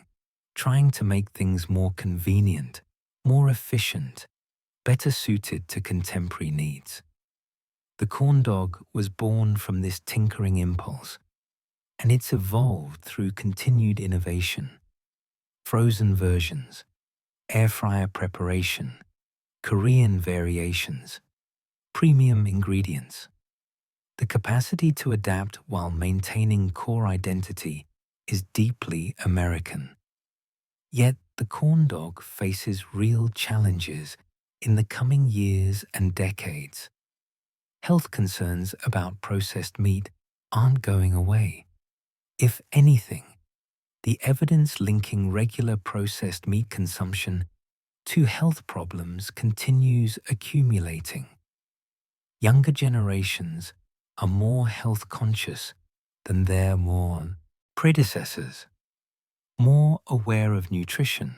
trying to make things more convenient, more efficient, better suited to contemporary needs. The corn dog was born from this tinkering impulse, and it's evolved through continued innovation. Frozen versions, air fryer preparation, Korean variations, premium ingredients. The capacity to adapt while maintaining core identity is deeply American. Yet the corn dog faces real challenges in the coming years and decades. Health concerns about processed meat aren't going away. If anything, the evidence linking regular processed meat consumption to health problems continues accumulating. Younger generations are more health conscious than their more predecessors, more aware of nutrition,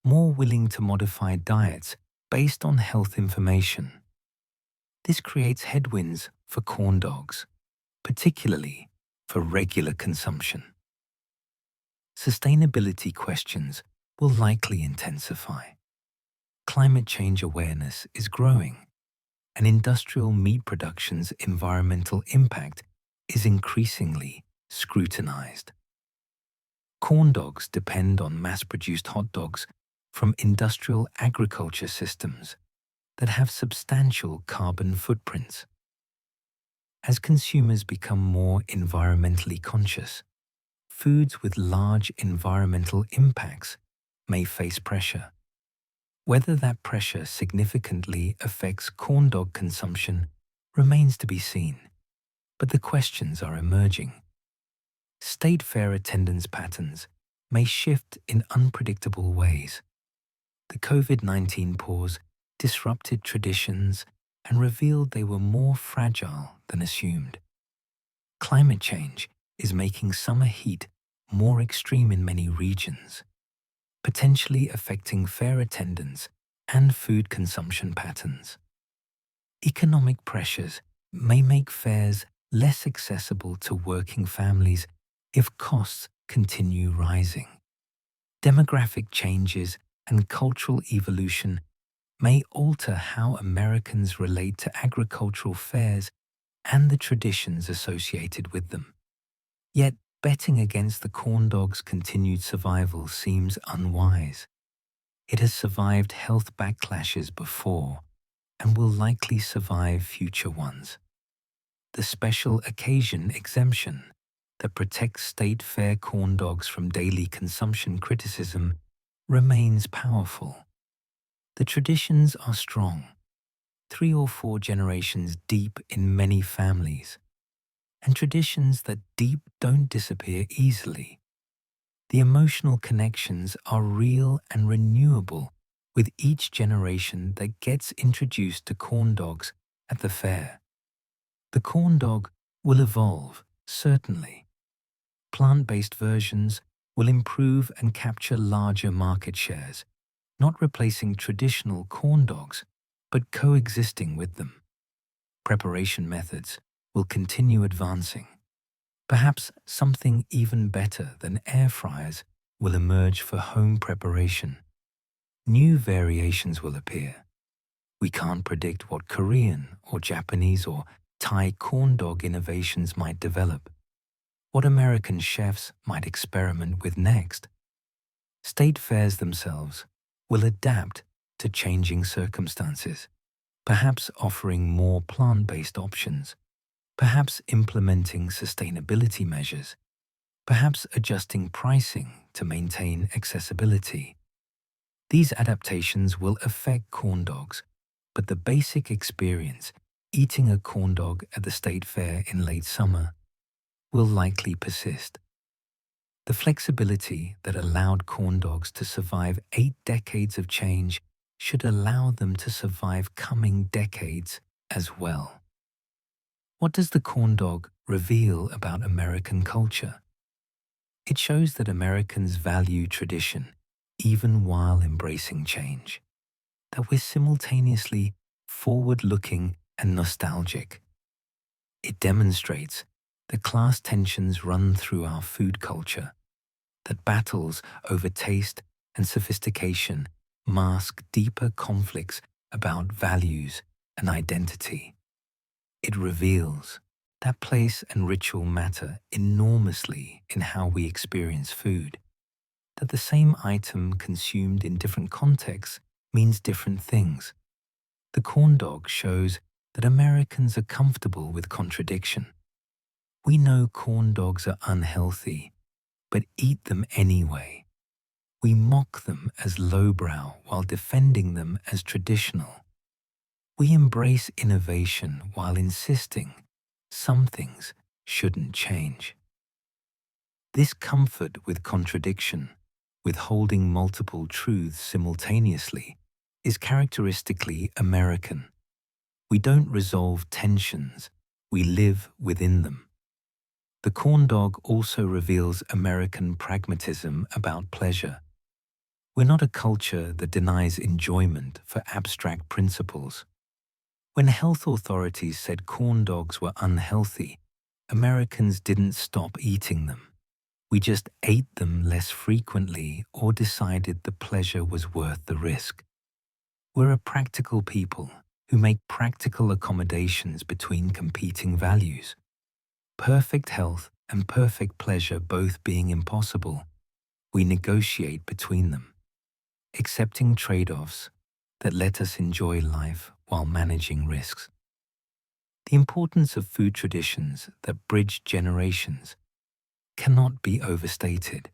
more willing to modify diets based on health information. This creates headwinds for corn dogs, particularly for regular consumption. Sustainability questions will likely intensify. Climate change awareness is growing, and industrial meat production's environmental impact is increasingly scrutinized. Corn dogs depend on mass-produced hot dogs from industrial agriculture systems that have substantial carbon footprints. As consumers become more environmentally conscious, foods with large environmental impacts may face pressure. Whether that pressure significantly affects corn dog consumption remains to be seen, but the questions are emerging. State fair attendance patterns may shift in unpredictable ways. The COVID-19 pause disrupted traditions and revealed they were more fragile than assumed. Climate change is making summer heat more extreme in many regions, potentially affecting fair attendance and food consumption patterns. Economic pressures may make fairs less accessible to working families if costs continue rising. Demographic changes and cultural evolution may alter how Americans relate to agricultural fairs and the traditions associated with them. Yet, betting against the corn dog's continued survival seems unwise. It has survived health backlashes before and will likely survive future ones. The special occasion exemption that protects state fair corn dogs from daily consumption criticism remains powerful. The traditions are strong, 3 or 4 generations deep in many families, and traditions that deep don't disappear easily. The emotional connections are real and renewable with each generation that gets introduced to corn dogs at the fair. The corn dog will evolve, certainly. Plant-based versions will improve and capture larger market shares, not replacing traditional corn dogs, but coexisting with them. Preparation methods will continue advancing. Perhaps something even better than air fryers will emerge for home preparation. New variations will appear. We can't predict what Korean or Japanese or Thai corn dog innovations might develop, what American chefs might experiment with next. State fairs themselves will adapt to changing circumstances, perhaps offering more plant-based options, perhaps implementing sustainability measures, perhaps adjusting pricing to maintain accessibility. These adaptations will affect corn dogs, but the basic experience, eating a corn dog at the state fair in late summer, will likely persist. The flexibility that allowed corn dogs to survive 8 decades of change should allow them to survive coming decades as well. What does the corn dog reveal about American culture? It shows that Americans value tradition even while embracing change, that we're simultaneously forward-looking and nostalgic. It demonstrates that class tensions run through our food culture, that battles over taste and sophistication mask deeper conflicts about values and identity. It reveals that place and ritual matter enormously in how we experience food, that the same item consumed in different contexts means different things. The corn dog shows that Americans are comfortable with contradiction. We know corn dogs are unhealthy, but eat them anyway. We mock them as lowbrow while defending them as traditional. We embrace innovation while insisting some things shouldn't change. This comfort with contradiction, with holding multiple truths simultaneously, is characteristically American. We don't resolve tensions, we live within them. The corn dog also reveals American pragmatism about pleasure. We're not a culture that denies enjoyment for abstract principles. When health authorities said corn dogs were unhealthy, Americans didn't stop eating them. We just ate them less frequently or decided the pleasure was worth the risk. We're a practical people who make practical accommodations between competing values. Perfect health and perfect pleasure both being impossible, we negotiate between them, accepting trade-offs that let us enjoy life while managing risks. The importance of food traditions that bridge generations cannot be overstated.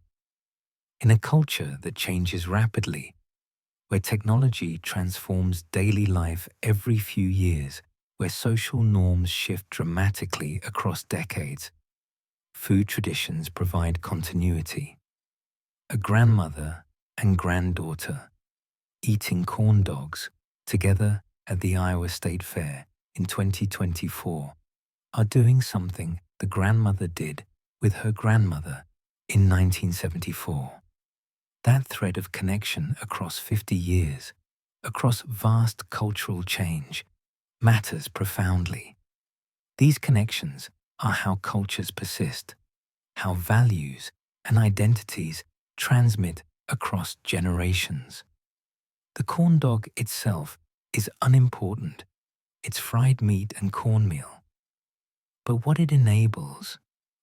In a culture that changes rapidly, where technology transforms daily life every few years, where social norms shift dramatically across decades, food traditions provide continuity. A grandmother and granddaughter eating corn dogs together at the Iowa State Fair in 2024 are doing something the grandmother did with her grandmother in 1974. That thread of connection across 50 years, across vast cultural change, matters profoundly. These connections are how cultures persist, how values and identities transmit across generations. The corn dog itself is unimportant. It's fried meat and cornmeal. But what it enables,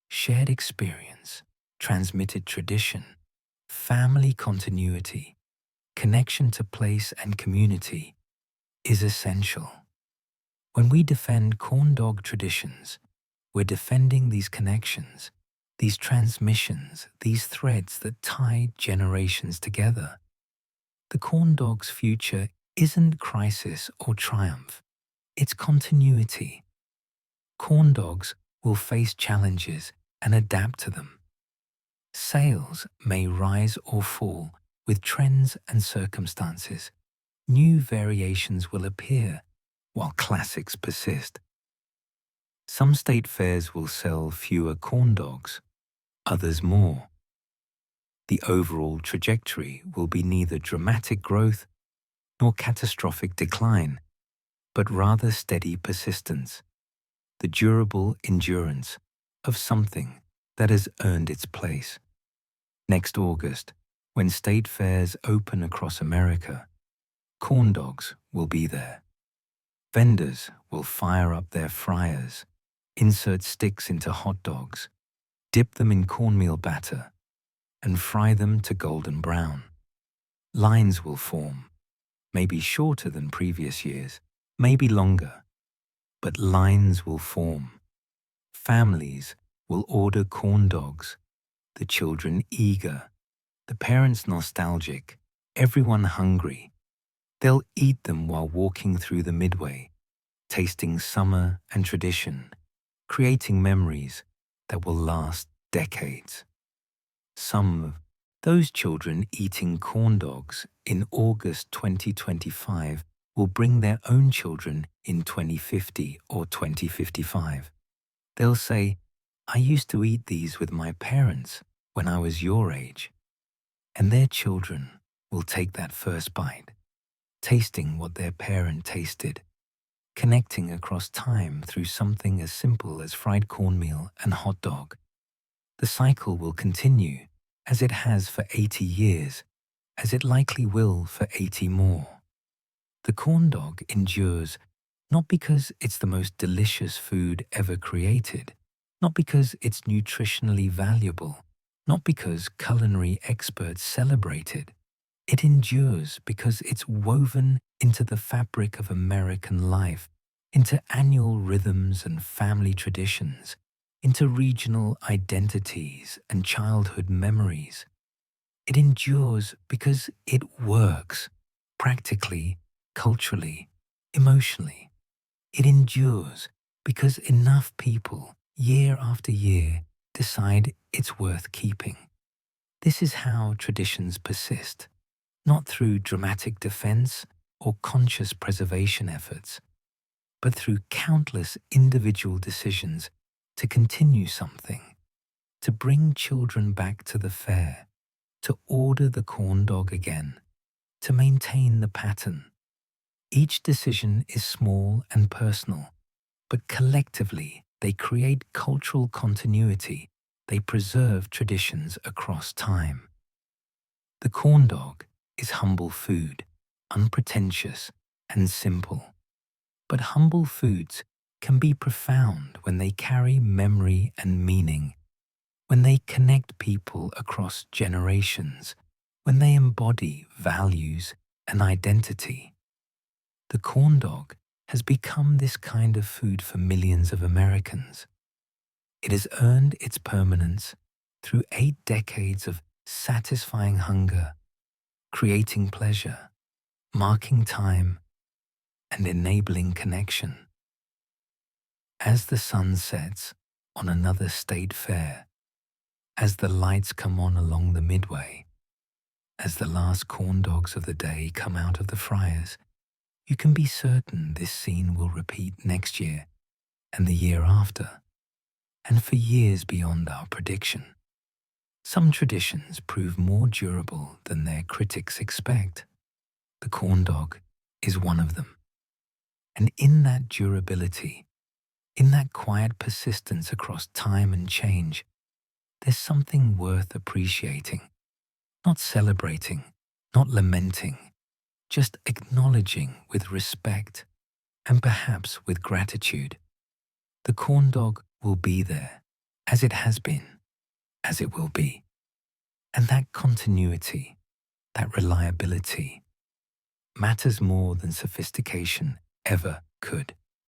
shared experience, transmitted tradition, family continuity, connection to place and community, is essential. When we defend corn dog traditions, we're defending these connections, these transmissions, these threads that tie generations together. The corn dog's future isn't crisis or triumph, it's continuity. Corn dogs will face challenges and adapt to them. Sales may rise or fall with trends and circumstances. New variations will appear while classics persist. Some state fairs will sell fewer corn dogs, others more. The overall trajectory will be neither dramatic growth nor catastrophic decline, but rather steady persistence, the durable endurance of something that has earned its place. Next August, when state fairs open across America, corn dogs will be there. Vendors will fire up their fryers, insert sticks into hot dogs, dip them in cornmeal batter, and fry them to golden brown. Lines will form, maybe shorter than previous years, maybe longer, but lines will form. Families will order corn dogs, the children eager, the parents nostalgic, everyone hungry. They'll eat them while walking through the Midway, tasting summer and tradition, creating memories that will last decades. Some of those children eating corn dogs in August 2025 will bring their own children in 2050 or 2055. They'll say, "I used to eat these with my parents when I was your age." And their children will take that first bite, tasting what their parent tasted, connecting across time through something as simple as fried cornmeal and hot dog. The cycle will continue as it has for 80 years, as it likely will for 80 more. The corn dog endures not because it's the most delicious food ever created, not because it's nutritionally valuable, not because culinary experts celebrate it. It endures because it's woven into the fabric of American life, into annual rhythms and family traditions, into regional identities and childhood memories. It endures because it works, practically, culturally, emotionally. It endures because enough people, year after year, decide it's worth keeping. This is how traditions persist, not through dramatic defense or conscious preservation efforts, but through countless individual decisions to continue something, to bring children back to the fair, to order the corn dog again, to maintain the pattern. Each decision is small and personal, but collectively they create cultural continuity. They preserve traditions across time. The corn dog is humble food, unpretentious and simple. But humble foods can be profound when they carry memory and meaning, when they connect people across generations, when they embody values and identity. The corn dog has become this kind of food for millions of Americans. It has earned its permanence through 8 decades of satisfying hunger, creating pleasure, marking time, and enabling connection. As the sun sets, on another state fair, as the lights come on along the midway, as the last corn dogs of the day come out of the fryers, you can be certain this scene will repeat next year and the year after, and for years beyond our prediction. Some traditions prove more durable than their critics expect. The corn dog is one of them. And in that durability, in that quiet persistence across time and change, there's something worth appreciating, not celebrating, not lamenting, just acknowledging with respect and perhaps with gratitude. The corn dog will be there, as it has been, as it will be. And that continuity, that reliability, matters more than sophistication ever could.